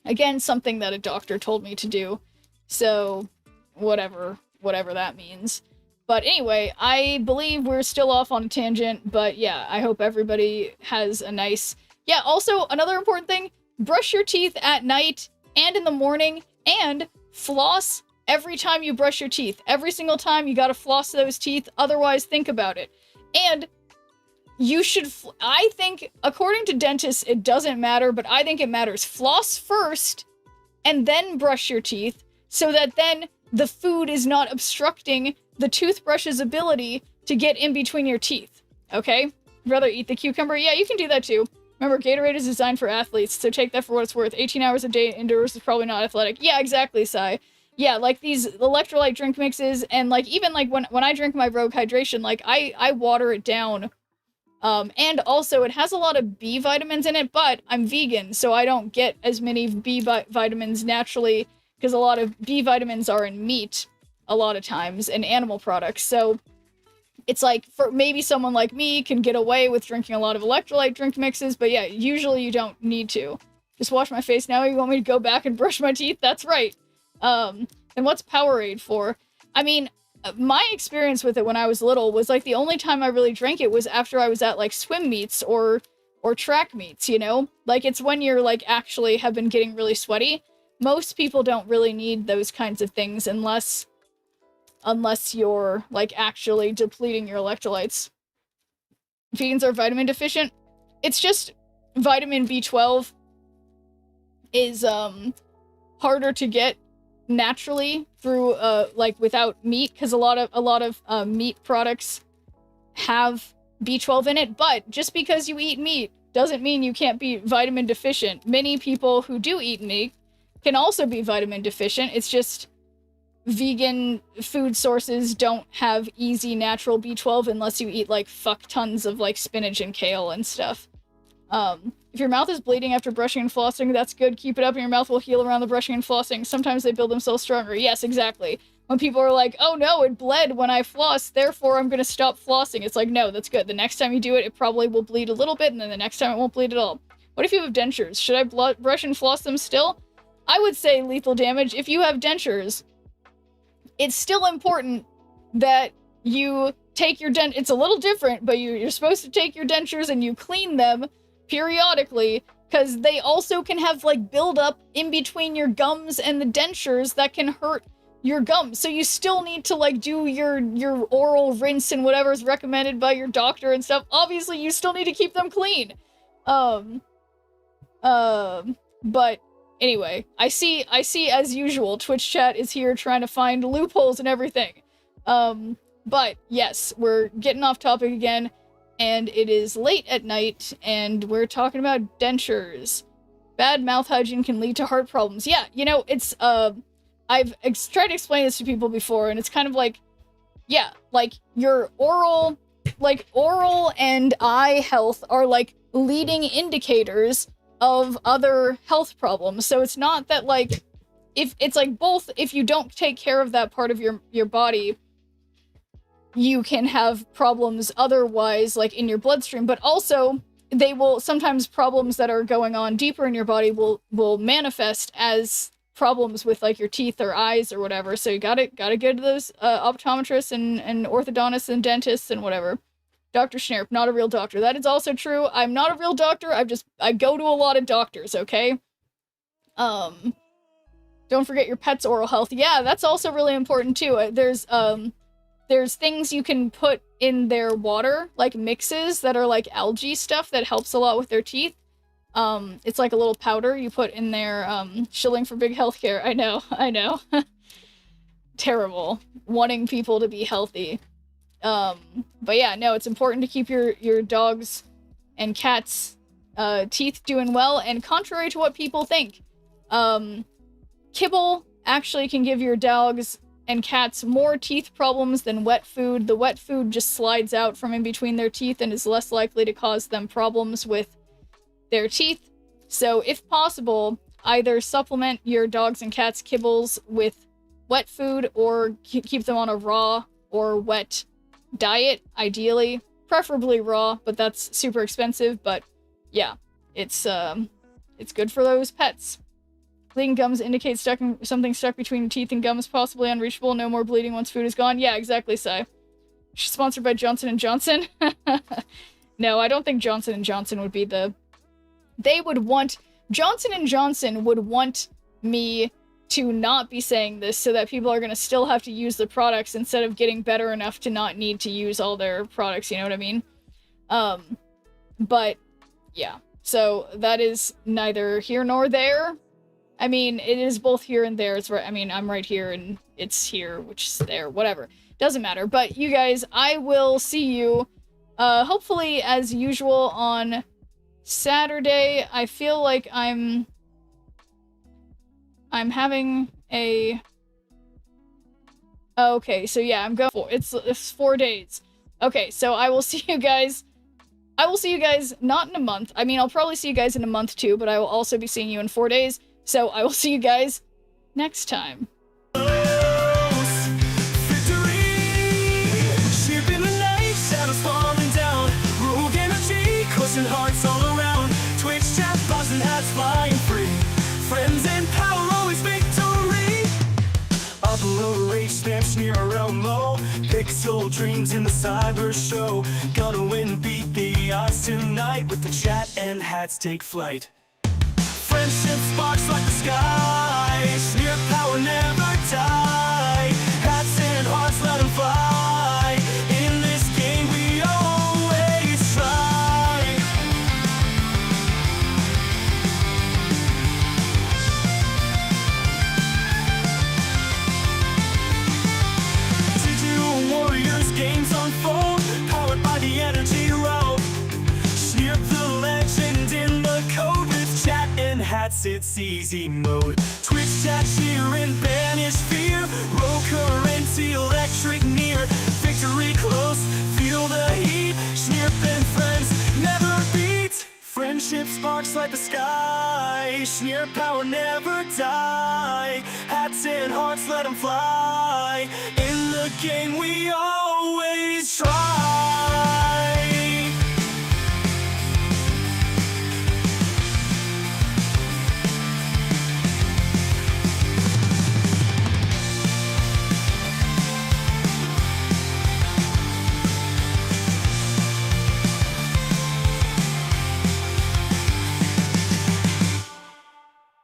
Again, something that a doctor told me to do. So, whatever that means. But anyway, I believe we're still off on a tangent, but yeah, I hope everybody has a nice... Yeah, also, another important thing, brush your teeth at night and in the morning, and floss every time you brush your teeth. Every single time you gotta floss those teeth, otherwise think about it. And you should... I think, according to dentists, it doesn't matter, but I think it matters. Floss first, and then brush your teeth, so that then the food is not obstructing the toothbrush's ability to get in between your teeth, okay? Rather eat the cucumber? Yeah, you can do that too. Remember, Gatorade is designed for athletes, so take that for what it's worth. 18 hours a day indoors is probably not athletic. Yeah, exactly, Sai. Yeah, like these electrolyte drink mixes, and like even like when I drink my Rogue Hydration, like I water it down And also it has a lot of B vitamins in it, but I'm vegan, so I don't get as many B vitamins naturally, because a lot of B vitamins are in meat a lot of times, and animal products. So it's like, for maybe someone like me can get away with drinking a lot of electrolyte drink mixes, but yeah, usually you don't need to. Just wash my face now. You want me to go back and brush my teeth? That's right. And what's Powerade for? I mean, my experience with it when I was little was like the only time I really drank it was after I was at like swim meets or track meets, you know? Like it's when you're like actually have been getting really sweaty. Most people don't really need those kinds of things unless you're like actually depleting your electrolytes. Vegans are vitamin deficient. It's just vitamin B12 is harder to get naturally through like without meat, because a lot of meat products have B12 in it. But just because you eat meat doesn't mean you can't be vitamin deficient. Many people who do eat meat can also be vitamin deficient. It's just vegan food sources don't have easy natural B12 unless you eat like fuck tons of like spinach and kale and stuff. If your mouth is bleeding after brushing and flossing, that's good. Keep it up and your mouth will heal around the brushing and flossing. Sometimes they build themselves stronger. Yes, exactly. When people are like, oh no, it bled when I flossed, therefore I'm gonna stop flossing. It's like, no, that's good. The next time you do it, it probably will bleed a little bit, and then the next time it won't bleed at all. What if you have dentures? Should I brush and floss them still? I would say lethal damage. If you have dentures, it's still important that you take your it's a little different, but you're supposed to take your dentures and you clean them periodically, because they also can have like buildup in between your gums and the dentures that can hurt your gums. So you still need to like do your oral rinse and whatever is recommended by your doctor and stuff. Obviously, you still need to keep them clean. But anyway, I see as usual, Twitch chat is here trying to find loopholes and everything. But yes, we're getting off topic again, and it is late at night, and we're talking about dentures. Bad mouth hygiene can lead to heart problems. Yeah, you know, it's, I've tried to explain this to people before, and it's kind of like, yeah, like, your oral and eye health are, like, leading indicators of other health problems. So it's not that, like, if it's like both, if you don't take care of that part of your body, you can have problems otherwise, like in your bloodstream, but also they will sometimes, problems that are going on deeper in your body will manifest as problems with like your teeth or eyes or whatever. So you gotta go to those optometrists and orthodontists and dentists and whatever. Dr. Schnerp, not a real doctor. That is also true. I'm not a real doctor. I go to a lot of doctors, okay? Don't forget your pet's oral health. Yeah, that's also really important too. There's things you can put in their water, like mixes that are like algae stuff that helps a lot with their teeth. It's like a little powder you put in their, shilling for big healthcare. I know. Terrible. Wanting people to be healthy. But yeah, no, it's important to keep your dogs and cats' teeth doing well, and contrary to what people think, kibble actually can give your dogs and cats more teeth problems than wet food. The wet food just slides out from in between their teeth and is less likely to cause them problems with their teeth. So if possible, either supplement your dogs and cats' kibbles with wet food, or keep them on a raw or wet diet, ideally. Preferably raw, but that's super expensive. But yeah, it's good for those pets. Bleeding gums indicates something stuck between teeth and gums, possibly unreachable. No more bleeding once food is gone. Yeah, exactly, Sai. She's sponsored by Johnson & Johnson. No, I don't think Johnson & Johnson would be the... Johnson & Johnson would want me to not be saying this so that people are going to still have to use the products instead of getting better enough to not need to use all their products, you know what I mean? But, yeah. So, that is neither here nor there. I mean, it is both here and there. It's right. I mean, I'm right here and it's here, which is there. Whatever. Doesn't matter. But you guys, I will see you, hopefully as usual on Saturday. I feel like I'm having a... Okay, so yeah, I'm going for... It's 4 days. Okay, so I will see you guys I will see you guys not in a month. I mean, I'll probably see you guys in a month too, but I will also be seeing you in 4 days. So I will see you guys next time. Cushion hearts all around. Twitch chat buzzing, hats flying free. Friends and power, always victory. Upload rage, snap, sneer around low. Pixel dreams in the cyber show. Gonna win, beat the odds tonight. With the chat and hats take flight. Friendship sparks like the sky. Sneer power never die. Hats and hearts, let them fly. In this game we always try. Digital Warriors games unfold, powered by the energy road. Sneer the legend in the code with chat and hats, it's easy mode. Twitch chat, cheer and banish fear. Roll currency, electric near. Victory close, feel the heat. Sneer and friends never beat. Friendship sparks like the sky. Sneer power never die. Hats and hearts, let them fly. In the game we